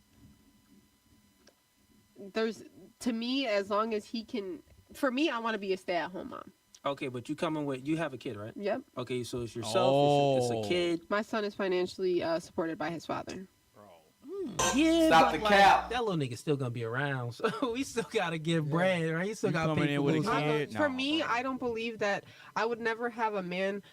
S5: To me, as long as he can... For me, I want to be a stay-at-home mom.
S16: Okay, but you have a kid, right?
S5: Yep.
S16: Okay, so it's yourself, it's a kid.
S5: My son is financially supported by his father.
S16: Yeah,
S14: Stop
S16: but
S14: the cap.
S16: That little nigga's still gonna be around, so we still gotta give bread, right? You still gotta
S1: coming
S16: pay
S1: in
S16: for
S1: with a
S16: little
S1: kid?
S16: stuff.
S5: For me, I don't believe that I would never have a man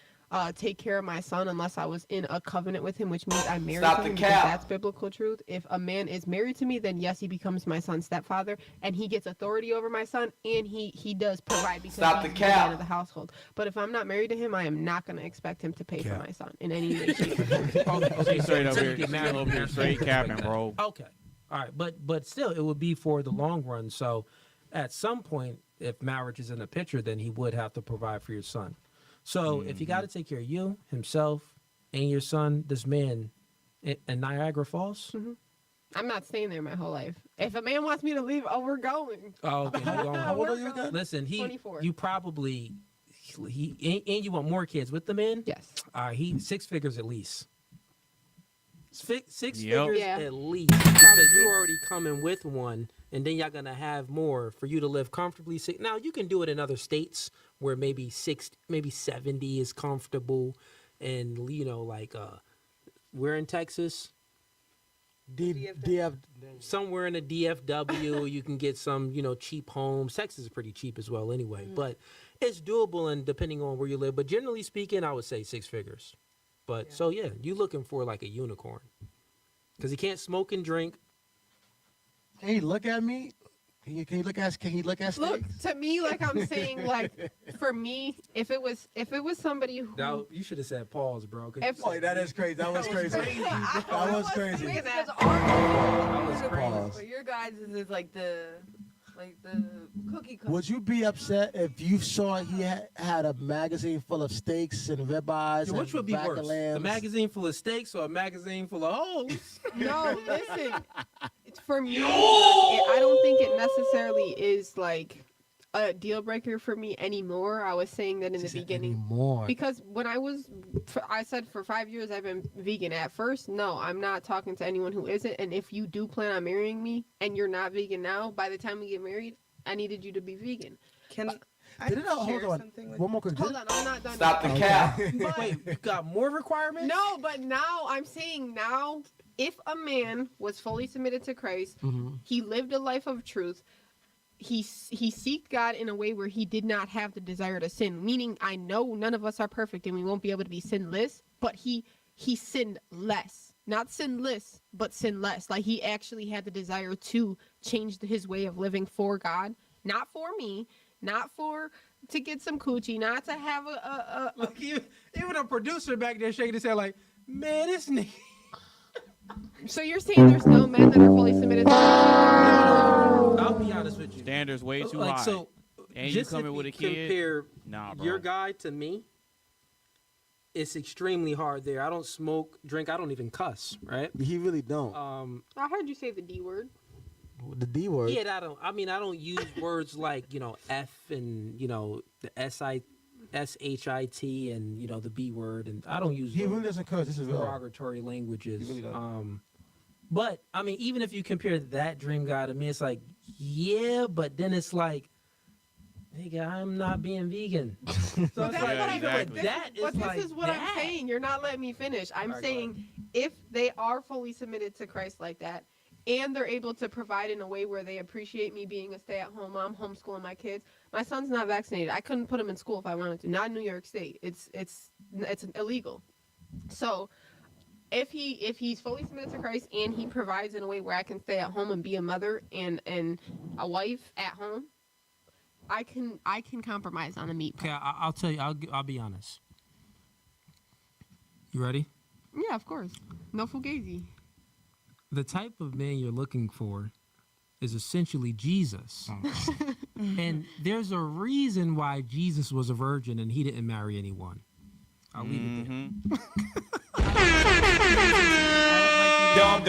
S5: take care of my son unless I was in a covenant with him, which means I'm married
S14: Stop
S5: to
S14: the
S5: him.
S14: cap.
S5: Because that's biblical truth. If a man is married to me, then yes, he becomes my son's stepfather, and he gets authority over my son, and he does provide because
S14: Stop
S5: he's
S14: the
S5: the man
S14: cap.
S5: of the household. But if I'm not married to him, I am not going to expect him to pay for my son in any way, shape, or form.
S16: Okay,
S1: Straight up
S16: so you
S1: here,
S16: get married
S1: over here, straight capping, bro.
S16: Okay, All right, but still, it would be for the long run. So, at some point, if marriage is in the picture, then he would have to provide for your son. So, if he got to take care of you, himself, and your son, this man in Niagara Falls.
S5: Mm-hmm. I'm not staying there my whole life. If a man wants me to leave, we're going.
S16: Oh, okay.
S8: How old are you again?
S16: Listen,
S5: 24.
S16: You probably, and you want more kids with the man?
S5: Yes.
S16: He 6 figures at least. Six
S1: Yep.
S16: figures
S5: Yeah.
S16: at least. Because you're already coming with one, and then y'all gonna have more for you to live comfortably. Now you can do it in other states where maybe 70 is comfortable, and we're in Texas. Somewhere in the DFW, you can get some, cheap homes. Texas is pretty cheap as well anyway, but it's doable and depending on where you live. But generally speaking, I would say 6 figures. But so yeah, you looking for like a unicorn because he can't smoke and drink.
S8: Can he look at me? Can he look at?
S5: Look to me like I'm saying like for me, if it was somebody who
S16: You should have said pause, bro.
S8: That is crazy. That was crazy. That was crazy.
S6: Because but your guys is like the cookie cutter.
S8: Would you be upset if you saw he had a magazine full of steaks and ribeyes and
S16: Which would be
S8: back
S16: worse,
S8: of lambs?
S16: a magazine full of steaks or a magazine full of hoes?
S5: No, listen. For me, I don't think it necessarily is like a deal breaker for me anymore. I was saying that in the beginning. Because when I said for 5 years I've been vegan. At first, no, I'm not talking to anyone who isn't. And if you do plan on marrying me and you're not vegan now, by the time we get married, I needed you to be vegan.
S8: Hold on. One more question.
S5: Hold on, I'm not done.
S14: Stop the cap.
S16: Wait, you got more requirements?
S5: No, but now I'm saying if a man was fully submitted to Christ, he lived a life of truth, he seeked God in a way where he did not have the desire to sin, meaning I know none of us are perfect and we won't be able to be sinless, but he sinned less. Not sinless, but sin less. Like he actually had the desire to change his way of living for God, not for me, not to get some coochie, not to have a
S16: Look, even a producer back there shaking his head like, man, this nigga.
S5: So you're saying there's no men that are fully submitted to God?
S16: I'll be honest with you.
S1: Standards way too high.
S16: So,
S1: and
S16: just
S1: you coming with a kid?
S16: Compare
S1: bro.
S16: your guy to me, it's extremely hard there. I don't smoke, drink. I don't even cuss, right?
S8: He really don't.
S5: I heard you say the D word.
S8: The D word?
S16: Yeah, I don't use words like, F and, the SHIT and, the B word. And I don't use
S8: He really doesn't curse. This is real.
S16: derogatory languages.
S8: He really doesn't.
S16: But, even if you compare that dream guy to me, it's like, yeah, but then it's like, nigga, I'm not being vegan. So it's like,
S1: exactly.
S5: This is what I'm saying. You're not letting me finish. I'm saying if they are fully submitted to Christ like that, and they're able to provide in a way where they appreciate me being a stay-at-home mom, homeschooling my kids. My son's not vaccinated. I couldn't put him in school if I wanted to. Not in New York State. It's illegal. So if he's fully submitted to Christ and he provides in a way where I can stay at home and be a mother and a wife at home, I can compromise on a meat pie.
S16: Okay, I'll tell you. I'll be honest. You ready?
S5: Yeah, of course. No Fugazee.
S16: The type of man you're looking for is essentially Jesus. And there's a reason why Jesus was a virgin and he didn't marry anyone. I'll leave it there.
S18: On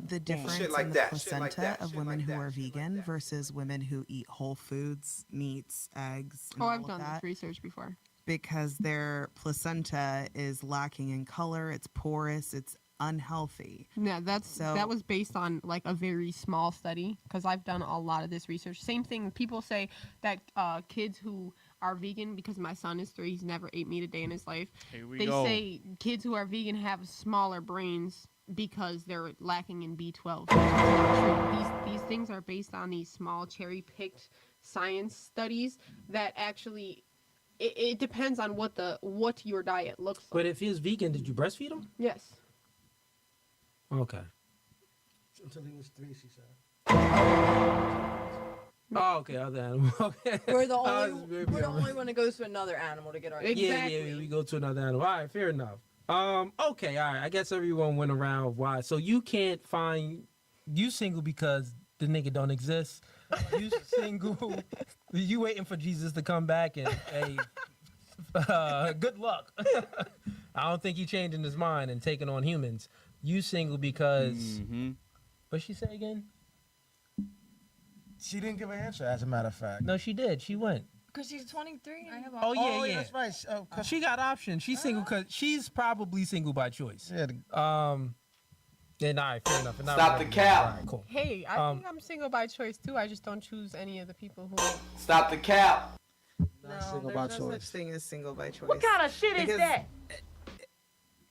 S18: the difference in the placenta of women who are vegan versus women who eat whole foods, meats, eggs. And
S5: I've done this research before.
S18: Because their placenta is lacking in color, it's porous, it's unhealthy.
S5: Yeah, that was based on like a very small study because I've done a lot of this research. Same thing. People say that kids who are vegan, because my son is 3, he's never ate meat a day in his life. They say kids who are vegan have smaller brains because they're lacking in B12. These things are based on these small cherry-picked science studies that actually it depends on what your diet looks like.
S16: But if he was vegan, did you breastfeed him?
S5: Yes.
S16: Okay.
S8: Until he was 3, she said.
S16: Oh, okay. Other animal. Okay.
S6: We're the only one that goes to another animal to get our
S16: Yeah, we go to another animal. All right, fair enough. Okay, all right. I guess everyone went around why. So you can't find you single because the nigga don't exist. You single. You waiting for Jesus to come back and hey, good luck. I don't think he changing his mind and taking on humans. You single because. What'd she say again?
S8: She didn't give an answer, as a matter of fact.
S16: No, she did. She went.
S12: Because she's 23. I have
S16: Oh yeah, yeah.
S8: That's right.
S16: She got options. She's single because she's probably single by choice.
S8: Yeah.
S16: Then all right, fair enough.
S14: Stop the cap.
S16: All right, cool.
S5: Hey, I think I'm single by choice too. I just don't choose any of the people who.
S14: Stop the cap.
S8: Single
S7: There's
S8: by
S7: no
S8: choice.
S7: such thing as single by choice.
S17: What kind of shit is that?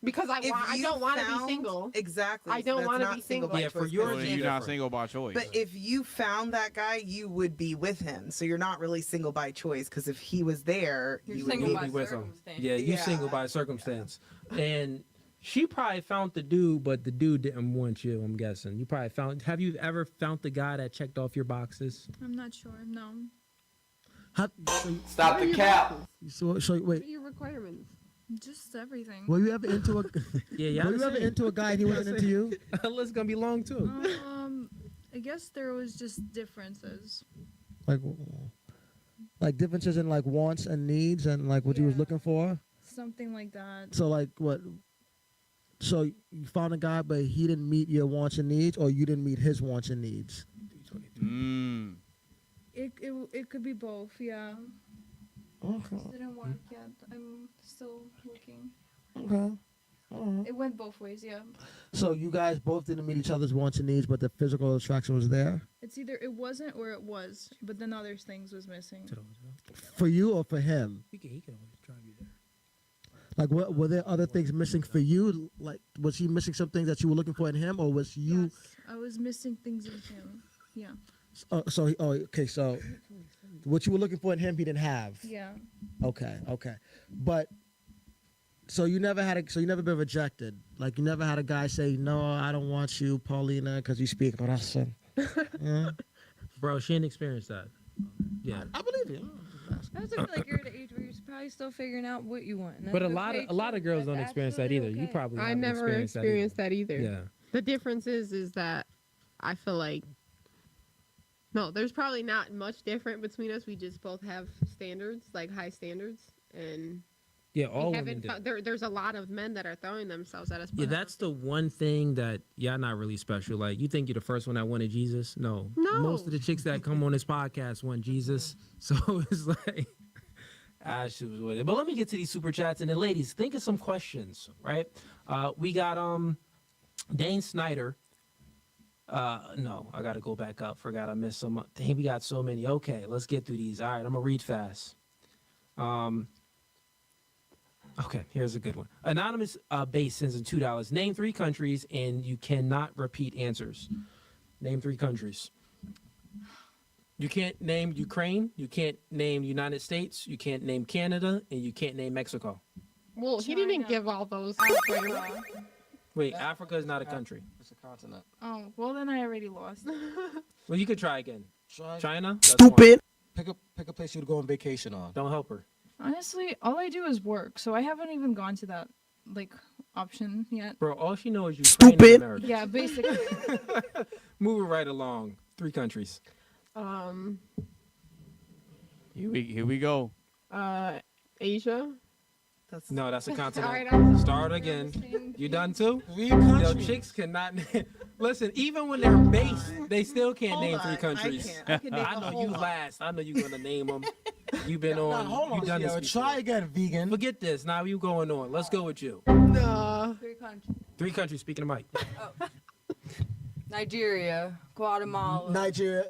S5: Because I don't want to be single.
S7: Exactly.
S5: I don't want to be single.
S7: By
S1: Yeah, for
S7: choice.
S1: yours, you're not single by choice.
S7: But if you found that guy, you would be with him. So you're not really single by choice because if he was there, you would
S16: be with him. Yeah, you single by circumstance. And she probably found the dude, but the dude didn't want you, I'm guessing. You probably found. Have you ever found the guy that checked off your boxes?
S12: I'm not sure. No.
S14: Stop the cap.
S8: So wait.
S5: What are your requirements?
S12: Just everything.
S8: Were you ever into a?
S16: Yeah.
S8: Were you ever into a guy and he wasn't into you?
S16: The list gonna be long too.
S12: I guess there was just differences.
S8: Like differences in like wants and needs and like what you was looking for.
S12: Something like that.
S8: So like what? So you found a guy, but he didn't meet your wants and needs, or you didn't meet his wants and needs.
S12: It could be both. Yeah.
S8: Okay.
S12: It didn't work yet. I'm still looking.
S8: Okay.
S12: It went both ways, yeah.
S8: So you guys both didn't meet each other's wants and needs, but the physical attraction was there?
S12: It's either it wasn't or it was, but then other things was missing.
S8: For you or for him?
S16: He can always drive you there.
S8: Like, were there other things missing for you? Like, was he missing some things that you were looking for in him, or was you?
S12: Yes, I was missing things in him. Yeah.
S8: Okay. So, what you were looking for in him, he didn't have.
S12: Yeah.
S8: Okay. But so you never been rejected. Like you never had a guy say, "No, I don't want you, Paulina, because you speak Russian." Yeah.
S16: Bro, she didn't experience that. Yeah.
S8: I believe you.
S12: I was feel like you're at the age where you're probably still figuring out what you want.
S16: But a lot of girls don't experience that either. You probably
S5: I never experienced that either.
S16: Yeah.
S5: The difference is that I feel like there's probably not much different between us. We just both have standards, like high standards, and
S16: all women do.
S5: There's a lot of men that are throwing themselves at us.
S16: Yeah, that's the one thing that y'all not really special. Like, you think you're the first one that wanted Jesus? No. Most of the chicks that come on this podcast want Jesus. So it's like, she was with it. But let me get to these super chats. And then, ladies, think of some questions, right? We got Dane Snyder. No, I got to go back up. Forgot I missed some. Dang, we got so many. Okay, let's get through these. All right, I'm going to read fast. Okay, here's a good one. AnonymousBased sends in $2. Name 3 countries, and you cannot repeat answers. Name 3 countries. You can't name Ukraine. You can't name United States. You can't name Canada, and you can't name Mexico.
S5: Well, he didn't give all those.
S16: Wait, Africa is not a country.
S8: It's a continent.
S12: Oh, well then I already lost.
S16: Well, you could try again. China.
S8: Stupid. Pick a place you would go on vacation on.
S16: Don't help her.
S12: Honestly, all I do is work, so I haven't even gone to that option yet.
S16: Bro, all she knows is Ukraine and America.
S12: Yeah, basically.
S16: Moving right along. 3 countries.
S1: Here we go.
S5: Asia.
S16: That's a continent.
S5: All right,
S16: Start again. You done too? Yo, chicks cannot. Listen, even when they're based, they still can't name 3 countries. I know you last. I know you're gonna name them. You've been on.
S8: Hold
S16: you done this.
S8: Try again, vegan.
S16: Forget this. Now you going on. Let's go with you.
S5: No.
S6: 3 countries.
S16: 3 countries. Speaking of Mike.
S6: Nigeria, Guatemala.
S8: Nigeria.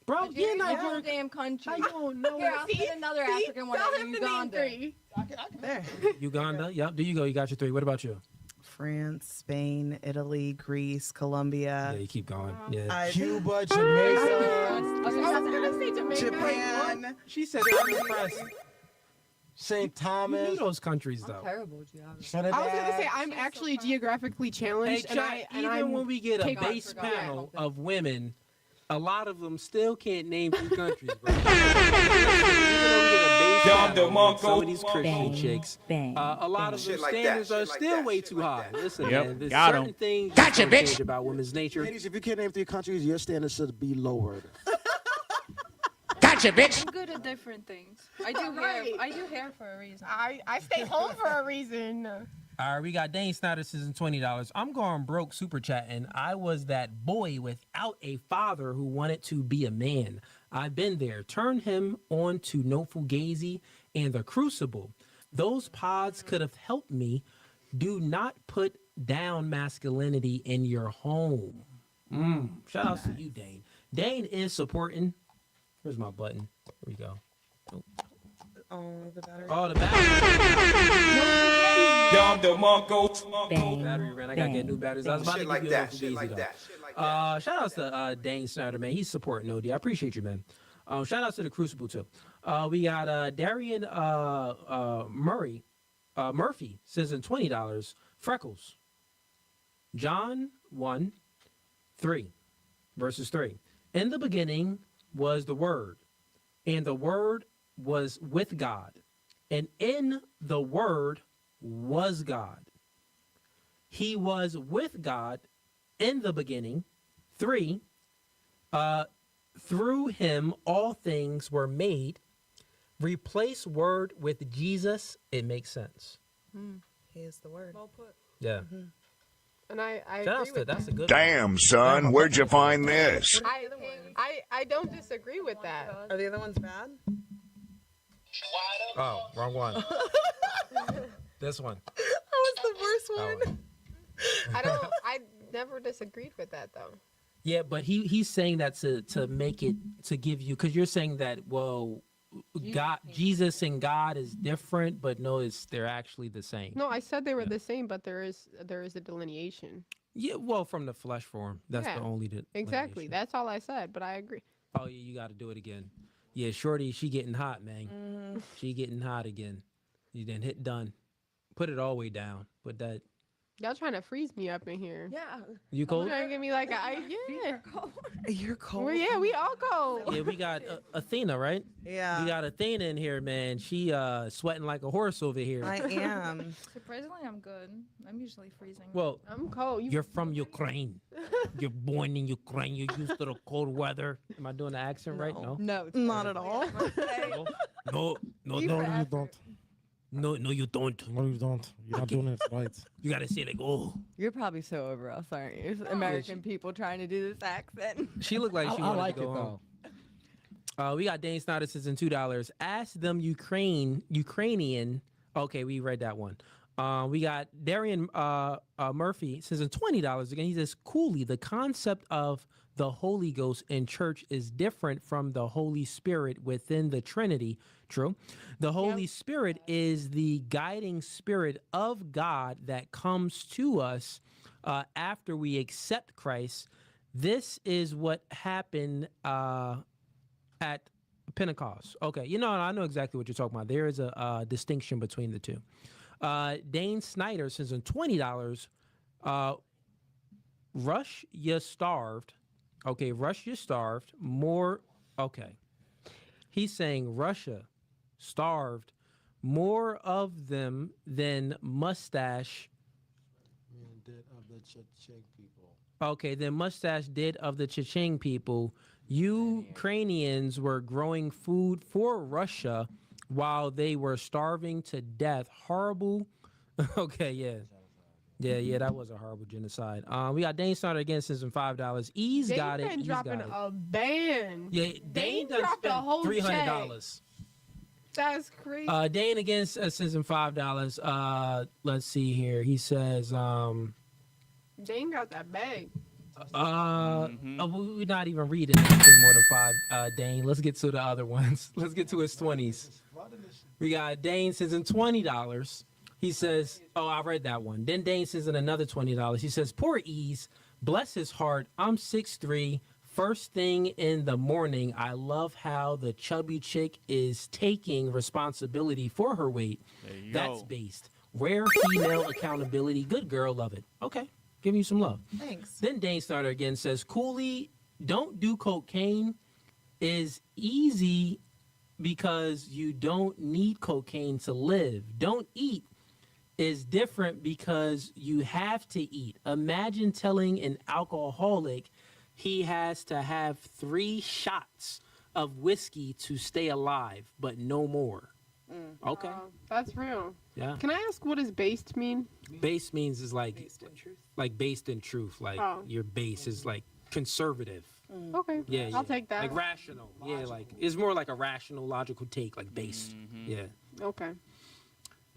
S16: Bro, yeah, Nigeria.
S6: Damn country.
S5: I don't know.
S6: Here, I'll say another African one.
S5: Tell him to name
S6: Uganda.
S5: 3.
S7: There.
S16: Uganda. Yep. There you go. You got your 3. What about you?
S7: France, Spain, Italy, Greece, Colombia.
S16: Yeah, you keep going. Yeah.
S8: Cuba, Jamaica.
S5: I was gonna say Jamaica.
S7: Japan.
S16: She said I'm impressed.
S8: St.
S16: You
S8: Thomas.
S16: knew those countries though.
S6: Terrible geography.
S8: Trinidad.
S5: I was gonna say I'm actually geographically challenged,
S16: Even when we get a base panel of women, a lot of them still can't name 2 countries, bro. Even though we get a base Some of these Christian chicks, a lot of their standards are still way too high. Listen, man, there's certain things change about women's nature.
S19: Ladies, if you can't name 3 countries, your standards should be lowered.
S9: Gotcha, bitch. I'm good at different things. I do hair. I do hair for a reason.
S5: I stay home for a reason.
S16: All right, we got Dane Snyder says $20. I'm going broke super chatting. I was that boy without a father who wanted to be a man. I've been there. Turn him on to No Fugazee and The Crucible. Those pods could have helped me. Do not put down masculinity in your home. Shout out to you, Dane. Dane is supporting. Where's my button? There we go.
S7: Oh, the battery.
S16: Oh, the battery. Battery ran. I gotta get new batteries. I was about to give you a Fugazee, though. Shout outs to Dane Snyder, man. He's supporting OD. I appreciate you, man. Shout outs to the Crucible too. We got Darian Murphy says in $20. Freckles. John 1:3, verses 3. In the beginning was the Word, and the Word was with God, and in the Word was God. He was with God in the beginning. 3, through him all things were made. Replace Word with Jesus. It makes sense.
S7: He is the Word.
S9: Well put.
S16: Yeah.
S5: And I
S16: That's
S5: agree with
S16: that's a good
S13: Damn,
S16: one.
S13: son, where'd you find this?
S5: I don't disagree with that.
S7: Are the other ones bad?
S16: Oh, wrong one. This one.
S5: That was the worst one. I never disagreed with that though.
S16: Yeah, but he's saying that to make it, to give you, because you're saying that, well, God, Jesus and God is different, but no, they're actually the same.
S5: No, I said they were the same, but there is a delineation.
S16: Yeah, well, from the flesh form, that's the only
S5: exactly. That's all I said, but I agree.
S16: Oh yeah, you got to do it again. Yeah, Shorty, she getting hot, man. She getting hot again. You didn't hit done. Put it all the way down. Put that.
S5: Y'all trying to freeze me up in here.
S6: Yeah.
S16: You cold?
S5: Trying to give me like
S7: You're cold.
S5: Well, yeah, we all cold.
S16: Yeah, we got Athena, right?
S7: Yeah.
S16: We got Athena in here, man. She sweating like a horse over here.
S7: I am.
S9: Surprisingly, I'm good. I'm usually freezing.
S16: Well,
S5: I'm cold.
S16: You're from Ukraine. You're born in Ukraine. You're used to the cold weather. Am I doing the accent right? No.
S6: No,
S7: not at all.
S16: No,
S8: you don't.
S16: No, you don't.
S8: No, you don't. You're not doing it right.
S16: You gotta say like, oh.
S6: You're probably so over us, aren't you? American people trying to do this accent.
S16: She looked like she wanted
S8: like
S16: to go
S8: it
S16: home.
S8: though.
S16: We got Dane Snyder says in $2. Ask them Ukrainian. Okay, we read that one. We got Darian Murphy says in $20 again. He says, coolly, the concept of the Holy Ghost in church is different from the Holy Spirit within the Trinity. True. The Holy Spirit is the guiding spirit of God that comes to us after we accept Christ. This is what happened at Pentecost. Okay, I know exactly what you're talking about. There is a distinction between the two. Dane Snyder says in $20, Rush, you starved. Okay, Russia starved more. Okay. He's saying Russia starved more of them than mustache.
S8: Did of the Chechen people.
S16: Okay, then mustache did of the Chechen people. Ukrainians were growing food for Russia while they were starving to death. Horrible. Okay, yeah. Yeah, that was a horrible genocide. We got Dane Snyder again, since some $5. Ease got it.
S5: Dane
S16: Ease
S5: dropping
S16: got it.
S5: a band.
S16: Yeah, Dane done
S5: dropped a
S16: spent
S5: whole
S16: $300.
S5: That's crazy.
S16: Dane again sends him $5. Let's see here. He says,
S5: Dane got that bag.
S16: we're not even reading anything more than 5, Dane. Let's get to the other ones. Let's get to his 20s. We got Dane sends in $20. He says, I read that one. Then Dane sends in another $20. He says, poor Ease, bless his heart. I'm 6'3". First thing in the morning, I love how the chubby chick is taking responsibility for her weight. That's based. Rare female accountability. Good girl, love it. Okay, giving you some love.
S7: Thanks.
S16: Then Dane Starter again says, Cooley, don't do cocaine is easy
S3: because you don't need cocaine to live. Don't eat is different because you have to eat. Imagine telling an alcoholic he has to have 3 shots of whiskey to stay alive, but no more. Okay.
S5: That's real.
S3: Yeah.
S5: Can I ask what does based mean?
S3: Base means is like based in truth. Like your base is like conservative.
S5: Okay.
S3: Yeah,
S5: I'll take that.
S3: Like rational. Yeah, like it's more like a rational, logical take, like based. Yeah.
S5: Okay.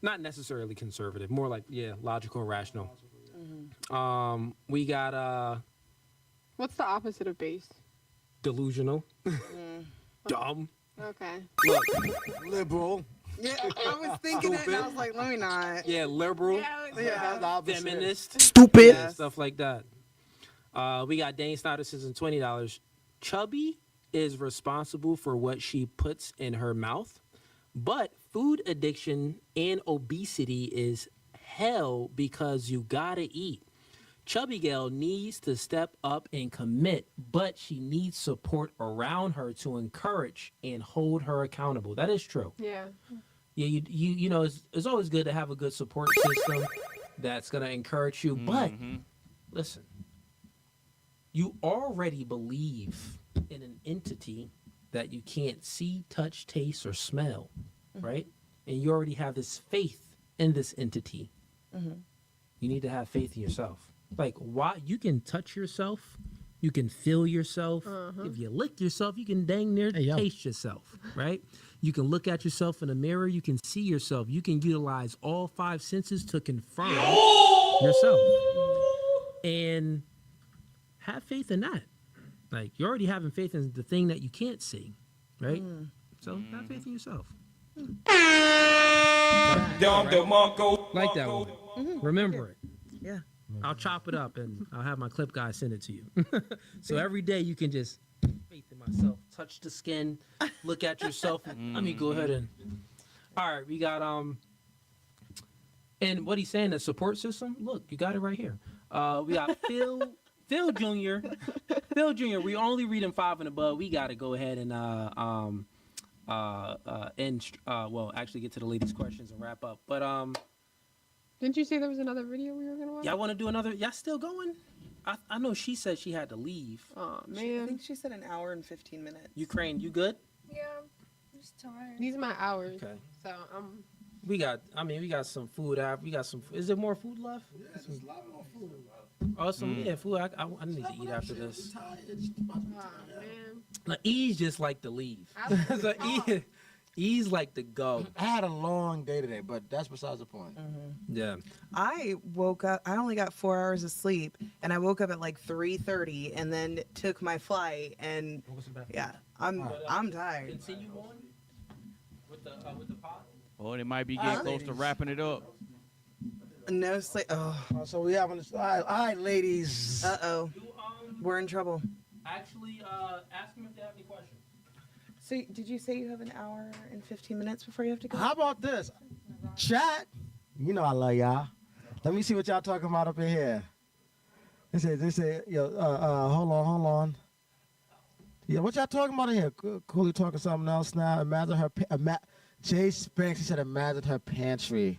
S3: Not necessarily conservative, more like logical and rational. We got
S5: What's the opposite of based?
S3: delusional. Dumb.
S5: Okay.
S3: Look,
S19: Liberal.
S7: Yeah, I was thinking it, and I was like, let me not.
S3: yeah, liberal.
S7: Yeah.
S3: Feminist.
S19: Stupid.
S3: Yeah, stuff like that. We got Dane Snyder says $20. Chubby is responsible for what she puts in her mouth, but food addiction and obesity is hell because you gotta eat. Chubby Gal needs to step up and commit, but she needs support around her to encourage and hold her accountable. That is true.
S5: Yeah.
S3: Yeah, you know, it's always good to have a good support system that's gonna encourage you. But listen, you already believe in an entity that you can't see, touch, taste, or smell, right? And you already have this faith in this entity. You need to have faith in yourself. Like, why? You can touch yourself, you can feel yourself. If you lick yourself, you can dang near taste yourself, right? You can look at yourself in a mirror, you can see yourself. You can utilize all 5 senses to confirm yourself. And have faith in that. Like, you're already having faith in the thing that you can't see, right? So have faith in yourself. Like that one. Remember it.
S7: Yeah.
S3: I'll chop it up and I'll have my clip guy send it to you. So every day you can just faith in myself, touch the skin, look at yourself. Let me go ahead and. All right, we got and what he's saying, the support system. Look, you got it right here. We got Phil Jr. Phil Jr. We only reading 5 and above. We got to go ahead and actually get to the ladies' questions and wrap up. But
S5: Didn't you say there was another video we were gonna watch?
S3: y'all want to do another? Y'all still going? I know she said she had to leave.
S5: Oh
S7: I
S5: man.
S7: think she said an hour and 15 minutes.
S3: Ukraine, you good?
S12: Yeah, I'm just tired.
S5: These are my hours.
S3: Okay.
S5: So
S3: We got some food out. We got some. Is there more food left?
S19: Yeah, there's a lot more food.
S3: Oh, some food. I need to eat after this.
S5: oh man.
S3: Now, E's just like to leave. So E's like to go.
S19: I had a long day today, but that's besides the point.
S3: Yeah.
S7: I woke up. I only got 4 hours of sleep, and I woke up at like 3:30, and then took my flight. And yeah, I'm tired.
S3: Continue on with the pot.
S1: Oh, they might be getting close to wrapping it up.
S7: No sleep. Oh,
S19: So we having this. All right, ladies.
S7: We're in trouble.
S3: Actually, ask them if they have any questions.
S7: So did you say you have an hour and 15 minutes before you have to go?
S19: How about this? Chat. You know I love y'all. Let me see what y'all talking about up in here. They say, yo, hold on. Yeah, what y'all talking about in here? Cooley talking something else now. Imagine her, Jay Spanks, he said, imagine her pantry.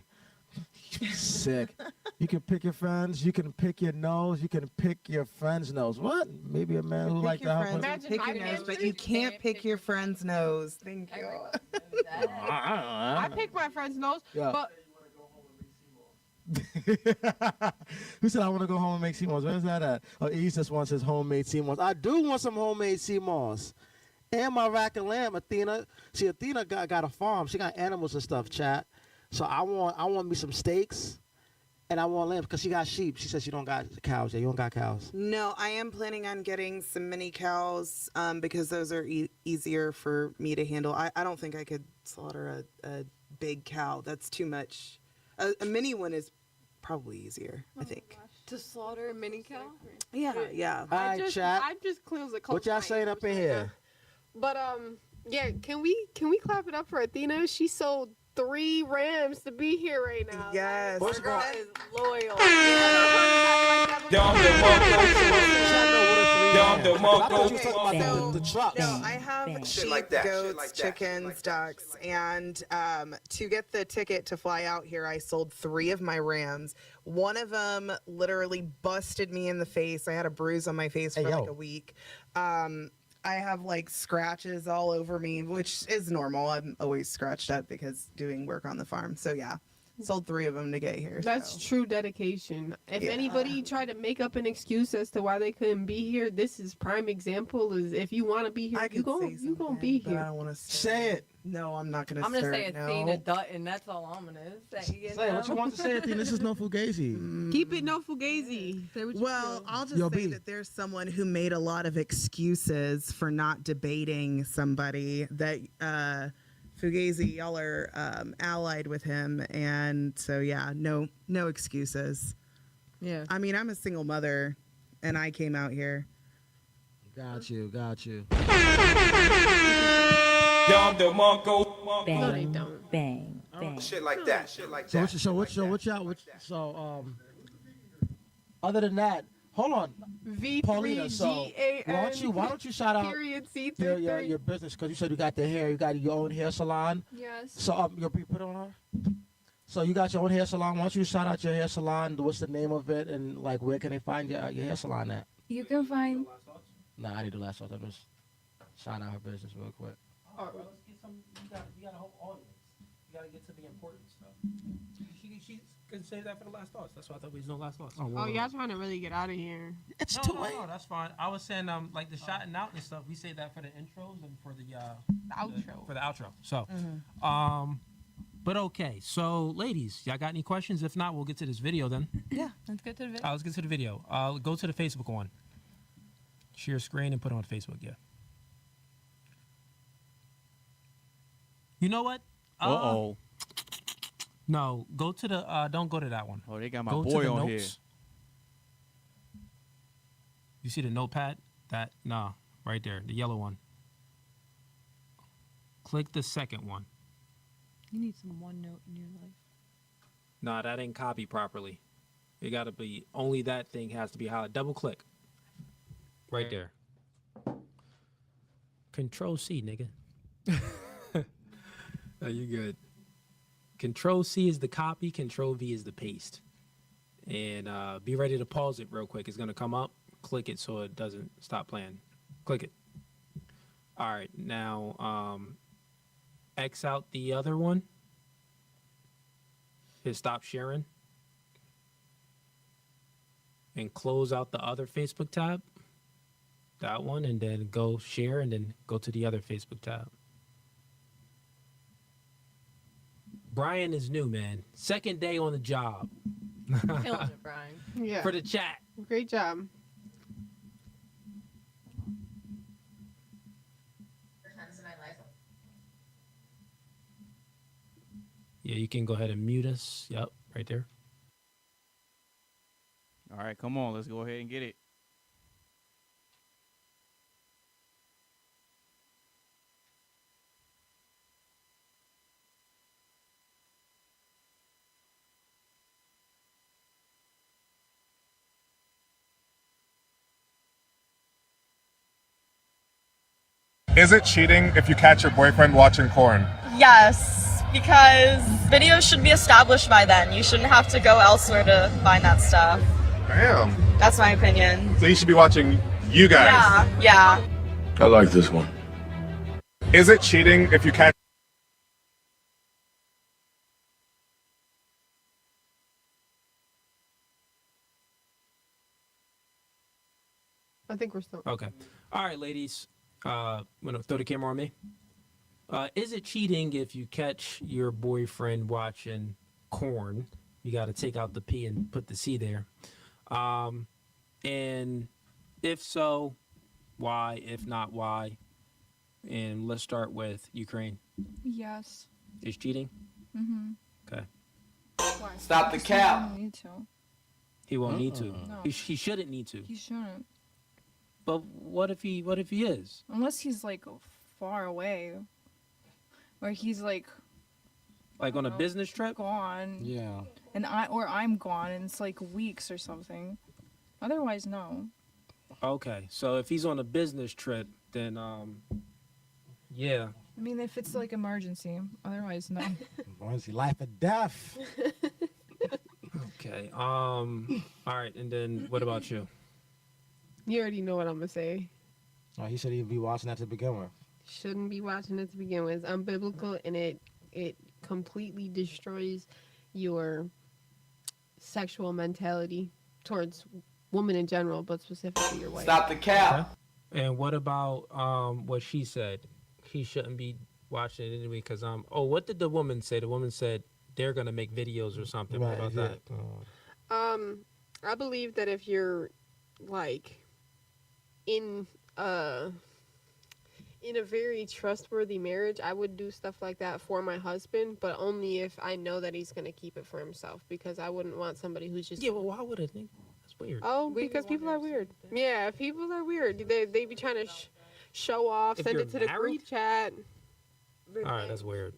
S19: Sick. You can pick your friends. You can pick your nose. You can pick your friend's nose. What? Maybe a man who like that.
S7: Pick your nose, but you can't pick your friend's nose. Thank you.
S5: I pick my friend's nose, but
S19: Who said I want to go home and make sea moss? Where's that at? Oh, he just wants his homemade sea moss. I do want some homemade sea moss. And my rack and lamb, Athena. See, Athena got a farm. She got animals and stuff, chat. So I want me some steaks, and I want lambs because she got sheep. She says you don't got cows. Yeah, you don't got cows.
S7: No, I am planning on getting some mini cows because those are easier for me to handle. I don't think I could slaughter a big cow. That's too much. A mini one is probably easier, I think.
S6: To slaughter a mini cow?
S7: Yeah.
S19: All right, chat.
S5: I just closed the
S19: What y'all saying up in here?
S5: But yeah, can we clap it up for Athena? She sold 3 rams to be here right now.
S7: Yes.
S5: This girl is loyal.
S19: Y'all know what a 3 I thought you was talking about the trucks.
S7: No, I have sheep, goats, chickens, ducks, and to get the ticket to fly out here, I sold 3 of my rams. One of them literally busted me in the face. I had a bruise on my face for like a week. I have like scratches all over me, which is normal. I'm always scratched up because doing work on the farm. So yeah, sold 3 of them to get here.
S5: That's true dedication. If anybody tried to make up an excuse as to why they couldn't be here, this is prime example. Is if you want to be here, you gonna be here.
S7: I don't want to
S19: say it.
S7: No, I'm not gonna.
S6: I'm gonna say Athena Dutton. That's all I'm gonna say.
S19: Say what you want to say, Athena. This is No Fugazi.
S5: Keep it No Fugazi.
S7: Well, I'll just say that there's someone who made a lot of excuses for not debating somebody that Fugazi, y'all are allied with him, and so yeah, no excuses.
S6: Yeah.
S7: I mean, I'm a single mother, and I came out here.
S19: Got you.
S5: Bang, no, they don't.
S10: Bang. Shit like that.
S19: So other than that, hold on. Paulina, so why don't you shout out your business, because you said you got the hair, you got your own hair salon.
S12: Yes.
S19: So you'll be put on her. So you got your own hair salon. Why don't you shout out your hair salon? What's the name of it, and like where can they find your hair salon at?
S12: You can find.
S19: Nah, I need the last one. I'm just shout out her business real quick.
S16: All right, let's get some. You got a whole audience. You got to get to the important stuff. She can save that for the last thoughts. That's why I thought we was no last thoughts.
S5: Oh, y'all trying to really get out of here?
S19: It's too late.
S16: No, that's fine. I was saying like the shouting out and stuff. We say that for the intros and for the
S5: outro.
S16: For the outro. So, but okay. So, ladies, y'all got any questions? If not, we'll get to this video then.
S6: Yeah, let's get to the video.
S16: Let's get to the video. Go to the Facebook one. Share screen and put it on Facebook. Yeah. You know what?
S1: Uh-oh.
S16: No, go to the, don't go to that one.
S1: Oh, they got my
S16: go
S1: boy
S16: to the
S1: on
S16: notes.
S1: here.
S16: You see the notepad? Nah, right there, the yellow one. Click the second one.
S6: You need some OneNote in your life.
S16: Nah, that ain't copied properly. It got to be, only that thing has to be highlighted. Double click. Right there. Control C, nigga. No, you good. Control C is the copy. Control V is the paste. And be ready to pause it real quick. It's going to come up. Click it so it doesn't stop playing. Click it. All right. Now, X out the other one. Hit stop sharing. And close out the other Facebook tab. That one. And then go share and then go to the other Facebook tab. Brian is new, man. Second day on the job.
S6: Killing it, Brian.
S5: Yeah.
S16: For the chat.
S5: Great job.
S16: Yeah, you can go ahead and mute us. Yep, right there.
S1: All right, come on. Let's go ahead and get it.
S20: Is it cheating if you catch your boyfriend watching porn?
S21: Yes, because videos should be established by then. You shouldn't have to go elsewhere to find that stuff.
S20: Damn.
S21: That's my opinion.
S20: So you should be watching you guys.
S21: Yeah.
S20: I like this one. Is it cheating if you catch...
S5: I think we're still...
S16: Okay. All right, ladies. Want to throw the camera on me? Is it cheating if you catch your boyfriend watching corn? You got to take out the P and put the C there. And if so, why? If not, why? And let's start with Ukraine.
S12: Yes.
S16: Is cheating?
S12: Mm-hmm.
S16: Okay.
S14: Why? Stop the cap.
S12: He need to.
S16: He won't need to.
S12: No.
S16: He shouldn't need to.
S12: He shouldn't.
S16: But what if he is?
S12: Unless he's like far away, or he's like
S16: on a business trip.
S12: Gone.
S19: Yeah.
S12: And I'm gone, and it's like weeks or something. Otherwise, no.
S16: Okay, so if he's on a business trip, then yeah.
S12: I mean, if it's like emergency, otherwise no.
S19: Emergency, life or death.
S16: Okay. All right, and then what about you?
S5: You already know what I'm gonna say.
S19: Oh, he said he'd be watching that to begin with.
S5: Shouldn't be watching it to begin with. It's unbiblical, and it completely destroys your sexual mentality towards women in general, but specifically your wife.
S14: Stop the cap.
S16: Okay. And what about what she said? He shouldn't be watching it anyway because what did the woman say? The woman said they're gonna make videos or something.
S19: Right,
S16: What about that?
S5: I believe that if you're like in a very trustworthy marriage, I would do stuff like that for my husband, but only if I know that he's gonna keep it for himself, because I wouldn't want somebody who's just
S16: why would it? That's weird.
S5: Oh, because people are weird. Yeah, people are weird. They be trying to show off,
S16: If
S5: send
S16: you're
S5: it to the
S16: married?
S5: group chat.
S16: All right, that's weird.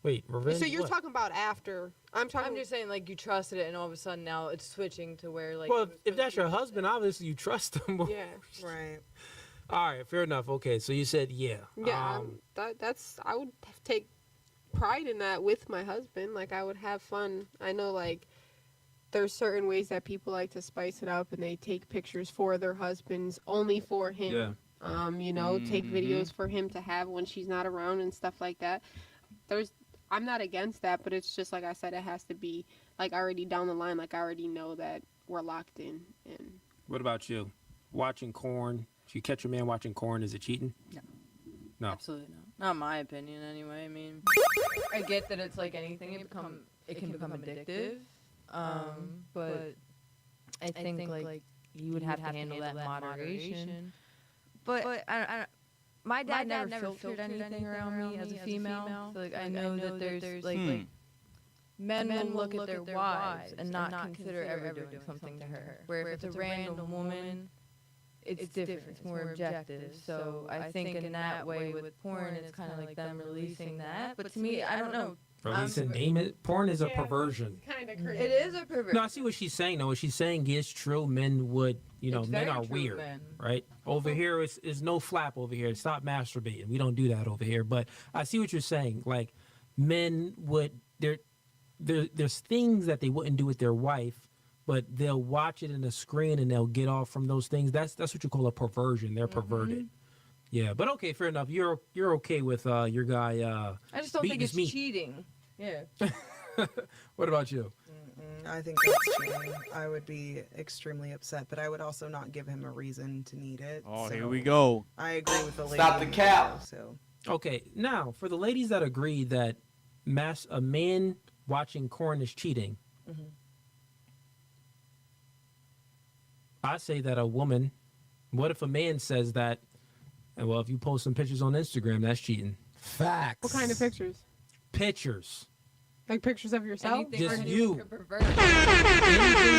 S16: Wait, revenge?
S5: So you're
S16: what?
S5: talking about after?
S6: I'm just saying, like, you trusted it, and all of a sudden now it's switching to where, like.
S16: Well, if that's your husband, obviously you trust him.
S5: Yeah.
S7: Right.
S16: All right, fair enough. Okay, so you said yeah.
S5: Yeah, that's I would take pride in that with my husband. Like, I would have fun. I know, like, there's certain ways that people like to spice it up, and they take pictures for their husbands, only for him.
S16: Yeah.
S5: Take videos for him to have when she's not around and stuff like that. I'm not against that, but it's just like I said, it has to be like already down the line. Like, I already know that we're locked in. And
S16: What about you? Watching porn? If you catch your man watching porn, is it cheating?
S6: No.
S16: No.
S6: Absolutely not. Not my opinion, anyway. I mean, I get that it's like anything; it can become addictive. But I think like you would have to handle that in moderation. But I my dad never filtered anything around me as a female. So, like, I know that there's like men will look at their wives and not consider ever doing something to her. Where if it's a random woman, it's different. It's more objective. So I think in that way with porn, it's kind of like them releasing that. But to me, I don't know.
S16: Releasing porn is a perversion.
S5: Kind of crazy.
S6: It is a perversion.
S16: No, I see what she's saying, though. What she's saying is true. Men would,
S6: It's
S16: men
S6: very
S16: are
S6: true,
S16: weird,
S6: men.
S16: right? Over here, it's no flap over here. Stop masturbating. We don't do that over here. But I see what you're saying. Like, men would, there's things that they wouldn't do with their wife, but they'll watch it in the screen and they'll get off from those things. That's what you call a perversion. They're perverted. Yeah, but okay, fair enough. You're okay with your guy.
S6: I just don't think it's cheating. Yeah.
S16: What about you?
S7: I think that's cheating. I would be extremely upset, but I would also not give him a reason to need it.
S1: Oh,
S7: so
S1: here we go.
S7: I agree with the lady.
S14: Stop the cap.
S7: So
S16: Okay, now for the ladies that agree that a man watching porn is cheating, I say that a woman. What if a man says that? And well, if you post some pictures on Instagram, that's cheating.
S19: Facts.
S5: What kind of pictures?
S16: Pictures.
S5: Like pictures of yourself?
S16: Just you. Anything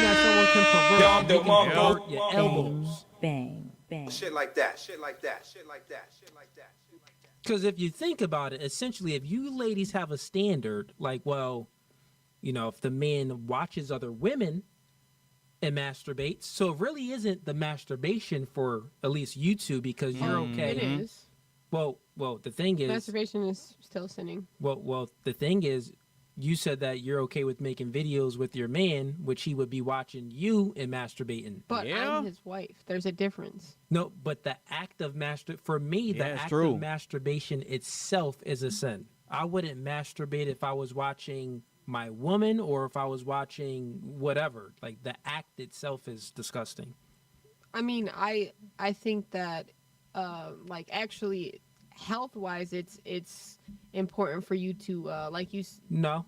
S16: that someone can pervert. You can pervert your elbows.
S17: Bang, bang.
S10: Shit like that. Shit like that. Shit like that. Shit like that. Shit like that.
S16: Because if you think about it, essentially, if you ladies have a standard, like, well, if the man watches other women and masturbates, so it really isn't the masturbation for at least you two, because you're okay.
S5: It is.
S16: Well, the thing is,
S5: Masturbation is still sinning.
S16: Well, the thing is, you said that you're okay with making videos with your man, which he would be watching you and masturbating.
S5: But I'm his wife. There's a difference.
S16: No, but the act of for me, the act of masturbation itself is a sin. I wouldn't masturbate if I was watching my woman or if I was watching whatever. Like, the act itself is disgusting.
S5: I mean, I think that, actually, health-wise, it's important for you to,
S16: No,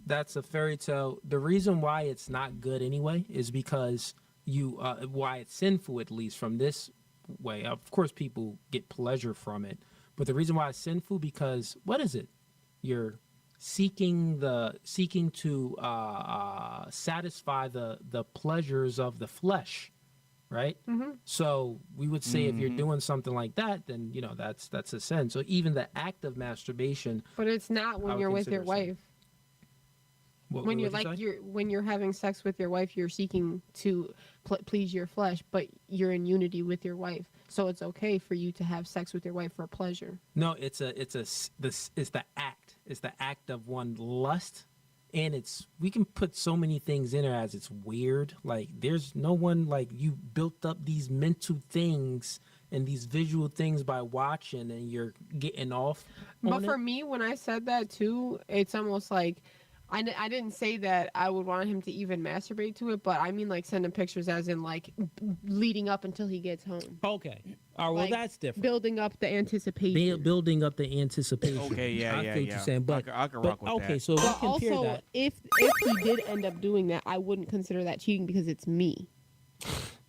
S16: that's a fairy tale. The reason why it's not good anyway is because why it's sinful, at least from this way. Of course, people get pleasure from it, but the reason why it's sinful, because what is it? You're seeking to satisfy the pleasures of the flesh, right? So we would say if you're doing something like that, then that's a sin. So even the act of masturbation,
S5: but it's not when you're with your wife. When you're when you're having sex with your wife, you're seeking to please your flesh, but you're in unity with your wife, so it's okay for you to have sex with your wife for pleasure.
S16: No, it's the act. It's the act of one lust, and we can put so many things in there as it's weird. Like there's no one like you built up these mental things and these visual things by watching, and you're getting off.
S5: But for me, when I said that too, it's almost like. I didn't say that I would want him to even masturbate to it, but I mean like sending pictures as in like leading up until he gets home.
S16: Okay. All right, well, that's different.
S5: Building up the anticipation.
S16: Building up the anticipation.
S1: Okay, yeah.
S16: I feel what you're saying, but
S1: I can rock with that.
S16: Okay, so we compare
S5: also,
S16: that.
S5: if he did end up doing that, I wouldn't consider that cheating because it's me.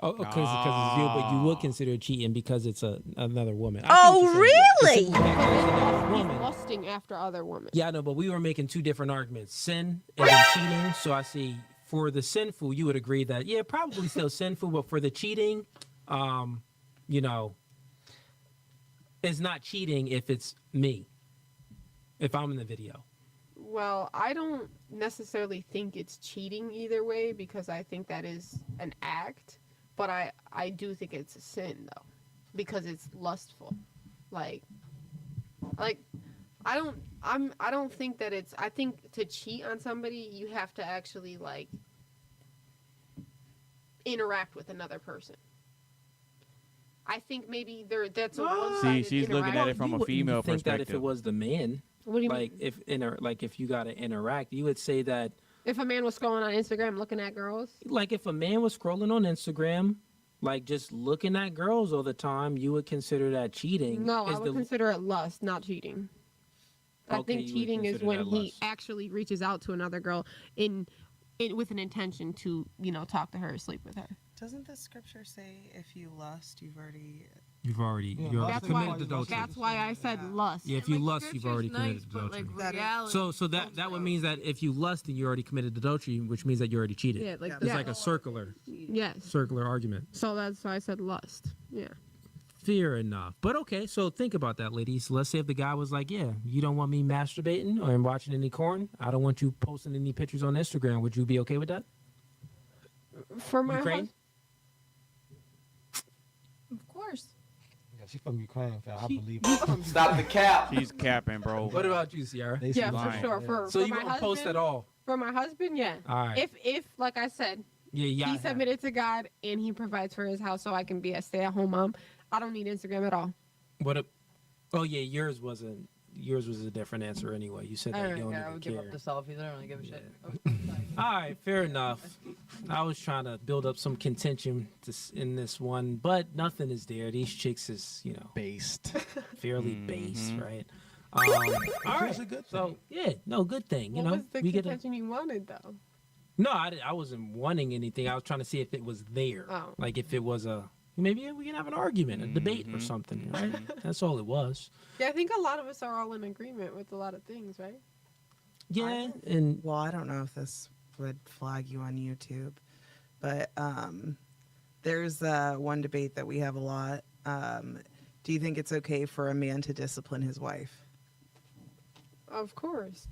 S16: Oh, because it's you, but you would consider it cheating because it's another woman.
S17: Oh, really?
S5: He's lusting after other women.
S16: Yeah, I know, but we were making two different arguments: sin and then cheating. So I see for the sinful, you would agree that probably still sinful, but for the cheating, it's not cheating if it's me, if I'm in the video.
S5: Well, I don't necessarily think it's cheating either way because I think that is an act, but I do think it's a sin though because it's lustful. Like I don't think that it's. I think to cheat on somebody, you have to actually like interact with another person. I think maybe that's a one-sided
S1: she's looking at it from a female
S16: perspective. Think that if it was the man.
S5: What do you
S16: mean? If you gotta interact, you would say that
S5: if a man was scrolling on Instagram looking at girls,
S16: like if a man was scrolling on Instagram, like just looking at girls all the time, you would consider that cheating.
S5: No, I would consider it lust, not cheating. I think cheating is when he actually reaches out to another girl with an intention to talk to her or sleep with her.
S18: Doesn't the scripture say if you lust, you've already
S16: committed adultery.
S5: That's why I said lust.
S16: Yeah, if you lust, you've already committed adultery. So that would mean that if you lust, then you already committed adultery, which means that you already cheated.
S5: Yeah,
S16: it's like a circular argument.
S5: So that's why I said lust. Yeah.
S16: Fair enough. But okay, so think about that, ladies. Let's say if the guy was like, yeah, you don't want me masturbating or watching any porn. I don't want you posting any pictures on Instagram. Would you be okay with that?
S5: For my
S16: Ukraine?
S12: Of course.
S8: Yeah, she's from Ukraine, fam. I believe
S14: Stop the cap.
S1: She's capping, bro.
S16: What about you, Sierra?
S5: Yeah, for sure.
S16: So
S5: for
S16: you
S5: my
S16: won't
S5: husband,
S16: post at all?
S5: For my husband, yeah.
S16: All right.
S5: If like I said,
S16: he
S5: submitted to God and he provides for his house so I can be a stay-at-home mom, I don't need Instagram at all.
S16: Yours was a different answer anyway. You said that you don't
S6: I would
S16: care.
S6: give up the selfies. I don't really give a shit.
S16: All right, fair enough. I was trying to build up some contention in this one, but nothing is there. These chicks is,
S8: based.
S16: Fairly based, right? All right. So, good thing.
S5: What was the contention you wanted, though?
S16: No, I wasn't wanting anything. I was trying to see if it was there.
S5: Oh.
S16: Like if it was maybe we can have an argument, a debate or something, right? That's all it was.
S5: Yeah, I think a lot of us are all in agreement with a lot of things, right?
S16: Yeah,
S18: I don't know if this would flag you on YouTube, but there's one debate that we have a lot. Do you think it's okay for a man to discipline his wife?
S5: Of course.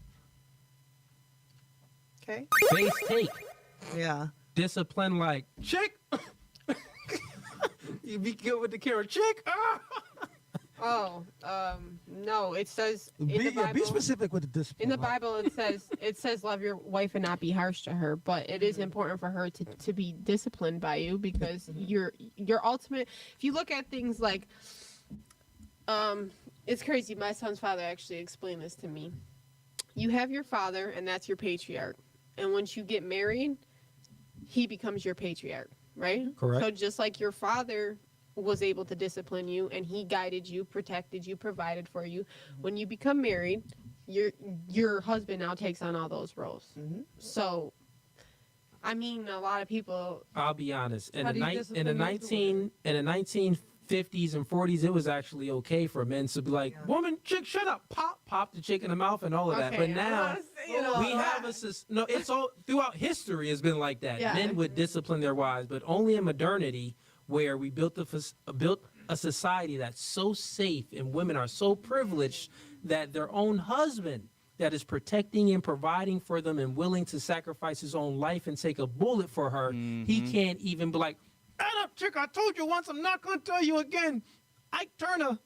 S18: Okay.
S16: Base take.
S18: Yeah.
S16: Discipline like chick. You be good with the camera, chick.
S5: No. It says in the Bible,
S8: be specific with the discipline.
S5: In the Bible, it says love your wife and not be harsh to her. But it is important for her to be disciplined by you because your ultimate. If you look at things like, it's crazy. My son's father actually explained this to me. You have your father, and that's your patriarch. And once you get married, he becomes your patriarch. Right?
S16: Correct.
S5: So just like your father was able to discipline you and he guided you, protected you, provided for you, when you become married, your husband now takes on all those roles. Mm-hmm. So, I mean, a lot of people.
S16: I'll be honest. In the 1950s and 40s, it was actually okay for men to be like, "Woman, chick, shut up, pop the chick in the mouth," and all of that. But now we have it's all throughout history has been like that. Yeah. Men would discipline their wives, but only in modernity, where we built a society that's so safe and women are so privileged that their own husband
S3: that is protecting and providing for them and willing to sacrifice his own life and take a bullet for her, he can't even be like, shut up, chick, I told you once, I'm not going to tell you again. Ike Turner.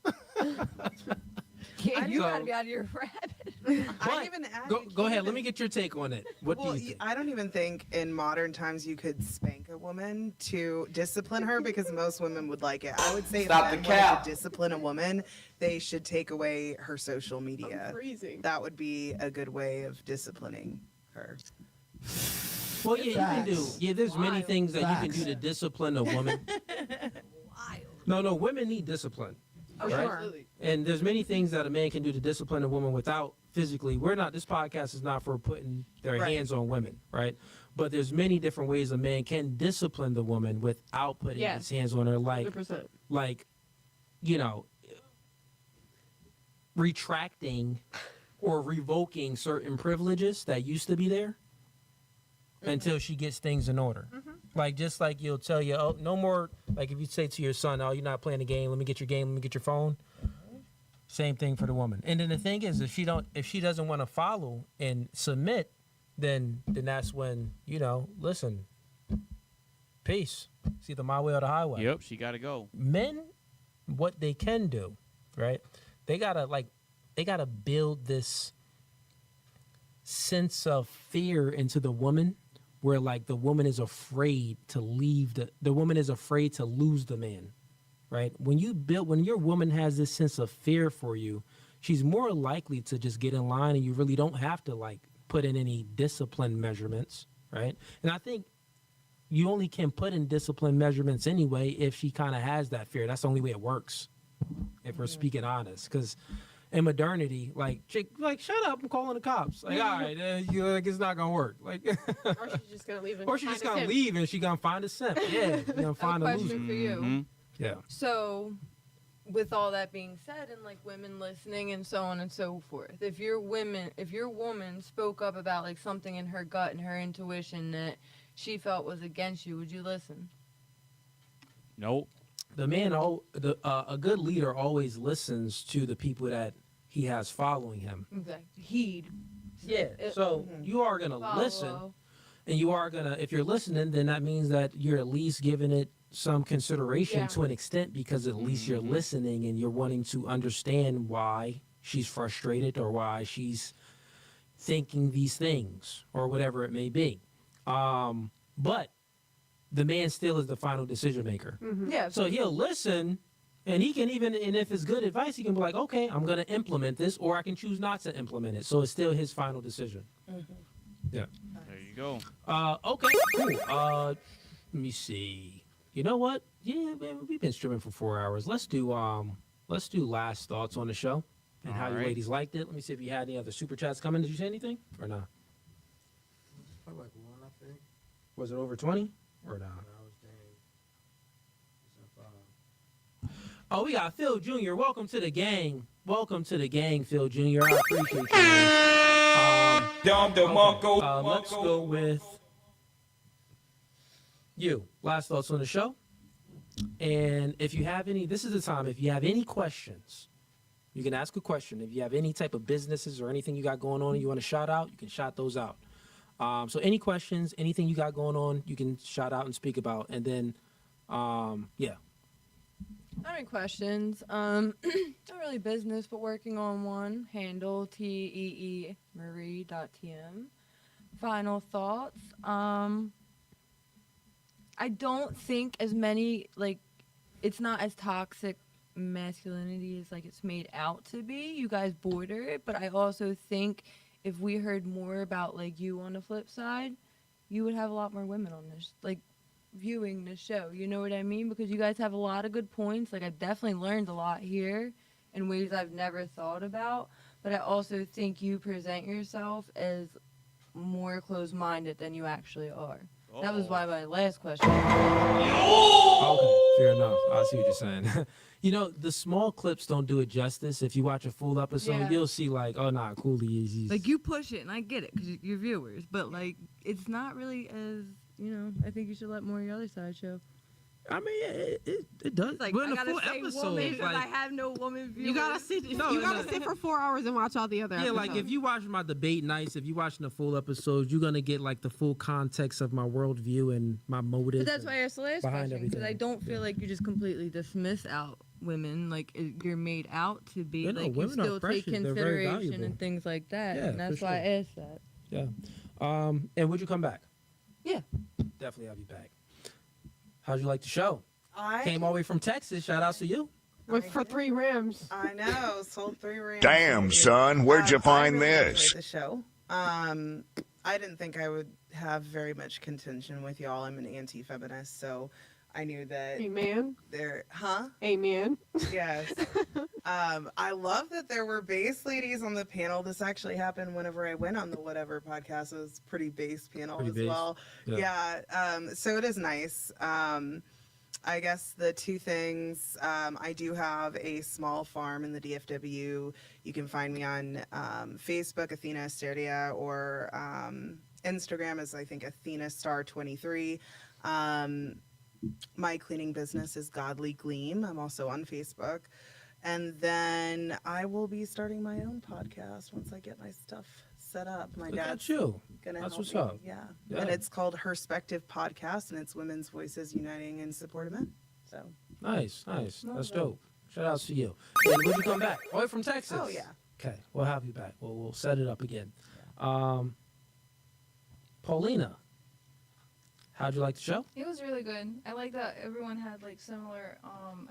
S6: You gotta be out of your rabbit.
S18: I'd even add,
S3: go ahead. Let me get your take on it. What
S18: well,
S3: do you think?
S18: I don't even think in modern times you could spank a woman to discipline her because most women would like it. I would say
S14: Stop
S18: if
S14: the
S18: men wanted
S14: cap.
S18: to discipline a woman, they should take away her social media.
S5: I'm freezing.
S18: That would be a good way of disciplining her.
S3: Well, yeah, you can do.
S4: Facts.
S3: Yeah, there's many things that you
S4: Facts.
S3: can do to discipline a woman. No, women need discipline.
S5: Oh,
S3: right?
S5: sure.
S3: And there's many things that a man can do to discipline a woman without physically. This podcast is not for putting their hands on women, right? But there's many different ways a man can discipline the woman without putting his hands on her,
S5: 100%.
S3: like, you know, retracting or revoking certain privileges that used to be there until she gets things in order. Like, just like you'll tell you, oh, no more, like if you say to your son, oh, you're not playing the game, let me get your game, let me get your phone. Same thing for the woman. And then the thing is, if she doesn't want to follow and submit, then that's when, you know, listen, peace. It's either my way or the highway.
S1: Yep, she got to go.
S3: Men, what they can do, right? They gotta build this sense of fear into the woman, where like the woman is afraid to leave the woman is afraid to lose the man, right? When your woman has this sense of fear for you, she's more likely to just get in line, and you really don't have to like put in any discipline measurements, right? And I think you only can put in discipline measurements anyway if she kind of has that fear. That's the only way it works, if we're speaking honest. Because in modernity, like, chick, like, shut up, I'm calling the cops. Like, all right, like, it's not gonna work. Like,
S5: Or she's just gonna leave.
S3: or she's just gonna leave and she gonna find a simp. Yeah, you gonna find a
S6: Question
S3: loser.
S6: for you.
S3: Yeah.
S6: So, with all that being said, and like women listening and so on and so forth, if your woman spoke up about like something in her gut and her intuition that she felt was against you, would you listen?
S1: Nope.
S3: The man, a good leader always listens to the people that he has following him.
S6: Exactly. Heed.
S3: Yeah. So you are gonna listen, and you are gonna. If you're listening, then that means that you're at least giving it some consideration to an extent, because at least you're listening and you're wanting to understand why she's frustrated or why she's thinking these things or whatever it may be. But the man still is the final decision maker.
S6: Yeah.
S3: So he'll listen, and he can even, and if it's good advice, he can be like, okay, I'm going to implement this, or I can choose not to implement it. So it's still his final decision. Yeah.
S1: There you go.
S3: Okay, cool. Let me see. You know what? Yeah, man, we've been streaming for 4 hours. Let's do last thoughts on the show and how you
S1: right.
S3: ladies liked it. Let me see if you had any other super chats coming. Did you say anything or not?
S8: Probably like one, I think.
S3: Was it over 20 or not? Oh, we got Phil Jr. Welcome to the gang. Welcome to the gang, Phil Jr. I appreciate you, man. Let's go with you. Last thoughts on the show. And if you have any, this is the time. If you have any questions, you can ask a question. If you have any type of businesses or anything you got going on and you want to shout out, you can shout those out. So any questions, anything you got going on, you can shout out and speak about. And then, yeah.
S6: Not any questions. Not really business, but working on one. Handle TEEMarie.tm. Final thoughts. I don't think as many, like, it's not as toxic masculinity as like it's made out to be. You guys border it, but I also think if we heard more about like you on the flip side, you would have a lot more women on this, like, viewing the show. You know what I mean? Because you guys have a lot of good points. Like, I've definitely learned a lot here in ways I've never thought about, but I also think you present yourself as more closed-minded than you actually are. That was why my last question.
S3: Okay, fair enough. I see what you're saying. You know, the small clips don't do it justice. If you watch a full episode, you'll see like, oh, nah, Cooley is.
S6: Like, you push it, and I get it, because you're viewers, but, like, it's not really as, you know, I think you should let more of your other side show.
S16: I mean, it does.
S2: Like,
S16: But in
S2: I
S16: the
S2: gotta
S16: full
S2: say
S16: episode,
S2: woman because
S16: like,
S2: I have no woman viewers.
S5: You gotta sit.
S16: No,
S5: you gotta
S16: no.
S5: sit for 4 hours and watch all the other.
S16: yeah,
S5: episodes.
S16: like if you watch my debate nights, if you watching the full episodes, you're gonna get like the full context of my worldview and my motive.
S2: But that's why I asked the last
S16: behind
S2: question, because I
S16: everything.
S2: don't feel like you just completely dismiss out women. Like you're made out to be.
S16: Yeah, no,
S2: like you
S16: women are
S2: still take
S16: precious. They're very
S2: consideration
S16: valuable.
S2: and things like that.
S16: Yeah,
S2: and that's
S16: for
S2: why I
S16: sure.
S2: asked that.
S16: Yeah. And would you come back?
S2: Yeah.
S16: Definitely have you back. How'd you like the show?
S7: I
S16: Came all the way from Texas. Shout out to you.
S5: for 3 Rams.
S7: I know, sold 3 Rams.
S13: Damn, son, where'd you find
S7: I really
S13: this?
S7: enjoyed the show. I didn't think I would have very much contention with y'all. I'm an anti-feminist, so I knew that.
S5: Amen.
S7: There, huh?
S5: Amen.
S7: Yes. I love that there were base ladies on the panel. This actually happened whenever I went on the Whatever podcast. It was pretty base panel
S16: Pretty
S7: as
S16: base.
S7: well. Yeah. So it is nice. I guess the two things, I do have a small farm in the DFW. You can find me on Facebook, Athena Asteria, or Instagram is, I think, Athena Star 23. My cleaning business is Godly Gleam. I'm also on Facebook. And then I will be starting my own podcast once I get my stuff set up. My
S16: Look at
S7: dad's
S16: you.
S7: gonna
S16: That's
S7: help
S16: what's
S7: me.
S16: up.
S7: Yeah.
S16: Yeah.
S7: And it's called Herspective Podcast, and it's women's voices uniting in support of men. So
S16: Nice. That's dope. Shout out to you. And would you come back? Oh, you're from Texas.
S7: Oh, yeah.
S16: Okay, we'll have you back. We'll set it up again. Paulina, how'd you like the show?
S12: It was really good. I like that everyone had like similar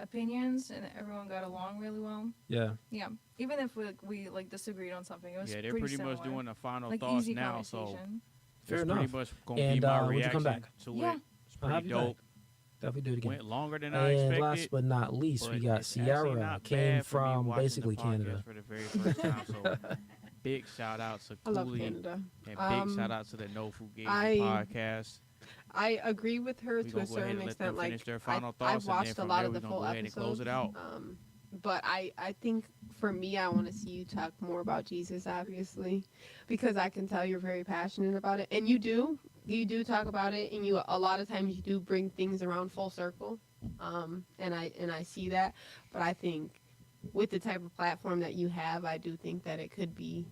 S12: opinions and everyone got along really well.
S16: Yeah.
S12: Yeah. Even if we like disagreed on something, it was
S1: Yeah, they're
S12: pretty
S1: pretty much
S12: similar.
S1: doing the final
S12: like,
S1: thoughts
S12: easy
S1: now, so
S12: conversation.
S16: Fair
S1: it's
S16: enough.
S1: pretty much gonna
S16: And
S1: be my
S16: would you
S1: reaction
S16: come back?
S1: to
S12: Yeah.
S1: it. It's
S16: I'll
S1: pretty
S16: have you
S1: dope.
S16: back. Definitely do it again.
S1: Went longer than I
S16: And
S1: expected.
S16: last but not least, we
S1: but
S16: got
S1: it's actually
S16: Sierra,
S1: not
S16: came
S1: bad for me
S16: from
S1: watching
S16: basically
S1: the podcast
S16: Canada.
S1: for the very first time. So big shout out to
S5: I love
S1: Cooley
S5: Canada.
S1: and big shout out to the No Fugazee
S5: I-
S1: Podcast.
S5: I agree with her
S1: We
S5: to
S1: gonna
S5: a
S1: go ahead
S5: certain
S1: and let them
S5: extent.
S1: finish
S5: Like
S1: their final
S5: I've
S1: thoughts, and then
S5: watched a
S1: from
S5: lot
S1: there
S5: of
S1: we
S5: the
S1: gonna
S5: full
S1: go ahead and close
S5: episodes.
S1: it out.
S5: But I think for me, I want to see you talk more about Jesus, obviously, because I can tell you're very passionate about it, and you do talk about it, and you a lot of times you do bring things around full circle, and I see that. But I think with the type of platform that you have, I do think that it could be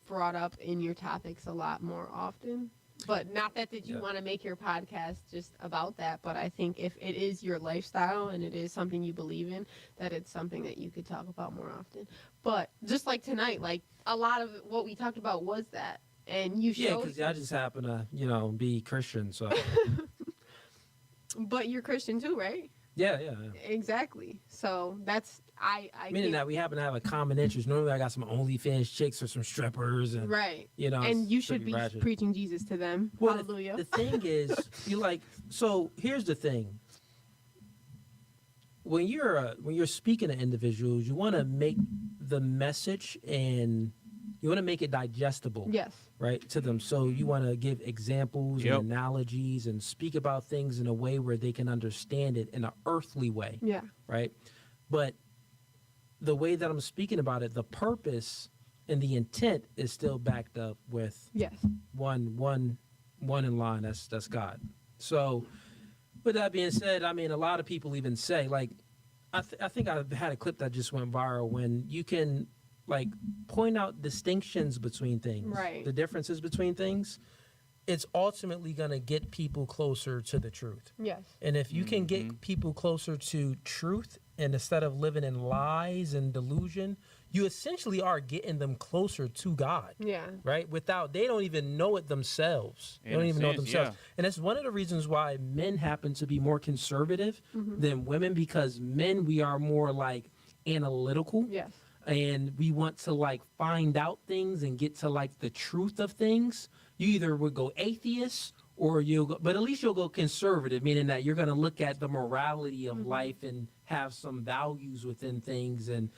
S5: brought up in your topics a lot more often. But not that you want to make your podcast just about that, but I think if it is your lifestyle and it is something you believe in, that it's something that you could talk about more often. But just like tonight, like a lot of what we talked about was that, and you
S16: Yeah,
S5: showed.
S16: because I just happen to, be Christian, so.
S5: But you're Christian too, right?
S16: yeah.
S5: Exactly. So that's I
S16: Meaning
S5: get-
S16: that we happen to have a common interest. Normally, I got some OnlyFans chicks or some strippers, and
S5: right.
S16: it's
S5: And you should
S16: pretty
S5: be
S16: ratchet.
S5: preaching Jesus to them.
S16: Well,
S5: Hallelujah.
S16: The thing is, you like. So here's the thing. When you're speaking to individuals, you want to make the message and you want to make it digestible.
S5: Yes.
S16: Right, to them. So you want to give examples
S1: Yep.
S16: and analogies and speak about things in a way where they can understand it in an earthly way.
S5: Yeah.
S16: Right. But the way that I'm speaking about it, the purpose and the intent is still backed up with
S5: Yes.
S16: one in line. That's God. So with that being said, I mean, a lot of people even say, like, I think I had a clip that just went viral when you can, like, point out distinctions between things,
S5: Right.
S16: the differences between things. It's ultimately going to get people closer to the truth.
S5: Yes.
S16: And if you can get people closer to truth, and instead of living in lies and delusion, you essentially are getting them closer to God.
S5: Yeah.
S16: Right? They don't even know it themselves. They
S1: In
S16: don't
S1: a
S16: even know it
S1: sense,
S16: themselves.
S1: yeah.
S16: And it's one of the reasons why men happen to be more conservative than women, because men, we are more like analytical.
S5: Yes.
S16: And we want to like find out things and get to like the truth of things. You either would go atheist or you'll go, but at least you'll go conservative, meaning that you're going to look at the morality of life and have some values within things and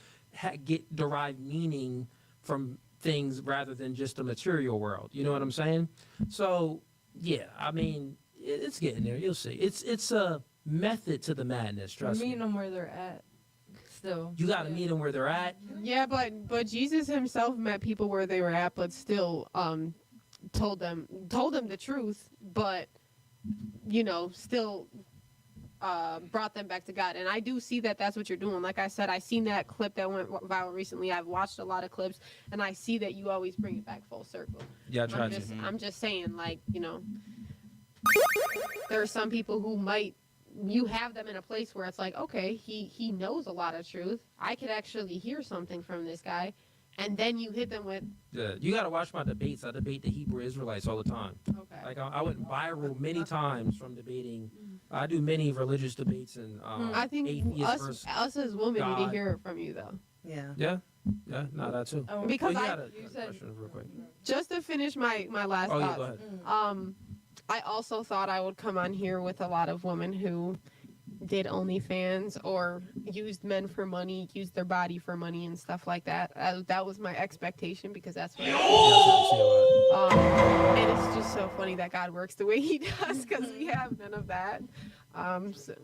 S16: get derived meaning from things rather than just a material world. You know what I'm saying? So yeah, I mean, it's getting there. You'll see. It's a method to the madness.
S2: We're
S16: Trust me.
S2: meeting them where they're at. Still.
S16: You got to meet them where they're at.
S5: Yeah, but Jesus himself met people where they were at, but still told them the truth, but still brought them back to God. And I do see that that's what you're doing. Like I said, I seen that clip that went viral recently. I've watched a lot of clips, and I see that you always bring it back full circle.
S16: Yeah, I try
S5: I'm just saying, like, you know, there are some people who might, you have them in a place where it's like, okay, he knows a lot of truth. I could actually hear something from this guy. And then you hit them with...
S16: Yeah, you got to watch my debates. I debate the Hebrew Israelites all the time.
S5: Okay.
S16: Like, I went viral many times from debating. I do many religious debates and
S5: I think us as women need to hear it from you, though.
S18: Yeah.
S16: Yeah? Yeah, no, that too.
S5: Because
S16: you said, real quick.
S5: Just to finish my last thought.
S16: Yeah, go ahead.
S5: I also thought I would come on here with a lot of women who did OnlyFans or used men for money, used their body for money and stuff like that. That was my expectation because that's what and it's just so funny that God works the way he does because we have none of that. So,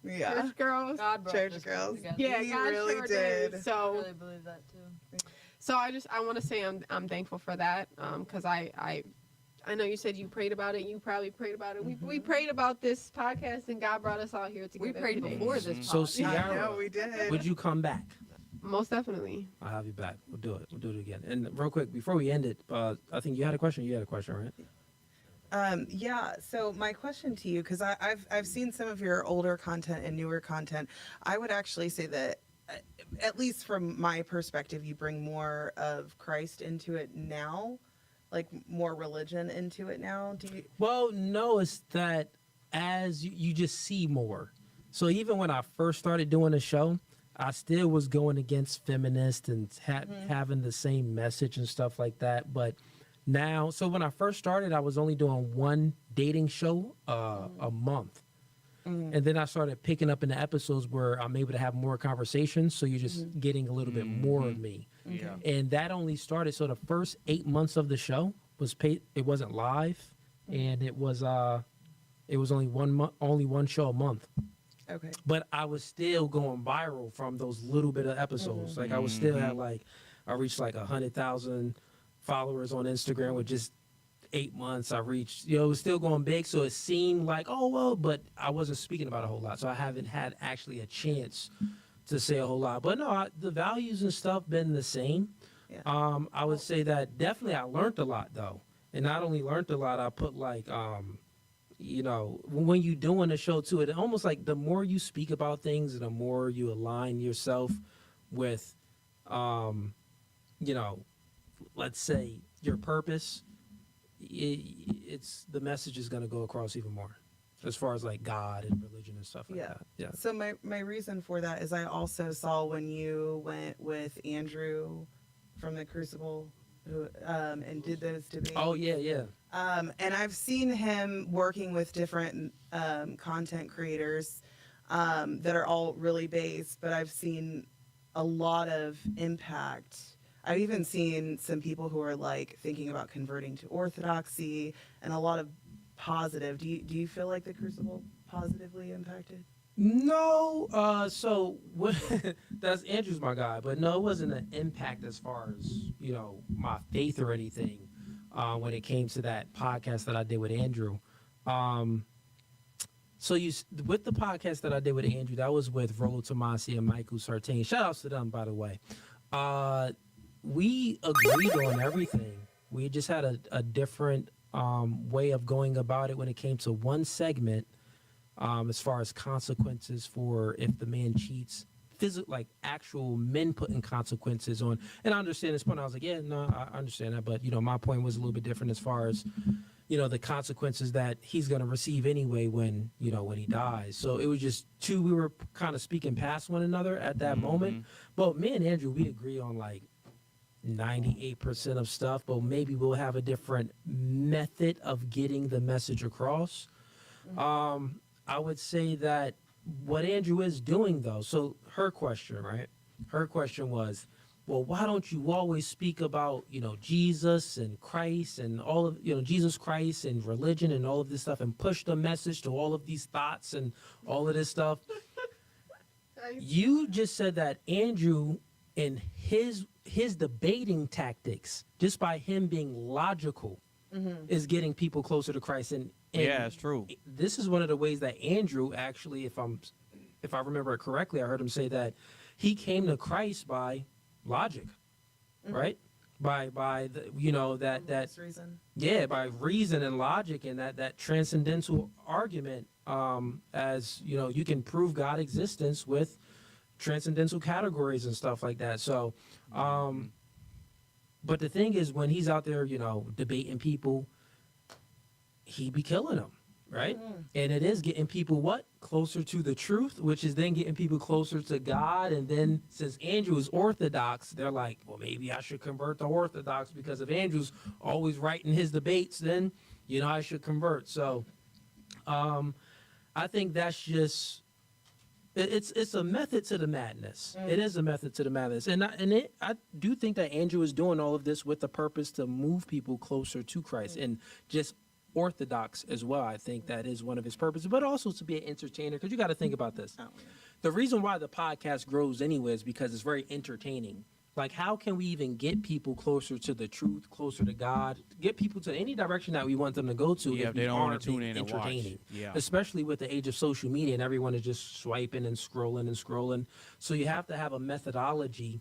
S18: yeah.
S5: Church girls.
S18: Church girls.
S5: Yeah,
S18: he
S5: God
S18: really
S5: sure
S18: did.
S5: So,
S6: I really believe that too.
S5: So I want to say I'm thankful for that because I know you said you prayed about it. You probably prayed about it. We prayed about this podcast, and God brought us all here together.
S6: We prayed
S5: today.
S6: before this podcast.
S16: So, Ciara,
S18: know we did.
S16: Would you come back?
S5: Most definitely.
S16: I'll have you back. We'll do it. We'll do it again. And real quick, before we end it, I think you had a question. You had a question, right?
S18: Yeah. So my question to you, because I've seen some of your older content and newer content. I would actually say that, at least from my perspective, you bring more of Christ into it now, like more religion into it now. Do you?
S16: Well, no, it's that as you just see more. So even when I first started doing the show, I still was going against feminists and having the same message and stuff like that. But now, so when I first started, I was only doing one dating show a month. And then I started picking up in the episodes where I'm able to have more conversations. So you're just getting a little bit more of me.
S1: Yeah.
S16: And that only started. So the first 8 months of the show was paid. It wasn't live, and it was only one show a month.
S18: Okay.
S16: But I was still going viral from those little bit of episodes. Like I was still at I reached like 100,000 followers on Instagram with just 8 months. I reached, it was still going big. So it seemed like, oh, well, but I wasn't speaking about a whole lot. So I haven't had actually a chance to say a whole lot. But no, the values and stuff been the same. Yeah. I would say that definitely I learned a lot though. And not only learned a lot, I put like, when you doing a show too, it almost like the more you speak about things, the more you align yourself with, let's say your purpose, it's the message is going to go across even more as far as like God and religion and stuff like that. Yeah.
S18: So my reason for that is I also saw when you went with Andrew from the Crucible who and did those debates.
S16: Oh yeah.
S18: And I've seen him working with different content creators that are all really based, but I've seen a lot of impact. I've even seen some people who are like thinking about converting to Orthodoxy and a lot of positive. Do you feel like the Crucible positively impacted?
S16: No, so that's Andrew's my guy, but no, it wasn't an impact as far as, my faith or anything when it came to that podcast that I did with Andrew. So with the podcast that I did with Andrew, that was with Rolo Tomasi and Michael Sartain. Shout outs to them, by the way. We agreed on everything. We just had a different way of going about it when it came to one segment. As far as consequences for if the man cheats, like actual men putting consequences on. And I understand this point. I was like, yeah, no, I understand that. But, my point was a little bit different as far as, the consequences that he's going to receive anyway when he dies. So it was just we were kind of speaking past one another at that moment. But me and Andrew, we agree on like 98% of stuff, but maybe we'll have a different method of getting the message across. I would say that what Andrew is doing, though, so her question, right? Her question was, well, why don't you always speak about, Jesus and Christ and all of, Jesus Christ and religion and all of this stuff and push the message to all of these thoughts and all of this stuff? You just said that Andrew and his debating tactics, just by him being logical,
S3: is getting people closer to Christ. And
S1: yeah, it's true.
S3: This is one of the ways that Andrew actually, if I remember it correctly, I heard him say that he came to Christ by logic, right? By the, that
S18: reason.
S3: Yeah, by reason and logic and that transcendental argument. As you can prove God's existence with transcendental categories and stuff like that. So, but the thing is, when he's out there, debating people, he be killing them, right? And it is getting people closer to the truth, which is then getting people closer to God. And then since Andrew is Orthodox, they're like, well, maybe I should convert to Orthodox, because if Andrew's always right in his debates, then I should convert. So, I think that's just it's a method to the madness. It is a method to the madness, and I do think that Andrew is doing all of this with the purpose to move people closer to Christ and just Orthodox as well. I think that is one of his purposes, but also to be an entertainer, because you got to think about this. The reason why the podcast grows anyway is because it's very entertaining. Like, how can we even get people closer to the truth, closer to God, get people to any direction that we want them to go to if
S1: they don't want
S3: to
S1: to tune in and watch. Yeah.
S3: Especially with the age of social media and everyone is just swiping and scrolling. So you have to have a methodology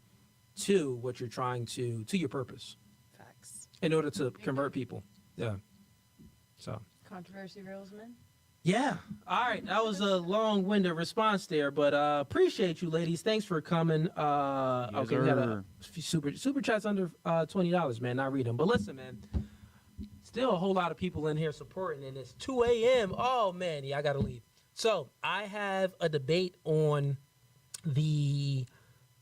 S3: to what you're trying to your purpose.
S18: Facts.
S3: In order to convert people. Yeah. So.
S6: Controversy rules, man.
S3: Yeah. All right. That was a long-winded response there, but appreciate you, ladies. Thanks for coming. Okay, we got a super chats under $20, man. Not read them, but listen, man. Still a whole lot of people in here supporting, and it's 2 a.m. Oh man, yeah, I gotta leave. So I have a debate on the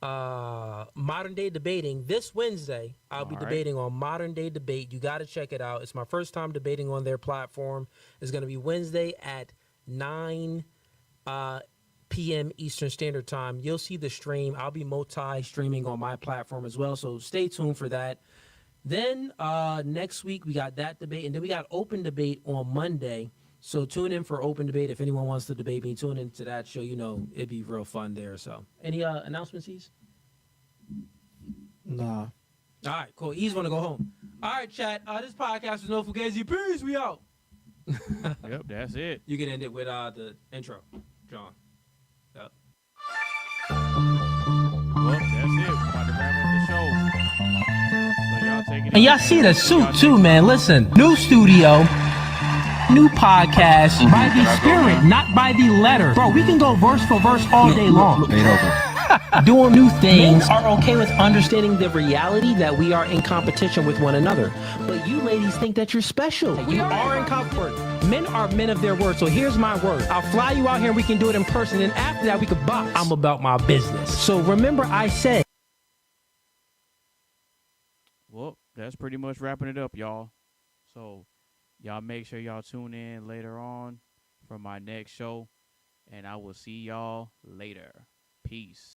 S3: modern day debating this Wednesday. I'll be debating on Modern Day Debate. You got to check it out. It's my first time debating on their platform. It's going to be Wednesday at 9 p.m. Eastern Standard Time. You'll see the stream. I'll be multi-streaming on my platform as well, so stay tuned for that. Then next week we got that debate, and then we got open debate on Monday. So tune in for open debate. If anyone wants to debate me, tune into that show. It'd be real fun there. So any announcements, Ease?
S8: Nah.
S3: All right, cool. Ease want to go home. All right, chat. This podcast is No Fugazee. Peace. We out.
S1: Yep, that's it.
S3: You can end it with the intro, John. Yep.
S1: Well, that's it. We're about to wrap up the show. So y'all take it.
S3: And y'all see the suit too, man. Listen, new studio. New podcast by the spirit, not by the letter. Bro, we can go verse for verse all day long. Doing new things are okay with understanding the reality that we are in competition with one another. But you ladies think that you're special. You are in competition. Men are men of their word. So here's my word. I'll fly you out here and we can do it in person. And after that, we can box. I'm about my business. So remember I said.
S1: Well, that's pretty much wrapping it up, y'all. So y'all make sure y'all tune in later on for my next show. And I will see y'all later. Peace.